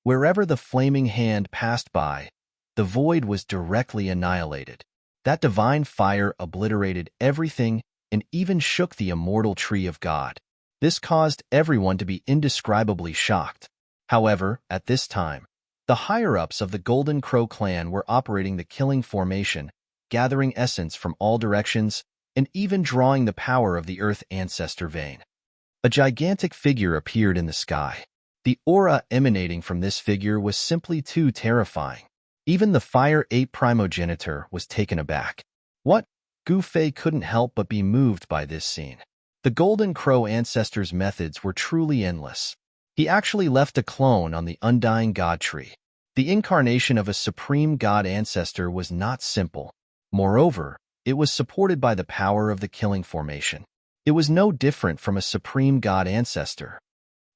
A: Wherever the flaming hand passed by, the void was directly annihilated. That divine fire obliterated everything and even shook the immortal tree of God. This caused everyone to be indescribably shocked. However, at this time, the higher-ups of the Golden Crow clan were operating the killing formation, gathering essence from all directions, and even drawing the power of the Earth Ancestor vein. A gigantic figure appeared in the sky. The aura emanating from this figure was simply too terrifying. Even the Fire Ape primogenitor was taken aback. What? Gu Fei couldn't help but be moved by this scene. The Golden Crow ancestor's methods were truly endless. He actually left a clone on the Undying God Tree. The incarnation of a supreme god ancestor was not simple. Moreover, it was supported by the power of the killing formation. It was no different from a supreme god ancestor.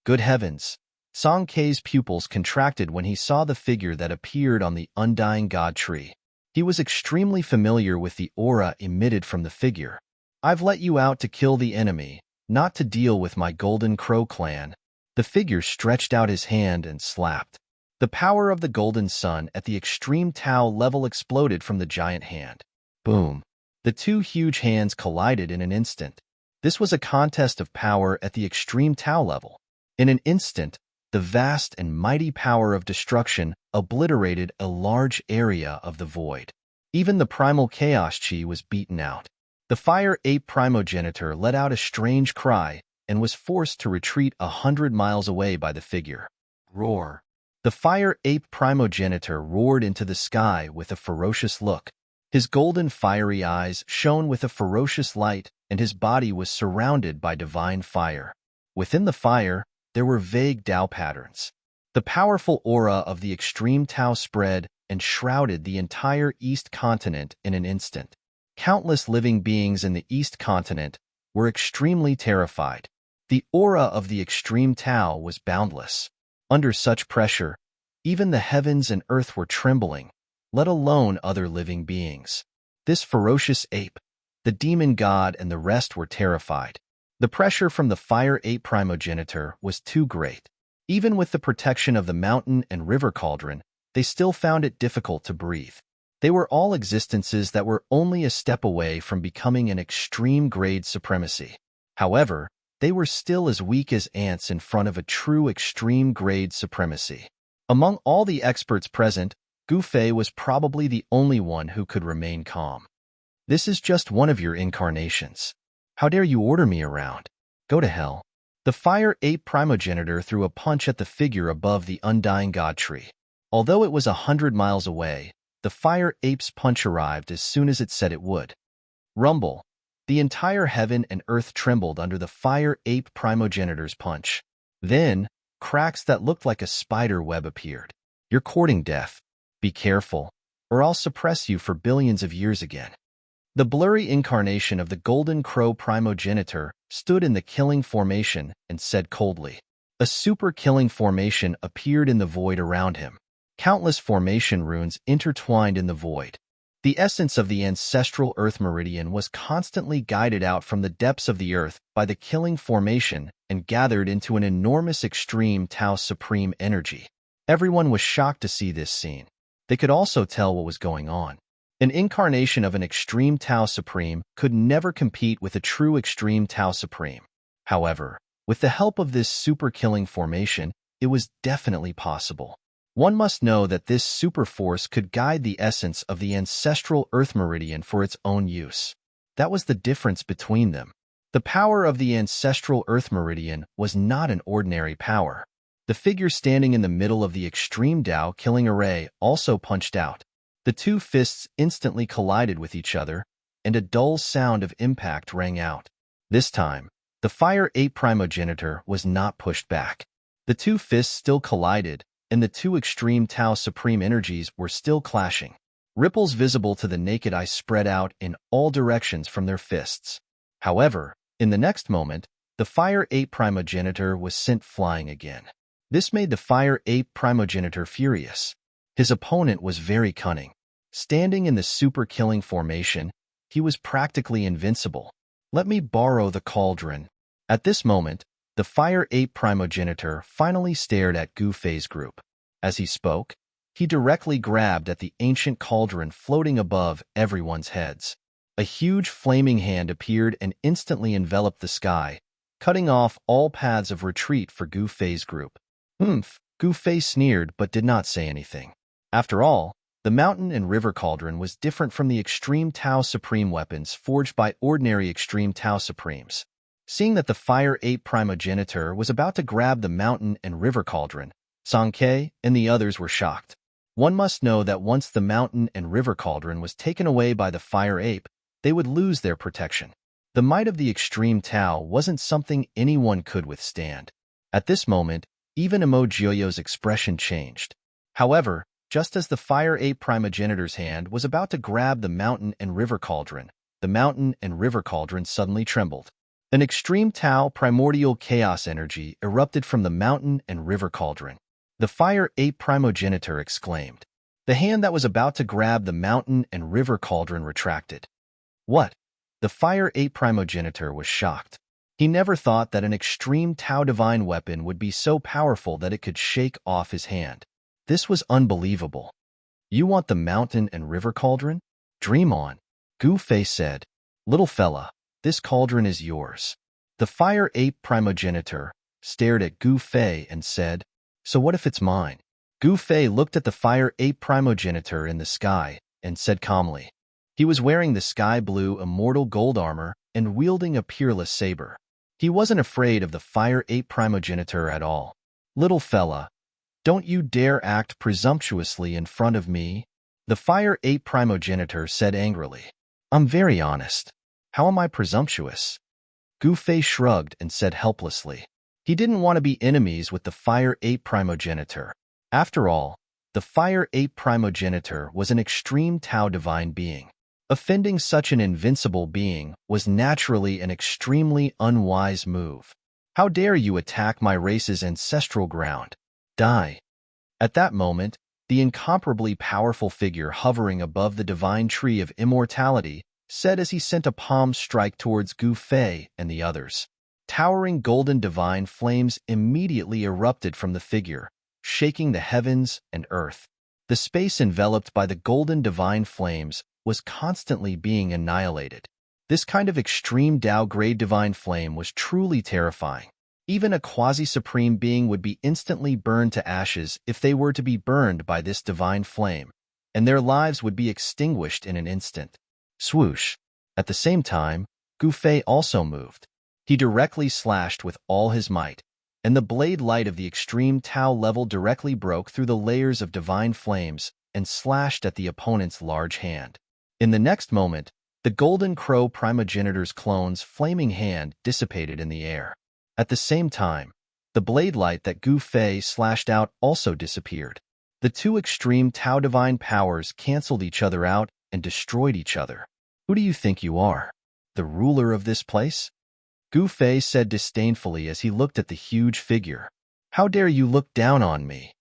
A: Good heavens! Song Kei's pupils contracted when he saw the figure that appeared on the Undying God Tree. He was extremely familiar with the aura emitted from the figure. I've let you out to kill the enemy, not to deal with my Golden Crow clan. The figure stretched out his hand and slapped. The power of the Golden Sun at the extreme Tau level exploded from the giant hand. Boom! The two huge hands collided in an instant. This was a contest of power at the extreme Tau level. In an instant, the vast and mighty power of destruction obliterated a large area of the void. Even the primal chaos chi was beaten out. The Fire Ape primogenitor let out a strange cry and was forced to retreat 100 miles away by the figure. Roar! The Fire Ape primogenitor roared into the sky with a ferocious look. His golden fiery eyes shone with a ferocious light, and his body was surrounded by divine fire. Within the fire, there were vague Tao patterns. The powerful aura of the extreme Tao spread and shrouded the entire East continent in an instant. Countless living beings in the East continent were extremely terrified. The aura of the extreme Tao was boundless. Under such pressure, even the heavens and earth were trembling, let alone other living beings. This ferocious ape, the demon god, and the rest were terrified. The pressure from the Fire Ape primogenitor was too great. Even with the protection of the mountain and river cauldron, they still found it difficult to breathe. They were all existences that were only a step away from becoming an extreme grade supremacy. However, they were still as weak as ants in front of a true extreme grade supremacy. Among all the experts present, Gu Fei was probably the only one who could remain calm. This is just one of your incarnations. How dare you order me around? Go to hell. The Fire Ape primogenitor threw a punch at the figure above the Undying God Tree. Although it was 100 miles away, the Fire Ape's punch arrived as soon as it said it would. Rumble. The entire heaven and earth trembled under the Fire Ape primogenitor's punch. Then, cracks that looked like a spider web appeared. You're courting death. Be careful, or I'll suppress you for billions of years again. The blurry incarnation of the Golden Crow primogenitor stood in the killing formation and said coldly. A super killing formation appeared in the void around him. Countless formation runes intertwined in the void. The essence of the ancestral Earth Meridian was constantly guided out from the depths of the Earth by the killing formation and gathered into an enormous extreme Tao Supreme energy. Everyone was shocked to see this scene. They could also tell what was going on. An incarnation of an extreme Tao Supreme could never compete with a true extreme Tao Supreme. However, with the help of this super killing formation, it was definitely possible. One must know that this super force could guide the essence of the ancestral Earth Meridian for its own use. That was the difference between them. The power of the ancestral Earth Meridian was not an ordinary power. The figure standing in the middle of the extreme Tao killing array also punched out. The two fists instantly collided with each other, and a dull sound of impact rang out. This time, the Fire Ape primogenitor was not pushed back. The two fists still collided, and the two extreme Tao Supreme energies were still clashing. Ripples visible to the naked eye spread out in all directions from their fists. However, in the next moment, the Fire Ape primogenitor was sent flying again. This made the Fire Ape primogenitor furious. His opponent was very cunning. Standing in the super killing formation, he was practically invincible. Let me borrow the cauldron. At this moment, the Fire Ape primogenitor finally stared at Gu Fei's group. As he spoke, he directly grabbed at the ancient cauldron floating above everyone's heads. A huge flaming hand appeared and instantly enveloped the sky, cutting off all paths of retreat for Gu Fei's group. Gu Fei sneered but did not say anything. After all, the mountain and river cauldron was different from the extreme Tao Supreme weapons forged by ordinary extreme Tao Supremes. Seeing that the fire ape primogenitor was about to grab the mountain and river cauldron, Song Ke and the others were shocked. One must know that once the mountain and river cauldron was taken away by the fire ape, they would lose their protection. The might of the extreme Tao wasn't something anyone could withstand. At this moment, even Emojioyo's expression changed. However, just as the fire ape primogenitor's hand was about to grab the mountain and river cauldron, the mountain and river cauldron suddenly trembled. An extreme Tao primordial chaos energy erupted from the mountain and river cauldron. The fire ape primogenitor exclaimed. The hand that was about to grab the mountain and river cauldron retracted. What? The fire ape primogenitor was shocked. He never thought that an extreme Tao divine weapon would be so powerful that it could shake off his hand. This was unbelievable. You want the mountain and river cauldron? Dream on. Gu Fei said. Little fella, this cauldron is yours. The fire ape primogenitor stared at Gu Fei and said, So what if it's mine? Gu Fei looked at the fire ape primogenitor in the sky and said calmly. He was wearing the sky blue immortal gold armor and wielding a peerless saber. He wasn't afraid of the fire ape primogenitor at all. Little fella, don't you dare act presumptuously in front of me, the fire ape primogenitor said angrily. I'm very honest. How am I presumptuous? Gu Fei shrugged and said helplessly. He didn't want to be enemies with the fire ape primogenitor. After all, the fire ape primogenitor was an extreme Tao divine being. Offending such an invincible being was naturally an extremely unwise move. How dare you attack my race's ancestral ground? Die. At that moment, the incomparably powerful figure hovering above the divine tree of immortality said as he sent a palm strike towards Gu Fei and the others. Towering golden divine flames immediately erupted from the figure, shaking the heavens and earth. The space enveloped by the golden divine flames was constantly being annihilated. This kind of extreme Tao-grade divine flame was truly terrifying. Even a quasi-supreme being would be instantly burned to ashes if they were to be burned by this divine flame, and their lives would be extinguished in an instant. Swoosh. At the same time, Gu Fei also moved. He directly slashed with all his might, and the blade light of the extreme Tao level directly broke through the layers of divine flames and slashed at the opponent's large hand. In the next moment, the Golden Crow primogenitor's clone's flaming hand dissipated in the air. At the same time, the blade light that Gu Fei slashed out also disappeared. The two extreme Tao divine powers canceled each other out and destroyed each other. Who do you think you are? The ruler of this place? Gu Fei said disdainfully as he looked at the huge figure. How dare you look down on me?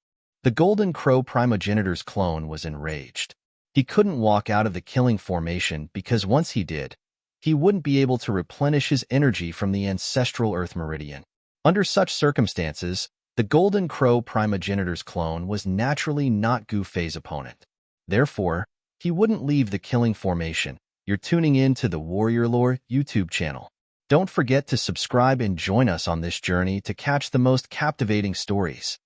A: The Golden Crow primogenitor's clone was enraged. He couldn't walk out of the killing formation because once he did, he wouldn't be able to replenish his energy from the ancestral Earth Meridian. Under such circumstances, the Golden Crow primogenitor's clone was naturally not Gu Fei's opponent. Therefore, he wouldn't leave the killing formation. You're tuning in to the Warrior Lore YouTube channel. Don't forget to subscribe and join us on this journey to catch the most captivating stories.